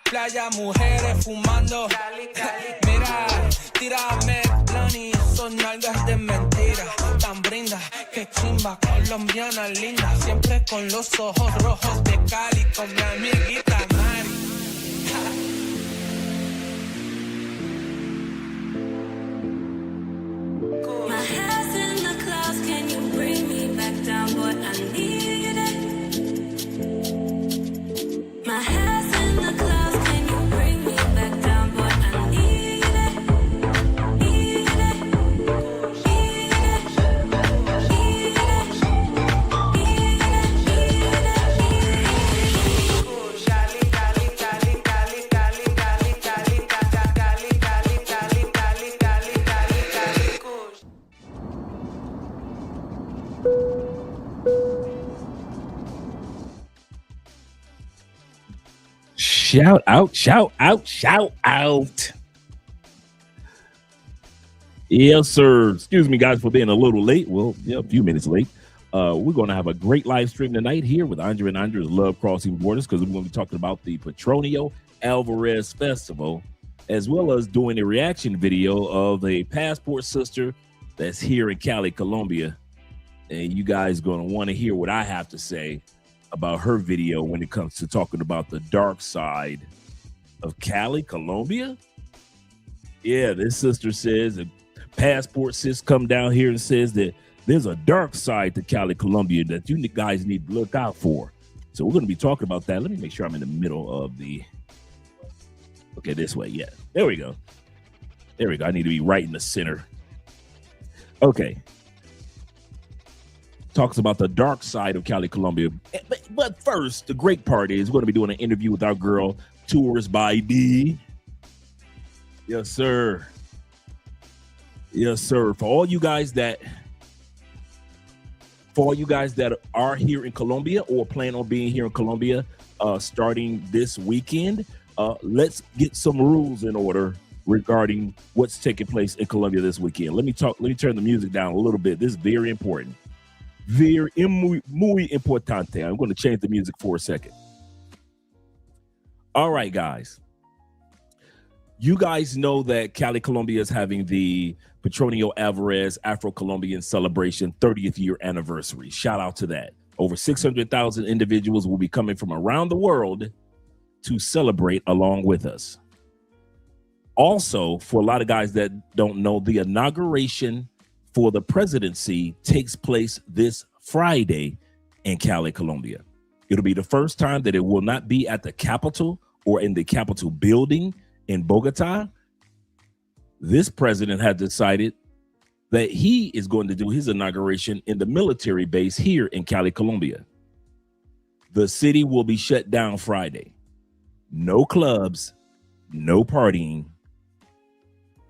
Playa, mujeres fumando. Mira, tírame blani, son nalgas de mentira. Tan brinda, que chimba, colombiana linda. Siempre con los ojos rojos de Cali, con mi amiguita Mari. My head's in the clouds, can you bring me back down, boy? I need it. My head's in the clouds, can you bring me back down, boy? I need it. Need it. Need it. Need it. Need Shout out, shout out, shout out. Yes, sir. Excuse me, guys, for being a little late. Well, yeah, a few minutes late. We're going to have a great live stream tonight here with Andre and Andre's Love Crossing Borders, because we're going to be talking about the Petronio Álvarez Festival, as well as doing a reaction video of a passport sister that's here in Cali, Colombia. And you guys are going to want to hear what I have to say about her video when it comes to talking about the dark side of Cali, Colombia. Yeah, this sister says, a passport sis come down here and says that there's a dark side to Cali, Colombia that you guys need to look out for. So we're going to be talking about that. Let me make sure I'm in the middle of the, okay, this way. Yeah, there we go. There we go. I need to be right in the center. Okay. Talks about the dark side of Cali, Colombia. But first, the great part is we're going to be doing an interview with our girl, Tourist by D. Yes, sir. Yes, sir. For all you guys that are here in Colombia or plan on being here in Colombia starting this weekend, let's get some rules in order regarding what's taking place in Colombia this weekend. Let me turn the music down a little bit. This is very important. Muy importante. I'm going to change the music for a second. All right, guys. You guys know that Cali, Colombia is having the Petronio Álvarez Afro-Colombian Celebration 30th year anniversary. Shout out to that. Over 600,000 individuals will be coming from around the world to celebrate along with us. Also, for a lot of guys that don't know, the inauguration for the presidency takes place this Friday in Cali, Colombia. It'll be the first time that it will not be at the Capitol or in the Capitol building in Bogota. This president had decided that he is going to do his inauguration in the military base here in Cali, Colombia. The city will be shut down Friday. No clubs, no partying,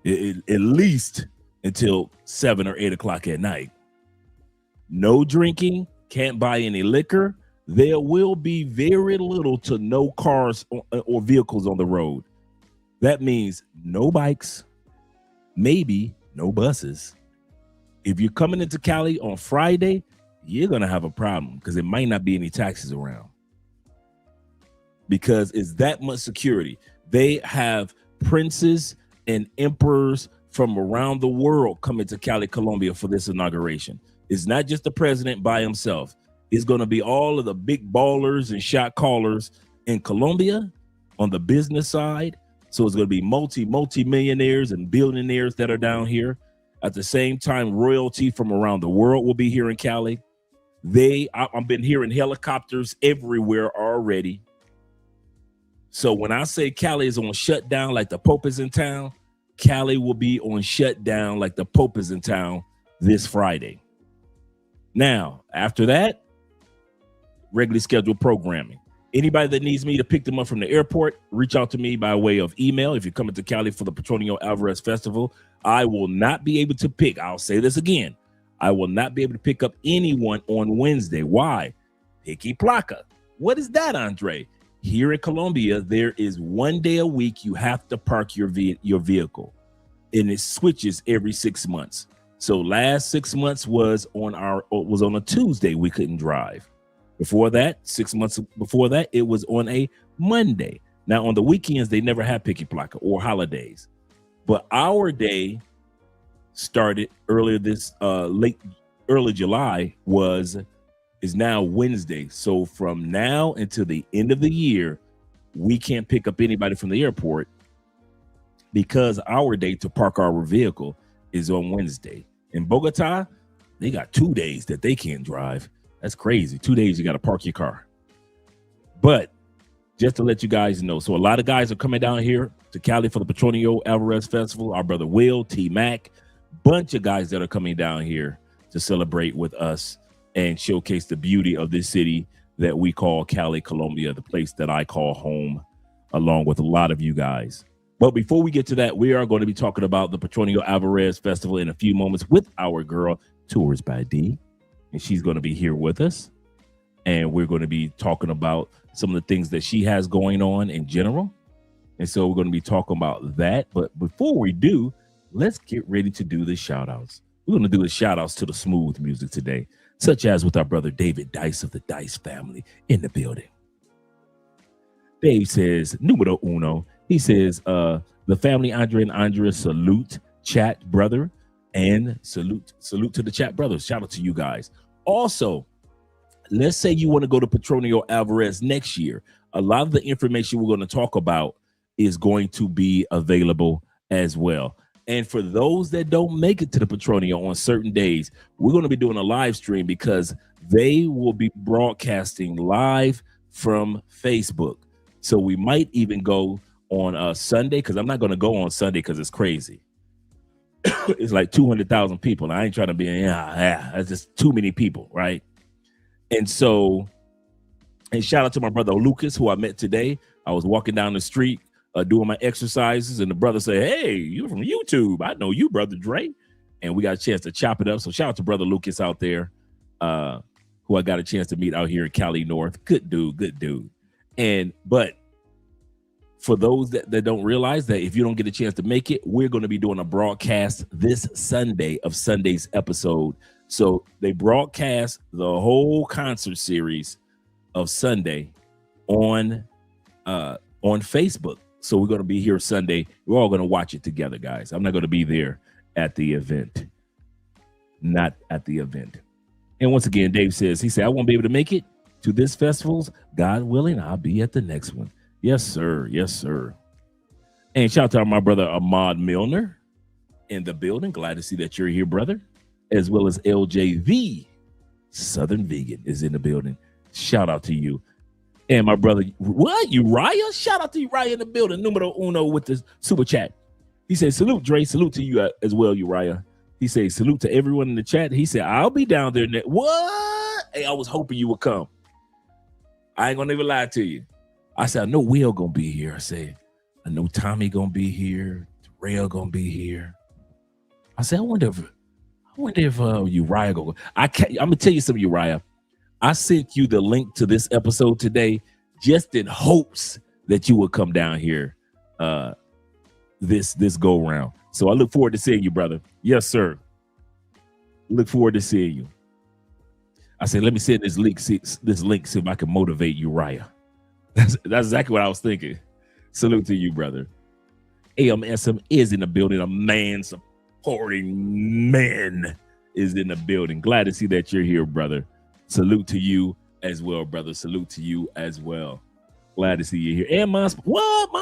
at least until 7 or 8 o'clock at night. No drinking, can't buy any liquor. There will be very little to no cars or vehicles on the road. That means no bikes, maybe no buses. If you're coming into Cali on Friday, you're going to have a problem because there might not be any taxis around, because it's that much security. They have princes and emperors from around the world coming to Cali, Colombia for this inauguration. It's not just the president by himself. It's going to be all of the big ballers and shot callers in Colombia on the business side. So it's going to be multi-millionaires and billionaires that are down here. At the same time, royalty from around the world will be here in Cali. I've been hearing helicopters everywhere already. So when I say Cali is on shutdown like the Pope is in town, Cali will be on shutdown like the Pope is in town this Friday. Now, after that, regularly scheduled programming. Anybody that needs me to pick them up from the airport, reach out to me by way of email. If you're coming to Cali for the Petronio Álvarez Festival, I will not be able to pick. I'll say this again. I will not be able to pick up anyone on Wednesday. Why? Picky placa. What is that, Andre? Here in Colombia, there is 1 day a week you have to park your vehicle, and it switches every 6 months. So last 6 months was on a Tuesday. We couldn't drive. Before that, 6 months before that, it was on a Monday. Now on the weekends, they never had picky placa or holidays, but our day started earlier this early July is now Wednesday. So from now until the end of the year, we can't pick up anybody from the airport because our day to park our vehicle is on Wednesday. In Bogota, they got 2 days that they can't drive. That's crazy. 2 days you got to park your car. But just to let you guys know, so a lot of guys are coming down here to Cali for the Petronio Álvarez Festival. Our brother Will, T-Mac, bunch of guys that are coming down here to celebrate with us and showcase the beauty of this city that we call Cali Colombia, the place that I call home, along with a lot of you guys. But before we get to that, we are going to be talking about the Petronio Álvarez Festival in a few moments with our girl, Tours by D. And she's going to be here with us. And we're going to be talking about some of the things that she has going on in general. And so we're going to be talking about that. But before we do, let's get ready to do the shout outs. We're going to do the shout outs to the smooth music today, such as with our brother David Dice of the Dice family in the building. Dave says, numero uno. He says, the family Andre and Andrea salute chat brother, and salute to the chat brothers. Shout out to you guys. Also, let's say you want to go to Petronio Álvarez next year. A lot of the information we're going to talk about is going to be available as well. And for those that don't make it to the Petronio on certain days, we're going to be doing a live stream because they will be broadcasting live from Facebook. So we might even go on a Sunday, because I'm not going to go on Sunday because it's crazy. It's like 200,000 people. I ain't trying to be, that's just too many people, right? And so, and shout out to my brother Lucas, who I met today. I was walking down the street doing my exercises, and the brother said, "Hey, you're from YouTube. I know you, brother Dre." And we got a chance to chop it up. So shout out to brother Lucas out there, who I got a chance to meet out here in Cali North. Good dude. But for those that don't realize that if you don't get a chance to make it, we're going to be doing a broadcast this Sunday of Sunday's episode. So they broadcast the whole concert series of Sunday on Facebook. So we're going to be here Sunday. We're all going to watch it together, guys. I'm not going to be there at the event. Not at the event. And once again, Dave says, he said, I won't be able to make it to this festival's. God willing, I'll be at the next one. Yes, sir. Yes, sir. And shout out to my brother Ahmad Milner in the building. Glad to see that you're here, brother. As well as LJV, Southern Vegan, is in the building. Shout out to you. And my brother, what? Uriah? Shout out to Uriah in the building. Numero uno with the super chat. He said, salute, Dre. Salute to you as well, Uriah. He said, salute to everyone in the chat. He said, I'll be down there. What? Hey, I was hoping you would come. I ain't going to even lie to you. I said, I know Will going to be here. I said, I know Tommy going to be here. Terrell going to be here. I said, I wonder if Uriah going to. I'm going to tell you something, Uriah. I sent you the link to this episode today just in hopes that you would come down here this go round. So I look forward to seeing you, brother. Yes, sir. Look forward to seeing you. I said, let me send this link, see if I can motivate Uriah. That's exactly what I was thinking. Salute to you, brother. AMSM is in the building. A man supporting men is in the building. Glad to see that you're here, brother. Salute to you as well, brother. Salute to you as well. Glad to see you here. And Mom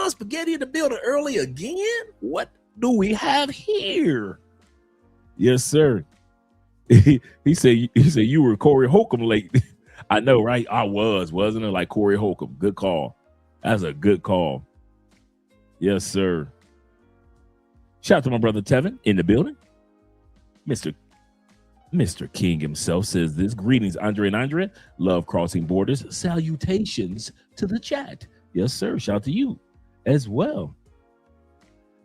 Spaghetti in the building early again? What do we have here? Yes, sir. he said you were Corey Holcomb late. I know, right? I wasn't it? Like Corey Holcomb. Good call. That's a good call. Yes, sir. Shout out to my brother Tevin in the building. Mr. King himself says this. Greetings, Andre and Andrea. Love crossing borders. Salutations to the chat. Yes, sir. Shout out to you as well.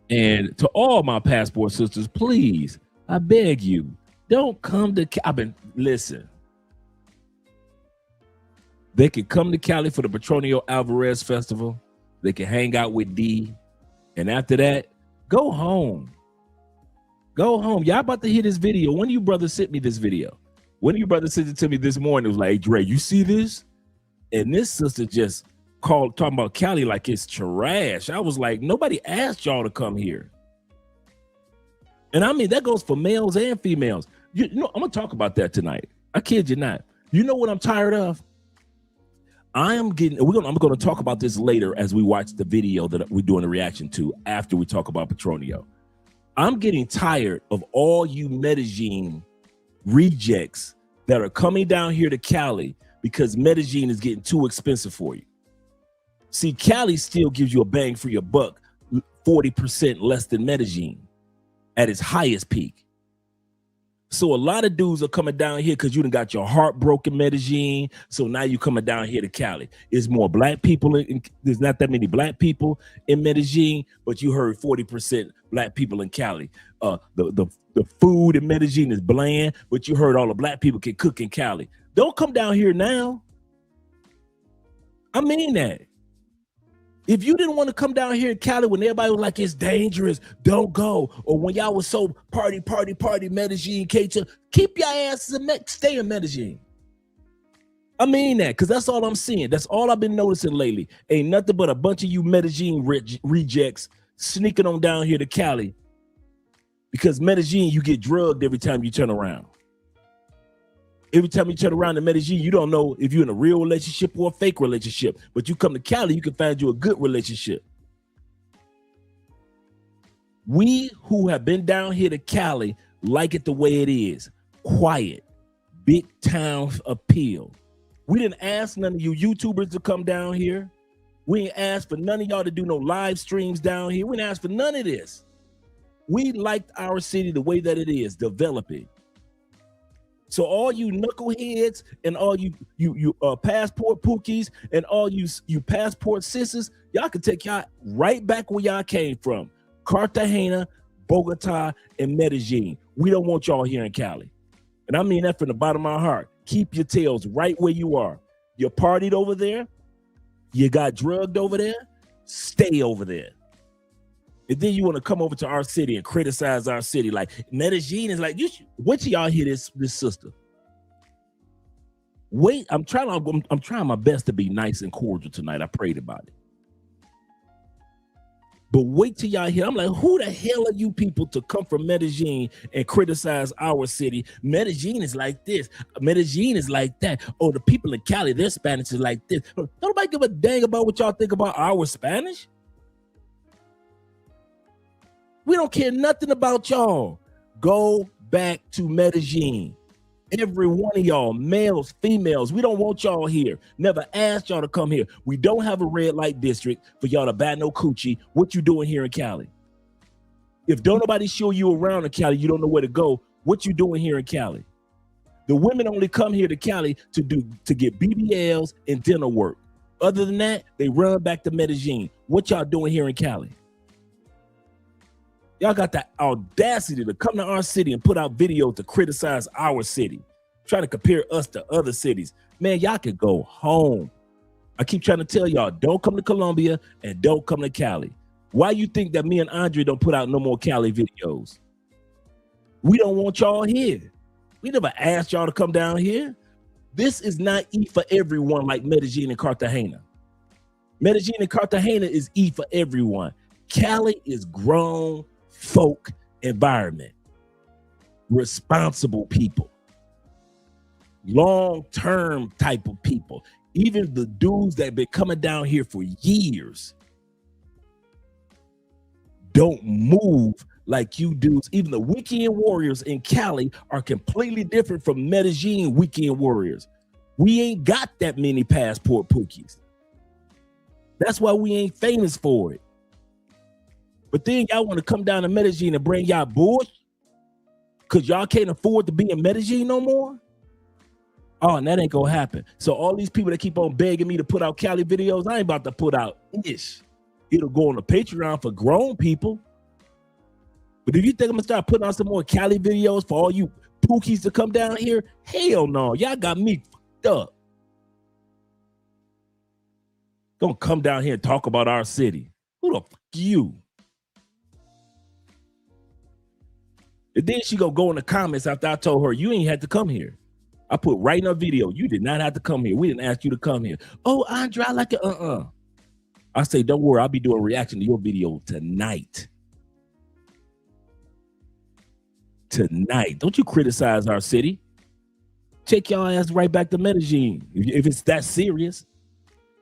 And to all my passport sisters, please, I beg you, don't come to listen. They can come to Cali for the Petronio Álvarez Festival. They can hang out with D. And after that, go home. Go home. Y'all about to hear this video. One of you brothers sent me this video. One of you brothers sent it to me this morning. It was like, hey, Dre, you see this? And this sister just talking about Cali like it's trash. I was like, nobody asked y'all to come here. And I mean, that goes for males and females. You know, I'm going to talk about that tonight. I kid you not. You know what I'm tired of? I'm going to talk about this later as we watch the video that we're doing a reaction to after we talk about Petronio. I'm getting tired of all you Medellin rejects that are coming down here to Cali because Medellin is getting too expensive for you. See, Cali still gives you a bang for your buck, 40% less than Medellin at its highest peak. So a lot of dudes are coming down here because you done got your heart broken, Medellin. So now you coming down here to Cali. There's more black people. There's not that many black people in Medellin, but you heard 40% black people in Cali. The food in Medellin is bland, but you heard all the black people can cook in Cali. Don't come down here now. I mean that. If you didn't want to come down here in Cali when everybody was like, it's dangerous, don't go. Or when y'all was so party, Medellin, K2, keep your asses and stay in Medellin. I mean that, because that's all I'm seeing. That's all I've been noticing lately. Ain't nothing but a bunch of you Medellin rejects sneaking on down here to Cali. Because Medellin, you get drugged every time you turn around. Every time you turn around in Medellin, you don't know if you're in a real relationship or a fake relationship. But you come to Cali, you can find you a good relationship. We who have been down here to Cali like it the way it is. Quiet. Big town appeal. We didn't ask none of you YouTubers to come down here. We ain't asked for none of y'all to do no live streams down here. We didn't ask for none of this. We liked our city the way that it is, developing. So all you knuckleheads and all you passport pookies and all you passport sisters, y'all can take y'all right back where y'all came from. Cartagena, Bogota, and Medellin. We don't want y'all here in Cali. And I mean that from the bottom of my heart. Keep your tails right where you are. You partied over there. You got drugged over there. Stay over there. And then you want to come over to our city and criticize our city. Like Medellin is like, wait till y'all hear this sister. Wait, I'm trying my best to be nice and cordial tonight. I prayed about it. But wait till y'all hear. I'm like, who the hell are you people to come from Medellin and criticize our city? Medellin is like this. Medellin is like that. Oh, the people in Cali, their Spanish is like this. Don't nobody give a dang about what y'all think about our Spanish. We don't care nothing about y'all. Go back to Medellin. Every one of y'all, males, females, we don't want y'all here. Never asked y'all to come here. We don't have a red light district for y'all to bat no coochie. What you doing here in Cali? If don't nobody show you around in Cali, you don't know where to go. What you doing here in Cali? The women only come here to Cali to get BBLs and dinner work. Other than that, they run back to Medellin. What y'all doing here in Cali? Y'all got the audacity to come to our city and put out videos to criticize our city. Try to compare us to other cities. Man, y'all can go home. I keep trying to tell y'all, don't come to Colombia and don't come to Cali. Why you think that me and Andre don't put out no more Cali videos? We don't want y'all here. We never asked y'all to come down here. This is not E for everyone like Medellin and Cartagena. Medellin and Cartagena is E for everyone. Cali is grown folk environment, responsible people, long-term type of people. Even the dudes that been coming down here for years don't move like you dudes. Even the weekend warriors in Cali are completely different from Medellin weekend warriors. We ain't got that many passport pookies. That's why we ain't famous for it. But then y'all want to come down to Medellin and bring y'all boys because y'all can't afford to be in Medellin no more? Oh, and that ain't gonna happen. So all these people that keep on begging me to put out Cali videos, I ain't about to put out ish. It'll go on the Patreon for grown people. But if you think I'm gonna start putting out some more Cali videos for all you pookies to come down here, hell no. Y'all got me fucked up. Don't come down here and talk about our city. Who the fuck you? And then she go in the comments after I told her, you ain't had to come here. I put right in a video, you did not have to come here. We didn't ask you to come here. Oh, Andre, I like it. I say, don't worry, I'll be doing a reaction to your video tonight. Tonight. Don't you criticize our city. Take y'all ass right back to Medellin if it's that serious.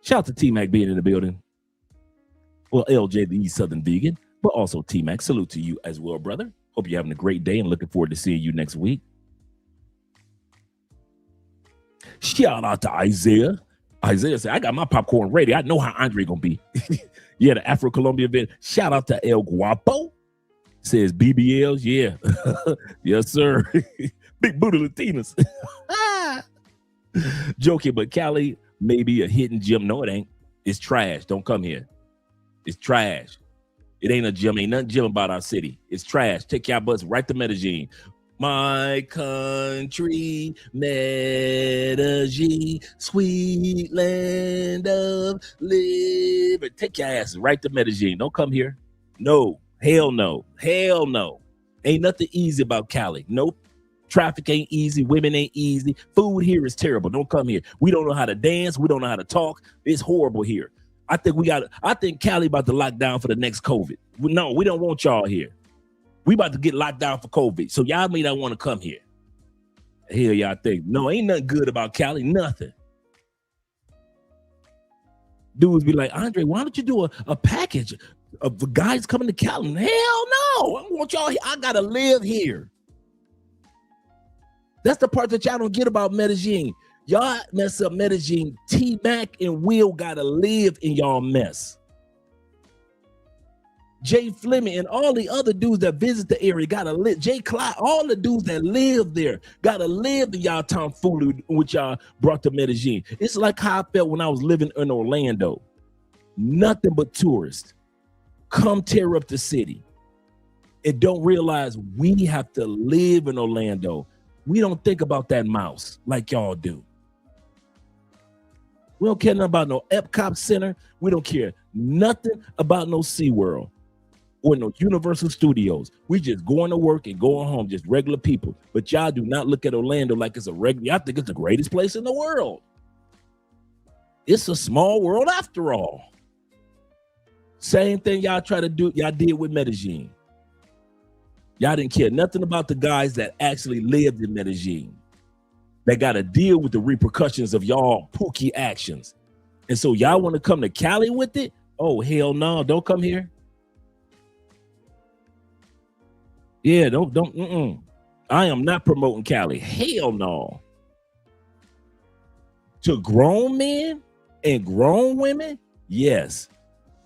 Shout out to T-Mac being in the building. Well, LJ, the East Southern Vegan, but also T-Mac. Salute to you as well, brother. Hope you're having a great day and looking forward to seeing you next week. Shout out to Isaiah. Isaiah said, I got my popcorn ready. I know how Andre gonna be. Yeah, the Afro-Colombia event. Shout out to El Guapo. Says BBLs. Yeah. Yes, sir. Big booty Latinas. Joking, but Cali may be a hidden gem. No, it ain't. It's trash. Don't come here. It's trash. It ain't a gym. Ain't nothing gym about our city. It's trash. Take your butts right to Medellin. My country, Medellin, sweet land of liberty. Take your asses right to Medellin. Don't come here. No. Hell no. Hell no. Ain't nothing easy about Cali. Nope. Traffic ain't easy. Women ain't easy. Food here is terrible. Don't come here. We don't know how to dance. We don't know how to talk. It's horrible here. I think Cali about to lock down for the next COVID. No, we don't want y'all here. We about to get locked down for COVID. So y'all may not want to come here. Hell, y'all think. No, ain't nothing good about Cali. Nothing. Dudes be like, Andre, why don't you do a package of the guys coming to Cali? Hell no. I want y'all here. I got to live here. That's the part that y'all don't get about Medellin. Y'all mess up Medellin. T-Mac and Will got to live in y'all mess. Jay Fleming and all the other dudes that visit the area gotta live. Jay Clyde, all the dudes that live there gotta live in y'all tomfoolery which y'all brought to Medellin. It's like how I felt when I was living in Orlando. Nothing but tourists come tear up the city and don't realize we have to live in Orlando. We don't think about that mouse like y'all do. We don't care nothing about no Epcot Center. We don't care nothing about no SeaWorld or no Universal Studios. We just going to work and going home, just regular people. But y'all do not look at Orlando like it's a regular. Y'all think it's the greatest place in the world. It's a small world after all. Same thing y'all try to do, y'all did with Medellin. Y'all didn't care nothing about the guys that actually lived in Medellin. They got to deal with the repercussions of y'all pookie actions. And so y'all want to come to Cali with it? Oh, hell no, don't come here. Yeah, don't. I am not promoting Cali. Hell no. To grown men and grown women, yes.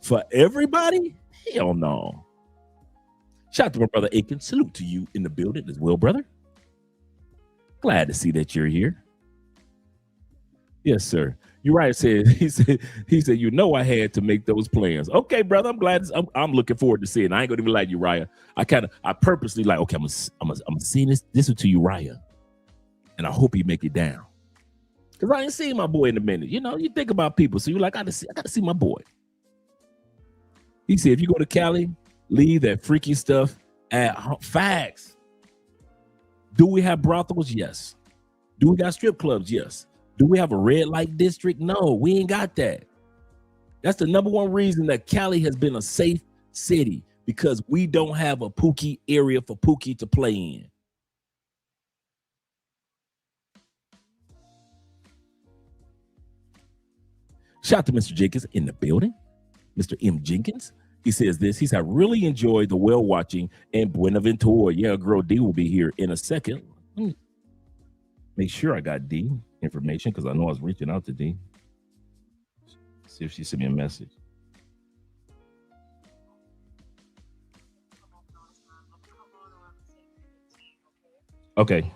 For everybody, hell no. Shout out to my brother Aiken. Salute to you in the building as well, brother. Glad to see that you're here. Yes, sir. Uriah said, he said, you know I had to make those plans. Okay, brother, I'm glad. I'm looking forward to seeing. I ain't gonna even like Uriah. I purposely like, okay, I'm gonna send this to Uriah, and I hope he make it down. Cause I ain't seen my boy in a minute. You know, you think about people, so you're like, I gotta see my boy. He said, if you go to Cali, leave that freaky stuff at home. Facts. Do we have brothels? Yes. Do we got strip clubs? Yes. Do we have a red light district? No, we ain't got that. That's the number one reason that Cali has been a safe city, because we don't have a pookie area for pookie to play in. Shout out to Mr. Jenkins in the building. Mr. M. Jenkins. He says this. He said, I really enjoyed the whale watching and Buenaventura. Yeah, girl D will be here in a second. Let me make sure I got D information because I know I was reaching out to D. See if she sent me a message. Okay.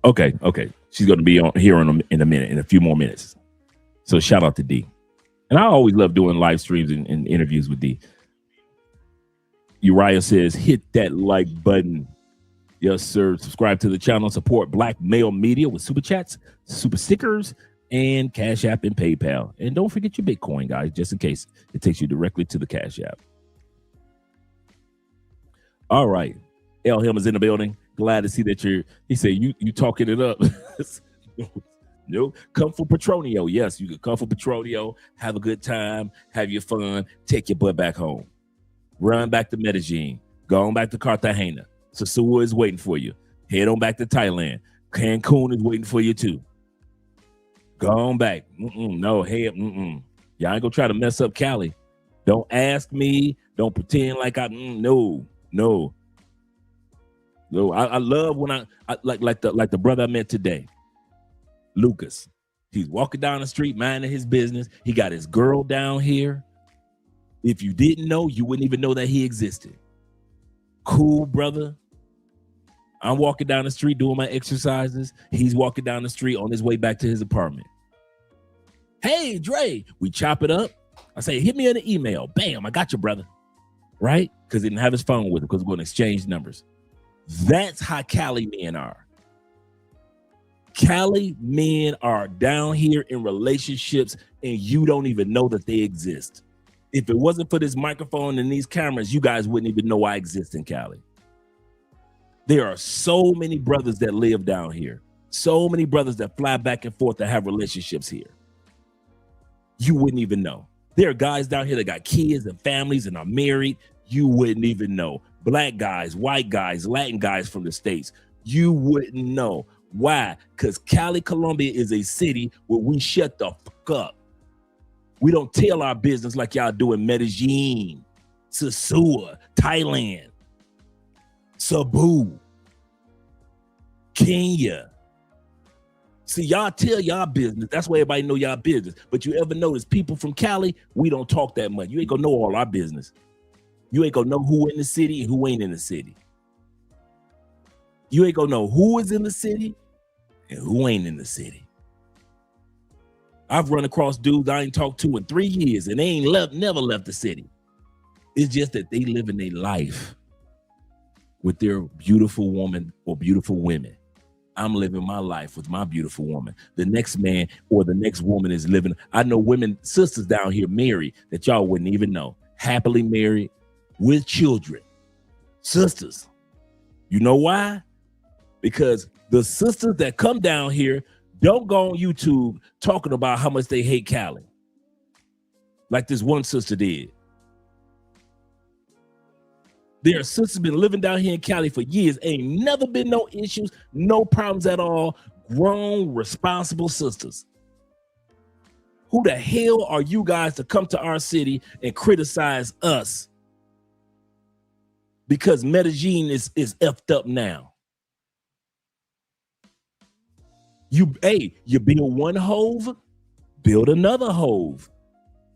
Okay. She's going to be on here in a minute, in a few more minutes. So shout out to D. And I always love doing live streams and interviews with D. Uriah says, hit that like button. Yes, sir. Subscribe to the channel. Support Black Male Media with super chats, super stickers, and Cash App and PayPal. And don't forget your Bitcoin, guys, just in case it takes you directly to the Cash App. All right. L. Helm is in the building. Glad to see that he said, you talking it up. No, come for Petronio. Yes, you can come for Petronio, have a good time, have your fun, take your butt back home. Run back to Medellin. Go on back to Cartagena. Sosua is waiting for you. Head on back to Thailand. Cancun is waiting for you too. Go on back. No, hey, y'all ain't gonna try to mess up Cali. Don't ask me. Don't pretend like no. I love when I like the brother I met today, Lucas. He's walking down the street, minding his business. He got his girl down here. If you didn't know, you wouldn't even know that he existed. Cool brother. I'm walking down the street doing my exercises. He's walking down the street on his way back to his apartment. Hey, Dre, we chop it up. I say, hit me on the email. Bam, I got you, brother. Right? Because he didn't have his phone with him because we're going to exchange numbers. That's how Cali men are. Cali men are down here in relationships and you don't even know that they exist. If it wasn't for this microphone and these cameras, you guys wouldn't even know I exist in Cali. There are so many brothers that live down here. So many brothers that fly back and forth that have relationships here. You wouldn't even know. There are guys down here that got kids and families and are married. You wouldn't even know. Black guys, white guys, Latin guys from the States. You wouldn't know. Why? Because Cali Colombia is a city where we shut the fuck up. We don't tell our business like y'all do in Medellin, Sosua, Thailand, Cebu, Kenya. See, y'all tell y'all business. That's why everybody know y'all business. But you ever notice people from Cali, we don't talk that much. You ain't gonna know all our business. You ain't gonna know who in the city and who ain't in the city. You ain't gonna know who is in the city and who ain't in the city. I've run across dudes I ain't talked to in 3 years and they ain't never left the city. It's just that they live in their life with their beautiful woman or beautiful women. I'm living my life with my beautiful woman. The next man or the next woman is living. I know women, sisters down here married that y'all wouldn't even know. Happily married with children. Sisters. You know why? Because the sisters that come down here don't go on YouTube talking about how much they hate Cali. Like this one sister did. There are sisters been living down here in Cali for years. Ain't never been no issues, no problems at all. Grown, responsible sisters. Who the hell are you guys to come to our city and criticize us? Because Medellin is effed up now. You build one hove, build another hove.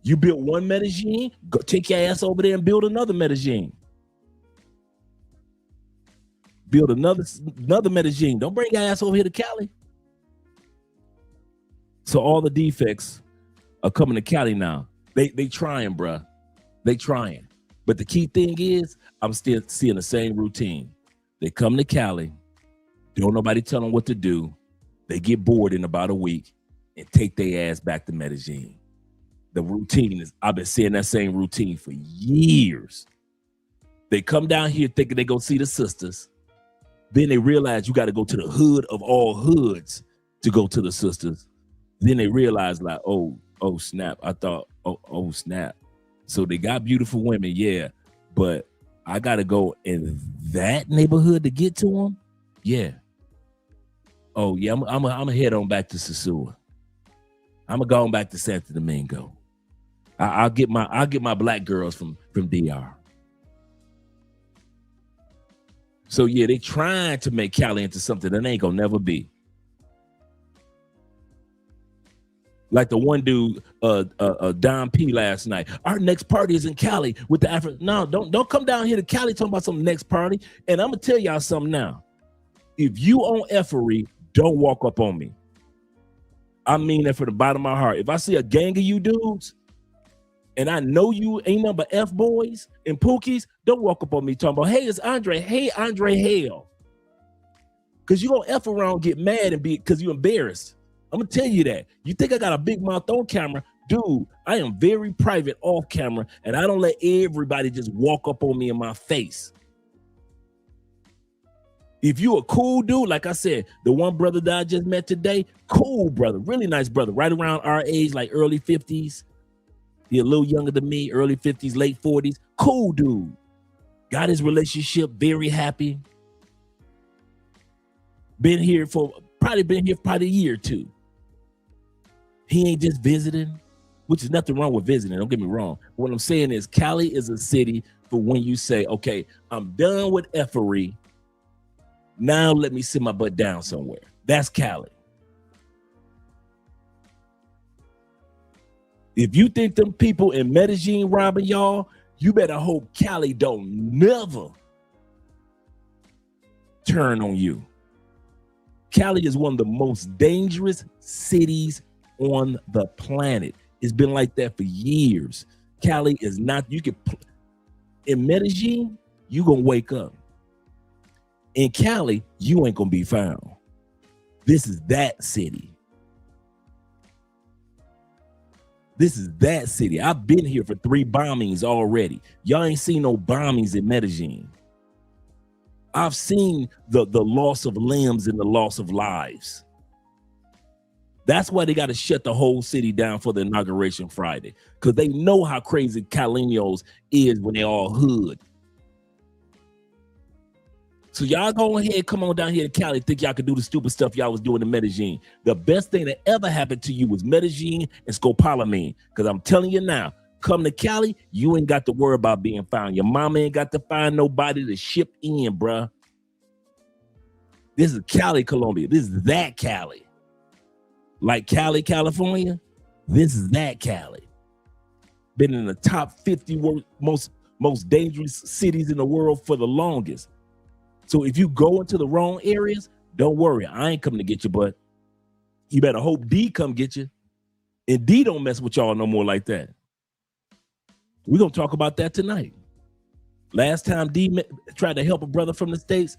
You build one Medellin, go take your ass over there and build another Medellin. Build another Medellin. Don't bring your ass over here to Cali. So all the defects are coming to Cali now. They trying, bruh. They trying. But the key thing is, I'm still seeing the same routine. They come to Cali. Don't nobody tell them what to do. They get bored in about a week and take their ass back to Medellin. The routine is, I've been seeing that same routine for years. They come down here thinking they go see the sisters. Then they realize you got to go to the hood of all hoods to go to the sisters. Then they realize like, oh snap. I thought, oh snap. So they got beautiful women, yeah, but I gotta go in that neighborhood to get to them. Yeah. Oh yeah, I'm gonna head on back to Sosua. I'm gonna go on back to Santo Domingo. I'll get my black girls from DR. So yeah, they trying to make Cali into something that ain't gonna never be. Like the one dude, Don P last night. Our next party is in Cali with the Afro. No, don't come down here to Cali talking about some next party. And I'm gonna tell y'all something now. If you own effery, don't walk up on me. I mean that from the bottom of my heart. If I see a gang of you dudes, and I know you ain't nothing but F boys and pookies, don't walk up on me talking about, hey, it's Andre. Hey, Andre Hale. Because you gonna F around, get mad and be because you embarrassed. I'm gonna tell you that. You think I got a big mouth on camera? Dude, I am very private off camera, and I don't let everybody just walk up on me in my face. If you a cool dude, like I said, the one brother that I just met today, cool brother, really nice brother, right around our age, like early 50s. He a little younger than me, early 50s, late 40s. Cool dude. Got his relationship, very happy. Been here for probably a year or two. He ain't just visiting, which is nothing wrong with visiting. Don't get me wrong. What I'm saying is Cali is a city for when you say, okay, I'm done with effery. Now let me sit my butt down somewhere. That's Cali. If you think them people in Medellin robbing y'all, you better hope Cali don't never turn on you. Cali is one of the most dangerous cities on the planet. It's been like that for years. Cali is not, in Medellin, you gonna wake up. In Cali, you ain't gonna be found. This is that city. This is that city. I've been here for 3 bombings already. Y'all ain't seen no bombings in Medellin. I've seen the loss of limbs and the loss of lives. That's why they got to shut the whole city down for the inauguration Friday, because they know how crazy Caleños is when they all hood. So y'all go ahead, come on down here to Cali, think y'all can do the stupid stuff y'all was doing in Medellin. The best thing that ever happened to you was Medellin and scopolamine, because I'm telling you now, come to Cali, you ain't got to worry about being found. Your mama ain't got to find nobody to ship in, bruh. This is Cali, Colombia. This is that Cali. Like Cali, California, this is that Cali. Been in the top 50 most dangerous cities in the world for the longest. So if you go into the wrong areas, don't worry. I ain't coming to get you, but you better hope D come get you. And D don't mess with y'all no more like that. We're going to talk about that tonight. Last time D tried to help a brother from the States,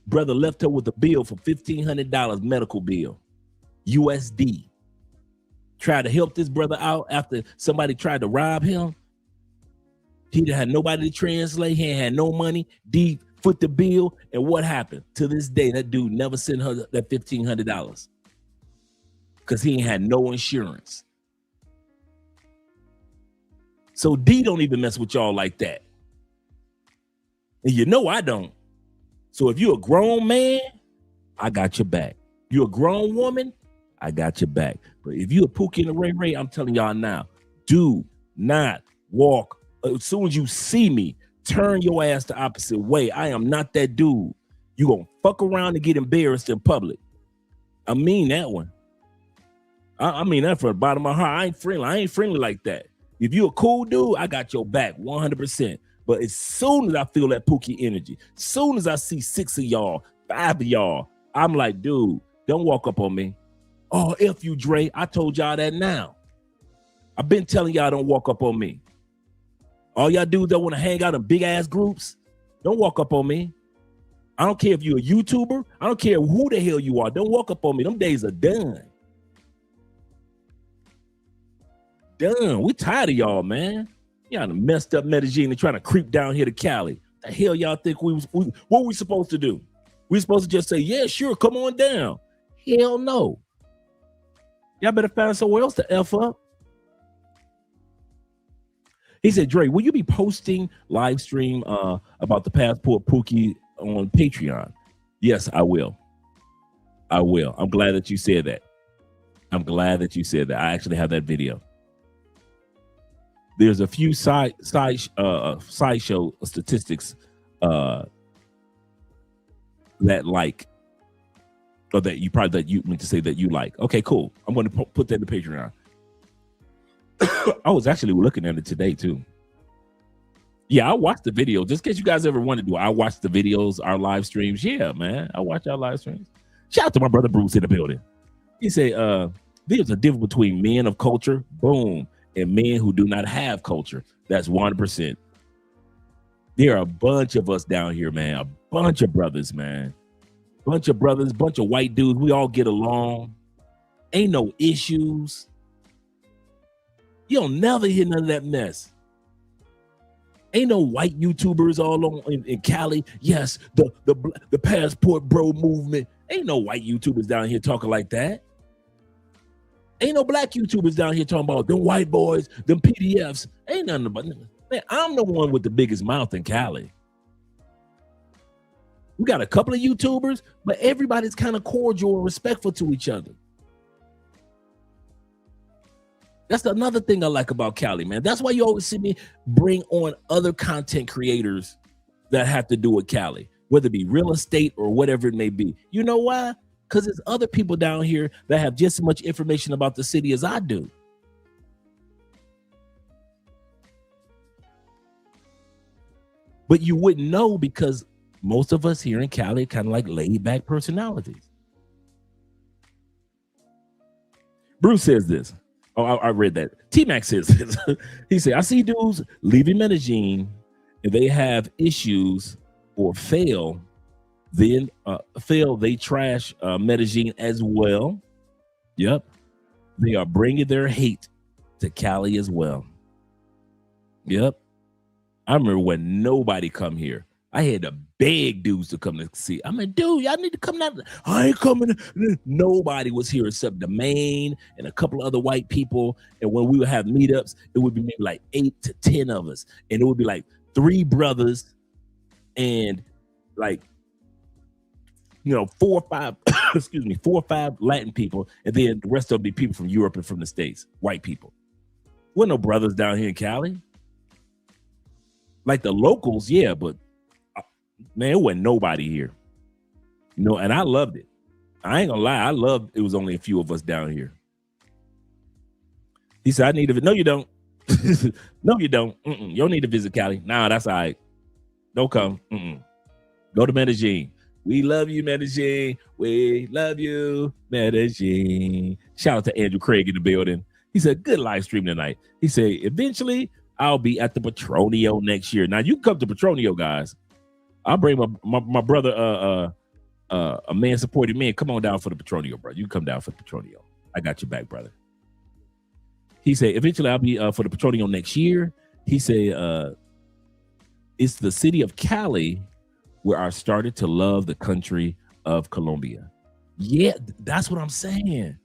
brother left her with a bill for $1,500 medical bill. USD. Tried to help this brother out after somebody tried to rob him. He had nobody to translate. He ain't had no money. D foot the bill, and what happened? To this day, that dude never sent her that $1,500 because he ain't had no insurance. So D don't even mess with y'all like that. And you know I don't. So if you're a grown man, I got your back. You're a grown woman, I got your back. But if you're a Pookie and a Ray Ray, I'm telling y'all now, do not walk. As soon as you see me, turn your ass the opposite way. I am not that dude. You gonna fuck around and get embarrassed in public. I mean that one. I mean that from the bottom of my heart. I ain't friendly like that. If you a cool dude, I got your back 100%. But as soon as I feel that Pookie energy, as soon as I see 6 of y'all, 5 of y'all, I'm like, dude, don't walk up on me. Oh, F you, Dre. I told y'all that now. I've been telling y'all don't walk up on me. All y'all dudes that want to hang out in big ass groups, don't walk up on me. I don't care if you're a YouTuber. I don't care who the hell you are. Don't walk up on me. Them days are done. Done. We tired of y'all, man. Y'all done messed up Medellin and trying to creep down here to Cali. The hell y'all think what we supposed to do? We supposed to just say, yeah, sure, come on down. Hell no. Y'all better find somewhere else to F up. He said, Dre, will you be posting live stream about the passport Pookie on Patreon? Yes, I will. I will. I'm glad that you said that. I'm glad that you said that. I actually have that video. There's a few sideshow statistics that like, or that you probably, that you meant to say that you like. Okay, cool. I'm going to put that in the Patreon. I was actually looking at it today too. Yeah, I watched the video. Just in case you guys ever wanted to, I watched the videos, our live streams. Yeah, man, I watch our live streams. Shout out to my brother Bruce in the building. He say, there's a difference between men of culture, boom, and men who do not have culture. That's 1%. There are a bunch of us down here, man. A bunch of brothers, man. Bunch of brothers, bunch of white dudes. We all get along. Ain't no issues. You don't never hear none of that mess. Ain't no white YouTubers all on in Cali. Yes, the passport bro movement. Ain't no white YouTubers down here talking like that. Ain't no black YouTubers down here talking about them white boys, them PDFs. Ain't nothing about them. Man, I'm the one with the biggest mouth in Cali. We got a couple of YouTubers, but everybody's kind of cordial and respectful to each other. That's another thing I like about Cali, man. That's why you always see me bring on other content creators that have to do with Cali, whether it be real estate or whatever it may be. You know why? Because there's other people down here that have just as much information about the city as I do. But you wouldn't know because most of us here in Cali are kind of like laid back personalities. Bruce says this. Oh, I read that. T-Mac says this. He said, I see dudes leaving Medellin and they have issues or fail. Then they trash Medellin as well. Yep. They are bringing their hate to Cali as well. Yep. I remember when nobody come here. I had to beg dudes to come to see. I'm like, dude, y'all need to come down. I ain't coming. Nobody was here except the main and a couple of other white people. And when we would have meetups, it would be maybe like 8 to 10 of us. And it would be like 3 brothers and like, 4 or 5, 4 or 5 Latin people. And then the rest of them be people from Europe and from the States, white people. Wasn't no brothers down here in Cali. Like the locals, yeah, but man, it wasn't nobody here. And I loved it. I ain't gonna lie, I loved it was only a few of us down here. He said, I need to, no, you don't. No, you don't. You don't need to visit Cali. Nah, that's all right. Don't come. Go to Medellin. We love you, Medellin. We love you, Medellin. Shout out to Andrew Craig in the building. He said, good live stream tonight. He said, eventually I'll be at the Petronio next year. Now you can come to Petronio, guys. I'll bring my brother, a man supporting man. Come on down for the Petronio, bro. You come down for the Petronio. I got your back, brother. He said, eventually I'll be for the Petronio next year. He said, it's the city of Cali where I started to love the country of Colombia. Yeah, that's what I'm saying.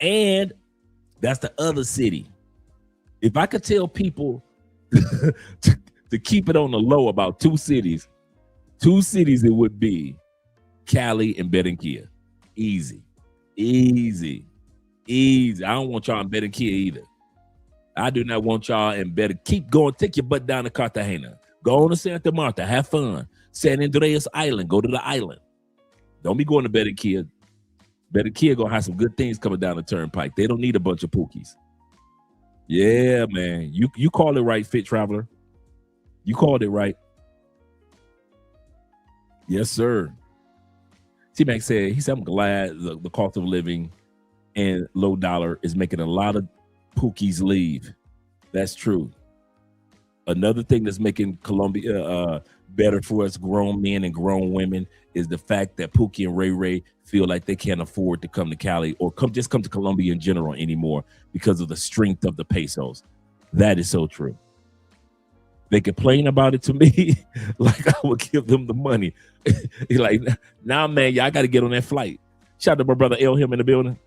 And that's the other city. If I could tell people to keep it on the low about 2 cities it would be Cali and Barranquilla. Easy. I don't want y'all in Barranquilla either. I do not want y'all in Barranquilla. Keep going. Take your butt down to Cartagena. Go on to Santa Marta. Have fun. San Andreas Island. Go to the island. Don't be going to Barranquilla. Barranquilla gonna have some good things coming down the turnpike. They don't need a bunch of pookies. Yeah, man. You call it right, Fit Traveler. You called it right. Yes, sir. T-Mac said, he said, I'm glad the cost of living and low dollar is making a lot of pookies leave. That's true. Another thing that's making Colombia better for us grown men and grown women is the fact that Pookie and Ray Ray feel like they can't afford to come to Cali or come to Colombia in general anymore because of the strength of the pesos. That is so true. They complain about it to me like I would give them the money. He's like, nah, man, y'all got to get on that flight. Shout out to my brother Elhim in the building.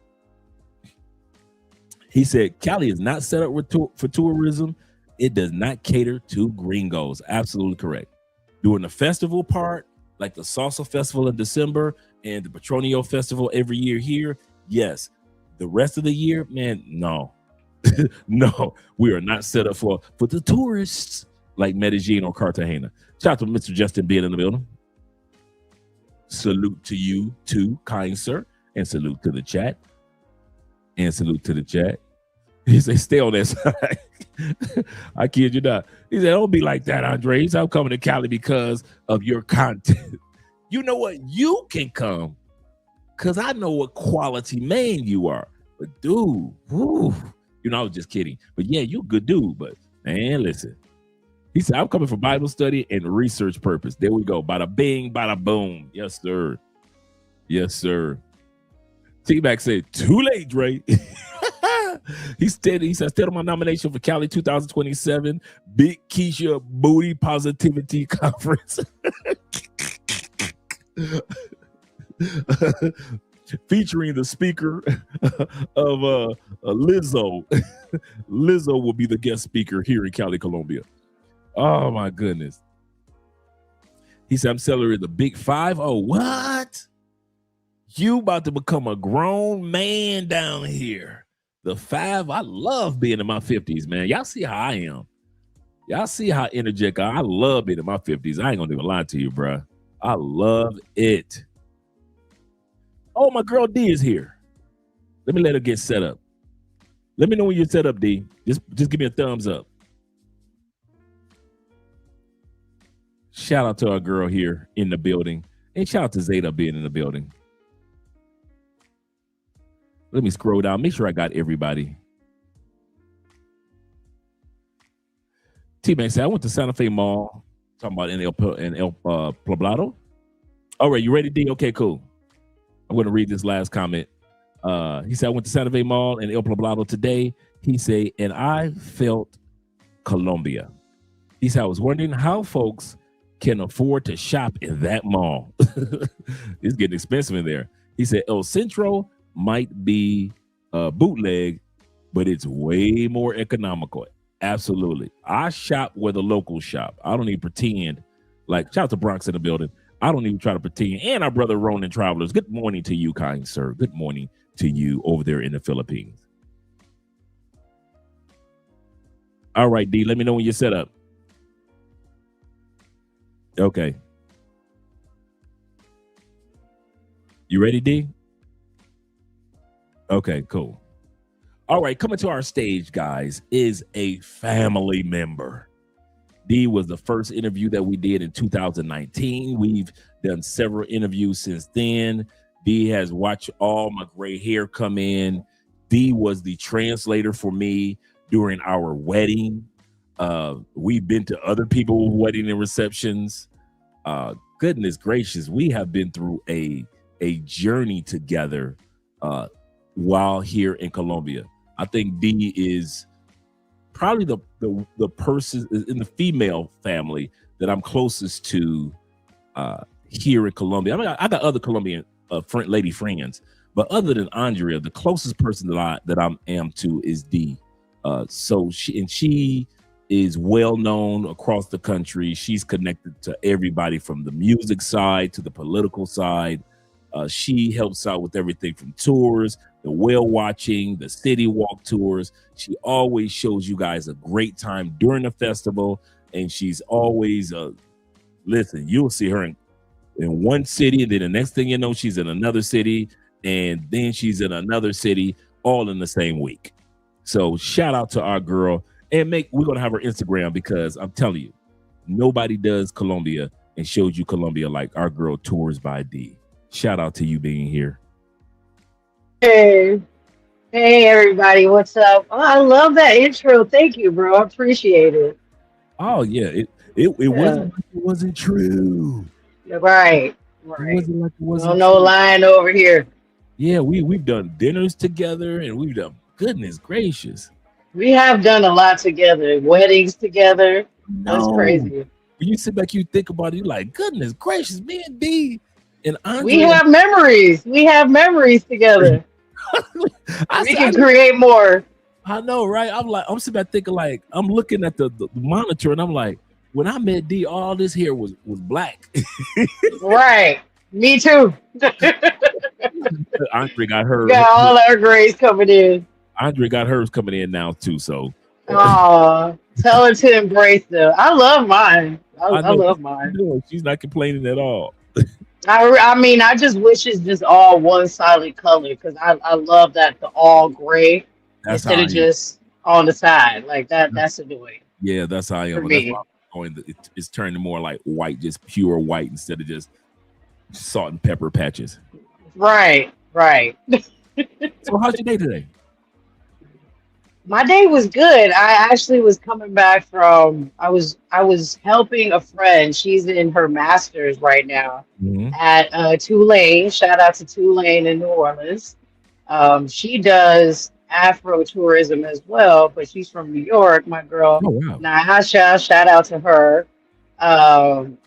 He said Cali is not set up for tourism. It does not cater to gringos. Absolutely correct. During the festival part, like the Salsa Festival in December and the Petronio Festival every year here, yes. The rest of the year, man, no. No, we are not set up for the tourists like Medellin or Cartagena. Shout out to Mr. Justin being in the building. Salute to you too, kind sir, and salute to the chat. And salute to the chat. He said, stay on that side. I kid you not. He said, don't be like that, Andres. I'm coming to Cali because of your content. You know what? You can come because I know what quality man you are. But dude, whew, you know, I was just kidding. But yeah, you a good dude. But man, listen. He said, I'm coming for Bible study and research purpose. There we go. Bada bing, bada boom. Yes, sir. Yes, sir. T-Mac said, too late, Dre. He said, still on my nomination for Cali 2027 Big Keisha Booty Positivity Conference. Featuring the speaker of Lizzo. Lizzo will be the guest speaker here in Cali, Colombia. Oh my goodness. He said, I'm celebrating the Big 5. Oh, what? You about to become a grown man down here. The 5, I love being in my 50s, man. Y'all see how I am. Y'all see how energetic I love being in my 50s. I ain't gonna even lie to you, bro. I love it. Oh, my girl D is here. Let me let her get set up. Let me know when you're set up, D. Just give me a thumbs up. Shout out to our girl here in the building. And shout out to Zeta being in the building. Let me scroll down. Make sure I got everybody. T-Man said, I went to Santa Fe Mall. Talking about in El Poblado. All right, you ready, D? Okay, cool. I'm going to read this last comment. He said, I went to Santa Fe Mall in El Poblado today. He said, and I felt Colombia. He said, I was wondering how folks can afford to shop in that mall. It's getting expensive in there. He said, El Centro might be bootleg, but it's way more economical. Absolutely. I shop where the locals shop. I don't even pretend. Like, shout out to Bronx in the building. I don't even try to pretend. And our brother Ronan Travelers. Good morning to you, kind sir. Good morning to you over there in the Philippines. All right, D, let me know when you're set up. Okay. You ready, D? Okay, cool. All right, coming to our stage, guys, is a family member. D was the first interview that we did in 2019. We've done several interviews since then. D has watched all my gray hair come in. D was the translator for me during our wedding. We've been to other people's wedding and receptions. Goodness gracious, we have been through a journey together while here in Colombia. I think D is probably the person in the female family that I'm closest to here in Colombia. I mean, I got other Colombian lady friends, but other than Andrea, the closest person that I am to is D. So she is well known across the country. She's connected to everybody from the music side to the political side. She helps out with everything from tours, the whale watching, the city walk tours. She always shows you guys a great time during the festival. And she's always, listen, you'll see her in one city, and then the next thing you know, she's in another city, and then she's in another city, all in the same week. So shout out to our girl. And we're going to have her Instagram, because I'm telling you, nobody does Colombia and shows you Colombia like our girl Tours by D. Shout out to you being here. Hey, hey, everybody, what's up? Oh, I love that intro. Thank you, bro. I appreciate it. Oh yeah, it Yeah, wasn't like it wasn't true. right, It right. wasn't like it No, wasn't no true. lying over here. Yeah, we've done dinners together, and we've done, goodness gracious. We have done a lot together, weddings together. That's No, crazy. when you sit back, you think about it, you're like, goodness gracious, me and D and We Andrea. have memories. We have memories together. I We said, can create more. I know, right? I'm sitting back thinking, like, I'm looking at the monitor, and I'm like, when I met D, all this hair was black. Right. Me too. Andre got We her. got all our grades coming in. Andre got hers coming in now too. So Oh, tell her to embrace them. I love mine. I I know love she's mine. doing. She's not complaining at all. I mean, I just wish it's just all one solid color because I love that the all gray That's how instead I of am. just on the side like that. That's annoying Yeah, that's how I for am. That's why me. I'm going. It's turning more like white, just pure white instead of just salt and pepper patches. Right, right. So how's your day today? My day was good. I actually was coming back from I was helping a friend. She's in her master's right now Mhm. at Tulane. Shout out to Tulane in New Orleans. She does Afro tourism as well, but she's from New York. My girl Oh wow. Nahasha, shout out to her. Um,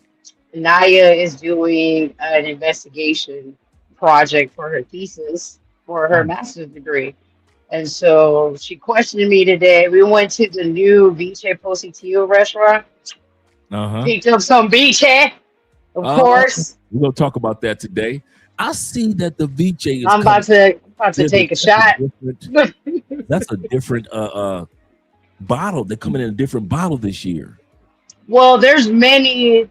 Naya is doing an investigation project for her thesis for her master's degree. And so she questioned me today. We went to the new Vice Positio restaurant, Uh huh. picked up some Vice, of Uh, course. we're gonna talk about that today. I see that the VJ is I'm coming. about to There's a, take a that's a shot. different. That's a different bottle. They're coming in a different bottle this year. Well, there's many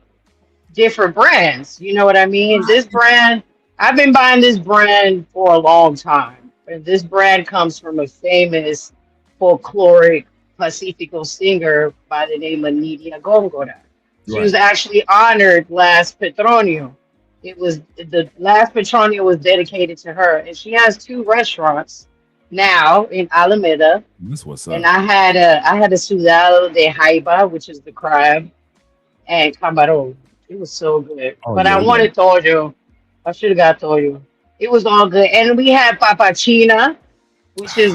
different brands. You know what I mean? This brand, I've been buying this brand for a long time. And this brand comes from a famous folkloric Pacifico singer by the name of Nidia Góngora. She was Right. actually honored last Petronio. It was the last Petronio was dedicated to her, and she has two restaurants now in Alameda. That's what's And up. I had a sudado de jaiba, which is the crab, and camarón. It was so good. Oh But yeah, I we got. wanted toyo. I should have got toyo. It was all good. And we had papachina, which is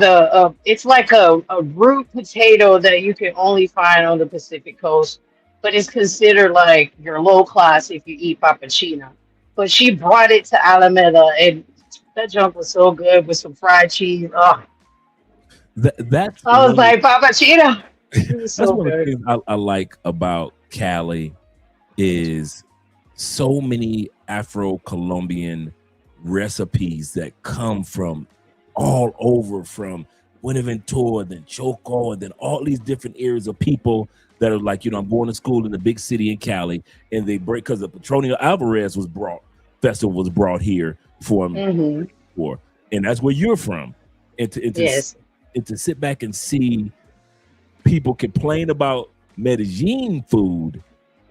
it's like a root potato that you can only find on the Pacific coast, but it's considered like your low class if you eat papachina. But she brought it to Alameda, and that junk was so good with some fried cheese. Oh, That's I was one. like, papachina. It was That's so one of the good. things I like about Cali is so many Afro-Colombian recipes that come from all over, from Buenaventura, then Choco, and then all these different areas of people that are like, I'm going to school in the big city in Cali, and they break because the Petronio Alvarez festival was brought here Hmm. for, and that's where you're from, Yes. and to sit back and see people complain about Medellin food,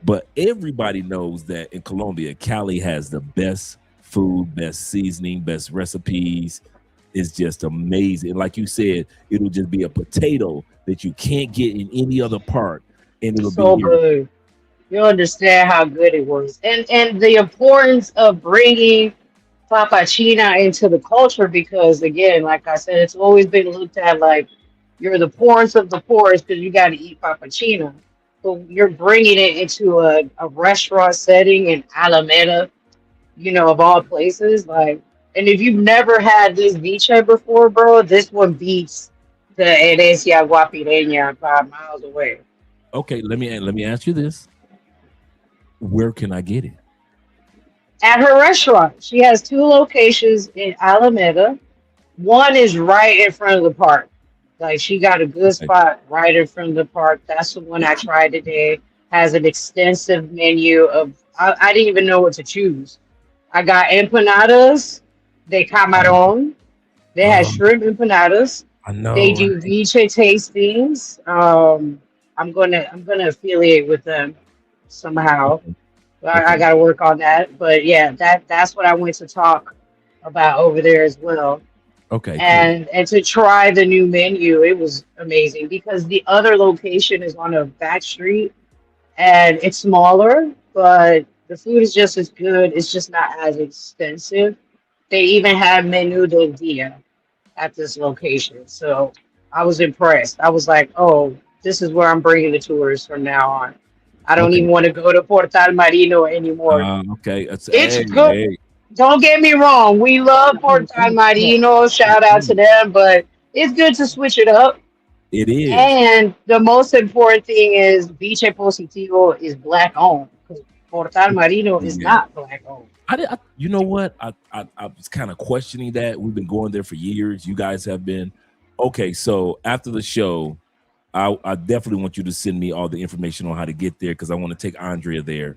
but everybody knows that in Colombia, Cali has the best food, best seasoning, best recipes. It's just amazing. Like you said, it'll just be a potato that you can't get in any other part, and it'll be So here. good. You understand how good it was, and the importance of bringing Papachina into the culture because, again, like I said, it's always been looked at like you're the poorest of the poorest because you got to eat Papachina. But you're bringing it into a restaurant setting in Alameda, of all places. Like, and if you've never had this viche before, bro, this one beats the Herencia Guapireña by miles away. Okay, let me ask you this: where can I get it? At her restaurant, she has two locations in Alameda. One is right in front of the park. Like she got a good Okay, spot right in front of the park. That's the one I tried today. Has an extensive menu of I didn't even know what to choose. I got empanadas, de camarón. They had um, shrimp empanadas. I know, They do right? viche tastings. I'm gonna affiliate with them somehow. Okay, I okay, got to work on that. But yeah, that's what I went to talk about over there as well. okay, cool. And to try the new menu, it was amazing because the other location is on a back street and it's smaller, but the food is just as good. It's just not as expensive. They even have menu del dia at this location, so I was impressed. I was like, oh, this is where I'm bringing the tourists from now on. I don't Okay. even want to go to Portal Marino anymore. Okay. It's It's hey, good. hey. Don't get me wrong. We love Portal Marino. Shout out to them, but it's good to switch it up. It is. And the most important thing is Vice Positivo is black owned because Portal Marino is Yeah. not black owned. You know what? I was kind of questioning that. We've been going there for years. You guys have been. Okay, so after the show, I definitely want you to send me all the information on how to get there because I want to take Andrea there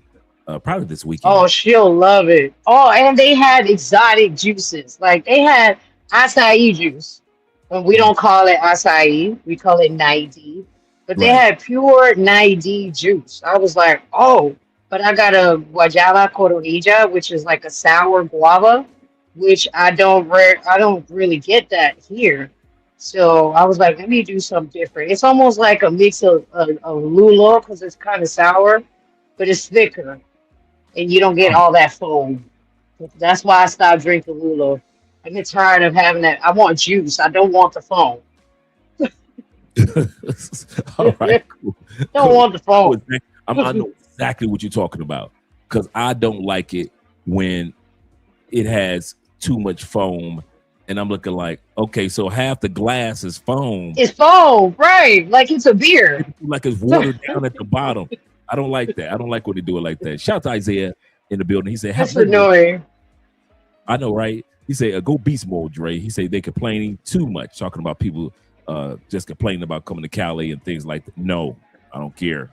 probably this weekend. Oh, she'll love it. Oh, and they had exotic juices. Like they had acai juice. And we don't call it acai, we call it Naidi. But they Right. had pure Naidi juice. I was like, oh, but I got a guayaba coronilla, which is like a sour guava, which I don't really get that here. So I was like, let me do something different. It's almost like a mix of lulo because it's kind of sour, but it's thicker and you don't get all that foam. That's why I stopped drinking Lulo. I get tired of having that. I want juice. I don't want the foam. All right, cool. Don't want the foam. I know exactly what you're talking about because I don't like it when it has too much foam, and I'm looking like, okay, so half the glass is foam, It's foam, right? Like it's a beer. like it's watered down at the bottom. I don't like that. I don't like when they do it like that. Shout out to Isaiah in the building. He said, That's annoying. I know, right? He said, go beast mode, Dre. He said they complaining too much, talking about people just complaining about coming to Cali and things like that. No, I don't care.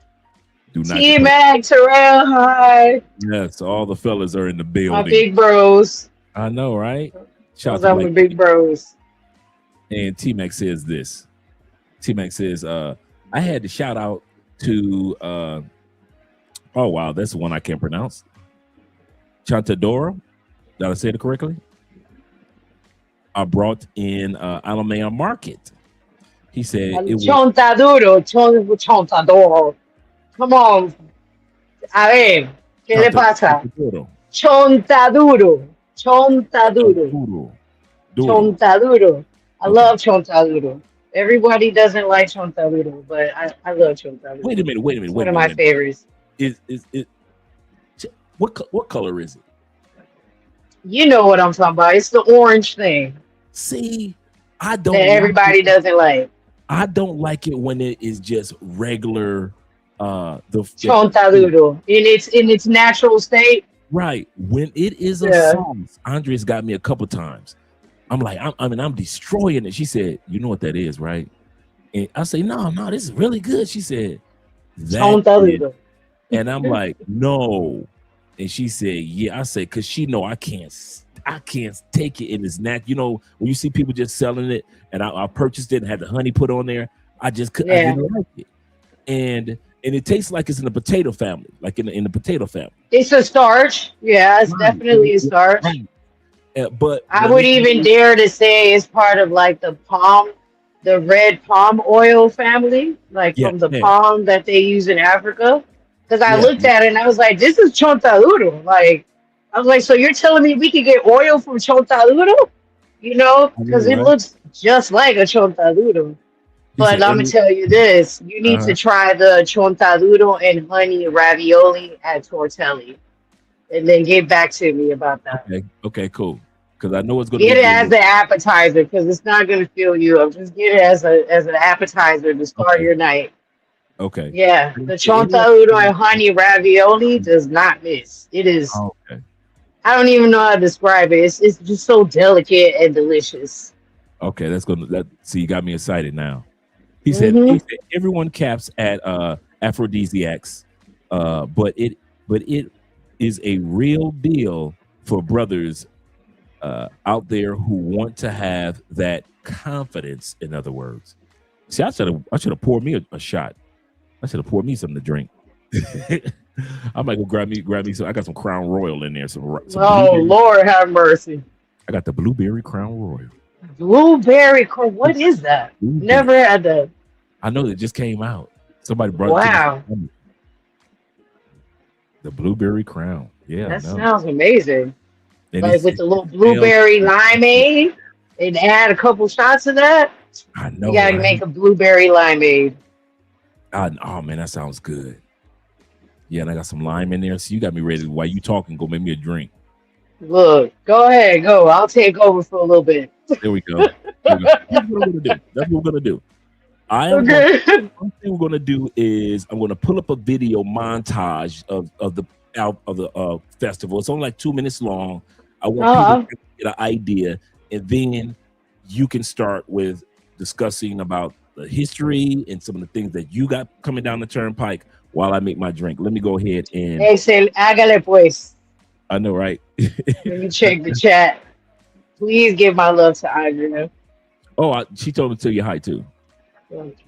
Do not. T-Mac, Terrell, hi. Yes, all the fellas are in the My building. big bros. I know, right? Shout Those out are to my Blake. big bros. And T-Mac says this. T-Mac says, I had to shout out to, oh, wow, that's the one I can't pronounce. Chantadora. Did I say it correctly? I brought in Alameda Market. He said it was Chontaduro, chontadoro. Come on. A ver, ¿qué le pasa? Duro. Chontaduro. Chontaduro. Duro. Chontaduro. I Okay. love chontaduro. Everybody doesn't like chontaduro, but I love chontaduro. Wait a minute. It's one of my favorites. Is it what color is it? You know what I'm talking about. It's the orange thing See, I don't that everybody doesn't like. I don't like it when it is just regular the Chontaduro. In its natural state. right. When it is a Yeah. sauce, Andrea's got me a couple times. I'm like, I'm destroying it. She said, you know what that is, right? And I say, no, this is really good. She said, that is. Chontaduro. And I'm like, no. And she said, yeah. I said, cause she know I can't take it in its nat. You know, when you see people just selling it, and I purchased it and had the honey put on there, I just couldn't. I Yeah. didn't like it. And it tastes like it's in the potato family, like in the potato family. It's a starch. Yeah, it's Right. definitely a starch. Right. But I when would it- even dare to say it's part of like the red palm oil family, like Yeah, from the yeah. palm that they use in Africa. Because I Yeah. looked at it and I was like, this is chontaduro. Like, I was like, so you're telling me we could get oil from chontaduro? You know, I know, because it right? looks just like a chontaduro. He But said I'm gonna tell you this: you need Uh-huh. to try the chontaduro and honey ravioli at Tortelli, and then get back to me about that. Okay, cool. Because I know it's gonna Get be it as good. an appetizer because it's not gonna fill you up. Just get it as an appetizer to start Okay. your night. Okay. Yeah, the chontaduro and honey ravioli does not miss. It is. Okay. I don't even know how to describe it. It's just so delicate and delicious. Okay, see, you got me excited now. He Mhm. said everyone caps at aphrodisiacs, but it is a real deal for brothers out there who want to have that confidence. In other words, see, I should have poured me a shot. I should have poured me something to drink. I might go grab me some. I got some Crown Royal in there. Some Oh blueberry. Lord, have mercy. I got the blueberry Crown Royal. Blueberry corn. What is that? Blueberry. Never had that. I know it just came out. Somebody brought Wow. it to me. The blueberry crown. Yeah, That no. sounds amazing. And Like it's- with the little blueberry limeade and add a couple shots of that. I know. You gotta right? make a blueberry limeade. Oh man, that sounds good. Yeah, and I got some lime in there. So you got me ready. While you talking, go make me a drink. Look, go ahead, go. I'll take over for a little bit. There we go. There we go. That's what we're gonna do. That's what we're gonna do. I am Okay. one thing we're gonna do is I'm gonna pull up a video montage of the festival. It's only like 2 minutes long. I want people to get an idea, and then you can start with discussing about the history and some of the things that you got coming down the turnpike while I make my drink. Let me go ahead and Excel, hágale pues. I know, right? Let me check the chat. Please give my love to Andrea. She told me to tell you hi too.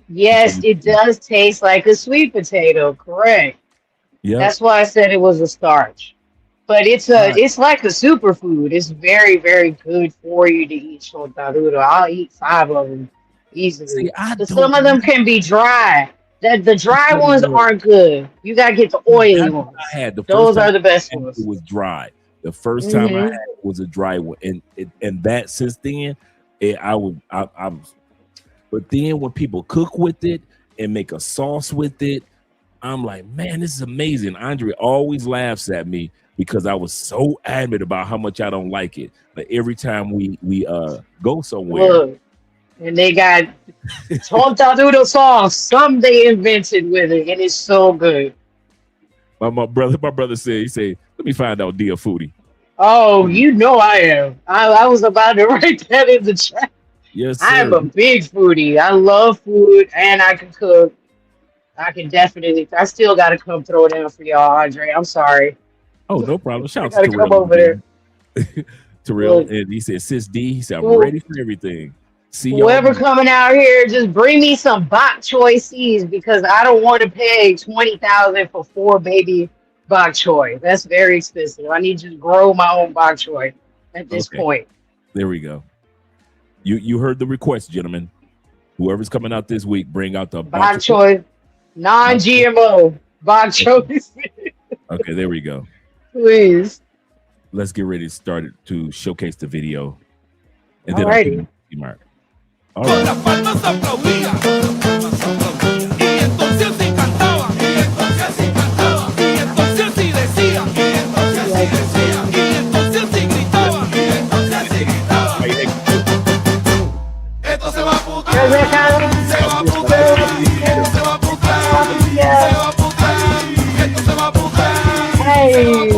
Yes, it does taste like a sweet potato. Correct. Yeah. That's why I said it was a starch. But it's like a superfood. It's very, very good for you to eat chontaduro. I'll eat 5 of them easily. See, But some of them can be dry. The dry ones aren't good. You gotta get the oily ones. I had the first Those time are the best it ones. was dry. The first time I had it was a dry one, and that since then, I was. But then when people cook with it and make a sauce with it, I'm like, man, this is amazing. Andre always laughs at me because I was so adamant about how much I don't like it. But every time we go somewhere, Look, and they got chontaduro sauce. Some they invented with it, and it's so good. my brother said, he said, let me find out, dear foodie. Oh, you know I am. I was about to write that in the chat. Yes, sir. I'm a big foodie. I love food and I can cook. I can definitely. I still got to come throw down for y'all, Andre. I'm sorry. Oh, no problem. Shout I out to gotta come Terrell. over there. Terrell, Look, and he said, Sis D, he said, I'm Who- ready for everything. See whoever y'all. coming out here, just bring me some bok choy seeds because I don't want to pay 20,000 for 4 baby bok choy. That's very expensive. I need to grow my own bok choy at this Okay. point. There we go. You heard the request, gentlemen. Whoever's coming out this week, bring out the Bok choy, non-GMO bok choy. Okay, there we go. Please. Let's get ready to start to showcase the video. And then Alrighty. Mark. All Con right. las palmas aplaudía. Y entonces se cantaba. Y entonces se decía. Y entonces se gritaba. Esto se va a putar. Se va a putar. Se va a putar. Se va a putar. Esto se va a putar. Hey.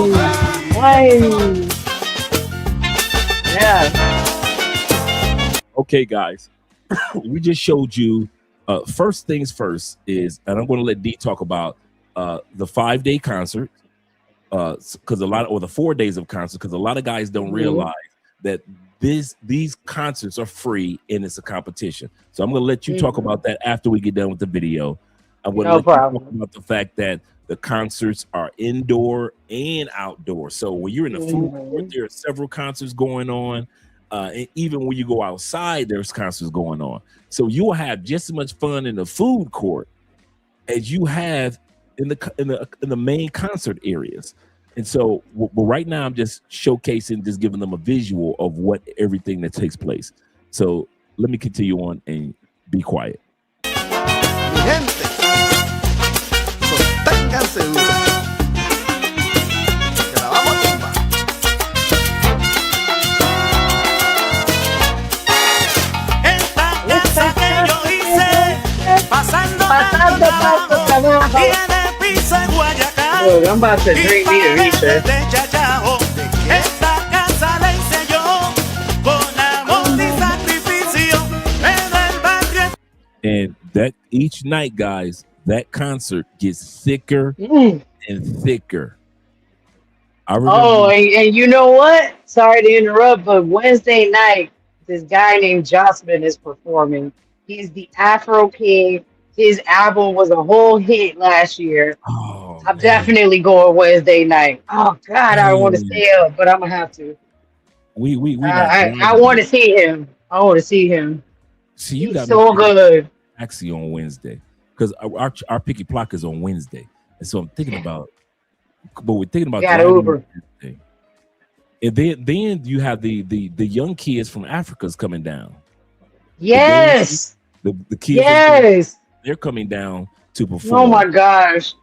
Hey. Yeah. Okay, guys. We just showed you first things first is, and I'm going to let D talk about the 5-day concert because the 4 days of concert, because a lot of guys don't realize that these concerts are free and it's a competition. So I'm going to let you talk about that after we get done with the video. I'm going to let you talk about the fact that the concerts are indoor and outdoor. So when you're in the food court, there are several concerts going on. And even when you go outside, there's concerts going on. So you will have just as much fun in the food court as you have in the main concert areas. And so, right now, I'm just showcasing, just giving them a visual of what everything that takes place. So let me continue on and be quiet. Mi gente, sosténganse duro, que la vamos a tumbar. Esta casa que yo hice, pasando trabajo. tiene pizza en Guayacán. Look, I'm about to drink me a research. De chachao. Esta casa la hice yo, con amor y sacrificio, en el barrio. And that each night, guys, that concert gets thicker and thicker. I remember. Oh, and you know what? Sorry to interrupt, but Wednesday night, this guy named Jocelyn is performing. He's the Afro King. His album was a whole hit last year. Oh, I'm man. definitely going Wednesday night. Oh God, I don't want to stay up, but I'm gonna have to. I want to see him. I want to see him. See, you He's got so good. actually on Wednesday because our picky block is on Wednesday, and so I'm thinking about. But we're thinking about Got driving Uber. on Wednesday. And then you have the young kids from Africa's coming down. Yes. The kids, Yes. they're coming down to perform. Oh my gosh.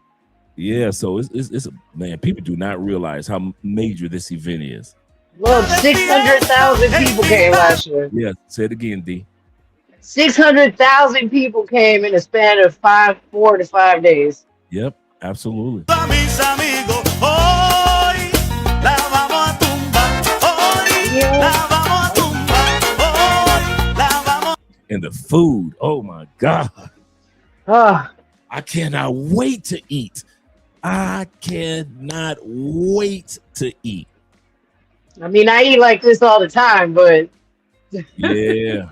Yeah, so it's man, people do not realize how major this event is. Look, 600,000 people came last year. Yeah, say it again, D. 600,000 people came in a span of 4 to 5 days. Yep, absolutely. A mis amigos, hoy la vamos a tumbar, hoy la vamos a tumbar, hoy la vamos. And the food, oh my God. Ah, I cannot wait to eat. I cannot wait to eat. I mean, I eat like this all the time, but Yeah.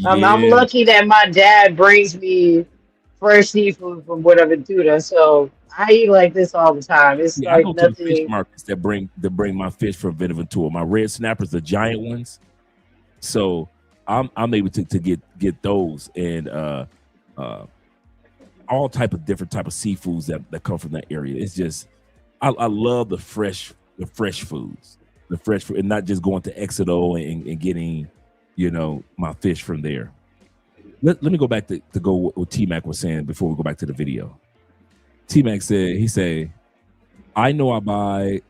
I'm Yeah. lucky that my dad brings me fresh seafood from Buenaventura, so I eat like this all the time. It's Yeah, I like go to the fish nothing. markets that bring my fish from Benaventura. My red snappers, the giant ones. So I'm able to get those and all type of different type of seafoods that come from that area. It's just I love the fresh foods, the fresh food, and not just going to Exeter and getting, you know, my fish from there. Let me go back to go what T-Mac was saying before we go back to the video. T-Mac said, he said, I know I buy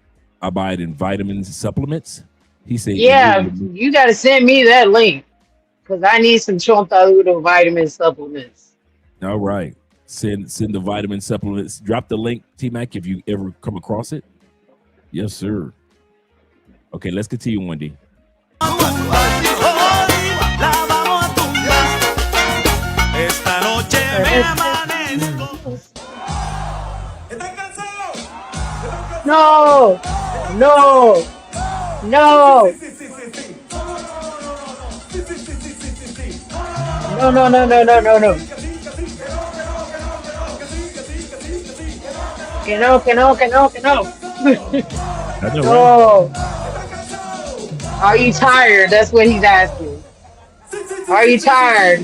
it in vitamins and supplements. He said, Yeah, you got to send me that link because I need some Chontaduro vitamin supplements. all right. Send the vitamin supplements. Drop the link, T-Mac, if you ever come across it. Yes, sir. Okay, let's continue, Wendy. Hoy la vamos a tumbar. Esta noche me amanezco. No, no, no, no. Que no. I know, right? No. Are you tired? That's what he's asking. Are you tired?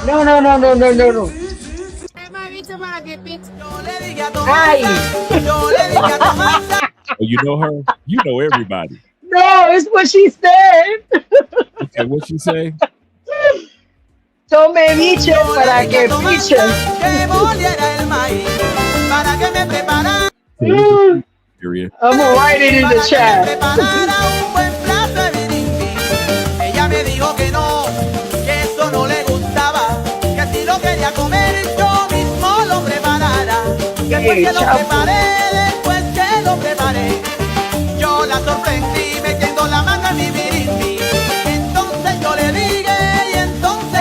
No. Yo le dije a Tomasa, Ay. yo le dije a Tomasa. Oh, you know her? You know everybody. No, it's what she said. Okay, what she say? Tome biche para que piche. Que moliera el maíz, para que me preparara, Period. I'm gonna write it in para the que me chat. preparara un buen plato de birimbi. Ella me dijo que no, que eso no le gustaba, que si lo quería comer yo mismo lo preparara. Después que lo preparé, después que lo preparé, yo la sorprendí metiendo la mano en mi birimbi. Entonces yo le dije, y entonces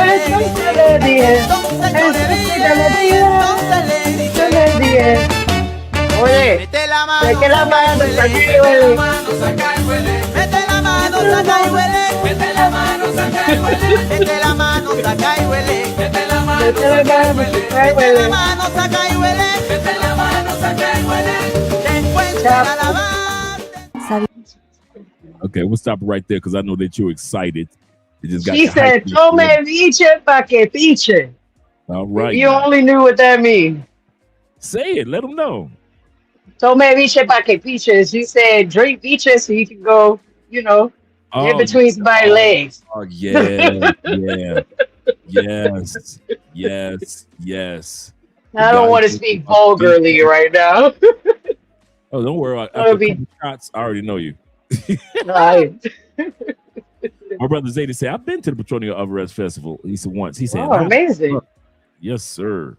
le dije, entonces yo le dije, y entonces le dije. Oye, Mete la mano, saque la mano, saque y huele. saca y huele. Mete la mano, saca y huele. Mete la mano, saca y huele. Mete la mano, saca y huele. Mete la mano, Mete la mano, saca y huele. mete la mano, saca y huele. Te encuentro a lavar. Okay, we'll stop right there because I know that you're excited. It just got She you said, hyped. tome biche pa que piche. All right. You only knew what that means. Say it. Let them know. Tome biche pa que piche. She said, drink biche so you can go, you know, in between somebody's legs. Oh, yeah. Yes. I don't want to speak vulgarly right now. Oh, don't worry. It'll After a be- couple shots, I already know you. Right. My brother Zayden said, I've been to the Petronio Álvarez Festival. He said once. He said, Oh, amazing. Yes, sir.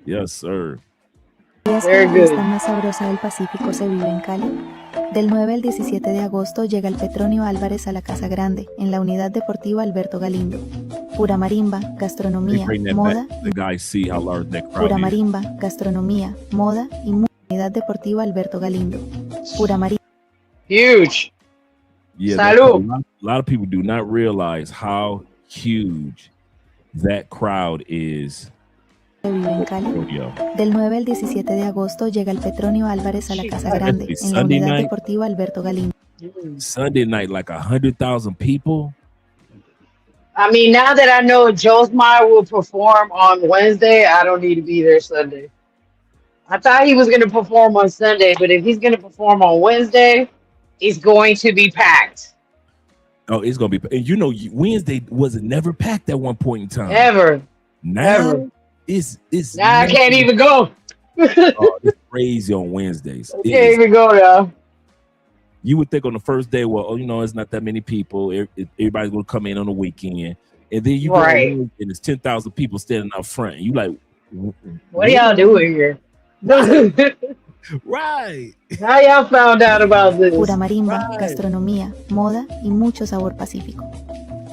¿Sabías que Very la good. fiesta más sabrosa del Pacífico se vive en Cali? Del 9 al 17 de agosto llega el Petronio Álvarez a la Casa Grande, en la Unidad Deportiva Alberto Galindo. Pura marimba, They gastronomía, bring that moda, back. The guys see how large that crowd pura is. marimba, gastronomía, moda y Unidad Deportiva Alberto Galindo. Pura marimba Huge. Yeah, Salud. a lot of people do not realize how huge that crowd is. se vive en Cali. Petronio. Del 9 al 17 de agosto llega el Petronio Álvarez a la Casa Grande, It's en la Sunday Unidad night. Deportiva Alberto Galindo. Sunday night, like 100,000 people. I mean, now that I know Josemar will perform on Wednesday, I don't need to be there Sunday. I thought he was going to perform on Sunday, but if he's going to perform on Wednesday, it's going to be packed. Oh, it's gonna be. And you know, Wednesday wasn't never packed at one point in time. Ever. Now Ever. it's Now I can't even go. Oh, it's crazy on Wednesdays. I can't even go now. you would think on the first day, well, it's not that many people. Everybody's gonna come in on the weekend, and then you go Right. and it's 10,000 people standing out front, and you like, What are y'all doing here? right? How y'all found out about this? Pura marimba, gastronomía, moda y mucho sabor pacífico.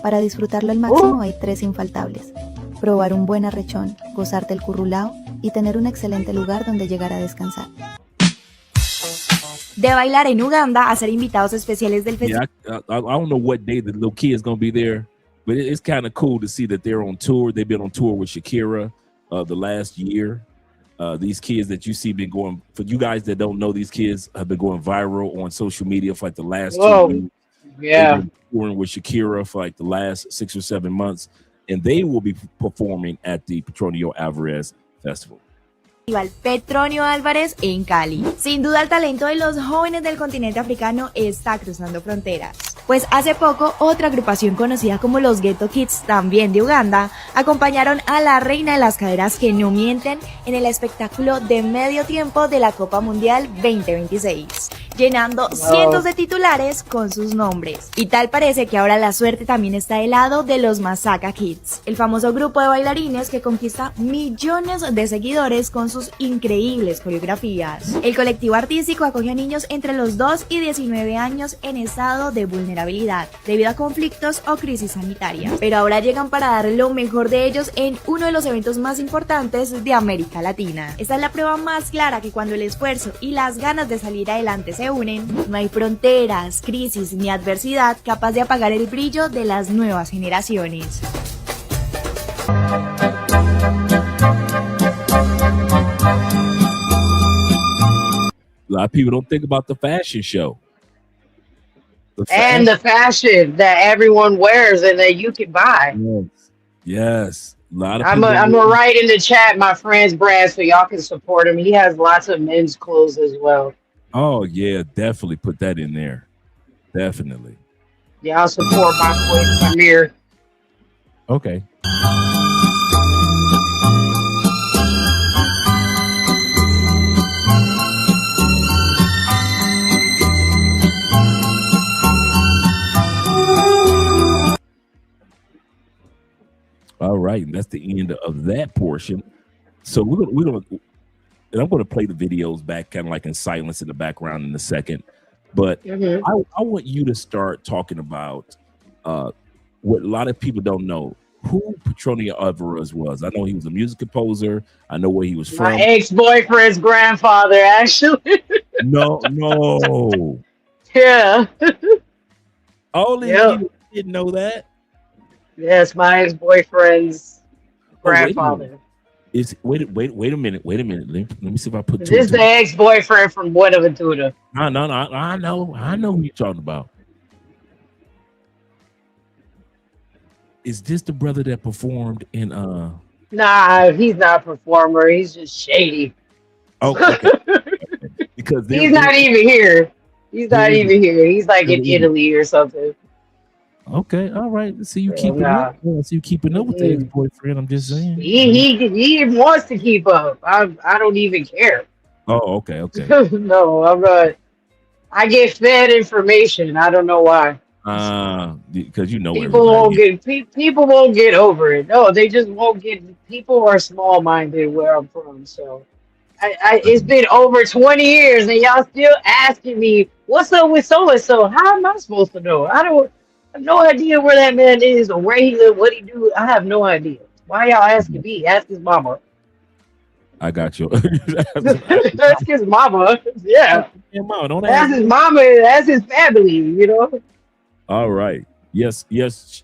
Para disfrutarlo al máximo hay 3 infaltables: probar un buen arrechón, gozarte el currulao y tener un excelente lugar donde llegar a descansar. De bailar en Uganda a ser invitados especiales del festival. Yeah, I don't know what day the little kid's gonna be there, but it's kind of cool to see that they're on tour. They've been on tour with Shakira the last year. These kids that you see been going, for you guys that don't know, these kids have been going viral on social media for like the last 2 years. Yeah. They've been touring with Shakira for like the last 6 or 7 months, and they will be performing at the Petronio Álvarez Festival. Petronio Álvarez en Cali. Sin duda el talento de los jóvenes del continente africano está cruzando fronteras. Pues hace poco otra agrupación conocida como los Ghetto Kids, también de Uganda, acompañaron a la reina de las caderas que no mienten en el espectáculo de medio tiempo de la Copa Mundial 2026, llenando cientos de titulares con sus nombres. Y tal parece que ahora la suerte también está del lado de los Masaka Kids, el famoso grupo de bailarines que conquista millones de seguidores con sus increíbles coreografías. El colectivo artístico acoge a niños entre los 2 y 19 años en estado de vulnerabilidad debido a conflictos o crisis sanitarias, pero ahora llegan para dar lo mejor de ellos en uno de los eventos más importantes de América Latina. Esta es la prueba más clara que cuando el esfuerzo y las ganas de salir adelante se unen, no hay fronteras, crisis ni adversidad capaz de apagar el brillo de las nuevas generaciones. A lot of people don't think about the fashion show. And the fashion that everyone wears and that you can buy. Yes. A lot of I'm gonna write in the chat my friend's brand so y'all can support him. He has lots of men's clothes as well. Oh yeah, definitely put that in there. Definitely. Y'all support my boy Samir. Okay. All right, and that's the end of that portion. So we're gonna and I'm gonna play the videos back kind of like in silence in the background in a second. But I want you to start talking about what a lot of people don't know. Who Petronio Álvarez was. I know he was a music composer. I know where he was from. My ex-boyfriend's grandfather, actually. No. Yeah. Only you didn't know that. Yes, my ex-boyfriend's grandfather. Wait a minute. Let me see if I put This is the ex-boyfriend from Buenaventura. No. I know who you're talking about. Is this the brother that performed in Nah, he's not a performer. He's just shady. Oh, okay. Because he's not even here. He's not even here. He's like in Italy or something. Okay, all right. Let's see you keeping up. See you keeping up with the ex-boyfriend. I'm just saying. He wants to keep up. I don't even care. Oh, okay. No, I'm not. I get fed information. I don't know why. Because people won't get over it. No, they just won't get. People are small-minded where I'm from, so. It's been over 20 years and y'all still asking me what's up with so and so. How am I supposed to know? I have no idea where that man is or where he live, what he do. I have no idea. Why y'all asking me? Ask his mama. I got you. Ask his mama. Yeah. Ask his mama. That's his family. All right. Yes.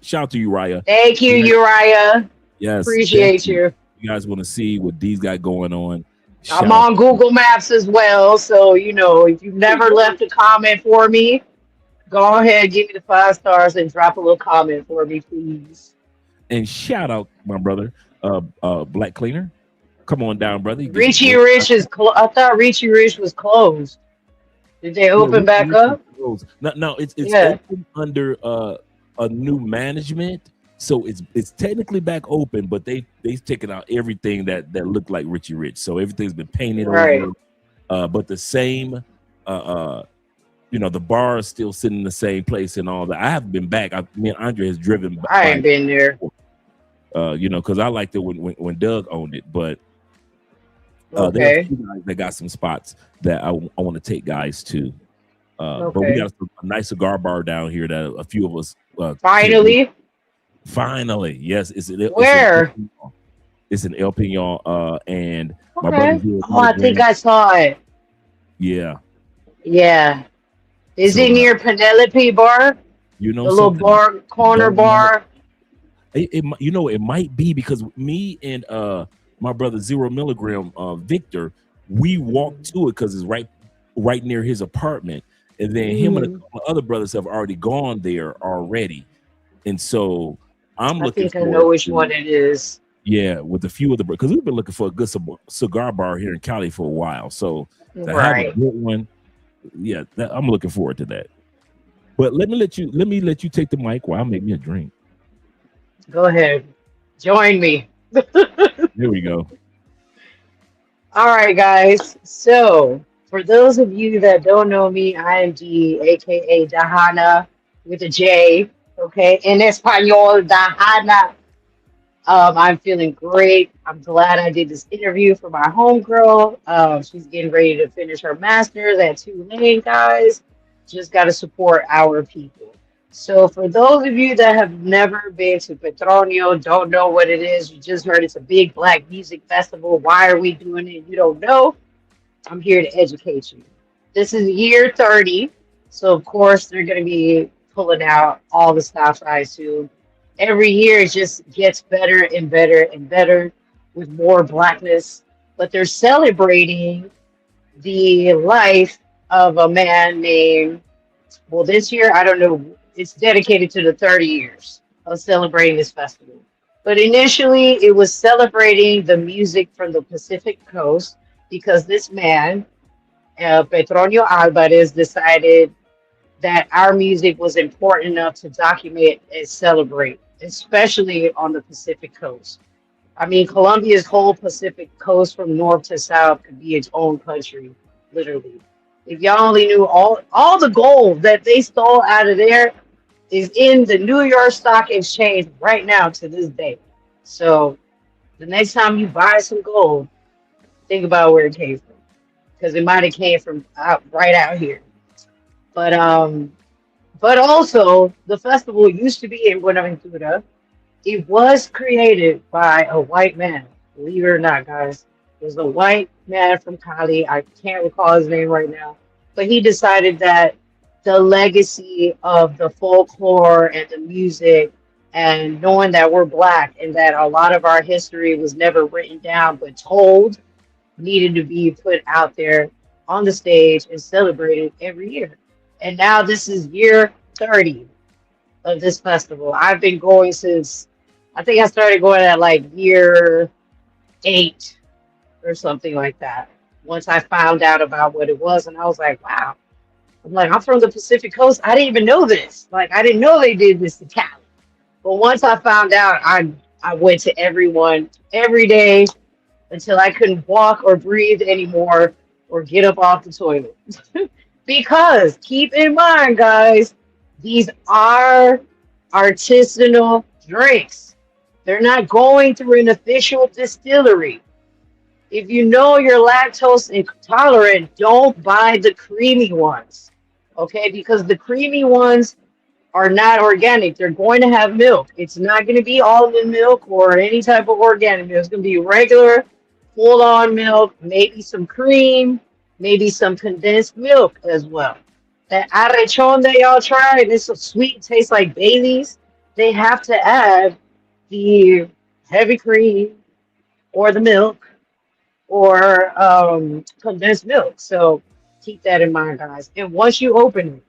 Shout out to Uriah. Thank you, Uriah. Yes. Appreciate you. You guys want to see what these got going on? I'm on Google Maps as well. So, if you've never left a comment for me, go ahead, give me the 5 stars and drop a little comment for me, please. And shout out my brother, Black Cleaner. Come on down, brother. Richie Rich is I thought Richie Rich was closed. Did they open back up? No, it's open under a new management. So it's technically back open, but they've taken out everything that looked like Richie Rich. So everything's been painted over. But the same the bar is still sitting in the same place and all that. I haven't been back. Me and Andre has driven I by, ain't been there. because I liked it when Doug owned it. But there are a Okay. few guys that got some spots that I want to take guys to. But we Okay. got a nice cigar bar down here that a few of us Finally. finally, yes, Where? it's an El Pinon, and my Okay. brother's here. Oh, I think I saw it. Yeah, Yeah. Is so it near Penelope Bar? you The know little something. bar, corner Don't know. bar? It might be because me and my brother 0 milligram Victor, we walked to it because it's right near his apartment, and then him and a couple of other brothers have already gone there already, and so I'm I looking think I know forward which to, one it is. yeah, with a few of the, because we've been looking for a good cigar bar here in Cali for a while, so to have a Right. good one, yeah, I'm looking forward to that. But let me let you take the mic while I make me a drink. Go ahead. Join me. There we go. All right, guys. So, for those of you that don't know me, I am Dee, aka Dahana with a J. Okay, in Espanol, Dahana. I'm feeling great. I'm glad I did this interview for my homegirl. She's getting ready to finish her master's at Tulane, guys. Just got to support our people. So, for those of you that have never been to Petronio, don't know what it is, you just heard it's a big black music festival. Why are we doing it? You don't know. I'm here to educate you. This is year 30. So, of course, they're going to be pulling out all the stops, I assume. Every year it just gets better and better and better with more blackness. But they're celebrating the life of a man named, well, this year, I don't know, it's dedicated to the 30 years of celebrating this festival. But initially, it was celebrating the music from the Pacific Coast because this man, Petronio Álvarez, decided that our music was important enough to document and celebrate, especially on the Pacific Coast. I mean, Colombia's whole Pacific Coast from north to south could be its own country, literally. If y'all only knew all the gold that they stole out of there is in the New York Stock Exchange right now to this day. So the next time you buy some gold, think about where it came from, because it might have came from right out here. But also the festival used to be in Buenaventura. It was created by a white man, believe it or not, guys. It was a white man from Cali. I can't recall his name right now, but he decided that the legacy of the folklore and the music and knowing that we're black and that a lot of our history was never written down but told needed to be put out there on the stage and celebrated every year. And now this is year 30 of this festival. I've been going since, I think I started going at like year 8 or something like that. Once I found out about what it was, and I was like, wow. I'm like, I'm from the Pacific Coast. I didn't even know this. Like, I didn't know they did this to Cali. But once I found out, I went to everyone every day until I couldn't walk or breathe anymore or get up off the toilet. Because keep in mind, guys, these are artisanal drinks. They're not going through an official distillery. If you know you're lactose intolerant, don't buy the creamy ones. Okay? Because the creamy ones are not organic. They're going to have milk. It's not going to be almond milk or any type of organic milk. It's going to be regular, full on milk, maybe some cream, maybe some condensed milk as well. That arrechon that y'all tried, it's so sweet, tastes like Bailey's. They have to add the heavy cream or the milk or condensed milk. So keep that in mind, guys. And once you open it,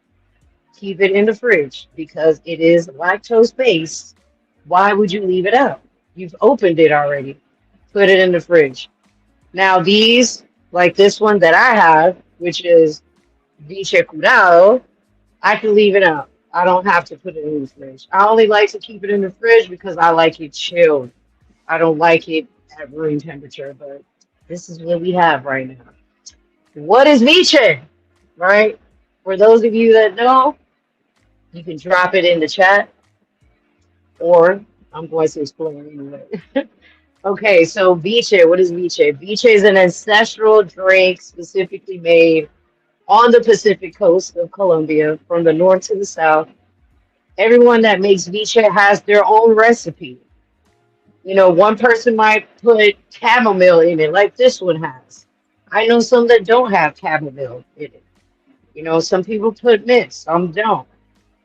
keep it in the fridge because it is lactose based. Why would you leave it out? You've opened it already. Put it in the fridge. Now these, like this one that I have, which is Vice Curado, I can leave it out. I don't have to put it in the fridge. I only like to keep it in the fridge because I like it chilled. I don't like it at room temperature, but this is what we have right now. What is Vice? Right? For those of you that know, you can drop it in the chat, or I'm going to explain anyway. Okay, so viche, what is viche? Viche is an ancestral drink specifically made on the Pacific coast of Colombia from the north to the south. Everyone that makes viche has their own recipe. You know, one person might put chamomile in it, like this one has. I know some that don't have chamomile in it. You know, some people put mint, some don't.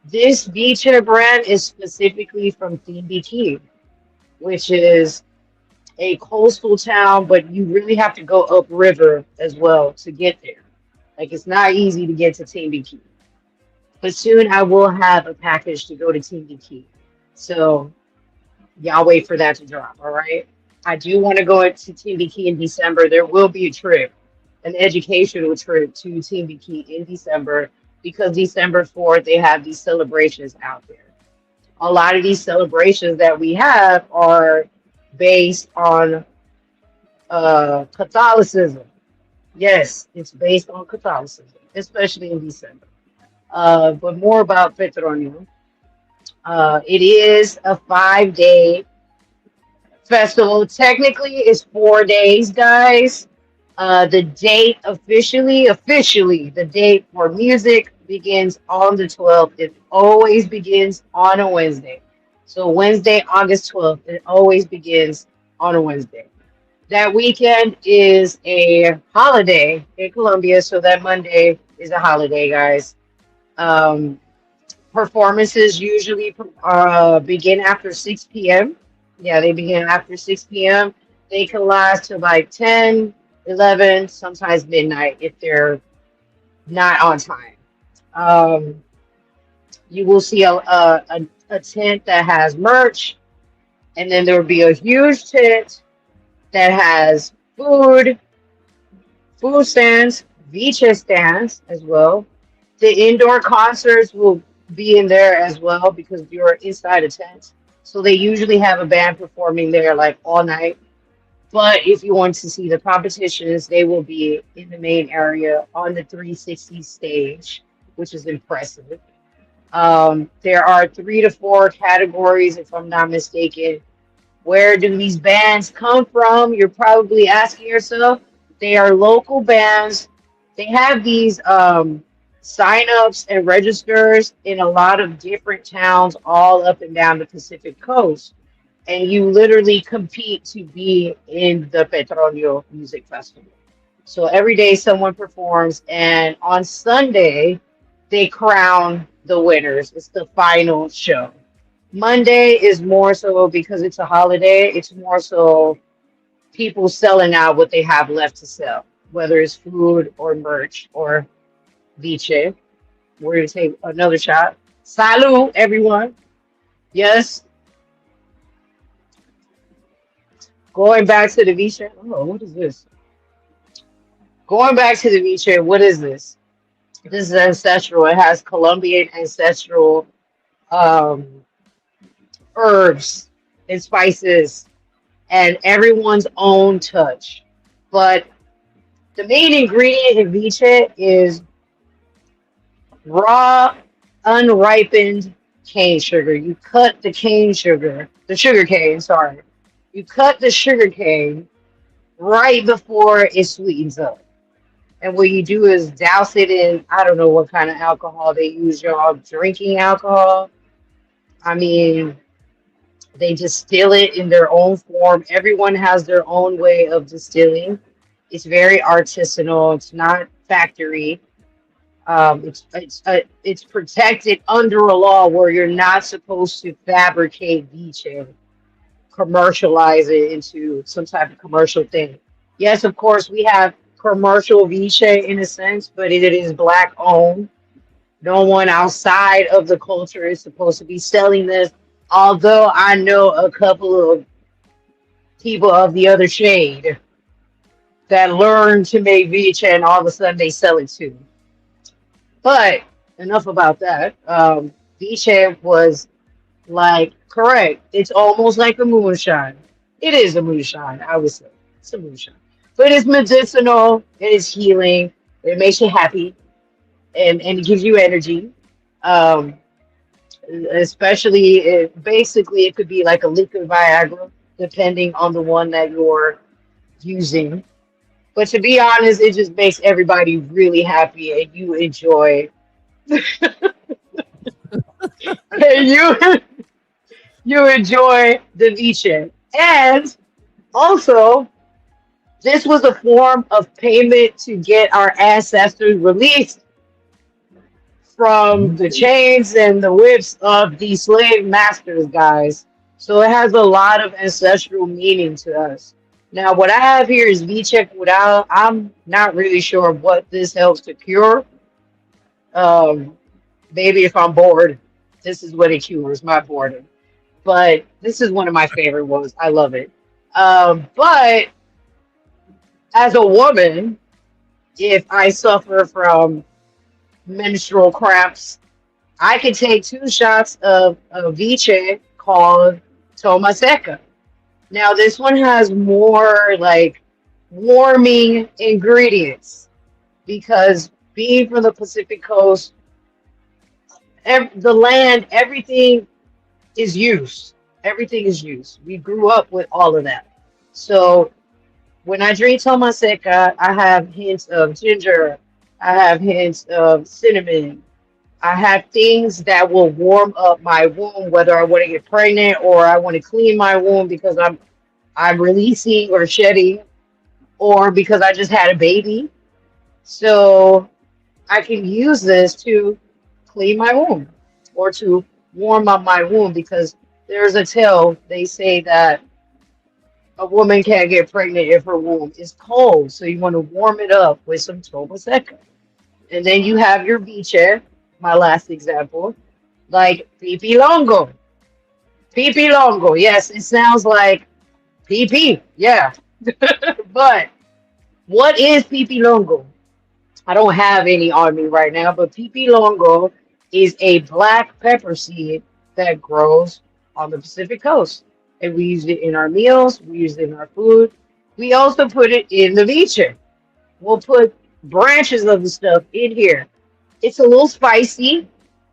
This viche brand is specifically from Timbiquí, which is a coastal town, but you really have to go upriver as well to get there. Like it's not easy to get to Timbiquí. But soon I will have a package to go to Timbiquí. So y'all wait for that to drop, all right? I do want to go to Timbiquí in December. There will be a trip, an educational trip to Timbiquí in December because December 4th, they have these celebrations out there. A lot of these celebrations that we have are based on Catholicism. Yes, it's based on Catholicism, especially in December. But more about Petronio. It is a 5-day festival. Technically, it's 4 days, guys. The date officially, the date for music begins on the 12th. It always begins on a Wednesday. So Wednesday, August 12th, it always begins on a Wednesday. That weekend is a holiday in Colombia, so that Monday is a holiday, guys. Performances usually begin after 6 p.m. Yeah, they begin after 6 p.m. They can last to like 10, 11, sometimes midnight if they're not on time. You will see a tent that has merch, and then there will be a huge tent that has food stands, viche stands as well. The indoor concerts will be in there as well because you're inside a tent. So they usually have a band performing there like all night. But if you want to see the competitions, they will be in the main area on the 360 stage, which is impressive. There are 3 to 4 categories, if I'm not mistaken. Where do these bands come from? You're probably asking yourself. They are local bands. They have these sign-ups and registers in a lot of different towns all up and down the Pacific coast. And you literally compete to be in the Petronio Music Festival. So every day someone performs, and on Sunday, they crown the winners. It's the final show. Monday is more so because it's a holiday. It's more so people selling out what they have left to sell, whether it's food or merch or viche. We're going to take another shot. Salud, everyone. Yes. Going back to the viche. Oh, what is this? Going back to the viche, what is this? This is ancestral. It has Colombian ancestral herbs and spices and everyone's own touch. But the main ingredient in viche is raw, unripened cane sugar. You cut the cane sugar, the sugar cane, sorry. You cut the sugar cane right before it sweetens up. And what you do is douse it in, I don't know what kind of alcohol they use, y'all. Drinking alcohol. I mean, they distill it in their own form. Everyone has their own way of distilling. It's very artisanal. It's not factory. It's protected under a law where you're not supposed to fabricate viche, commercialize it into some type of commercial thing. Yes, of course, we have commercial viche in a sense, but it is black owned. No one outside of the culture is supposed to be selling this. Although I know a couple of people of the other shade that learn to make viche and all of a sudden they sell it too. But enough about that. Viche was like, correct. It's almost like a moonshine. It is a moonshine, I would say. It's a moonshine. But it's medicinal. It is healing. It makes you happy. and it gives you energy. Um, especially basically it could be like a liquid Viagra, depending on the one that you're using. But to be honest, it just makes everybody really happy, and you enjoy. And you enjoy the Viche. And also, this was a form of payment to get our ancestors released from the chains and the whips of the slave masters, guys. So it has a lot of ancestral meaning to us. Now, what I have here is V-check without, I'm not really sure what this helps to cure. Um, Maybe if I'm bored, this is what it cures my boredom. But this is one of my favorite ones. I love it. But as a woman, if I suffer from menstrual cramps, I can take 2 shots of a Viche called Toma Seca. Now, this one has more like warming ingredients because being from the Pacific Coast, the land, everything is used. Everything is used. We grew up with all of that. So when I drink Toma Seca, I have hints of ginger. I have hints of cinnamon. I have things that will warm up my womb, whether I want to get pregnant or I want to clean my womb because I'm releasing or shedding, or because I just had a baby. So I can use this to clean my womb or to warm up my womb because there's a tale they say that a woman can't get pregnant if her womb is cold. So you want to warm it up with some Toma Seca. And then you have your Viche, my last example, like Pipi Longo. Pipi Longo, yes, it sounds like PP, yeah. But what is Pipi Longo? I don't have any on me right now, but Pipi Longo is a black pepper seed that grows on the Pacific Coast. And we use it in our meals, we use it in our food. We also put it in the Viche. We'll put branches of the stuff in here. It's a little spicy.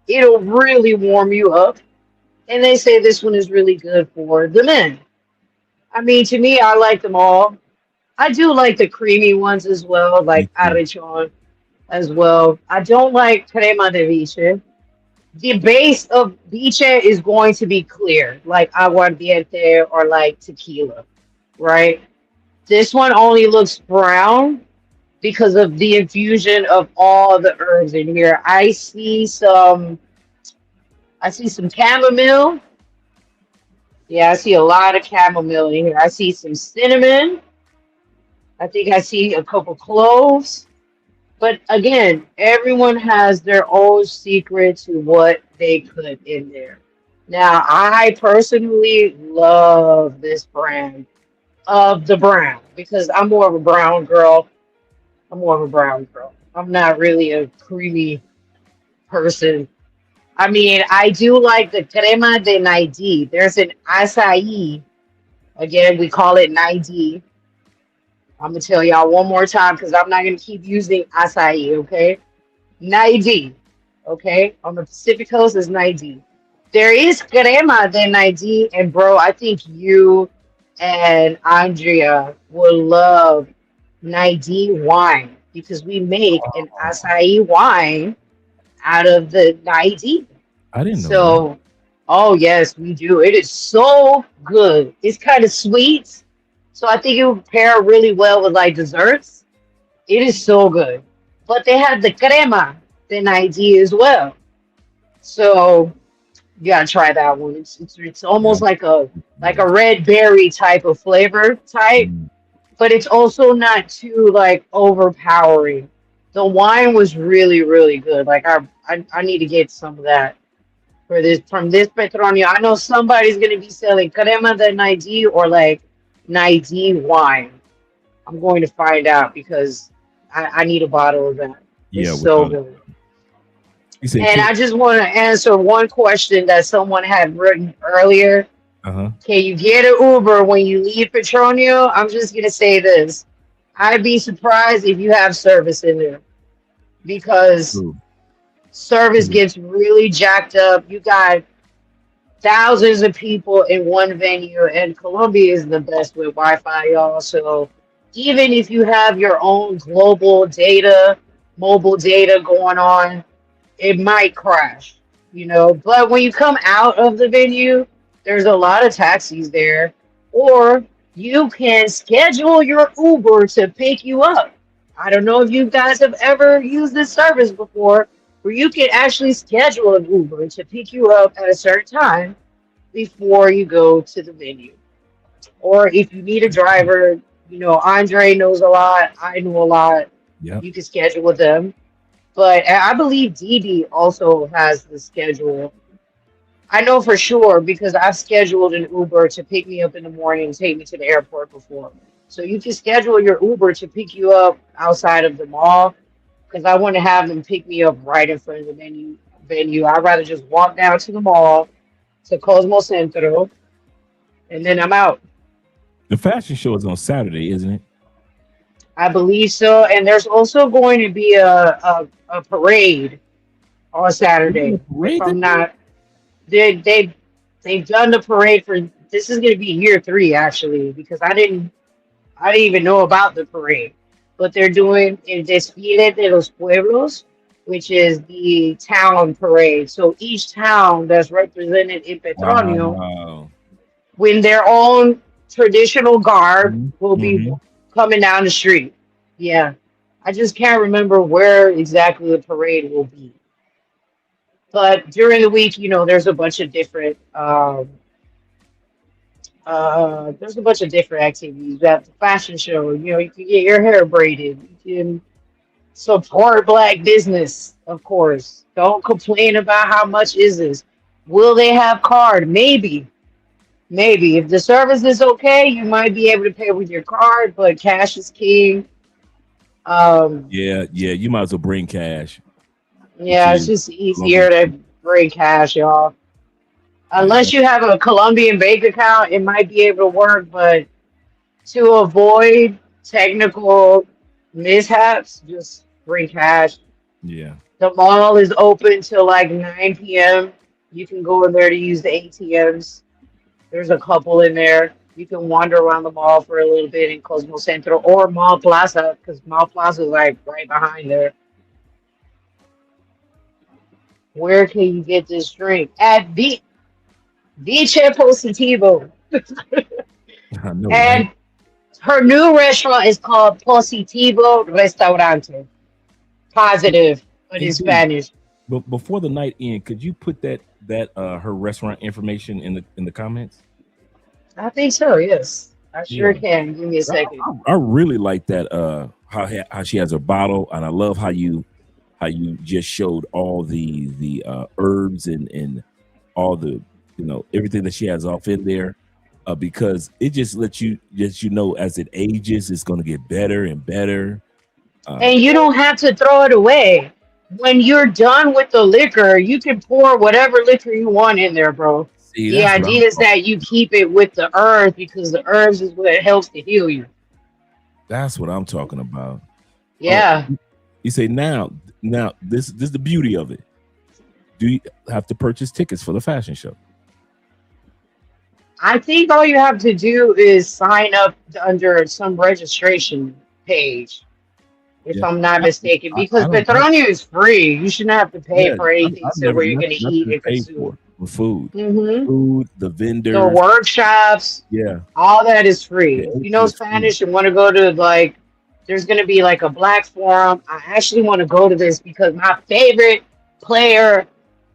It'll really warm you up. And they say this one is really good for the men. I mean, to me, I like them all. I do like the creamy ones as well, Me like too. arrechon as well. I don't like crema de viche. The base of viche is going to be clear, like aguardiente or like tequila, right? This one only looks brown because of the infusion of all the herbs in here. I see some chamomile. Yeah, I see a lot of chamomile in here. I see some cinnamon. I think I see a couple cloves. But again, everyone has their own secret to what they put in there. Now, I personally love this brand of the brown because I'm more of a brown girl. I'm more of a brown girl. I'm not really a creamy person. I mean, I do like the crema de Naidi. There's an acai. Again, we call it Naidi. I'm gonna tell y'all one more time because I'm not gonna keep using acai, okay? Naidi, okay? On the Pacific Coast is Naidi. There is crema de Naidi, and bro, I think you and Andrea will love Naidi wine because we make an acai wine out of the Naidi. I didn't know that. So, oh yes, we do. It is so good. It's kind of sweet. So I think it would pair really well with like desserts. It is so good. But they have the crema de Naidi as well. So you gotta try that one. It's Yeah. almost like Yeah. a red berry type of flavor type, Mm. but it's also not too like overpowering. The wine was really, really good. Like I need to get some of that for this from this Petronio. I know somebody's gonna be selling crema de Naidi or like Naidi wine. I'm going to find out because I need a bottle of that. It's Yeah. so good. You said And can. I just want to answer one question that someone had written earlier. Uh-huh. Can you get an Uber when you leave Petronio? I'm just gonna say this. I'd be surprised if you have service in there because True. Service gets really jacked up. You got thousands of people in one venue, and Colombia is the best with Wi-Fi, y'all. So even if you have your own global data, mobile data going on, it might crash, you know. But when you come out of the venue, there's a lot of taxis there, or you can schedule your Uber to pick you up. I don't know if you guys have ever used this service before, where you can actually schedule an Uber to pick you up at a certain time before you go to the venue. Or if you need a driver, you know, Andre knows a lot, I know a lot, Yep. you can schedule with them. But I believe Didi also has the schedule. I know for sure because I've scheduled an Uber to pick me up in the morning and take me to the airport before. So you can schedule your Uber to pick you up outside of the mall because I want to have them pick me up right in front of the venue. I'd rather just walk down to the mall to Cosmo Centro and then I'm out. The fashion show is on Saturday, isn't it? I believe so. And there's also going to be a parade on Saturday. If Parade? I'm not, they've done the parade for this is going to be year 3 actually because I didn't even know about the parade, but they're doing el desfile de los pueblos, which is the town parade. So each town that's represented in Petronio, Wow. when their own traditional garb will be Mhm. coming down the street. Yeah, I just can't remember where exactly the parade will be. But during the week, you know, there's a bunch of different activities. You have the fashion show. You know, you can get your hair braided. You can support black business, of course. Don't complain about how much is this. Will they have card? Maybe. Maybe. If the service is okay, you might be able to pay with your card, but cash is king. Um, Yeah, yeah. You might as well bring cash yeah, it's to just Colombia. easier to bring cash, y'all. Yeah. Unless you have a Colombian bank account, it might be able to work, but to avoid technical mishaps, just bring cash. Yeah. The mall is open till like 9 p.m. You can go in there to use the ATMs. There's a couple in there. You can wander around the mall for a little bit in Cosmo Centro or Mall Plaza, because Mall Plaza is like right behind there. Where can you get this drink? At Vice Positivo. I know, right? And her new restaurant is called Positivo Restaurante. Positive, but Hey, in dude, Spanish. but before the night end, could you put that her restaurant information in the comments? I think so, yes. I Yeah. sure can. Give me a second. I really like that how she has her bottle, and I love how you just showed all the herbs and all the everything that she has off in there, because it just lets you know as it ages it's going to get better and better. And you don't have to throw it away. When you're done with the liquor, you can pour whatever liquor you want in there, bro. See, The that's what I'm idea is talking. that you keep it with the herbs because the herbs is what helps to heal you. That's what I'm talking about. Oh, Yeah. you say now this is the beauty of it. Do you have to purchase tickets for the fashion show? I think all you have to do is sign up under some registration page, if Yeah, I'm not I, mistaken, I because don't. I, Petronio is free. You shouldn't have to pay yeah, for anything I've to where never you're going to eat nothing and paid consume. for food, Hmm. the The vendors. workshops, Yeah, all that is free. yeah, If you everything know is free. Spanish and want to go to like, there's going to be like a black forum. I actually want to go to this because my favorite player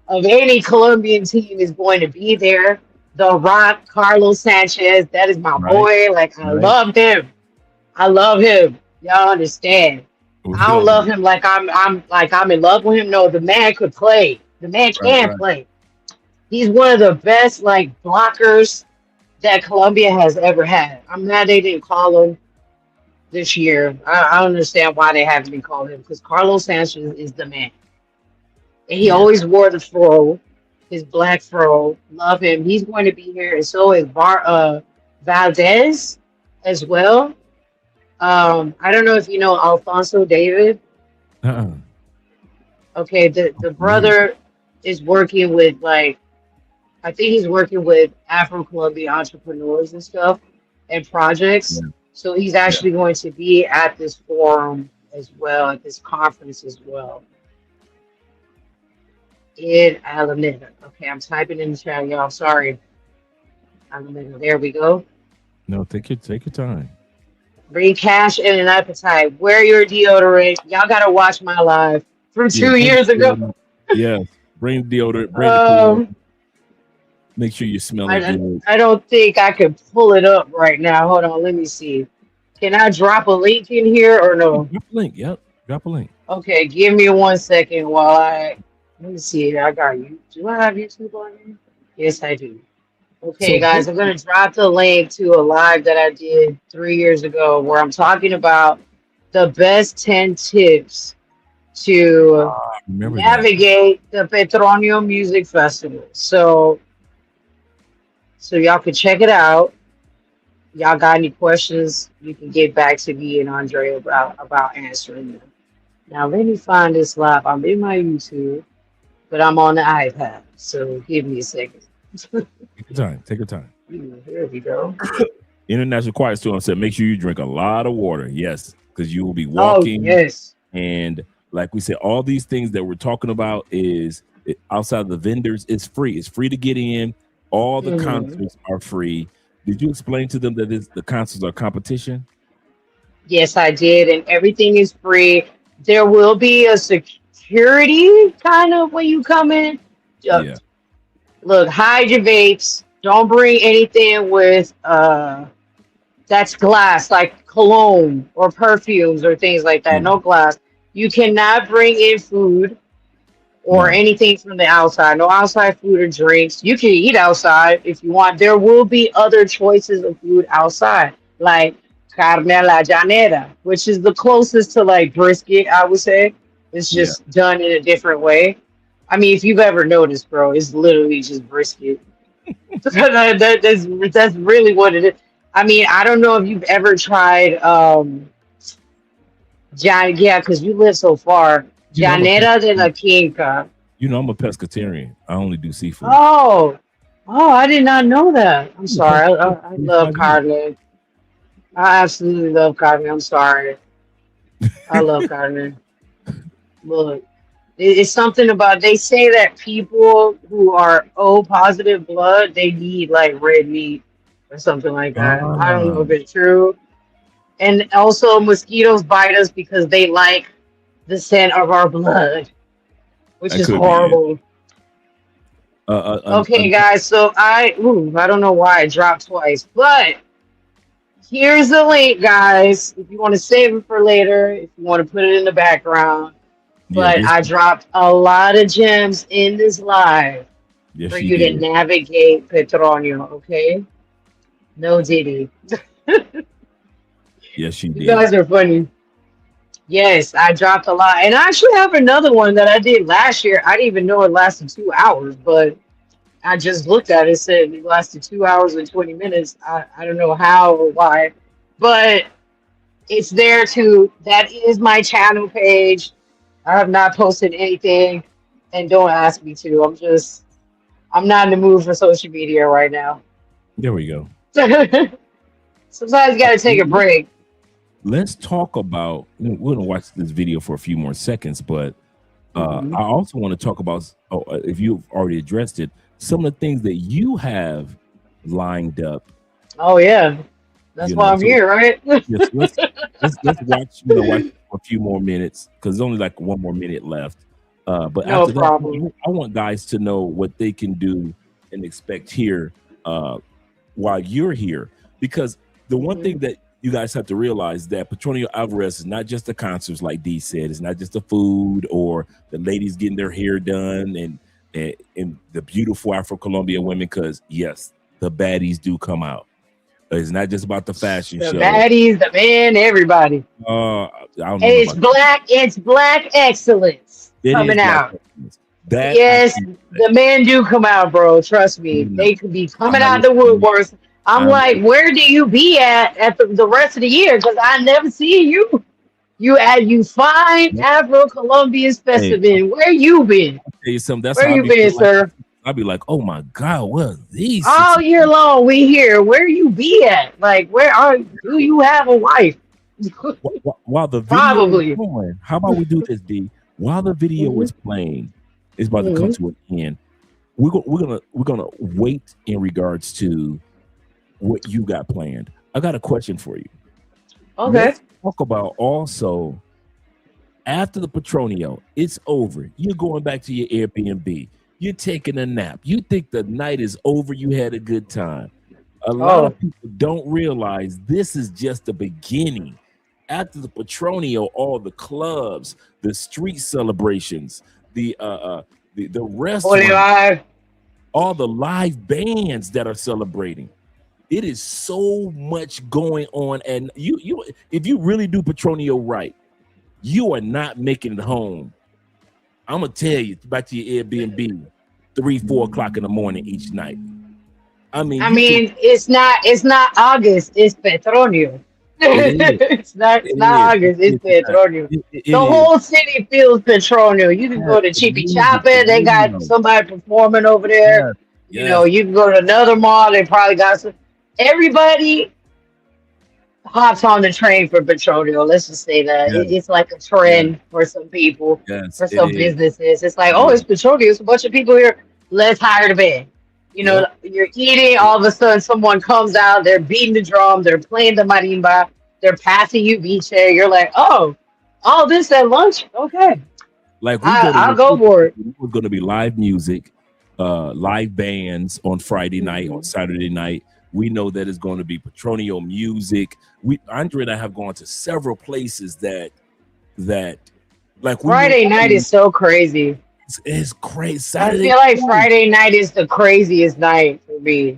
of any Colombian team is going to be there. The Rock, Carlos Sanchez. That is my Right, boy. Like, I right. love him. I love him. Y'all understand. I don't Really, love him like I'm in love with him. No, the man could play. The man right, can right. play. He's one of the best like blockers that Colombia has ever had. I'm mad they didn't call him this year. I don't understand why they haven't been calling him because Carlos Sanchez is the man. And he Yeah, always wore the fro, his black fro. Love him. He's going to be here, and so is Valdez as well. I don't know if you know Alfonso David. uh-uh. Okay, the brother is working with like I think he's working with Afro-Colombia entrepreneurs and stuff and projects. Yeah, So he's yeah. actually going to be at this forum as well, at this conference as well in Alameda. Okay, I'm typing in the chat, y'all. Sorry, Alameda. There we go. No, take your time. Bring cash and an appetite. Wear your deodorant. Y'all gotta watch my live from Yeah, 2 years ago. yes. Bring deodorant, bring the cologne. Um, Make sure you're smelling I good. I don't think I can pull it up right now. Hold on, let me see. Can I drop a link in here or no? Drop a link. Yep. Drop a link. Okay, give me 1 second while let me see. I got you. Do I have YouTube on here? Yes, I do. Okay, So guys, this, I'm gonna drop the link to a live that I did 3 years ago where I'm talking about the best 10 tips to remember that. navigate the Petronio Music Festival. So y'all can check it out. Y'all got any questions, you can get back to me and Andre about answering them. Now let me find this live. I'm in my YouTube, but I'm on the iPad. So give me a second. Take your time. Take your time. Here we go. International Quiet Storm said, make sure you drink a lot of water. Yes, because you will be Oh walking. yes. And like we said, all these things that we're talking about outside of the vendors. It's free. It's free to get in. All the concerts are free. Did you explain to them that the concerts are competition? Yes, I did, and everything is free. There will be a security kind of when you come in. Yeah. Look, hide your vapes. Don't bring anything with that's glass, like cologne or perfumes or things like that. No glass. You cannot bring in food or No. anything from the outside. No outside food or drinks. You can eat outside if you want. There will be other choices of food outside, like carne a la llanera, which is the closest to like brisket, I would say. It's Yeah. just done in a different way. I mean, if you've ever noticed, bro, it's literally just brisket. That's really what it is. I mean, I don't know if you've ever tried yeah, because you live so far. You know, Llanera de la Quinca. I'm a pescatarian. I only do seafood. Oh, I did not know that. I'm sorry. I love 25 years. carne. I absolutely love carne. I'm sorry. I love carne. Look, it's something about they say that people who are O positive blood, they need like red meat or something like that. I don't know if it's true. And also mosquitoes bite us because they like the scent of our blood, which That is could be it. horrible. Okay, guys, so I don't know why I dropped twice, but here's the link, guys. If you want to save it for later, if you want to put it in the background. But I dropped a lot of gems in this live Yes, for you you to did. navigate Petronio, okay? No Diddy. Yes, you You did. guys are funny. Yes, I dropped a lot. And I actually have another one that I did last year. I didn't even know it lasted 2 hours, but I just looked at it, said it lasted 2 hours and 20 minutes. I don't know how or why, but it's there too. That is my channel page. I have not posted anything, and don't ask me to. I'm not in the mood for social media right now. There we go. Sometimes you gotta take a break. Let's talk about. We're gonna watch this video for a few more seconds, but Mhm. I also want to talk about. If you've already addressed it, some of the things that you have lined up. Oh yeah, that's why I'm here, right? Yes, let's watch. Watch for a few more minutes because there's only like one more minute left. But No after problem. that, I want guys to know what they can do and expect here while you're here, because the one thing that you guys have to realize that Petronio Álvarez is not just the concerts, like Dee said. It's not just the food or the ladies getting their hair done and the beautiful Afro-Colombian women, because yes, the baddies do come out. It's not just about the fashion The show. baddies, the men, everybody. I don't know It's about black excellence It is coming black out. excellence. That Yes, I can the men do come out, bro. Trust me. No. They could be coming I'm out the woodworks. I'm I'm- like, where do you be at the rest of the year? Because I never see you. You find Afro-Colombian Hey, specimen. Where you been? I'll tell you something. That's Where how I you be been, feeling like. sir? I'll be like, oh my God, what are these All chicks? year long we here. Where you be at? Like, where are do you have a wife? While the video is Probably. going, how about we do this, D? While the video Hmm. is playing, it's about to come Hmm. to an end. We're gonna wait in regards to what you got planned. I got a question for you. Okay. Let's talk about also after the Petronio, it's over. You're going back to your Airbnb. You're taking a nap. You think the night is over. You had a good time. A lot Oh, of people don't realize this is just the beginning. After the Petronio, all the clubs, the street celebrations, the restaurant, Bolivar. all the live bands that are celebrating. It is so much going on, and you if you really do Petronio right, you are not making it home. I'm gonna tell you back to your Airbnb, 3, 4 o'clock in the morning each night. I mean, I you can. mean, it's not August, it's Petronio. It is. It's not August, it's It's not. Petronio. It The is. whole city feels Petronio. You can go to The Chippy music, the Chappa, they got radio. somebody performing over there. Yes, You know, yes, you can go to another mall, they probably got some. Everybody hops on the train for Petronio. Let's just say that. yes, It's like a yes, trend for some people, yes. for It some is. businesses. It's like, It oh, is. it's Petronio. It's a bunch of people here. Let's hire the band. You know, Yep. you're eating, all of a sudden someone comes out, they're beating the drum, they're playing the marimba, they're passing you beach hair. You're like, oh, all this at lunch? Okay. Like we go to I'll work, go for it. we're going to be live music, live bands on Friday night, on Mhm. Saturday night. We know that it's going to be Petronio music. We Andre and I have gone to several places that like we know Friday night is so crazy. it's crazy. I Saturday feel like too. Friday night is the craziest night for me See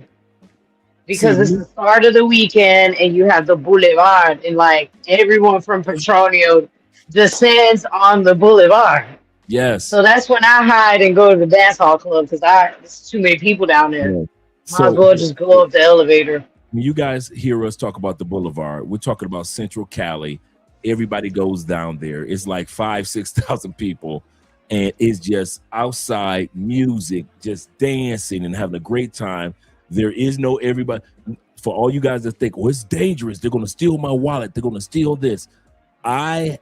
because it's me, the start of the weekend and you have the boulevard and like everyone from Petronio descends on the boulevard. yes. So that's when I hide and go to the dance hall club because there's too many people down there. Yeah. Might as So well just go up the elevator. when you guys hear us talk about the boulevard, we're talking about Central Cali. Everybody goes down there. It's like 5,000-6,000 people, and it's just outside music, just dancing and having a great time. There is no everybody. For all you guys that think, oh, it's dangerous, they're gonna steal my wallet, they're gonna steal this. I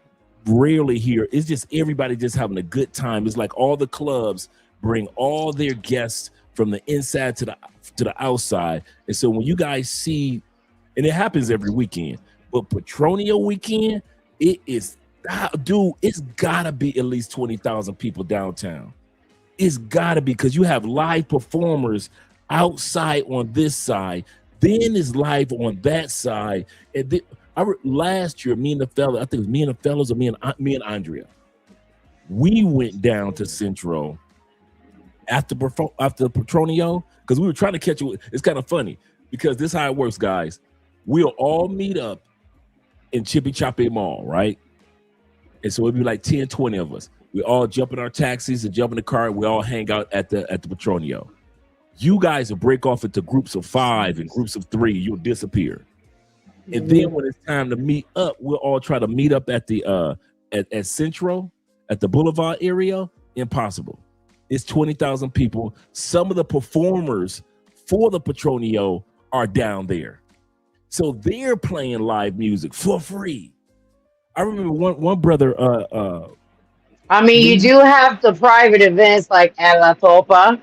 rarely hear. It's just everybody just having a good time. It's like all the clubs bring all their guests from the inside to the outside. And so when you guys see, and it happens every weekend, but Petronio weekend, it is, dude, it's gotta be at least 20,000 people downtown. It's gotta be, because you have live performers outside on this side, then it's live on that side. And then last year, me and the fella, I think it was me and the fellas, or me and Andrea, we went down to Central after Petronio, because we were trying to catch it. It's kind of funny because this is how it works, guys. We'll all meet up in Chippy Choppy Mall, right? And so it'd be like 10, 20 of us. We all jump in our taxis and jump in the car, and we all hang out at the Petronio. You guys will break off into groups of 5 and groups of 3. You'll disappear. And then when it's time to meet up, we'll all try to meet up at the at Central, at the Boulevard area. Impossible. It's 20,000 people. Some of the performers for the Petronio are down there, so they're playing live music for free. I remember one brother. I mean, you do have the private events like at La Topa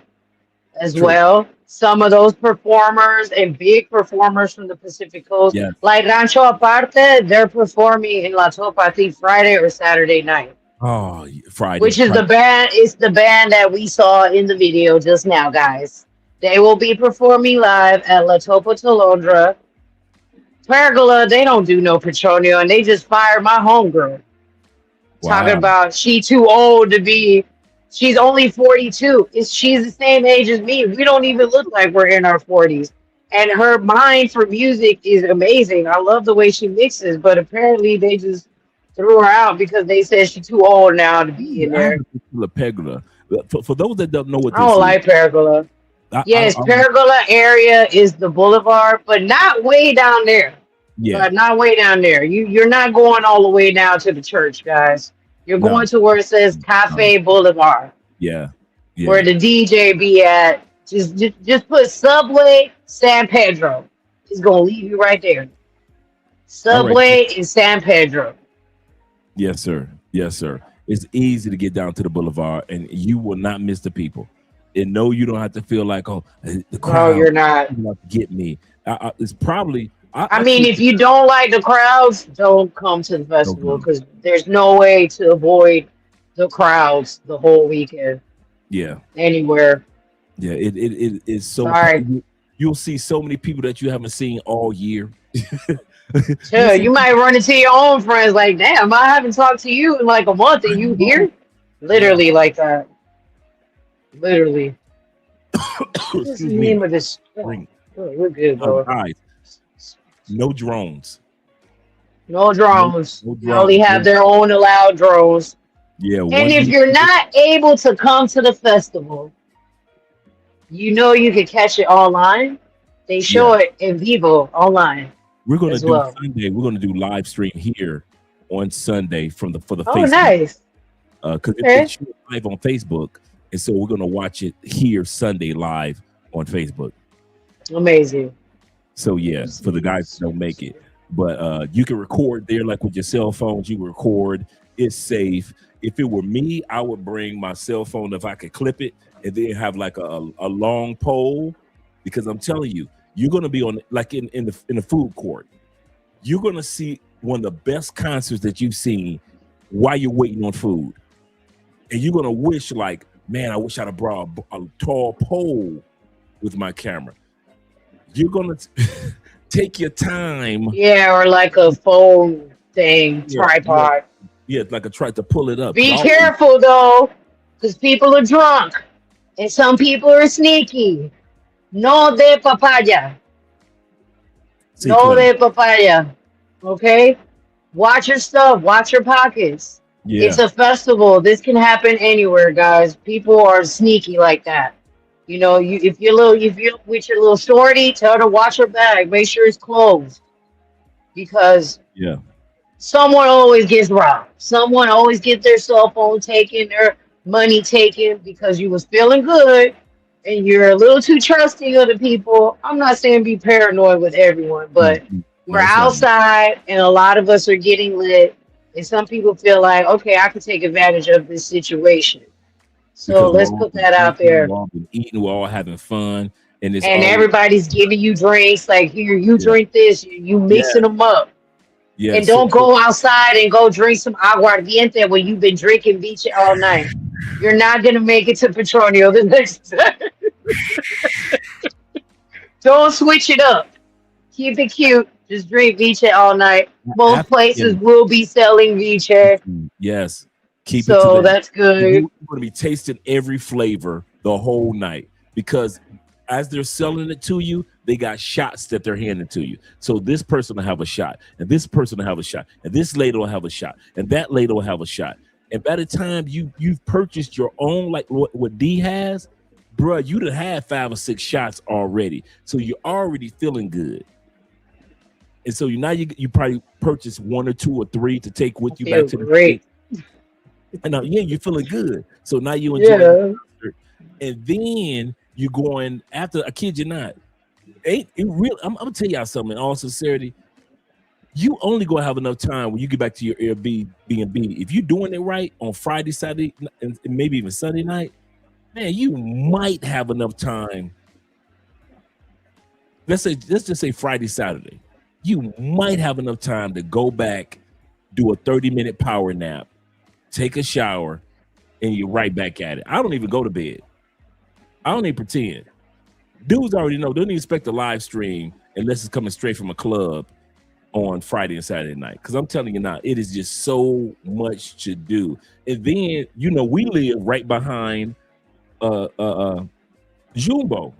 as True. well. Some of those performers and big performers from the Pacific Coast, Yeah. like Rancho Aparte, they're performing in La Topa, I think Friday or Saturday night, Oh, Friday. which is the band. It's the band that we saw in the video just now, guys. They will be performing live at La Topa Tolondra. Pergola, they don't do no Petronio, and they just fired my homegirl. Talking Wow. about she too old to be. She's only 42. She's the same age as me. We don't even look like we're in our 40s. And her mind for music is amazing. I love the way she mixes, but apparently they just threw her out because they said she's too old now to be in I have there. a particular pergola. For those that don't know what I this don't is, like Pergola. Yes, Pergola area is the boulevard, but not way down there. Yeah. but not way down there. You're not going all the way down to the church, guys. You're No. going to where it says Cafe Boulevard, Yeah. where Yeah. the DJ be at. Just put Subway San Pedro. It's gonna leave you right there. All right. Subway in San Pedro. Yes, sir. Yes, sir. It's easy to get down to the boulevard, and you will not miss the people. And no, you don't have to feel like, oh, the No, crowd you're not. will get me. It's probably. I mean, if you don't like the crowds, don't come to the festival because there's no way to avoid the crowds the whole weekend yeah, anywhere. yeah, it is so. Sorry. You'll see so many people that you haven't seen all year. Sure, you might run into your own friends like, damn, I haven't talked to you in like a month and you here? Literally like that. Literally. What's the Excuse name me. of this? Bring- We're good, bro. Guys, no drones. No drones. No They only drones. have their own allowed drones. Yeah. And if you're not able to come to the festival, you know you can catch it online. They show it in vivo online. We're gonna as do well. Sunday. We're gonna do live stream here on Sunday for the Oh, Facebook. nice. Because Okay. it's live on Facebook, and so we're gonna watch it here Sunday live on Facebook. Amazing. So yeah, for the guys that don't make it, but you can record there like with your cell phones. You record. It's safe. If it were me, I would bring my cell phone if I could clip it, and then have like a long pole, because I'm telling you, you're gonna be on like in the food court. You're gonna see one of the best concerts that you've seen while you're waiting on food, and you're gonna wish like, man, I wish I'd have brought a tall pole with my camera. You're gonna take your time. Yeah, or like a phone thing, Yeah, tripod. Yeah, like a try to pull it up. Be Always- careful though, because people are drunk and some people are sneaky. No de papaya. See, No Clay. de papaya. Okay? Watch your stuff. Watch your pockets. Yeah, It's a festival. This can happen anywhere, guys. People are sneaky like that. You know, if you're with your little shorty, tell her to watch her bag. Make sure it's closed. Because yeah, someone always gets robbed. Someone always gets their cell phone taken, their money taken because you was feeling good and you're a little too trusting of the people. I'm not saying be paranoid with everyone, but we're That's right. outside and a lot of us are getting lit. And some people feel like, okay, I can take advantage of this situation. So Because let's we're all put that out drinking, there. We're all been eating. We're all having fun, and it's And always, everybody's giving you drinks. Like, here, you Yeah. drink this. You mixing them up. yeah. And so- don't go outside and go drink some aguardiente when you've been drinking Vice all night. You're not going to make it to Petronio the next time. Don't switch it up. Keep it cute. Just drink Vice all night. Most After- places yeah. will be selling Vice. Yes, keep it So to that. that's good. You're going to be tasting every flavor the whole night, because as they're selling it to you, they got shots that they're handing to you. So this person will have a shot, and this person will have a shot, and this lady will have a shot, and that lady will have a shot. And by the time you've purchased your own, like what D has, bruh, you'd have had 5 or 6 shots already. So you're already feeling good. And so now you probably purchase 1 or 2 or 3 to take with you Feel back to the great. States. And now, yeah, you're feeling good. So now you enjoy Yeah. it. And then you're going after, I kid you not. Ain't it real? I'm gonna tell y'all something in all sincerity. You only gonna have enough time when you get back to your Airbnb. If you're doing it right on Friday, Saturday, and maybe even Sunday night, man, you might have enough time. Let's just say Friday, Saturday. You might have enough time to go back, do a 30-minute power nap, take a shower, and you're right back at it. I don't even go to bed. I don't even pretend. Dudes already know. They don't even expect a live stream unless it's coming straight from a club on Friday and Saturday night. Because I'm telling you now, it is just so much to do. And then, we live right behind Jumbo.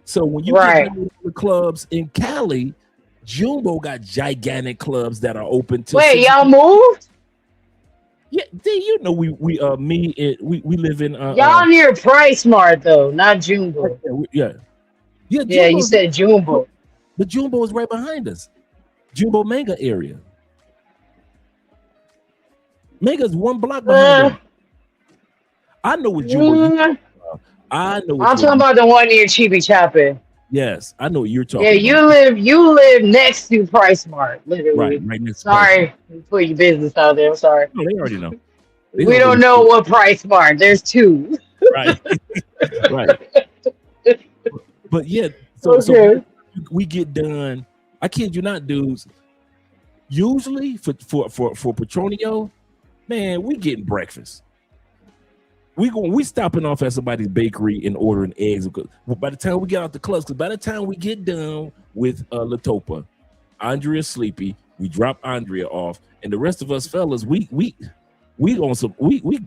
So when you Right. get to the clubs in Cali, Jumbo got gigantic clubs that are open to. Wait, y'all moved? Yeah, we live in Y'all near Price Mart though, not Jumbo. yeah. Yeah, you Jumbo's- said Jumbo. but Jumbo is right behind us. Jumbo Manga area. Manga's one block behind them. I know what Jumbo. I know what I'm talking about the one near Chibi Chapin. Yes, I know what you're talking Yeah, about. you live next to Price Mart, literally. Right next to Sorry, put your business out there. I'm sorry. No, they already know. We don't know what Price Mart. There's two. Right. Right. But yeah, so we get done. I kid you not, dudes. Usually for Petronio, man, we getting breakfast. We stopping off at somebody's bakery and ordering eggs. By the time we get out the clubs, because by the time we get done with Latopa, Andrea's sleepy. We drop Andrea off, and the rest of us fellas, we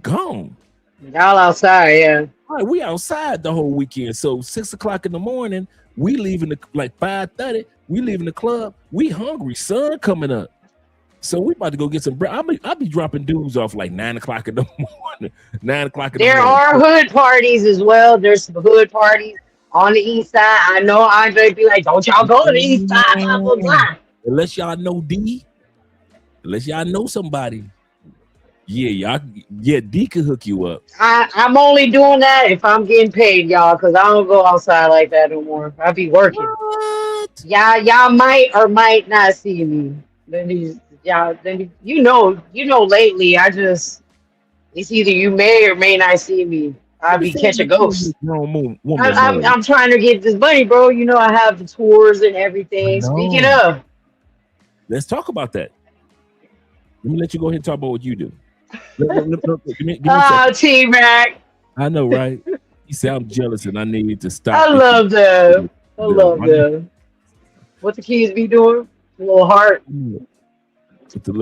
gone. Y'all outside, yeah. All right, we outside the whole weekend. So 6 o'clock in the morning, we leaving like 5:30. We leaving the club. We hungry. Sun coming up. So we about to go get some bread. I'll be dropping dudes off like 9 o'clock in the morning. 9 o'clock in the morning. There are hood parties as well. There's some hood parties on the east side. I know Andre be like, don't y'all go to the east side, blah, blah, blah. Unless y'all know D. Unless y'all know somebody. Yeah, D can hook you up. I'm only doing that if I'm getting paid, y'all, because I don't go outside like that no more. I be working. What? Y'all might or might not see me. Then you know, lately it's either you may or may not see me. I be catching ghosts. I'm trying to get this money, bro. You know, I have the tours and everything. Speaking of, let's talk about that. Let me let you go ahead and talk about what you do. T-Mac. I know, right? You say I'm jealous and I need to stop. I love them. I love them. What the kids be doing? A little heart.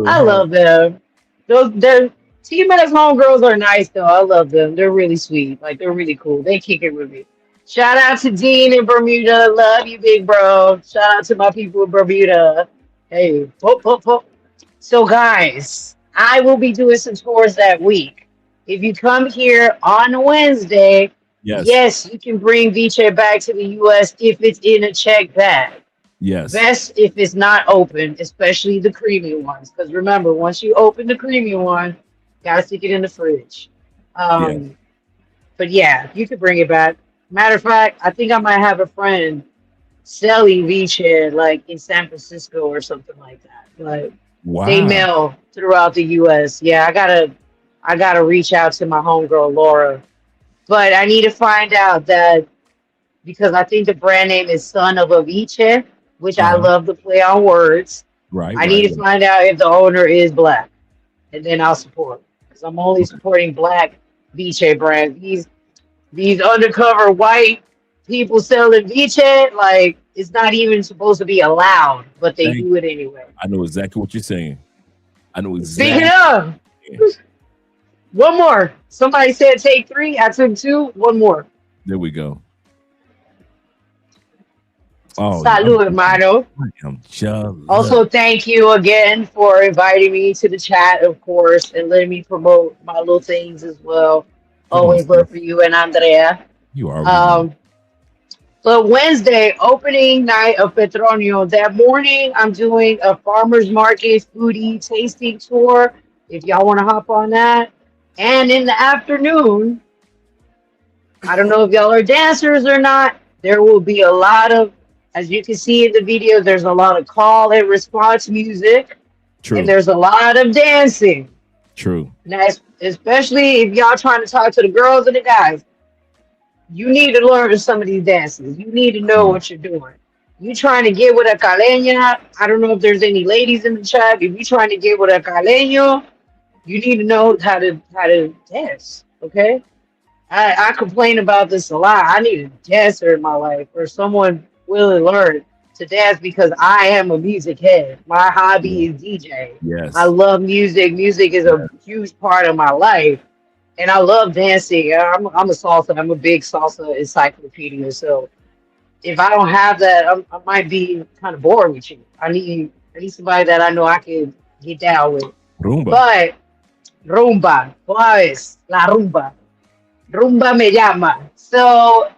I love them. They're T-Mac's homegirls are nice though. I love them. They're really sweet. Like they're really cool. They kick it with me. Shout out to Dean in Bermuda. Love you, big bro. Shout out to my people in Bermuda. Hey, whoop. So guys, I will be doing some tours that week. If you come here on Wednesday, yes, you can bring Viche back to the US if it's in a check bag. Yes. Best if it's not open, especially the creamy ones. Because remember, once you open the creamy one, gotta stick it in the fridge. But yeah, you can bring it back. Matter of fact, I think I might have a friend selling Viche like in San Francisco or something like that. Like they mail throughout the US. Yeah, I gotta reach out to my homegirl Laura. But I need to find out that because I think the brand name is Son of Avicii, which I love to play on words. Right. I need to find out if the owner is black, and then I'll support. Because I'm only supporting black Viche brands. These undercover white people selling Viche, like it's not even supposed to be allowed, but they do it anyway. I know exactly what you're saying. I know exactly. Speaking of, one more. Somebody said take 3. I took 2. One more. There we go. Oh, salud, hermano. Also, thank you again for inviting me to the chat, of course, and letting me promote my little things as well. Always love for you and Andrea. You are. But Wednesday, opening night of Petronio. That morning, I'm doing a farmer's market foodie tasting tour. If y'all want to hop on that. And in the afternoon, I don't know if y'all are dancers or not. There will be a lot of, as you can see in the video, there's a lot of call and response music. True. And there's a lot of dancing. True. Now, especially if y'all trying to talk to the girls and the guys, you need to learn some of these dances. You need to know what you're doing. You trying to get with a caleña. I don't know if there's any ladies in the chat. If you trying to get with a caleño, you need to know how to dance. Okay. I complain about this a lot. I need a dancer in my life or someone willing to learn to dance because I am a music head. My hobby is DJ. Yes. I love music. Music is a huge part of my life. And I love dancing. I'm a salsa. I'm a big salsa encyclopedia. So if I don't have that, I might be kind of bored with you. I need somebody that I know I can get down with. Rumba. But rumba, ¿cuál es? La rumba. Rumba me llama. So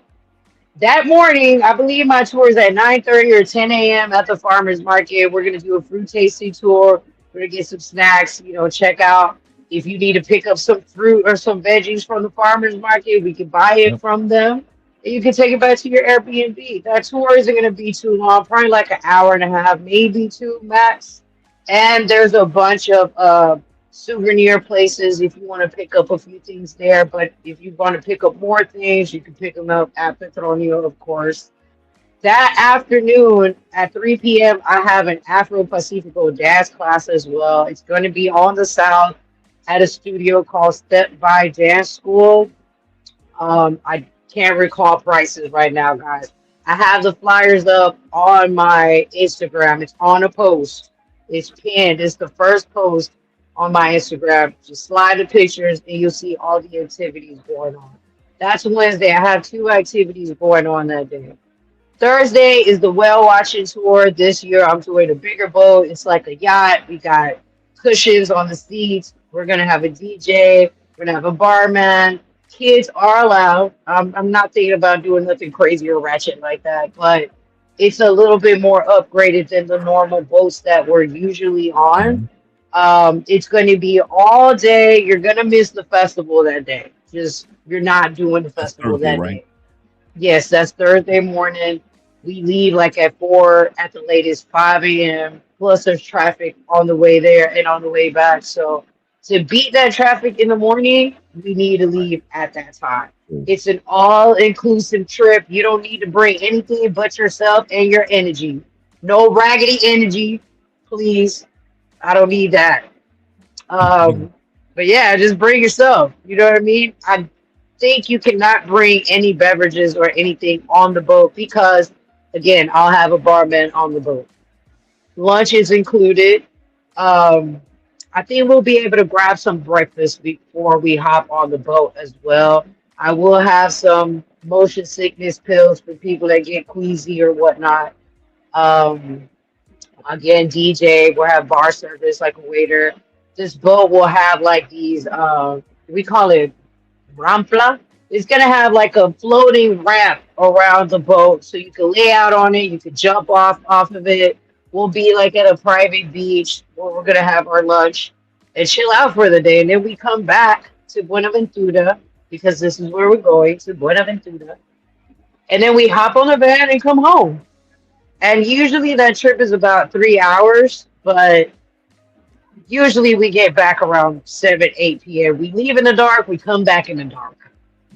That morning, I believe my tour is at 9:30 or 10 a.m. at the farmers market. We're gonna do a fruit tasting tour. We're gonna get some snacks, check out. If you need to pick up some fruit or some veggies from the farmers market, we can buy it Yep. from them. And you can take it back to your Airbnb. That tour isn't gonna be too long, probably like an hour and a half, maybe two max. And there's a bunch of souvenir places if you want to pick up a few things there. But if you want to pick up more things, you can pick them up at Petronio, of course. That afternoon at 3 p.m., I have an Afro Pacifico dance class as well. It's going to be on the South at a studio called Step by Dance School. I can't recall prices right now, guys. I have the flyers up on my Instagram. It's on a post. It's pinned. It's the first post on my Instagram. Just slide the pictures and you'll see all the activities going on. That's Wednesday. I have two activities going on that day. Thursday is the whale watching tour. This year I'm doing a bigger boat. It's like a yacht. We got cushions on the seats. We're gonna have a DJ. We're gonna have a barman. Kids are allowed. I'm not thinking about doing nothing crazy or ratchet like that, but it's a little bit more upgraded than the normal boats that we're usually on. Mhm. It's going to be all day. You're going to miss the festival that day. Just you're not doing the That's festival Thursday, that right? day. Yes, that's Thursday morning. We leave like at 4, at the latest 5 a.m. Plus, there's traffic on the way there and on the way back. So, to beat that traffic in the morning, we need to Right. leave at that time. Cool. It's an all inclusive trip. You don't need to bring anything but yourself and your energy. No raggedy energy, please. I don't need that. Um, but yeah, just bring yourself. You know what I mean? I think you cannot bring any beverages or anything on the boat because, again, I'll have a barman on the boat. Lunch is included. Um, I think we'll be able to grab some breakfast before we hop on the boat as well. I will have some motion sickness pills for people that get queasy or whatnot. Um, Again, DJ, we'll have bar service like a waiter. This boat will have like these, we call it rampla. It's gonna have like a floating ramp around the boat, so you can lay out on it. You can jump off of it. We'll be like at a private beach where we're gonna have our lunch and chill out for the day, and then we come back to Buenaventura because this is where we're going to Buenaventura, and then we hop on the van and come home. And usually that trip is about 3 hours, but usually we get back around 7, 8 p.m. We leave in the dark, we come back in the dark.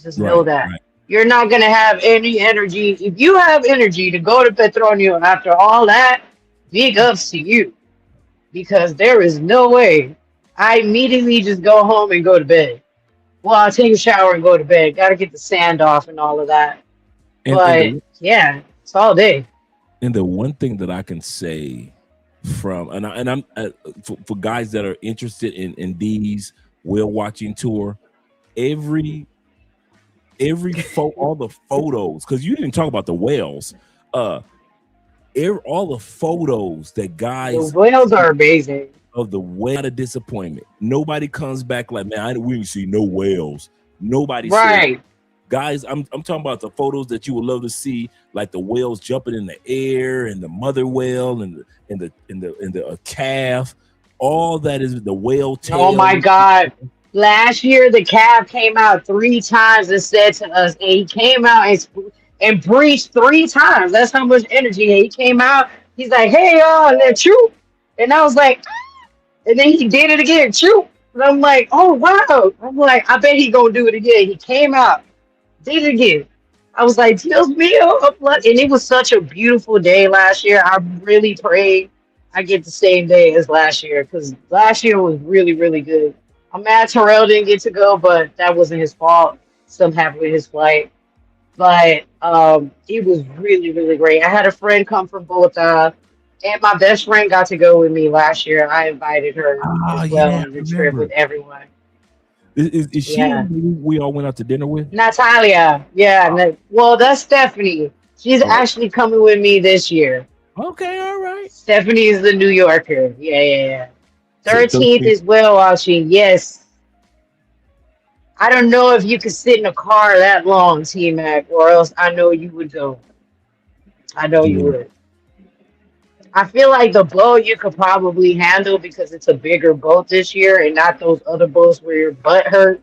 Just know Right. that. Right. You're not going to have any energy. If you have energy to go to Petronio after all that, big ups to you because there is no way. I immediately just go home and go to bed. Well, I'll take a shower and go to bed. Got to get the sand off and all of that. And But yeah, it's all day. the one thing that I can say from and I'm for guys that are interested in these whale watching tour, every all the photos, because you didn't talk about the whales, all the photos that The guys whales are amazing. of the whale, not a disappointment. Nobody comes back like, man, we didn't see no whales. Nobody said, Right. guys, I'm talking about the photos that you would love to see, like the whales jumping in the air and the mother whale and the calf. All that is the whale tail. Oh my God. Last year, the cab came out 3 times and said to us, and he came out and breached 3 times. That's how much energy. And he came out. He's like, hey, y'all, and then shoot. And I was like, "Ah." And then he did it again, shoot. And I'm like, oh, wow. I'm like, I bet he going to do it again. He came out, did it again. I was like, Dios mío. And it was such a beautiful day last year. I really prayed I get the same day as last year because last year was really, really good. I'm mad Terrell didn't get to go, but that wasn't his fault. Some happened with his flight. But it was really, really great. I had a friend come from Bogota, and my best friend got to go with me last year. I invited her as well Yeah, on I the trip remember. with everyone. Is she Yeah. who we all went out to dinner with? Natalia. Yeah. Well, that's Stephanie. She's Oh, actually coming with me this year. okay, all right. Stephanie is the New Yorker. Yeah, yeah, yeah. So 13th is whale watching. Yes. I don't know if you could sit in a car that long, T Mac, or else I know you would go. I know you Yeah. would. I feel like the boat you could probably handle because it's a bigger boat this year and not those other boats where your butt hurt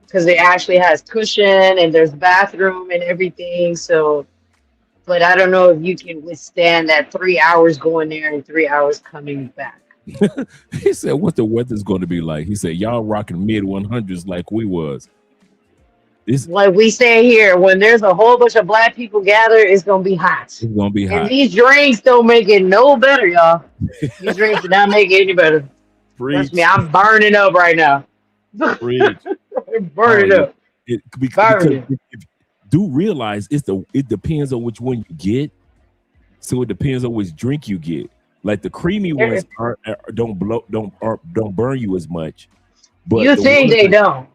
because it actually has cushion and there's bathroom and everything. So, but I don't know if you can withstand that 3 hours going there and 3 hours coming back. He said, "What the weather's going to be like?" He said, "Y'all rocking mid 100s like we was." It's Like we say here, when there's a whole bunch of black people gathered, it's gonna be hot. gonna be And hot. these drinks don't make it no better, y'all. These drinks do not make it any better. Trust Preach, me, I'm burning up right now. preach. I'm Oh burning yeah. up. Because Burning. if do realize it depends on which one you get. So it depends on which drink you get. Like the creamy ones don't burn you as much. But You the think ones they that don't,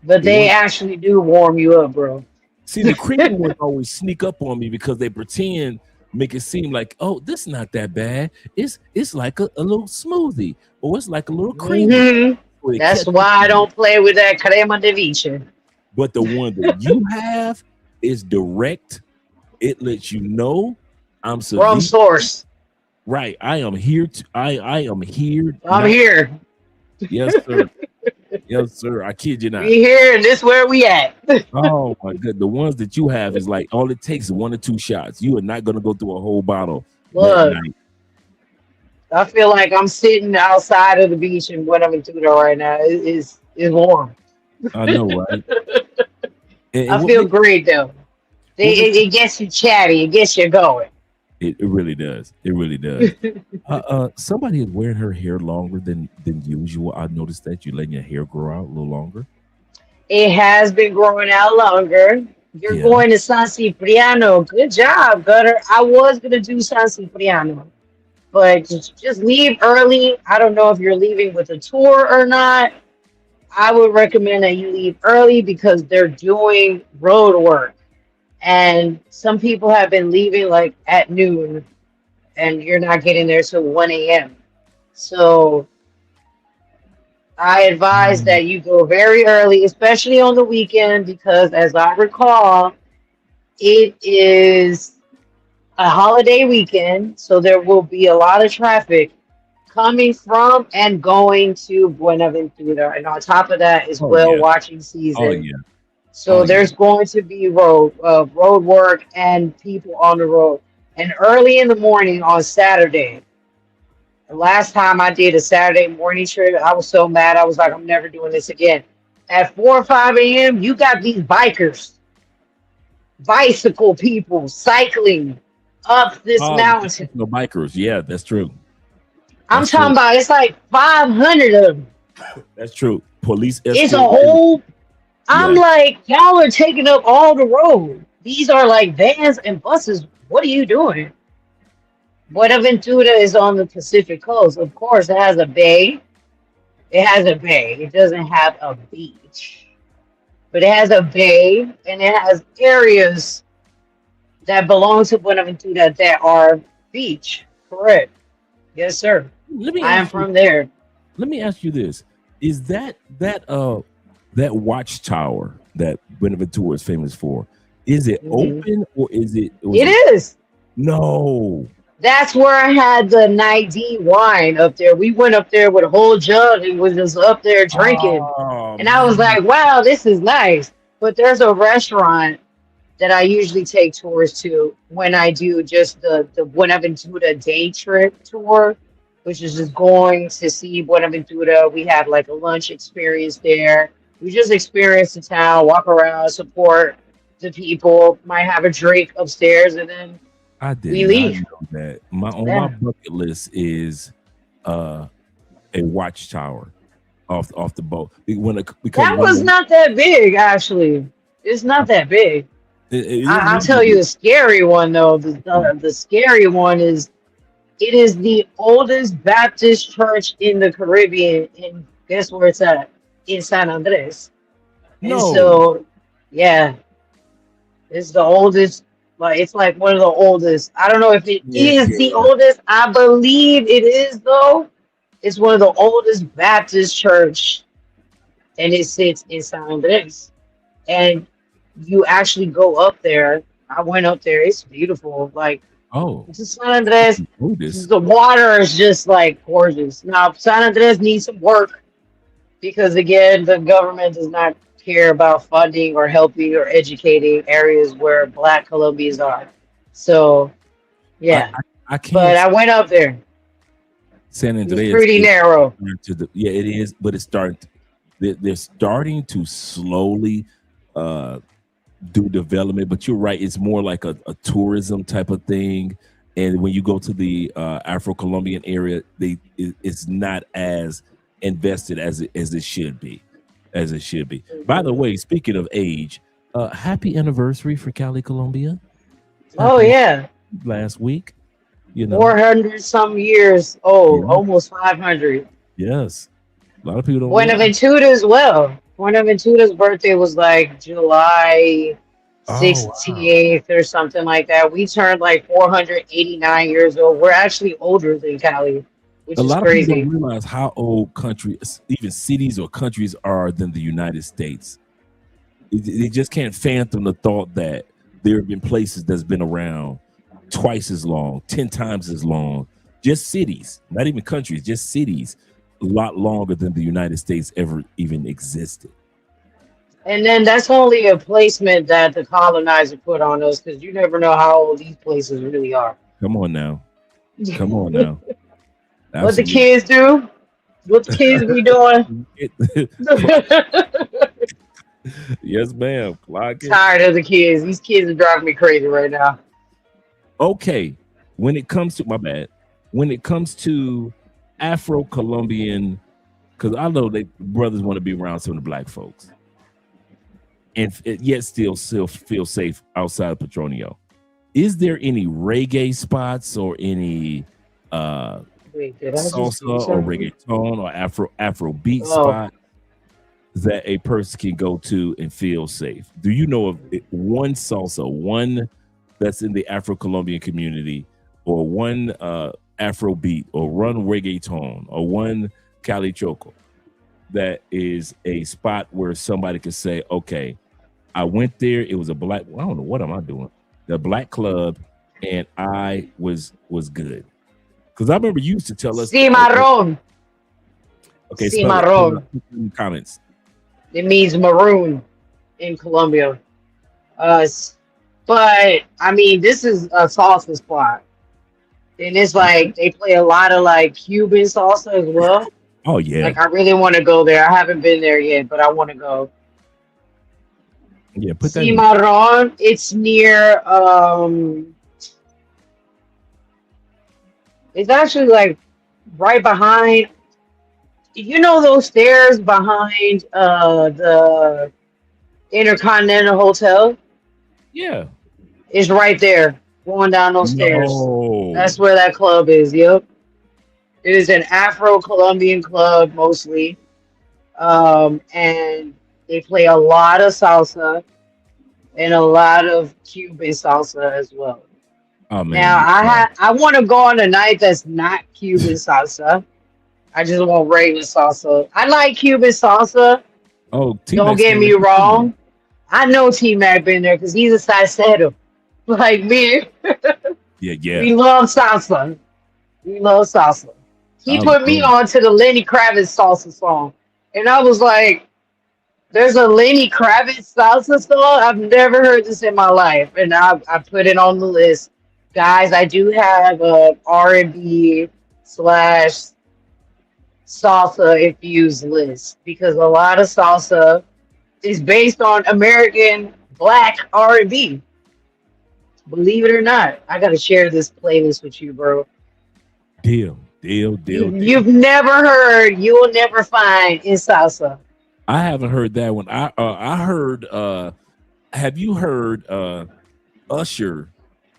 but the they ones actually do warm you up, bro. see the creamy ones always sneak up on me because they pretend make it seem like, oh, this is not that bad. It's like a little smoothie or it's like a little creamy. hmm So they That's catch up why I on you. don't play with that crema de leche. But the one that you have is direct. It lets you know I'm Wrong severe. source. Right. I am here to I am here. I'm Not here. yes, sir. Yes, sir. I kid you not. We here, and this where we at. Oh my god. The ones that you have is like all it takes is 1 or 2 shots. You are not gonna go through a whole bottle that Look, night. I feel like I'm sitting outside of the beach in Buenaventura right now. It's warm. I know, right? And I what feel makes great though. what makes It gets you chatty. It gets you going. it really does. It really does. Somebody is wearing her hair longer than usual. I noticed that you're letting your hair grow out a little longer. It has been growing out longer. You're Yeah. going to San Cipriano. Good job, Gutter. I was gonna do San Cipriano, but just leave early. I don't know if you're leaving with a tour or not. I would recommend that you leave early because they're doing road work. And some people have been leaving like at noon and you're not getting there till 1 a.m. So I advise Mm. that you go very early, especially on the weekend, because as I recall, it is a holiday weekend. So there will be a lot of traffic coming from and going to Buenaventura. And on top of that is Oh whale yeah. watching Oh season. yeah. Oh So yeah. there's going to be road work and people on the road. And early in the morning on Saturday, the last time I did a Saturday morning trip, I was so mad. I was like, I'm never doing this again. At 4 or 5 a.m., you got these bikers, bicycle people cycling up this Oh, the mountain. professional bikers. Yeah, that's true. I'm That's talking true. about it's like 500 of them. That's true. Police It's a escort. whole. I'm Yeah. like, y'all are taking up all the road. These are like vans and buses. What are you doing? Buenaventura is on the Pacific coast. Of course, it has a bay. It has a bay. It doesn't have a beach, but it has a bay and it has areas that belong to Buenaventura that are beach. Correct. Yes, sir. Let me I am ask you. from there. Let me ask you this: is that watchtower that Buenaventura is famous for? Is it Mhm. open or is it? Was It it is. no? That's where I had the night D wine up there. We went up there with a whole jug and was just up there drinking. Oh And I was man! like, wow, this is nice. But there's a restaurant that I usually take tours to when I do just the Buenaventura day trip tour, which is just going to see Buenaventura. We have like a lunch experience there. We just experience the town, walk around, support the people, might have a drink upstairs, and then I did we not leave. know that. My Yeah. bucket list is uh, a watchtower off the boat. Because That was not that big, actually. It's not that big. it I'll really tell you is. the scary one though. The scary one is it is the oldest Baptist church in the Caribbean, and guess where it's at? In San Andres. And No. so, yeah, it's the oldest. Like it's like one of the oldest. I don't know if it is the Yeah. oldest. I believe it is though. It's one of the oldest Baptist church and it sits in San Andres. And you actually go up there. I went up there. It's beautiful. Like Oh, it's San Andres. oh, this. The water is just like gorgeous. Now San Andres needs some work because again, the government does not care about funding or helping or educating areas where Black Colombians are. So I, yeah, I, I but can't. I went up there. San It's Andreas pretty is narrow. yeah, it is, but it's starting. They're starting to slowly uh, do development. But you're right; it's more like a tourism type of thing. And when you go to the Afro-Colombian area, it's not as invested as it should be, as it should be. By the way, speaking of age, happy anniversary for Cali Colombia. Oh Happened yeah, last week. You know, 400 some years old, yeah, almost 500. yes. A lot of people don't realize. Buenaventura as well. Buenaventura's birthday was like July Oh wow. 68th or something like that. We turned like 489 years old. We're actually older than Cali, A which is lot of people don't crazy. realize how old countries, even cities or countries, are than the United States. They just can't fathom the thought that there have been places that's been around twice as long, 10 times as long. Just cities, not even countries, just cities, a lot longer than the United States ever even existed. And then that's only a placement that the colonizer put on us because you never know how old these places really are. Come on now. Come on now. What the Absolutely. kids do? What the kids be doing? Yes, ma'am. Clock it. Tired of the kids. These kids are driving me crazy right now. Okay, when it comes to my bad, when it comes to Afro-Colombian, because I know they brothers want to be around some of the black folks, and yet still feel safe outside of Petronio. Is there any reggae spots or any Wait, did I just salsa do or something? reggaeton or Afro beat Oh, spot that a person can go to and feel safe? Do you know of one salsa, one that's in the Afro-Colombian community, or one Afro beat, or one reggaeton, or one Cali Choco that is a spot where somebody could say, okay, I went there, it was a black, I don't know, what am I doing? The black club, and I was good. Because I remember you used to tell us, cimarron. okay, spell it, put it Cimarron. in the comments. It means maroon in Colombia. But I mean, this is a salsa spot, and it's like they play a lot of like Cuban salsa as well. Oh yeah, Like I really want to go there. I haven't been there yet, but I want to go. yeah, put that in. Cimarron. It's near. It's actually like right behind. You know those stairs behind the Intercontinental Hotel? Yeah. It's right there, going down those stairs. No. That's where that club is. Yep. It is an Afro-Colombian club mostly. And they play a lot of salsa and a lot of Cuban salsa as well. Oh Now man. I want to go on a night that's not Cuban salsa. I just want regular salsa. I like Cuban salsa. Oh, T Don't Max get been me there too. wrong. I know T Mac been there because he's a salsero. Like me, Yeah, yeah. we love salsa. We love salsa. He Oh, put me yeah. on to the Lenny Kravitz salsa song. And I was like, there's a Lenny Kravitz salsa song? I've never heard this in my life. And I put it on the list. Guys, I do have a R&B slash salsa infused list because a lot of salsa is based on American black R&B. Believe it or not, I gotta share this playlist with you, bro. Deal. You've never heard, you will never find in salsa. I haven't heard that one. I heard have you heard Usher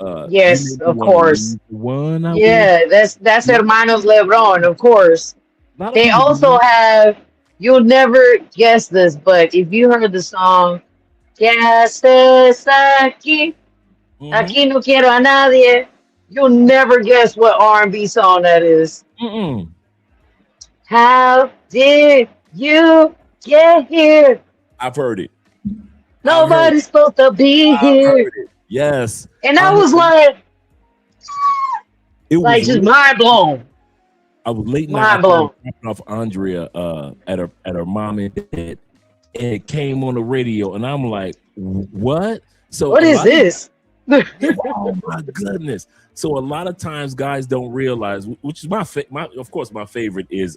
you may Yes, be of one of course. the one I wish. Yeah, that's A lot, Hermanos Lebron, of course. a lot of They people do also that. have, you'll never guess this, but if you heard the song, ¿Qué haces aquí? Mm-hmm. Aquí no quiero a nadie. You'll never guess what R&B song that is. Mm-mm. How did you Get here. I've heard it. Nobody's supposed to be I've here. heard it. Yes. And I I was heard it like was just late. mind blown. I was late night. Mind I blown. was dropping off Andrea at her mom and dad, and it came on the radio, and I'm like, what? So What a is lot of- this? oh my goodness! So a lot of times guys don't realize, which is my of course my favorite is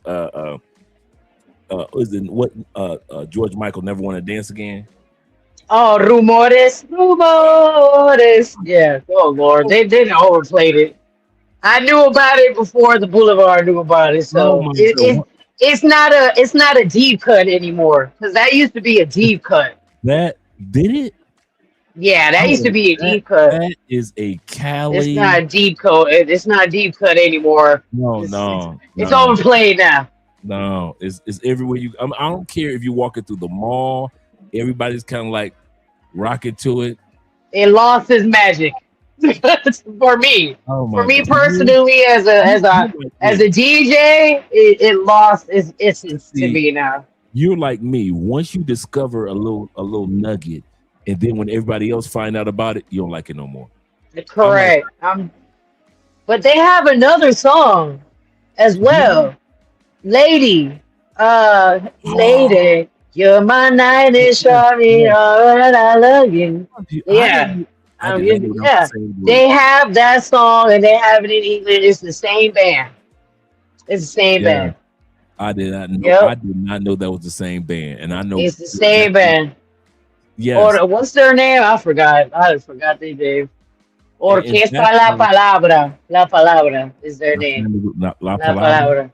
George Michael, Never Want to Dance Again. Oh, rumores. Yeah. Oh Lord, they didn't overplayed it. I knew about it before the Boulevard knew about it, Oh so my God. it's not a deep cut anymore because that used to be a deep cut. That did it? Yeah, that used to be a That- deep cut. That is a Cali. It's not deep cut. It's not deep cut anymore. No, It's overplayed now. No, it's everywhere you. I don't care if you're walking through the mall. Everybody's kind of like rocking to it. It lost its magic for me. Oh my For me God. personally, as a DJ, it lost its essence to See, me now. You're like me. Once you discover a little nugget, and then when everybody else find out about it, you don't like it no more. Correct. But they have another song as well. Lady, lady, you're my night and show me all that I love you. Yeah. I did not know that was Yeah. the same group. They have that song and they have it in English. It's the same band. It's the same Yeah. band. I did not know. Yep. I did not know that was the same band, and I know It's the same band. Yes. Or what's their name? I forgot their name. Orquesta that's La Palabra. La Palabra is their name. La La Palabra. Palabra.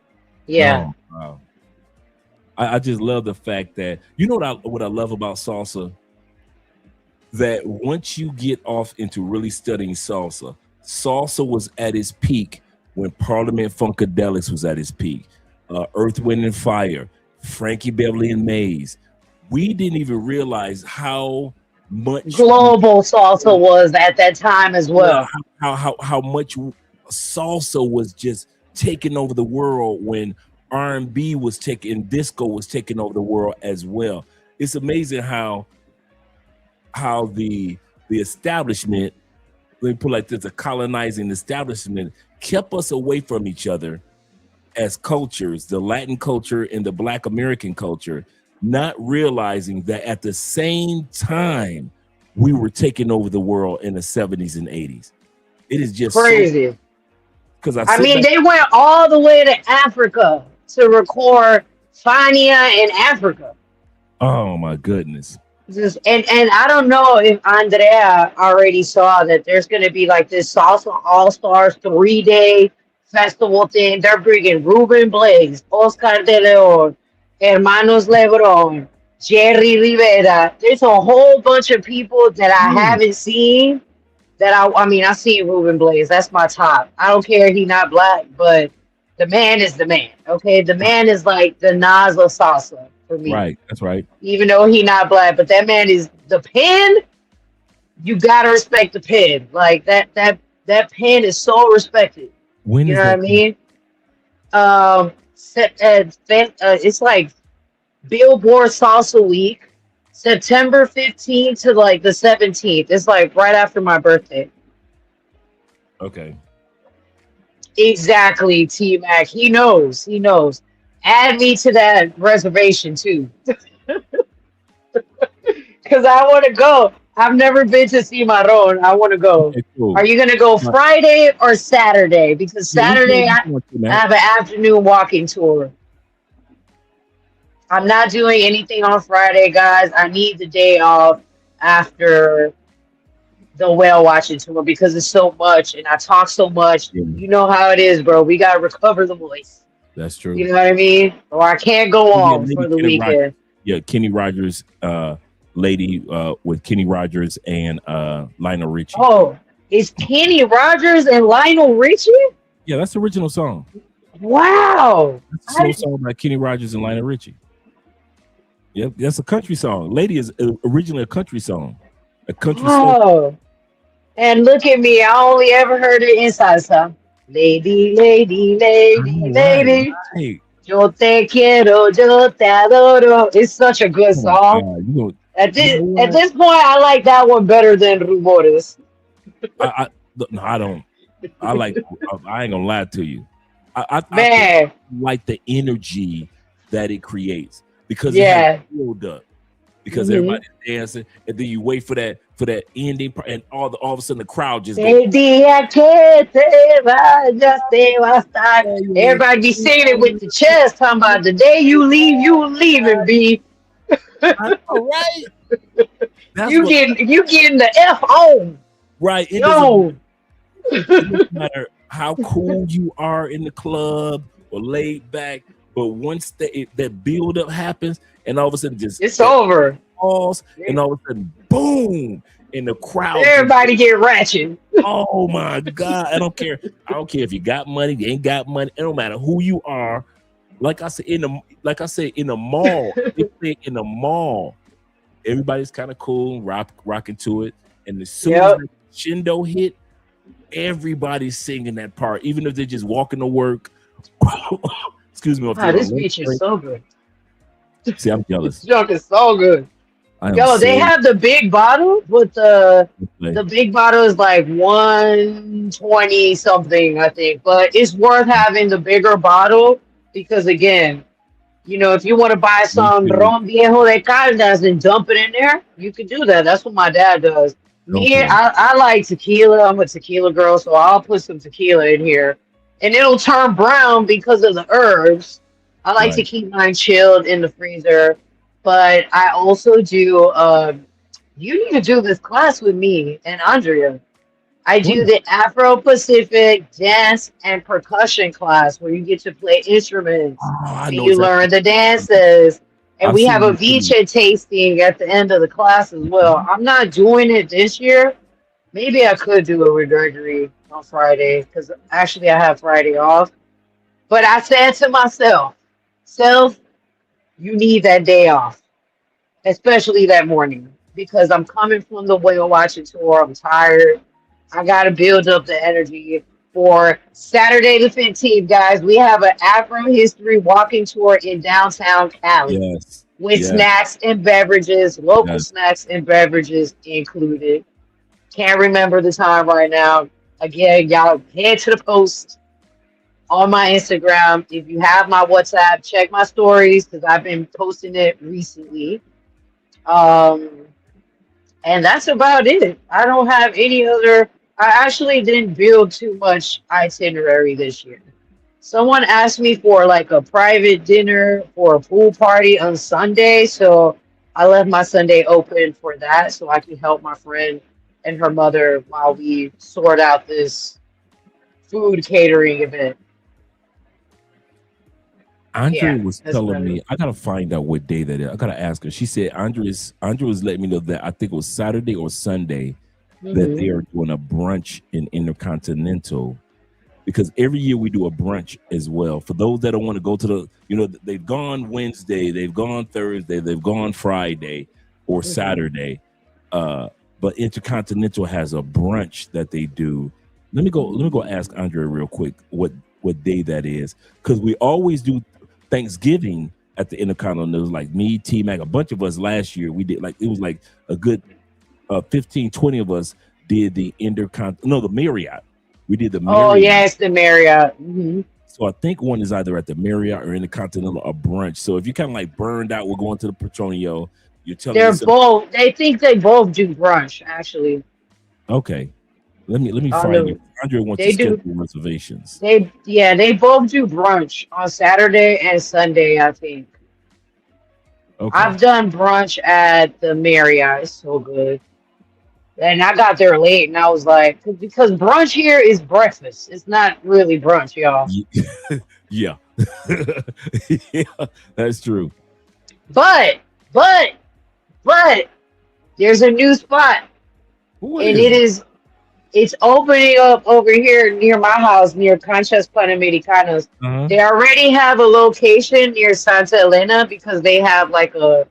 Yeah. Oh, wow. I just love the fact that what I love about salsa, that once you get off into really studying salsa was at its peak when Parliament Funkadelics was at its peak. Earth, Wind and Fire, Frankie Beverly and Mays. We didn't even realize how much Global salsa was at that time as well. how much salsa was just taking over the world when R&B was taking, disco was taking over the world as well. It's amazing how the establishment, let me put it like this, a colonizing establishment kept us away from each other as cultures, the Latin culture and the Black American culture, not realizing that at the same time we were taking over the world in the 70s and 80s. It is just Crazy. Because they went all the way to Africa to record Fania in Africa. oh my goodness. And I don't know if Andrea already saw that there's going to be like this Salsa All Stars 3-day festival thing. They're bringing Ruben Blades, Oscar De Leon, Hermanos Lebron, Jerry Rivera. There's a whole bunch of people that I haven't seen. I seen Ruben Blades. That's my top. I don't care if he's not black, but the man is the man. Okay, the man is like the Nas of salsa for me. Right, that's right. Even though he not black, but that man is the pen. You gotta respect the pen. Like that pen is so respected. When You is know that? what I mean? It's like Billboard Salsa Week, September 15th to like the 17th. It's like right after my birthday. Okay. Exactly, T Mac. He knows. Add me to that reservation too. Because I want to go. I've never been to Cimarron. I want to go. Okay, cool. Are you going to go Friday or Saturday? Because Saturday I have an afternoon walking tour. I'm not doing anything on Friday, guys. I need the day off after the whale watching tour because it's so much and I talk so much. Yeah. You know how it is, bro. We got to recover the voice. That's true. You know what I mean? Or I can't go on maybe for the Kenny weekend. Rogers. Yeah, Kenny Rogers, lady with Kenny Rogers and Lionel Richie. Oh, it's Kenny Rogers and Lionel Richie? Yeah, that's the original song. Wow. That's a slow song by Kenny Rogers and Lionel Richie. Yep, that's a country song. Lady is originally a country song. A country song. Oh. And look at me. I only ever heard it in salsa. Lady, lady, lady, lady. Hey, Yo te quiero, yo te adoro. It's such a good Oh my song. God, you know At what? this point, I like that one better than Rumores. I no, I don't. I like. I ain't gonna lie to you. I think Man, I like the energy that it creates because it has yeah. build up. Because Mm-hmm. everybody's dancing, and then you wait for that ending part, and all of a sudden the crowd just go. El día que te vayas, te va a estar. "Oh, yeah, Everybody be singing it with the chest, talking about the day you leaving, B. I know, right? That's You what. getting the F on. Right. Yo. It doesn't matter how cool you are in the club or laid back, but once that build up happens, and all of a sudden just It's over. pause, and all of a sudden boom, and the crowd just, Everybody get ratchet. oh my God. I don't care. I don't care if you got money, you ain't got money. It don't matter who you are. Like I said, in the mall, in the mall, everybody's kind of cool, rocking to it. And as soon as Yep. the Shindo hit, everybody's singing that part, even if they're just walking to work. Excuse me. If Wow, they're this on lunch beach is break. so good. See, I'm jealous. This junk is so good. I am Yo, they so have the big bottle, but the big bottle is like 120 something, I think. But it's worth having the bigger bottle because again, you know, if you want to buy me some too. ron viejo de Caldas and dump it in there, you can do that. That's what my dad does. Me, Okay. I like tequila. I'm a tequila girl, so I'll put some tequila in here, and it'll turn brown because of the herbs. I like to Right. keep mine chilled in the freezer, but I also do. You need to do this class with me and Andrea. I What? do the Afro-Pacific dance and percussion class where you get to play instruments Oh, I and know you exactly. learn the dances. And I've we seen have a you do Viche tasting at the end of the class as well. I'm not doing it this year. Maybe I could do it with Gregory on Friday because actually I have Friday off. But I said to myself, self, you need that day off, especially that morning, because I'm coming from the whale watching tour. I'm tired. I got to build up the energy for Saturday the 15th, guys. We have an Afro History walking tour in downtown Cali Yes. with Yes. snacks and beverages, local Yes. snacks and beverages included. Can't remember the time right now. Again, y'all head to the post on my Instagram. If you have my WhatsApp, check my stories because I've been posting it recently. Um, and that's about it. I don't have any other. I actually didn't build too much itinerary this year. Someone asked me for like a private dinner or a pool party on Sunday, so I left my Sunday open for that so I can help my friend and her mother while we sort out this food catering event. Andrea Yeah, was that's telling about me, it. I gotta find out what day that is. I gotta ask her. She said Andrea was letting me know that I think it was Saturday or Sunday that Hmm. they are doing a brunch in Intercontinental, because every year we do a brunch as well. For those that don't want to go to they've gone Wednesday, they've gone Thursday, they've gone Friday or Hmm. Saturday. But Intercontinental has a brunch that they do. Let me go ask Andrea real quick what day that is, because we always do Thanksgiving at the Intercontinental. It was like me, T Mac, a bunch of us last year. We did like it was like a good 15, 20 of us did the Marriott. We did the Oh, Marriott. yes, the Marriott. Hmm. So I think one is either at the Marriott or Intercontinental or brunch. So if you're kind of like burned out, we're going to the Petronio. You're telling They're yourself, both. They think they both do brunch. Actually, okay, let me on find the you. Andrea wants to they schedule do. reservations. They both do brunch on Saturday and Sunday. I think Okay. I've done brunch at the Marriott. It's so good. And I got there late, and I was like, because brunch here is breakfast. It's not really brunch, y'all. Yeah. Yeah, that's true. But, but, but, there's a new spot, What and is it? it's opening up over here near my house, near Conchas Panamericanos. Uh-huh. They already have a location near Santa Elena because they have like a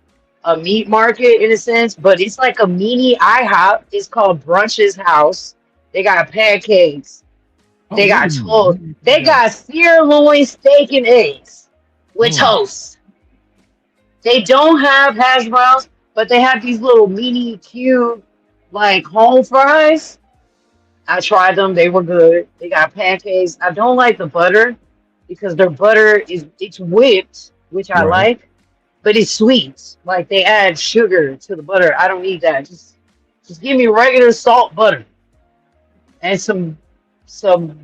meat market in a sense, but it's like a mini IHOP. It's called Brunch's House. They got pancakes. Oh, They wait a got minute. toast. They got sirloin steak and eggs. with toast. They don't have hash browns, but they have these little mini cube like home fries. I tried them; they were good. They got pancakes. I don't like the butter because their butter it's whipped, which I Right. like, but it's sweet. Like they add sugar to the butter. I don't need that. Just give me regular salt butter and some syrup.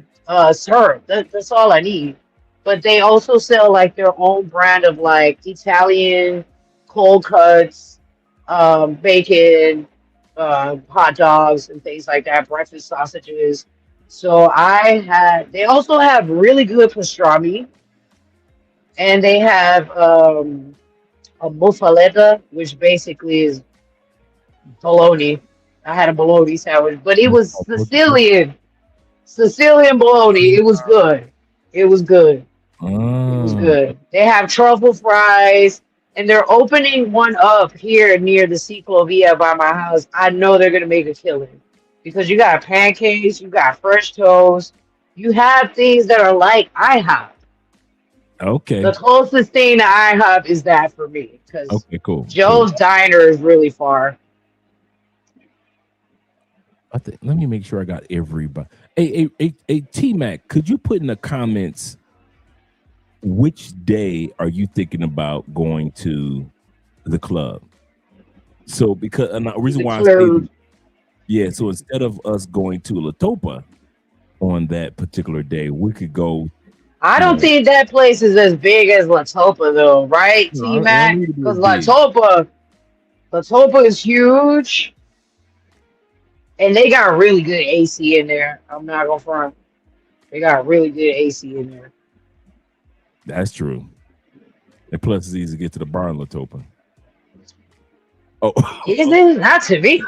That's all I need. But they also sell like their own brand of like Italian cold cuts, bacon, hot dogs, and things like that. Breakfast sausages. So they also have really good pastrami, and they have a muffaletta, which basically is bologna. I had a bologna sandwich, but it was Sicilian bologna. It was good. It was good. It was Mm. good. They have truffle fries, and they're opening one up here near the Ciclovia by my house. I know they're gonna make a killing because you got pancakes, you got fresh toast, you have things that are like IHOP. Okay. The closest thing to IHOP is that for me because Okay. Cool. Joe's Diner is really far. Let me make sure I got everybody. Hey, T Mac, could you put in the comments which day are you thinking about going to the club? So because and the reason why I say yeah, so instead of us going to Latopa on that particular day, we could go. I don't think that place is as big as Latopa though, right, No, T I Mac? need to be Because big. Latopa is huge, and they got really good AC in there. I'm not gonna front. They got really good AC in there. That's true. And plus, it's easy to get to the bar in Latopa. Oh, Is it? Not to me.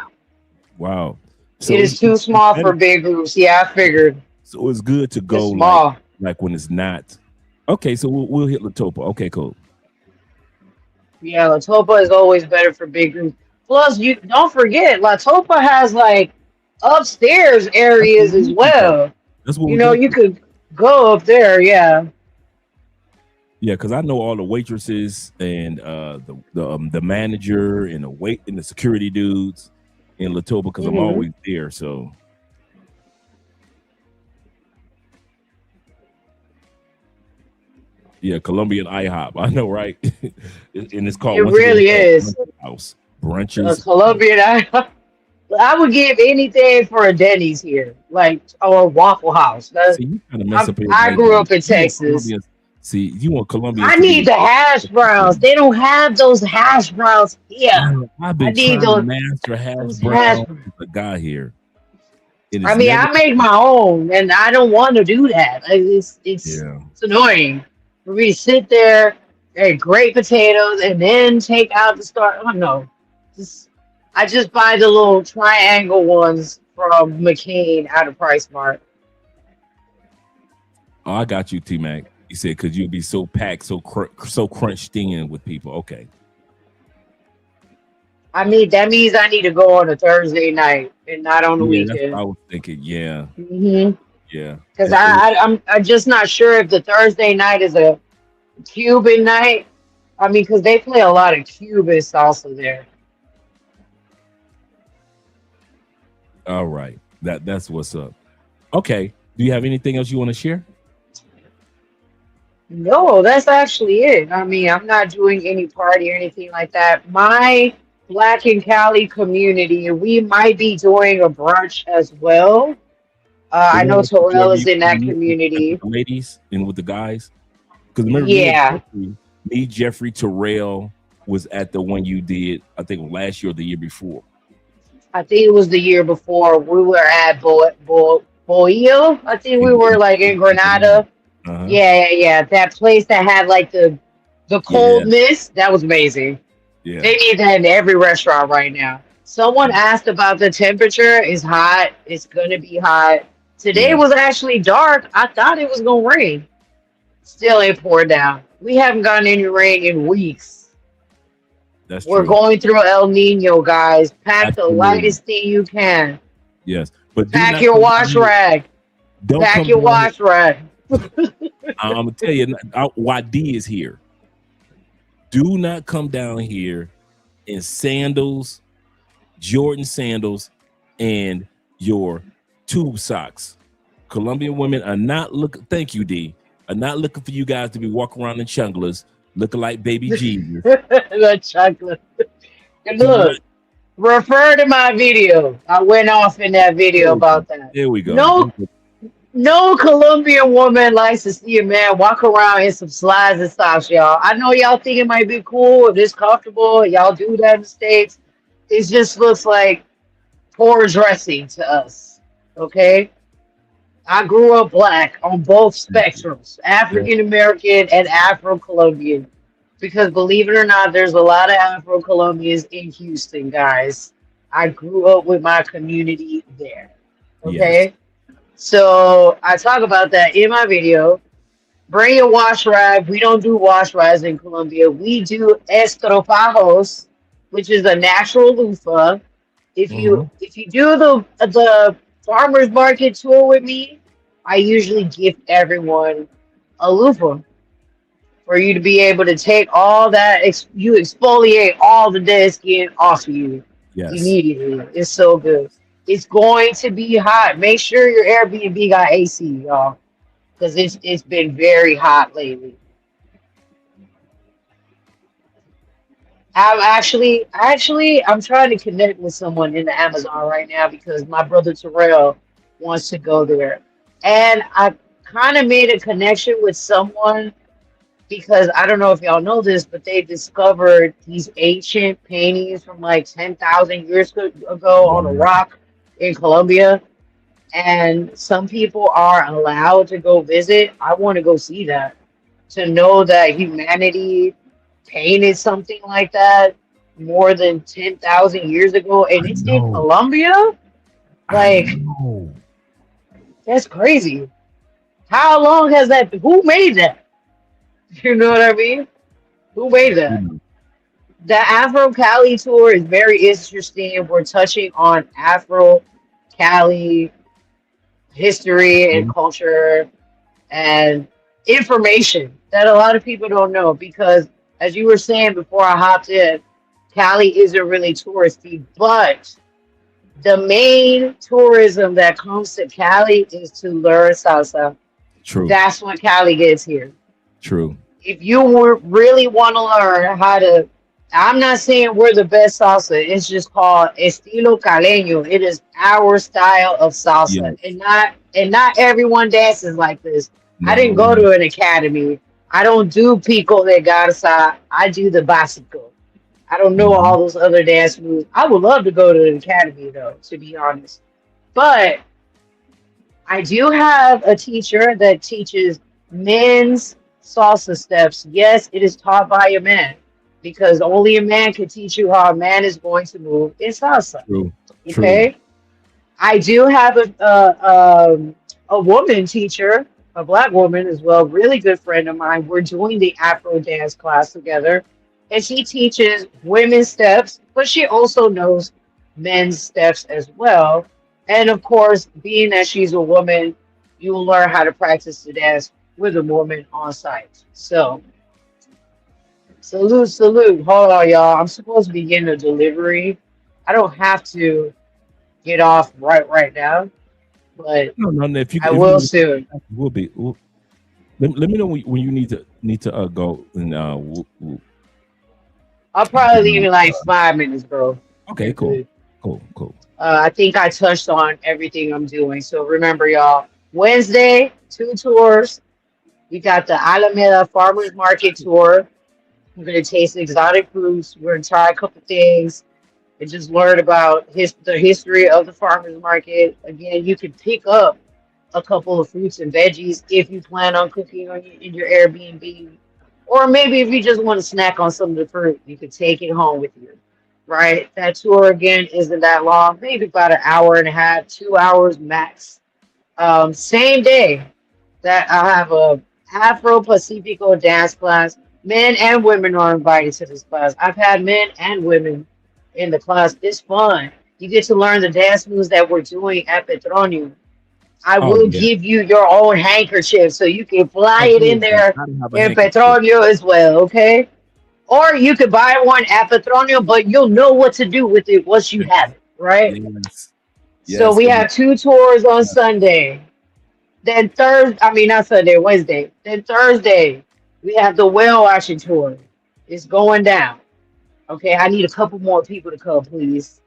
wow. It is too small for big groups. Yeah, I figured. So it's good to It's go small. like when it's not. Okay, so we'll hit Latopa. Okay, cool. Yeah, Latopa is always better for big groups. Plus, you don't forget, Latopa has like upstairs areas as well. That's what You we know, go you to. could go up there. Yeah. Yeah, because I know all the waitresses and the manager and the security dudes in Latopa because I'm Mhm. always there. So yeah, Colombian IHOP. I know, right? And it's called It once again, really it's is. called Brunch House. Brunches. Colombian, I would give anything for a Denny's here, like or a Waffle House. See, you kind of mess up I everybody's grew name. up in You want Texas. Colombians. See, you want Colombians I to be need the hash browns. They don't have those hash browns here. Man, I've I been need trying to master hash those hash. brown since I got here. It I is mean, never. I make my own, and I don't want to do that. It's Yeah. annoying for me to sit there and grate potatoes and then take out the start. Oh no, I just buy the little triangle ones from McCain out of Price Mart. Oh, I got you, T Mac. He said, "Cause you'll be so packed, so crunched in with people." Okay. I mean, that means I need to go on a Thursday night and not on the Yeah, that's what weekend. I was thinking. Yeah, Because yeah. I'm just not sure if the Thursday night is a Cuban night. I mean, because they play a lot of Cuban salsa there. All right. That's what's up. Okay. Do you have anything else you want to share? No, that's actually it. I mean, I'm not doing any party or anything like that. My Black and Cali community, we might be doing a brunch as well. I know Where Terrell is you in that meet community. with the ladies and with the guys? Because remember, Yeah, Jeffrey, Terrell was at the one you did, I think last year or the year before. I think it was the year before we were at Boillo. I think we were like in Granada. Uh-huh. Yeah. That place that had like the cold Yeah. mist. That was amazing. Yeah. They need that in every restaurant right now. Someone asked about the temperature. It's hot. It's gonna be hot. Today Yeah. was actually dark. I thought it was gonna rain. Still ain't poured down. We haven't gotten any rain in weeks. That's We're true. going through El Nino, guys. Pack Absolutely. the lightest thing you can. Yes. But do Pack not your come wash down here- rag. Don't Pack come your down wash rag. here. I'm gonna tell you, YD is here. Do not come down here in sandals, Jordan sandals, and your tube socks. Colombian women are not looking. Thank you, D. Are not looking for you guys to be walking around in chunglers, looking like baby Jesus. The chocolate. And Do look, not- refer to my video. I went off in that video about that. There we go. No Colombian woman likes to see a man walk around in some slides and socks, y'all. I know y'all think it might be cool if it's comfortable. Y'all do that in the States. It just looks like poor dressing to us. Okay? I grew up black on both spectrums, African American and Afro Colombian. Because believe it or not, there's a lot of Afro Colombians in Houston, guys. I grew up with my community there. Okay? So I talk about that in my video. Bring your wash rag. We don't do wash rags in Colombia. We do estropajos, which is a natural loofah. If you do the farmers market tour with me, I usually gift everyone a loofah for you to be able to take all that. You exfoliate all the dead skin off of you immediately. It's so good. It's going to be hot. Make sure your Airbnb got AC, y'all, because it's been very hot lately. I'm trying to connect with someone in the Amazon right now because my brother Terrell wants to go there, and I kind of made a connection with someone because I don't know if y'all know this, but they discovered these ancient paintings from like 10,000 years ago on a rock in Colombia, and some people are allowed to go visit. I want to go see that, to know that humanity painted something like that more than 10,000 years ago, and it's in Colombia. Like, that's crazy. How long has that? Who made that? You know what I mean? Who made that? The Afro Cali tour is very interesting. We're touching on Afro Cali history and culture and information that a lot of people don't know because, as you were saying before I hopped in, Cali isn't really touristy, but the main tourism that comes to Cali is to learn salsa. True. That's what Cali gets here. True. If you really want to learn how to, I'm not saying we're the best salsa. It's just called estilo caleño. It is our style of salsa, and not everyone dances like this. I didn't go to an academy. I don't do pico de garza. I do the básico. I don't know all those other dance moves. I would love to go to an academy, though, to be honest. But I do have a teacher that teaches men's salsa steps. Yes, it is taught by a man because only a man can teach you how a man is going to move in salsa. True. Okay. I do have a woman teacher, a black woman as well, really good friend of mine. We're doing the Afro dance class together, and she teaches women's steps, but she also knows men's steps as well. And of course, being that she's a woman, you will learn how to practice the dance with a woman on site. So, salute. Hold on, y'all. I'm supposed to be getting a delivery. I don't have to get off right now, but If you will soon. We'll be. Let me know when you need to go, and I'll probably leave in like 5 minutes, bro. Okay, cool. I think I touched on everything I'm doing. So remember, y'all, Wednesday, 2 tours. We got the Alameda Farmers Market tour. We're going to taste exotic fruits. We're going to try a couple things and just learn about the history of the farmers market. Again, you can pick up a couple of fruits and veggies if you plan on cooking in your Airbnb. Or maybe if you just want to snack on some of the fruit, you can take it home with you. Right? That tour, again, isn't that long. Maybe about an hour and a half, 2 hours max. Same day that I have a Afro-Pacifico dance class. Men and women are invited to this class. I've had men and women in the class. It's fun. You get to learn the dance moves that we're doing at Petronio. I will give you your own handkerchief so you can fly it in there in Petronio as well, okay? Or you could buy one at Petronio, but you'll know what to do with it once you have it, right? Yes. So Yes. we have two tours on Sunday. Then Thursday, I mean not Sunday, Wednesday. Then Thursday, we have the whale watching tour. It's going down. Okay, I need a couple more people to come, please.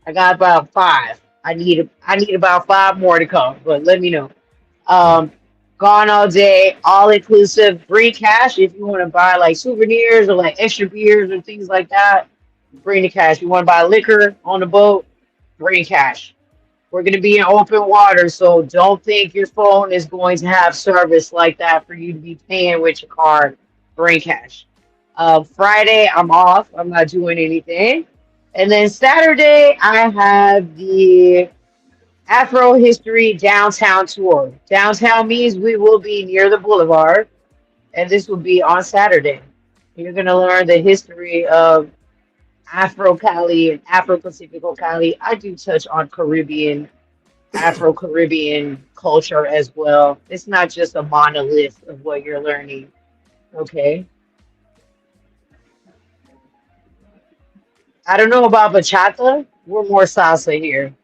I got about five. I need about five more to come, but let me know. Um, Gone all day, all inclusive, bring cash if you want to buy like souvenirs or like extra beers or things like that. Bring the cash. You want to buy liquor on the boat, bring cash. We're going to be in open water, so don't think your phone is going to have service like that for you to be paying with your card. Bring cash. Friday, I'm off. I'm not doing anything. And then Saturday, I have the Afro History Downtown Tour. Downtown means we will be near the boulevard, and this will be on Saturday. You're going to learn the history of Afro Cali and Afro Pacifico Cali. I do touch on Afro Caribbean culture as well. It's not just a monolith of what you're learning. Okay. I don't know about bachata. We're more salsa here.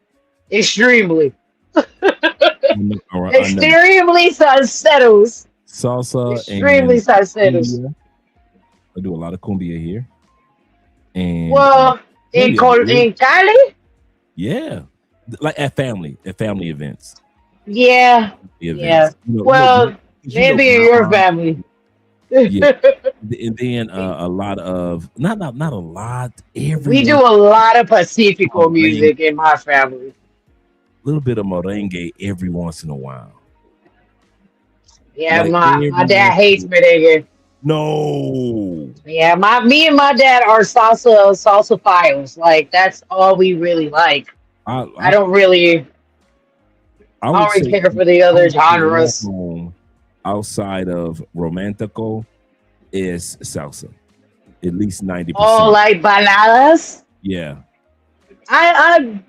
Extremely. All right, I know. Extremely salseros. Salsa Extremely and salseros. cumbia. I do a lot of cumbia here. And Well, cumbia, in Cali, yeah, like at family events. yeah, yeah. Events. Well, maybe in your grandma, family. yeah. And then a lot of not a lot. We do a lot of Pacifico music in my family. A little bit of merengue every once in a while. Yeah, Like my dad hates merengue. No. Yeah, me and my dad are salsa files. Like that's all we really like. I don't really I I would don't really say care for the I other would say genres. home outside of romantico is salsa. At least 90%. Oh, like baladas. Yeah. I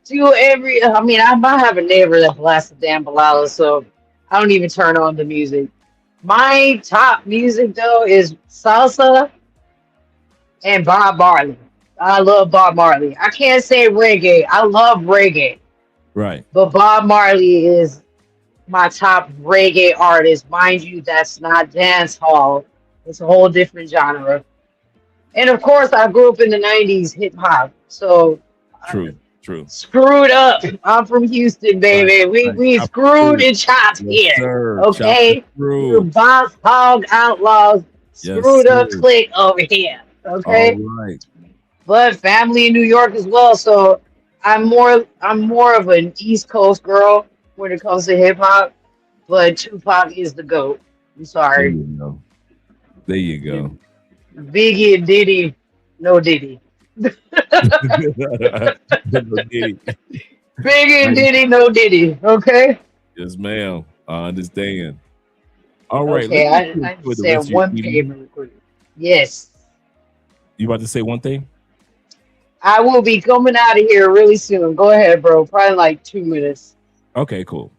do every. I mean, I might have a neighbor that blasts the damn balala, so I don't even turn on the music. My top music though is salsa and Bob Marley. I love Bob Marley. I can't say reggae. I love reggae, Right. but Bob Marley is my top reggae artist. Mind you, that's not dance hall. It's a whole different genre. And of course, I grew up in the '90s hip hop, so True. screwed up. I'm from Houston, baby. We Right. screwed and chopped Yes, here. sir. Okay, Chop it you through. boss hog outlaws, Yes, screwed up sir. clique over here. All Okay, right. but family in New York as well. So I'm more of an East Coast girl when it comes to hip hop. But Tupac is the GOAT. I'm There sorry, you go. There you go. Biggie and Diddy, no Diddy. Biggie and Diddy, no Diddy. Okay. Yes, ma'am. I understand. All right. Okay, let's I get to the said rest of your one evening. payment. Yes. You about to say one thing? I will be coming out of here really soon. Go ahead, bro. Probably like 2 minutes. Okay, cool.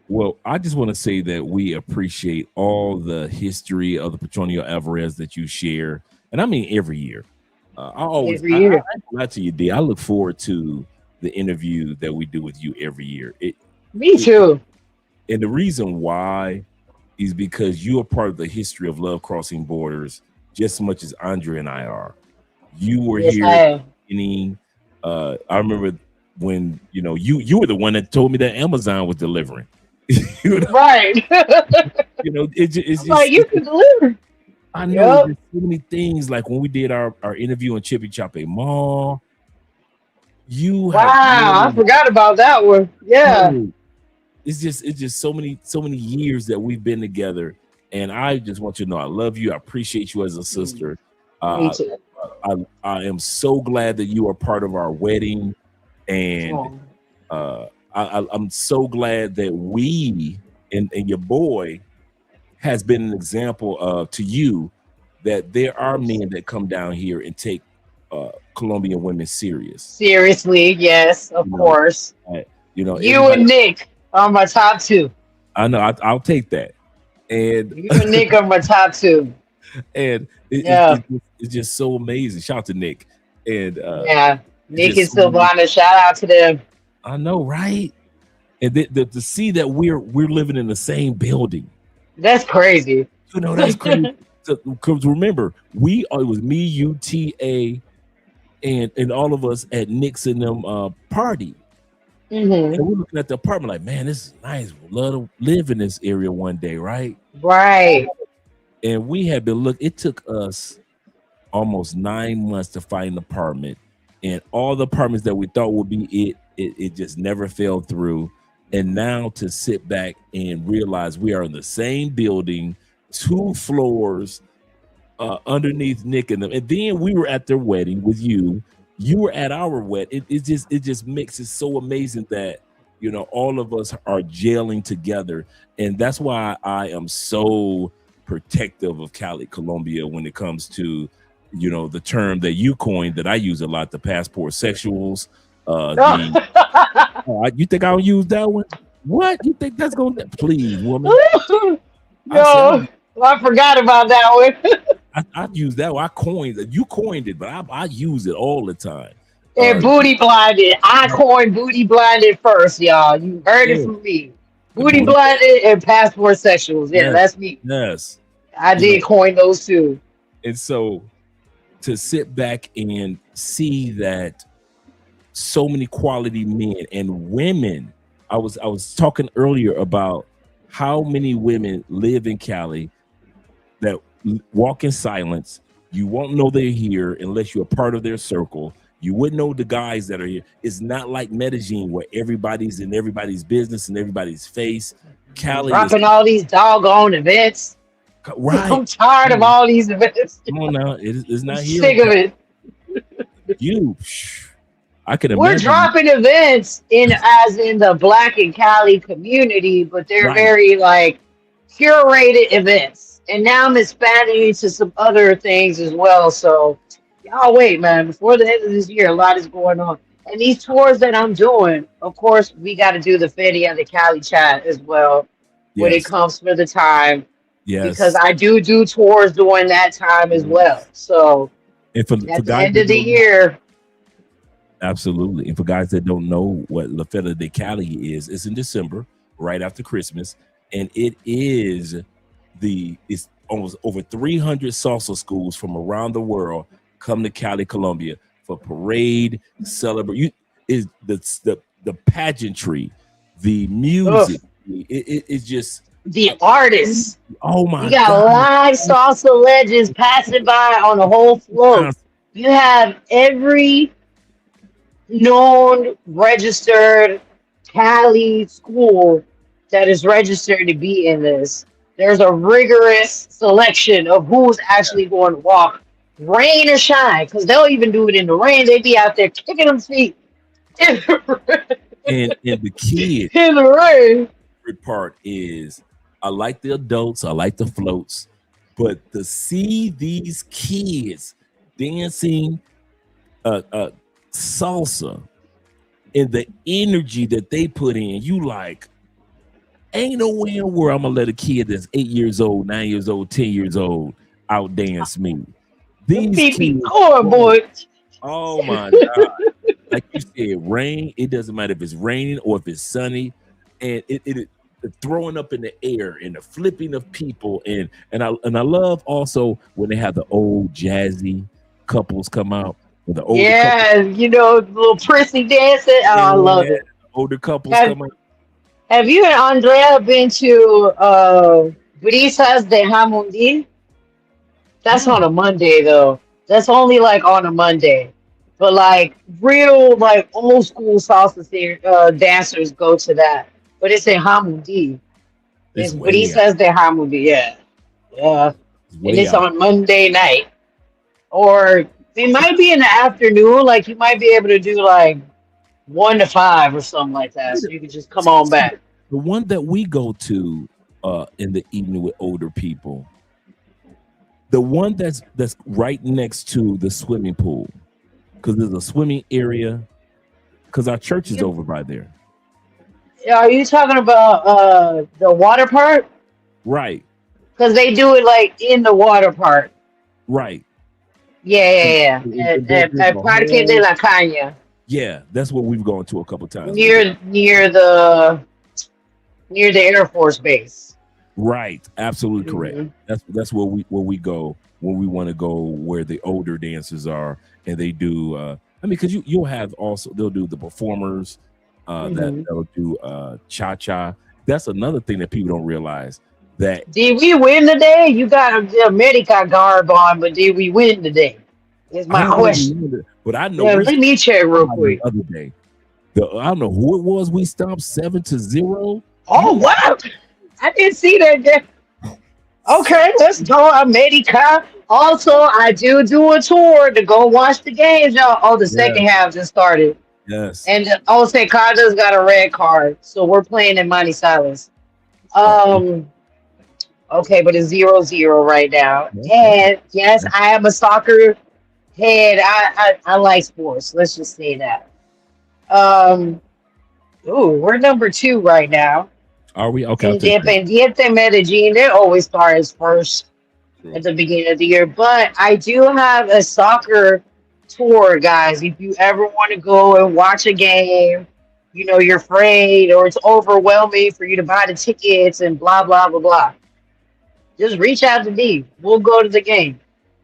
Well, I just want to say that we appreciate all the history of the Petronio Alvarez that you share, and I mean every year. I always, Every year. I not to you, D. I look forward to the interview that we do with you every year. Me too. And the reason why is because you are part of the history of Love Crossing Borders just as much as Andre and I are. You were Yes, here I am. beginning. I remember when you were the one that told me that Amazon was delivering. Right. It's I'm like, you can deliver. I know Yep. there's so many things. Like when we did our interview in Chippy Choppy Mall, you have Wow, I really- forgot about that one. Yeah. it's just so many years that we've been together, and I just want you to know I love you. I appreciate you as a sister. Me too. I am so glad that you are part of our wedding, and I'm so glad that we and your boy has been an example to you that there are men that come down here and take Colombian women serious. Seriously, yes, of course. You everybody- and Nick are my top two. I know I'll take that. And You and Nick are my top two. And Yeah. it's just so amazing. Shout out to Nick. And Yeah. it's Nick and just so amazing. Silvana, shout out to them. I know, right? And to see that we're living in the same building. That's crazy. You know, that's crazy. Because remember, it was me, you, TA, and all of us at Nick's and them party. hmm And we're looking at the apartment like, man, this is nice. We'd love to live in this area one day, right? Right. And we had been it took us almost 9 months to find an apartment. And all the apartments that we thought would be it just never fell through. And now to sit back and realize we are in the same building, 2 floors underneath Nick and them. And then we were at their wedding with you. You were at our wedding. It just makes it so amazing that, you know, all of us are gelling together. And that's why I am so protective of Cali Colombia when it comes to, you know, the term that you coined that I use a lot, the passport sexuals. You think I'll use that one? What? You think that's going to... Please, woman. No, I forgot about that one. I use that one. I coined it. You coined it, but I use it all the time. And booty blinded. I coined booty blinded first, y'all. You heard it from me. Booty blinded and passport sexuals. Yeah, that's me. Yes. I did coin those two. And so to sit back and see that so many quality men and women, I was talking earlier about how many women live in Cali that walk in silence. You won't know they're here unless you're a part of their circle. You wouldn't know the guys that are here. It's not like Medellin where everybody's in everybody's business and everybody's face. Cali dropping all these doggone events. Right. I'm tired of all these events. Come on now. It's not here. Sick of it. I can imagine. We're dropping events as in the Black and Cali community, but they're very like curated events. And now I'm expanding into some other things as well. So y'all wait, man. Before the end of this year, a lot is going on. And these tours that I'm doing, of course, we got to do the Feria de Cali chat as well when it comes for the time. Yes. Because I do tours during that time as well. So and for the end of the year. Absolutely. And for guys that don't know what La Feria de Cali is, it's in December, right after Christmas. And it's almost over 300 salsa schools from around the world come to Cali, Colombia for parade, celebrate. Is the pageantry, the music, it's just the artists. Oh my God. You got live salsa legends passing by on the whole float. You have every known registered Cali school that is registered to be in this. There's a rigorous selection of who's actually going to walk, rain or shine, because they'll even do it in the rain. They be out there kicking them feet in the rain. And the kids in the rain. Part is I like the adults, I like the floats, but to see these kids dancing salsa and the energy that they put in, you like, ain't no way in the world I'm gonna let a kid that's 8 years old, 9 years old, 10 years old out dance me. These kids, boy. Oh my God. Like you said, rain, it doesn't matter if it's raining or if it's sunny, and it the throwing up in the air and the flipping of people, and I love also when they have the old jazzy couples come out. The older couples. You know, little prissy dancing. Oh, I love it. Older couples come out. Have you and Andrea been to Brisas de Jamundí? That's on a Monday though. That's only like on a Monday. But like real like old school salsa dancers go to that. But it's in Jamundí. It's Brisas de Jamundí, yeah. And it's on Monday night. Or it might be in the afternoon, like you might be able to do like 1 to 5 or something like that. So you can just come on back. The one that we go to in the evening with older people, the one that's right next to the swimming pool, because there's a swimming area, because our church is over by there. Are you talking about the water park? Right. because they do it like in the water park. Right. Yeah. At Parque de la Caña, Yeah, that's what we've gone to a couple times. near the Air Force Base. Right, absolutely correct. Mhm. That's where we go when we want to go where the older dancers are, and they do. I mean, because you'll have also they'll do the performers that they'll do cha cha. That's another thing that people don't realize that Did we win today? You got the America garb on, but did we win today? Is I my don't know, question. but I know Yeah, we let me check real stopped quick. the other day. I don't know who it was. We stopped 7-0. Oh, wow. I didn't see that there. Okay, let's go, America. Also, I do a tour to go watch the games, y'all. Oh, the Yeah. second half just started. Yes. And Secado's got a red card, so we're playing in Monty Silence. Okay, but it's 0-0 right now. And yes, I am a soccer head. I like sports. Let's just say that. We're number 2 right now. Are we okay? I'll take that. Independiente Medellin, they always start as first at the beginning of the year. But I do have a soccer tour, guys. If you ever want to go and watch a game, you're afraid or it's overwhelming for you to buy the tickets and blah, blah, blah, blah. Just reach out to me. We'll go to the game.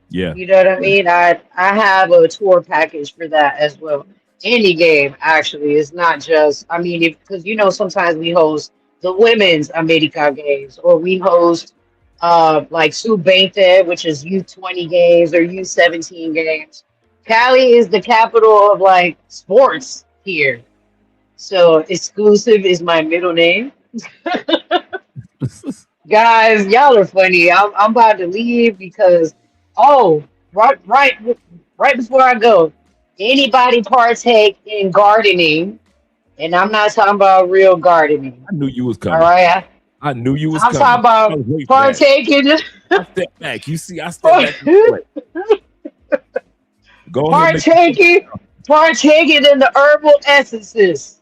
Yeah. You know what I mean? I have a tour package for that as well. Any game, actually. It's not just, I mean, because, sometimes we host the women's America games, or we host like Sub-20, which is U20 games or U17 games. Cali is the capital of like sports here. So exclusive is my middle name. Guys, y'all are funny. I'm about to leave because right before I go, anybody partake in gardening, and I'm not talking about real gardening. I knew you was All coming. right, I knew you was I'm coming. talking I about was waiting for that. partaking. I step back. You see, I step back. Go ahead. Partaking in the herbal essences.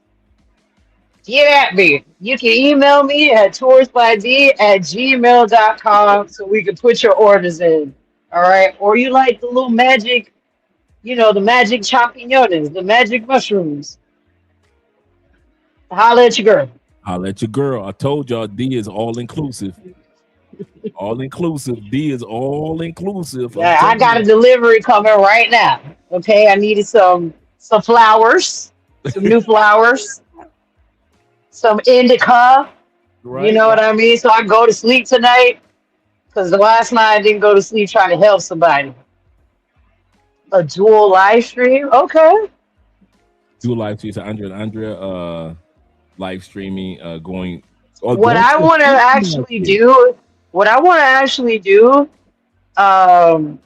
Get at me. You can email me at toursbyd@gmail.com so we can put your orders in. All right. Or you like the little magic, the magic champignons, the magic mushrooms. Holla at your girl. Holla at your girl. I told y'all D is all inclusive. All inclusive. D is all inclusive. Yeah, I got a delivery coming right now. Okay. I needed some flowers, some new flowers, some indica. Right, You know what I mean? So I go to sleep tonight because the last night I didn't go to sleep trying to help somebody. A dual live stream? Okay. Do live stream. So Andrea live streaming going. What I want to actually do, and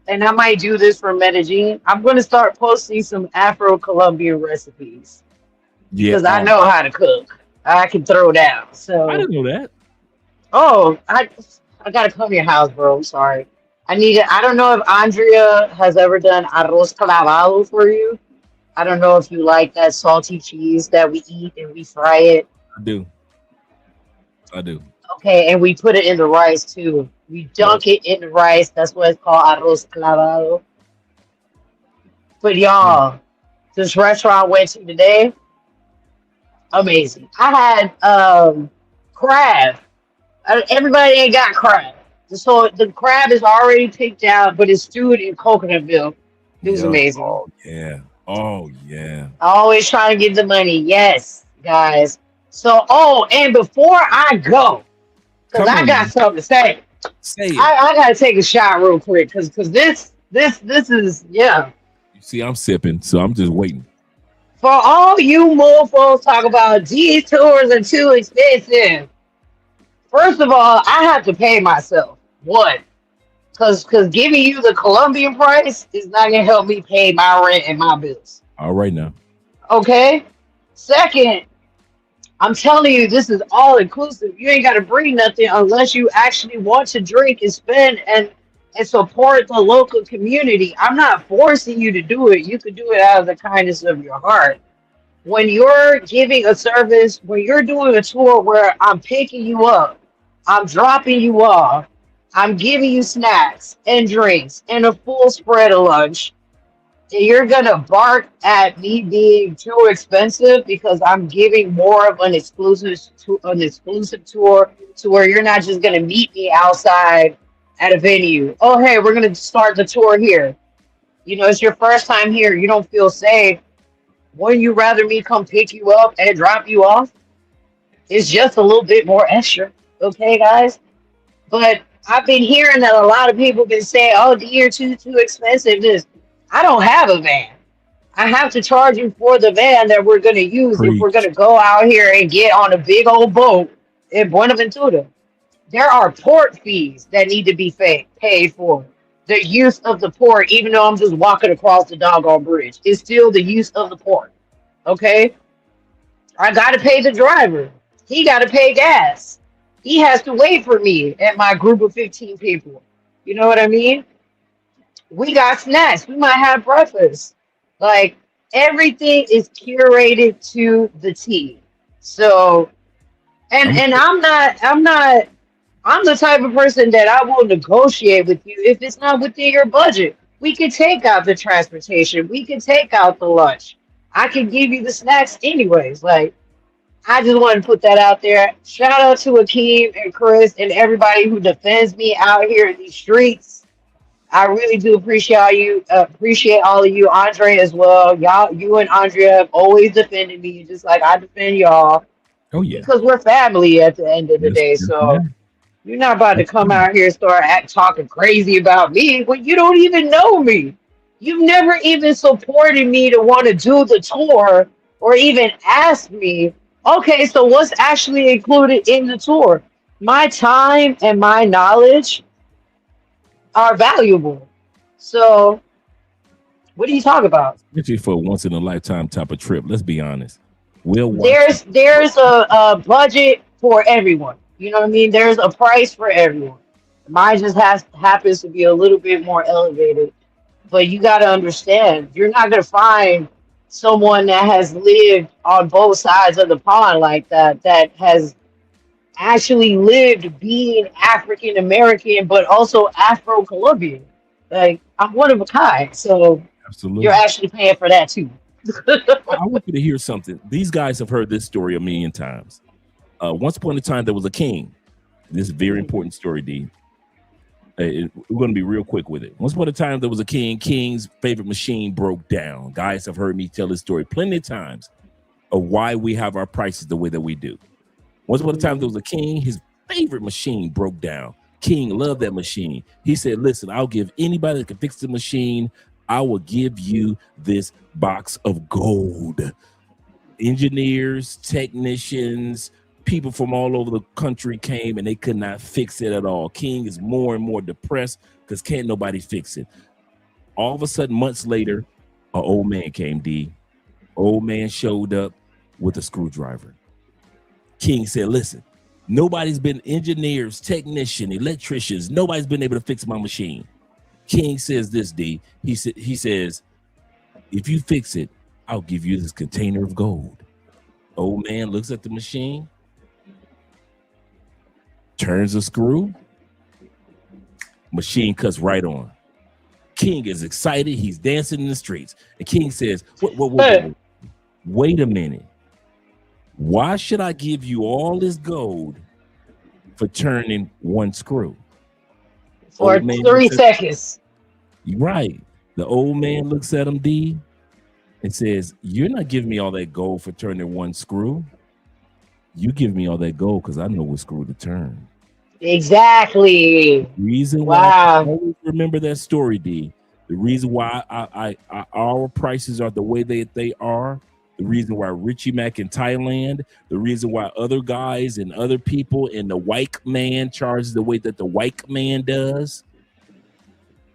I might do this for Medellin, I'm going to start posting some Afro-Colombian recipes because I know how to cook. I can throw down. So I didn't know that. Oh, I gotta come to your house, bro. I'm sorry. I need it. I don't know if Andrea has ever done arroz clavado for you. I don't know if you like that salty cheese that we eat and we fry it. I do. Okay, and we put it in the rice too. We dunk it in the rice. That's what it's called, arroz clavado. But y'all, this restaurant I went to today, amazing. I had crab. Everybody ain't got crab. So the crab is already picked out, but it's stewed in coconut milk. It was amazing. Oh yeah. Always trying to get the money. Yes, guys. So, and before I go, because I got something to say. Say it. I gotta take a shot real quick because this is You see, I'm sipping, so I'm just waiting. For all you mofos talk about these tours are too expensive. First of all, I have to pay myself. One, because giving you the Colombian price is not gonna help me pay my rent and my bills. All right now. Okay. Second, I'm telling you, this is all inclusive. You ain't got to bring nothing unless you actually want to drink and spend and support the local community. I'm not forcing you to do it. You could do it out of the kindness of your heart. When you're giving a service, when you're doing a tour where I'm picking you up I'm dropping you off. I'm giving you snacks and drinks and a full spread of lunch. And you're gonna bark at me being too expensive because I'm giving more of an exclusive tour to where you're not just gonna meet me outside at a venue. Oh, hey, we're gonna start the tour here. You know, it's your first time here. You don't feel safe. Wouldn't you rather me come pick you up and drop you off? It's just a little bit more extra. Okay, guys? But I've been hearing that a lot of people been saying, "Oh, the year too expensive." This, I don't have a van. I have to charge you for the van that we're going to use if we're going Preach. to go out here and get on a big old boat in Buenaventura. There are port fees that need to be paid for. The use of the port, even though I'm just walking across the doggone bridge, is still the use of the port. Okay? I got to pay the driver. He got to pay gas. He has to wait for me at my group of 15 people. You know what I mean? We got snacks. We might have breakfast. Like everything is curated to the T. So, I'm and I'm the type of person that I will negotiate with you if it's not within your budget. We can take out the transportation. We can take out the lunch. I can give you the snacks anyways. Like I just want to put that out there. Shout out to Akeem and Chris and everybody who defends me out here in these streets. I really do appreciate all of you, Andre as well. Y'all, you and Andrea have always defended me, just like I defend y'all, oh yeah. because we're family at the end of the Yes, day. yes, So ma'am. you're not about to That's come true. out here and start talking crazy about me when you don't even know me. You've never even supported me to want to do the tour or even asked me, okay, so what's actually included in the tour? My time and my knowledge are valuable. So what do you talk about? Especially for a once in a lifetime type of trip. Let's be honest. We'll watch. There's a budget for everyone. You know what I mean? There's a price for everyone. Mine just happens to be a little bit more elevated. But you got to understand, you're not going to find someone that has lived on both sides of the pond like that, that has actually lived being African American, but also Afro Colombian. Like, I'm one of a kind. So you're Absolutely. actually paying for that too. I want you to hear something. These guys have heard this story a million times. Once upon a time, there was a king. This is a very important story, D. We're going to be real quick with it. Once upon a time, there was a king. King's favorite machine broke down. Guys have heard me tell this story plenty of times of why we have our prices the way that we do. Once upon a time, there was a king. His favorite machine broke down. King loved that machine. He said, listen, I'll give anybody that can fix the machine, I will give you this box of gold. Engineers, technicians, people from all over the country came and they could not fix it at all. King is more and more depressed because can't nobody fix it. All of a sudden, months later, an old man came, D. Old man showed up with a screwdriver. King said, listen, nobody's been engineers, technicians, electricians, nobody's been able to fix my machine. King says this, D. He says, if you fix it, I'll give you this container of gold. Old man looks at the machine, turns the screw, machine cuts right on. King is excited. He's dancing in the streets. And King says, wait a minute. Why should I give you all this gold for turning one screw? For Old man 3 looks at, seconds. right. The old man looks at him, D, and says, you're not giving me all that gold for turning one screw. You give me all that gold because I know what screw to turn. Exactly. Reason why I Wow. always remember that story, D. The reason why our prices are the way they are, the reason why Richie Mack in Thailand, the reason why other guys and other people in the white man charges the way that the white man does,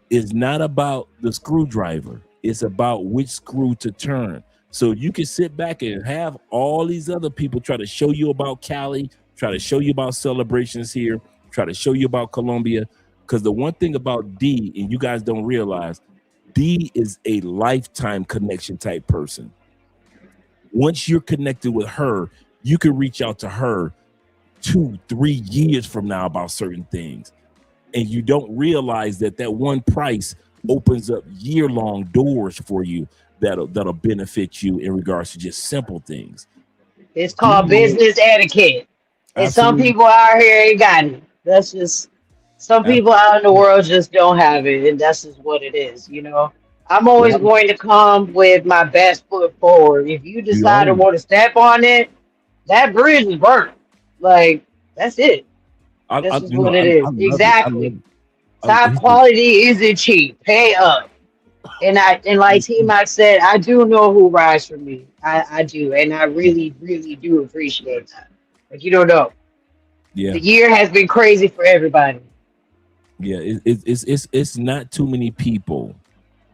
is not about the screwdriver. It's about which screw to turn. So you can sit back and have all these other people try to show you about Cali, try to show you about celebrations here, try to show you about Colombia. Because the one thing about D, and you guys don't realize, D is a lifetime connection type person. Once you're connected with her, you can reach out to her 2-3 years from now about certain things, and you don't realize that one price opens up year-long doors for you that'll benefit you in regards to just simple things. It's called business etiquette. And some Absolutely. people out here ain't got it. That's just some people out in the world just don't have it, and that's just what it is, you know. I'm always Well, going to come with my best foot forward. If you we decide to always, want to step on it, that bridge is burnt. Like that's it. This is what it I is. love it. I love Exactly. it. Top He said, quality isn't cheap. Pay up. And like T Mac said, I do know who rides for me. I do, and I really, really do appreciate that. Like you don't know. yeah, The year has been crazy for everybody. yeah. It's not too many people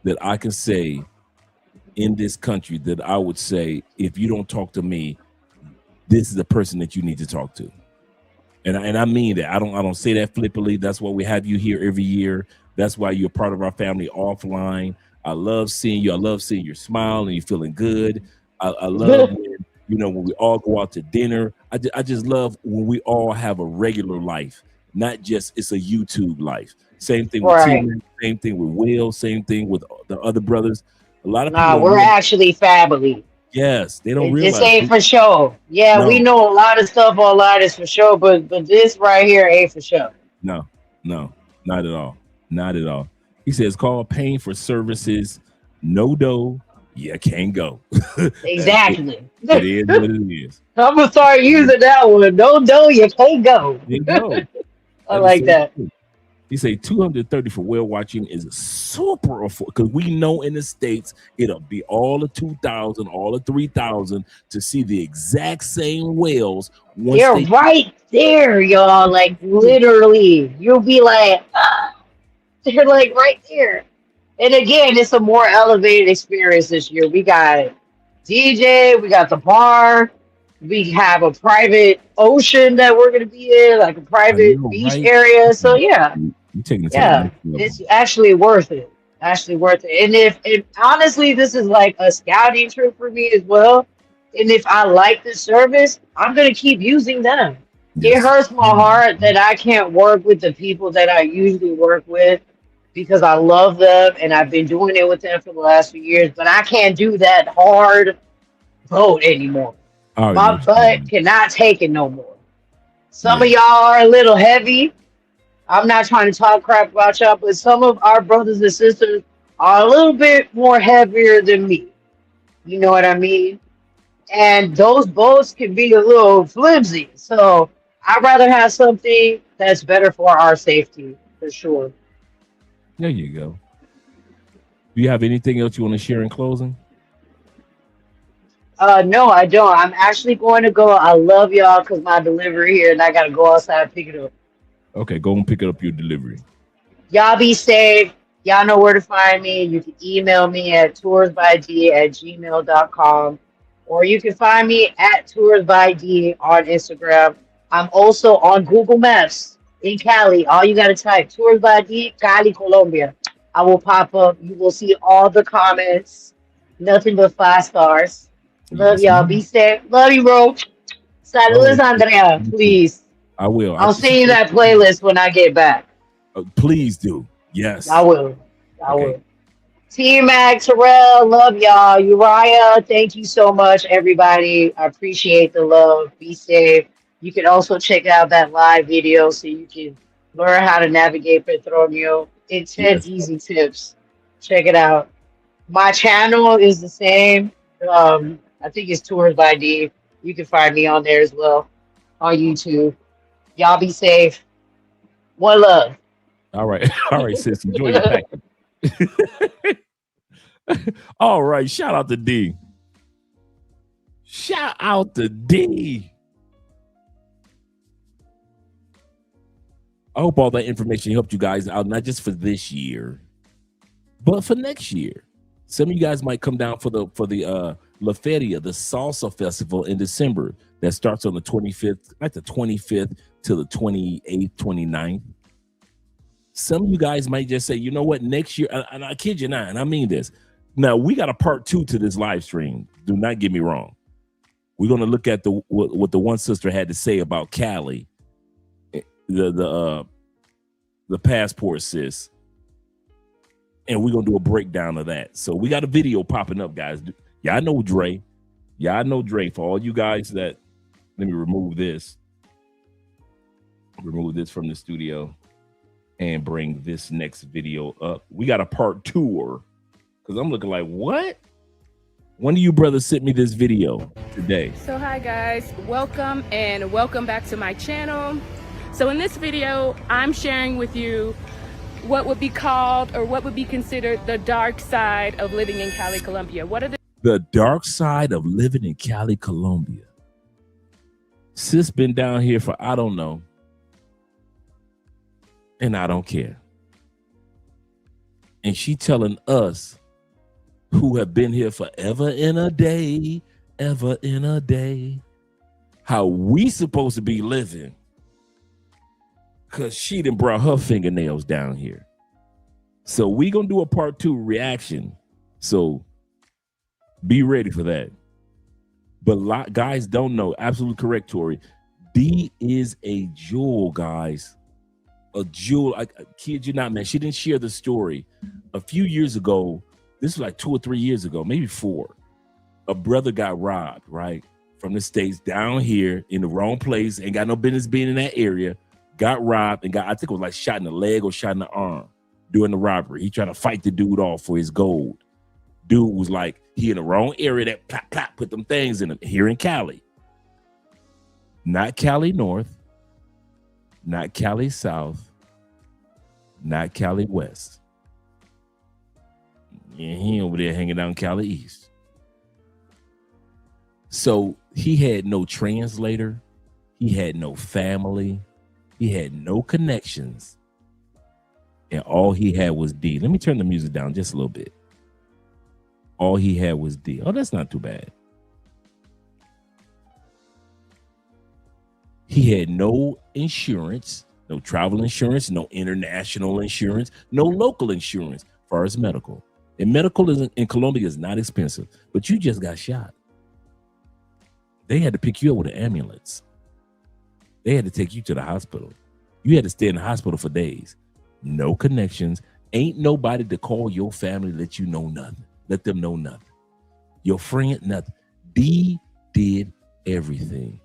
that I can say in this country that I would say, if you don't talk to me, this is the person that you need to talk to. And I mean that. I don't say that flippantly. That's why we have you here every year. That's why you're part of our family offline. I love seeing you. I love seeing your smile and you feeling good. I love when we all go out to dinner. I just love when we all have a regular life, not just it's a YouTube life. Same thing with Right. Tim, same thing with Will, same thing with the other brothers. A lot of people Nah, don't we're realize. actually family. Yes, they don't This realize. ain't for show. Yeah, we No, know a lot of stuff online is for show, but this right here ain't for show. no, no, not at all. Not at all. He says, call paying for services, no dough, you can't go. it, Exactly. it is what it is. I'm gonna start using that one. No, no, you can't go. There you go. I That is like so that. true. He say 230 for whale watching is super affordable because we know in the States it'll be all the 2,000, all the 3,000 to see the exact same whales once They're they. right there, y'all. Like literally, you'll be like, ah, they're like right there. And again, it's a more elevated experience this year. We got DJ, we got the bar, we have a private ocean that we're gonna be in, like a I private know, beach right? area. So yeah, You're taking it to the yeah, next level. it's actually worth it. Actually worth it. And if honestly, this is like a scouting trip for me as well. And if I like the service, I'm gonna keep using them. It Yes. hurts my heart that I can't work with the people that I usually work with because I love them and I've been doing it with them for the last few years, but I can't do that hard vote anymore. I already know My what you're butt doing. cannot take it no more. Some of Yeah. y'all are a little heavy. I'm not trying to talk crap about y'all, but some of our brothers and sisters are a little bit more heavier than me. You know what I mean? And those boats can be a little flimsy. So I'd rather have something that's better for our safety, for sure. There you go. Do you have anything else you want to share in closing? No, I don't. I'm actually going to go. I love y'all because my delivery here, and I gotta go outside and pick it up. Okay, go and pick up your delivery. Y'all be safe. Y'all know where to find me. You can email me at toursbyd@gmail.com, or you can find me at toursbyd on Instagram. I'm also on Google Maps in Cali. All you gotta type toursbyd Cali Colombia. I will pop up. You will see all the comments. Nothing but 5 stars. Love Yes, y'all. Be ma'am. safe. Love you, bro. All Saludos, right. Andrea. Please. I will. I'll send you that playlist when I get back. Please do. I Yes. will. I Okay. will. T Mac, Terrell, love y'all. Uriah, thank you so much, everybody. I appreciate the love. Be safe. You can also check out that live video so you can learn how to navigate Petronio. It's 10 Yes. easy tips. Check it out. My channel is the same. I think it's Tours by D. You can find me on there as well on YouTube. Y'all be safe. One love. All right. All right, sis. Enjoy your package. All right. Shout out to D. Shout out to D. I hope all that information helped you guys out, not just for this year, but for next year. Some of you guys might come down for the La Feria, the Salsa Festival in December that starts on the 25th, like the 25th to the 28th, 29th. Some of you guys might just say, you know what, next year, and I kid you not, and I mean this. Now, we got a part 2 to this live stream. Do not get me wrong. We're gonna look at what the one sister had to say about Cali, the passport sis, and we're gonna do a breakdown of that. So we got a video popping up, guys. Y'all know Dre. Y'all know Dre. For all you guys that, let me remove this from the studio and bring this next video up. We got a part 2 because I'm looking like, what? One of you brothers sent me this video today. So hi guys, welcome and welcome back to my channel. So in this video, I'm sharing with you what would be called or what would be considered the dark side of living in Cali, Colombia. What are the dark side of living in Cali, Colombia? Sis been down here for, I don't know, and I don't care. And she telling us who have been here forever in a day, ever in a day, how we supposed to be living, because she done brought her fingernails down here. So we gonna do a part 2 reaction. So be ready for that. But guys don't know, absolutely correct, Tori. D is a jewel, guys. A jewel. I kid you not, man. She didn't share the story. A few years ago, this was like 2 or 3 years ago, maybe 4. A brother got robbed, right? From the States down here in the wrong place, ain't got no business being in that area. Got robbed and got, I think it was like shot in the leg or shot in the arm during the robbery. He tried to fight the dude off for his gold. Dude was like, he in the wrong area that plop, plop, put them things in him here in Cali. Not Cali North, not Cali South, not Cali West. And he over there hanging out in Cali East. So he had no translator. He had no family. He had no connections. And all he had was D. Let me turn the music down just a little bit. All he had was D. Oh, that's not too bad. He had no insurance, no travel insurance, no international insurance, no local insurance as far as medical. And medical in Colombia is not expensive, but you just got shot. They had to pick you up with an ambulance. They had to take you to the hospital. You had to stay in the hospital for days. No connections. Ain't nobody to call your family, let you know nothing. Let them know nothing. Your friend, nothing. D did everything.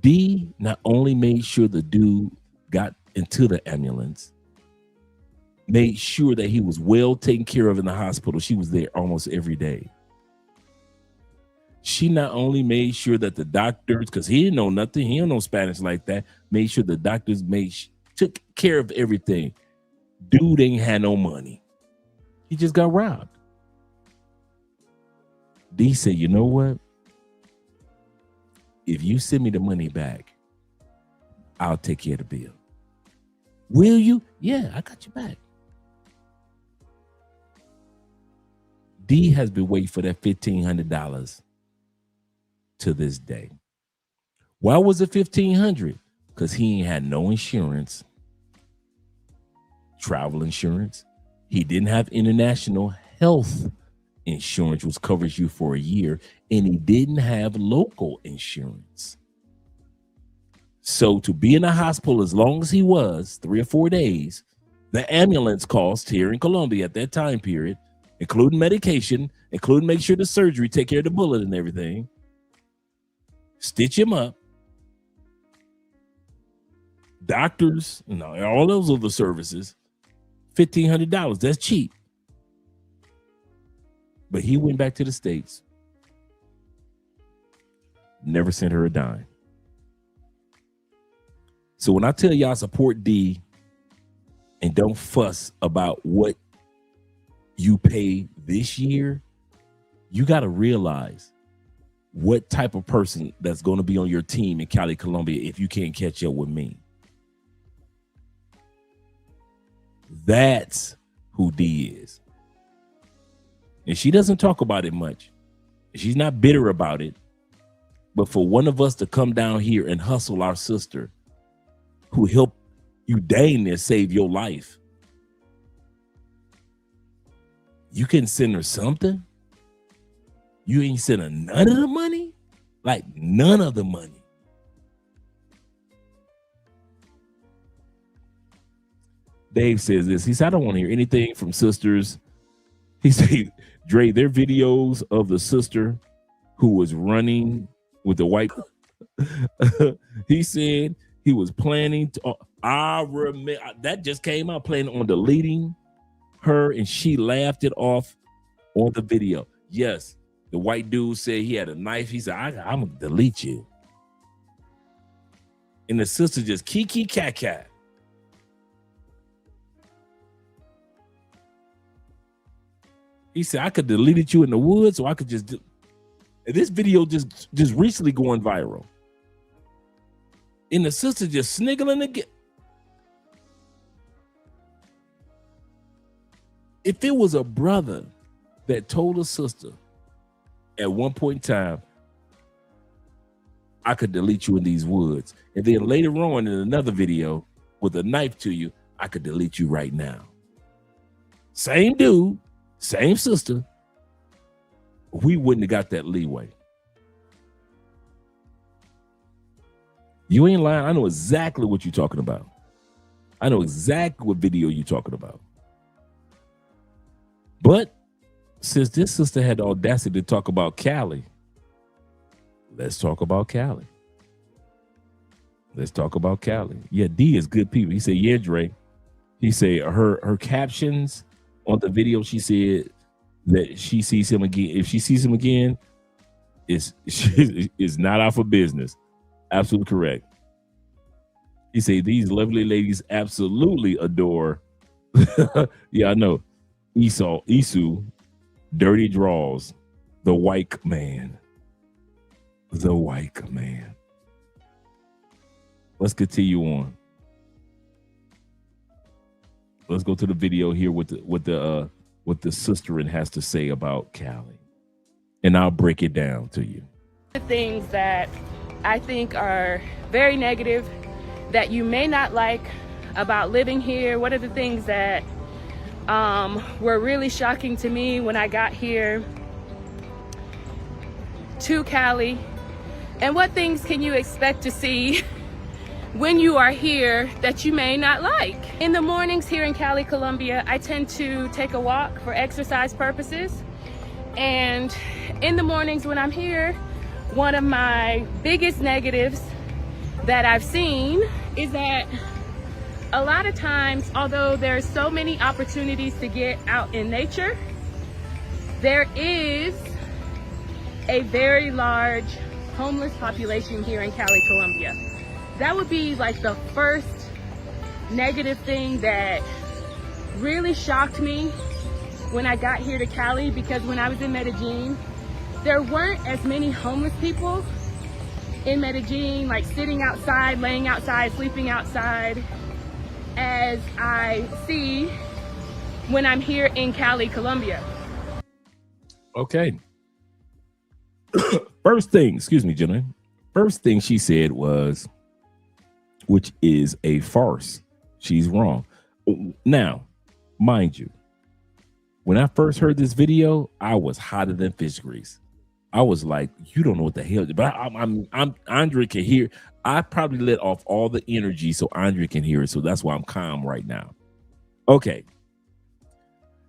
D not only made sure the dude got into the ambulance, made sure that he was well taken care of in the hospital. She was there almost every day. She not only made sure that the doctors, because he didn't know nothing, he don't know Spanish like that, made sure the doctors took care of everything. Dude ain't had no money. He just got robbed. D said, you know what? If you send me the money back, I'll take care of the bill. Will you? Yeah, I got you back. D has been waiting for that $1,500 to this day. Why was it $1,500? Because he ain't had no insurance, travel insurance. He didn't have international health insurance, which covers you for a year, and he didn't have local insurance. So to be in the hospital as long as he was, 3 or 4 days, the ambulance cost here in Colombia at that time period, including medication, including make sure the surgery, take care of the bullet and everything, stitch him up, doctors, all those other services, $1,500. That's cheap. But he went back to the States, never sent her a dime. So when I tell y'all support D and don't fuss about what you pay this year, you got to realize what type of person that's going to be on your team in Cali, Colombia if you can't catch up with me. That's who D is. And she doesn't talk about it much. She's not bitter about it. But for one of us to come down here and hustle our sister who helped you dang near save your life, you can send her something. You ain't sending none of the money? Like none of the money. Dave says this. He said, I don't want to hear anything from sisters. He said, Dre, their videos of the sister who was running with the white. He said he was planning to. I remember that just came out, planning on deleting her, and she laughed it off on the video. Yes, the white dude said he had a knife. He said, I'm gonna delete you. And the sister just kiki cat. He said, I could delete you in the woods, or I could just. This video just recently going viral. And the sister just sniggling again. If it was a brother that told a sister at one point in time, I could delete you in these woods, and then later on in another video with a knife to you, I could delete you right now. Same dude, same sister. We wouldn't have got that leeway. You ain't lying. I know exactly what you're talking about. I know exactly what video you're talking about. But since this sister had the audacity to talk about Cali, let's talk about Cali. Let's talk about Cali. Yeah, D is good people. He said, yeah, Dre. He said her captions on the video, she said that she sees him again. If she sees him again, is not out for business. Absolutely correct. He said these lovely ladies absolutely adore. Yeah, I know. Isu, dirty draws, the white man. The white man. Let's continue on. Let's go to the video here with the sisterin has to say about Cali, and I'll break it down to you. The things that I think are very negative that you may not like about living here. What are the things that were really shocking to me when I got here to Cali? And what things can you expect to see when you are here that you may not like? In the mornings here in Cali, Colombia, I tend to take a walk for exercise purposes. And in the mornings when I'm here, one of my biggest negatives that I've seen is that a lot of times, although there's so many opportunities to get out in nature, there is a very large homeless population here in Cali, Colombia. That would be like the first negative thing that really shocked me when I got here to Cali, because when I was in Medellin, there weren't as many homeless people in Medellin, like sitting outside, laying outside, sleeping outside, as I see when I'm here in Cali, Colombia. Okay. First thing, excuse me, Jenna. First thing she said was, which is a farce. She's wrong. Now, mind you, when I first heard this video, I was hotter than fish grease. I was like, you don't know what the hell, but I'm Andre can hear. I probably let off all the energy so Andre can hear it. So that's why I'm calm right now. Okay.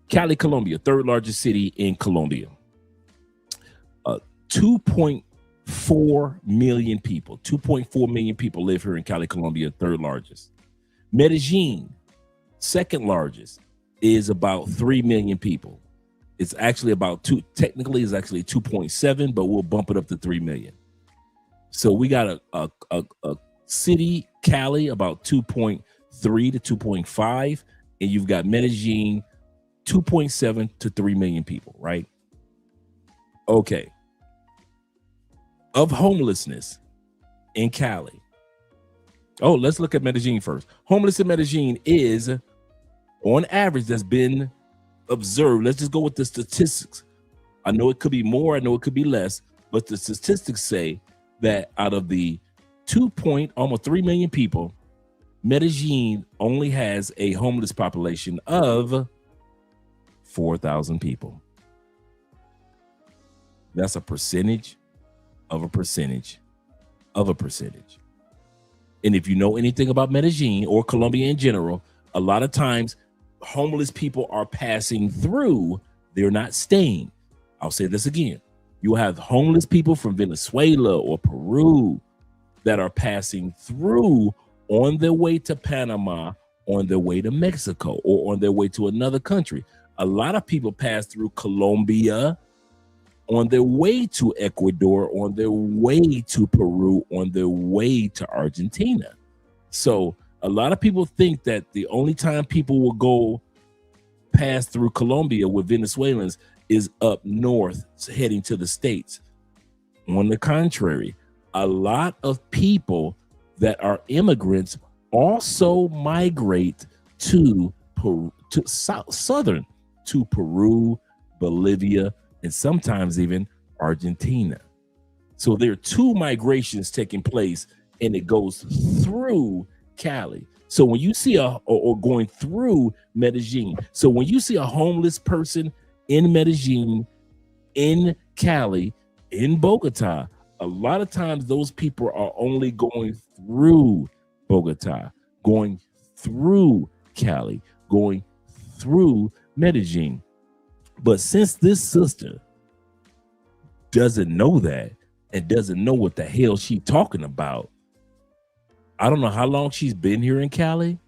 Cali, Colombia, third largest city in Colombia. 2.4 million people. 2.4 million people live here in Cali, Colombia, third largest. Medellin, second largest, is about 3 million people. It's actually about technically it's actually 2.7, but we'll bump it up to 3 million. So we got a city, Cali, about 2.3 to 2.5, and you've got Medellin, 2.7 to 3 million people, right? Okay. Of homelessness in Cali. Oh, let's look at Medellin first. Homeless in Medellin is, on average, that's been observed. Let's just go with the statistics. I know it could be more, I know it could be less, but the statistics say that out of the almost 3 million people, Medellin only has a homeless population of 4,000 people. That's a percentage of a percentage of a percentage. And if you know anything about Medellin or Colombia in general, a lot of times homeless people are passing through, they're not staying. I'll say this again. You have homeless people from Venezuela or Peru that are passing through on their way to Panama, on their way to Mexico, or on their way to another country. A lot of people pass through Colombia on their way to Ecuador, on their way to Peru, on their way to Argentina. So a lot of people think that the only time people will go pass through Colombia with Venezuelans is up north heading to the States. On the contrary, a lot of people that are immigrants also migrate to Peru, to southern, to Peru, Bolivia, and sometimes even Argentina. So there are two migrations taking place, and it goes through Cali. So when you see or going through Medellin, so when you see a homeless person in Medellin, in Cali, in Bogota, a lot of times those people are only going through Bogota, going through Cali, going through Medellin. But since this sister doesn't know that and doesn't know what the hell she's talking about, I don't know how long she's been here in Cali,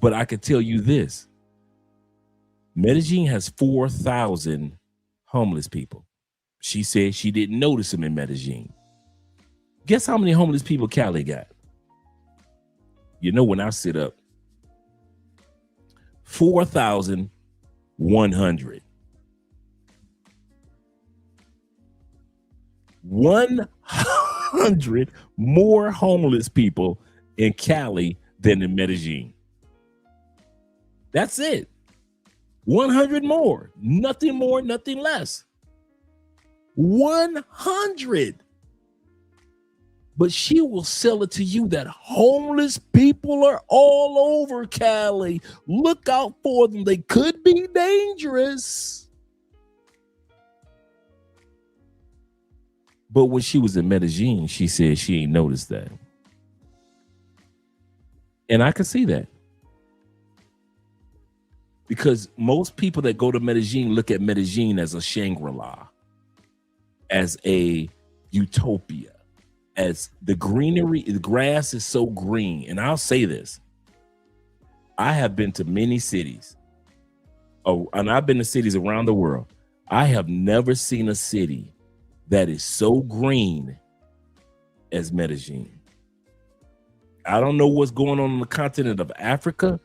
but I can tell you this. Medellin has 4,000 homeless people. She said she didn't notice them in Medellin. Guess how many homeless people Cali got? You know, when I sit up, 4,100. 100 more homeless people in Cali than in Medellin. That's it. 100 more, nothing more, nothing less. 100. But she will sell it to you that homeless people are all over Cali. Look out for them. They could be dangerous. But when she was in Medellin, she said she ain't noticed that. And I can see that. Because most people that go to Medellin look at Medellin as a Shangri-La, as a utopia, as the greenery, the grass is so green. And I'll say this. I have been to many cities. Oh, and I've been to cities around the world. I have never seen a city that is so green as Medellin. I don't know what's going on the continent of Africa.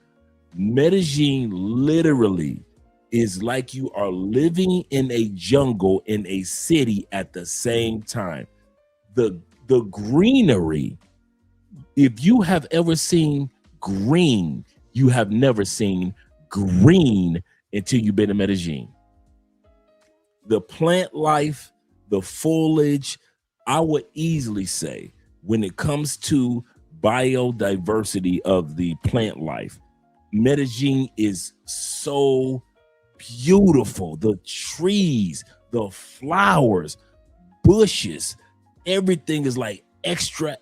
Medellin literally is like you are living in a jungle in a city at the same time. The greenery, if you have ever seen green, you have never seen green until you've been to Medellin. The plant life, the foliage, I would easily say when it comes to biodiversity of the plant life, Medellin is so beautiful. The trees, the flowers, bushes, everything is like extra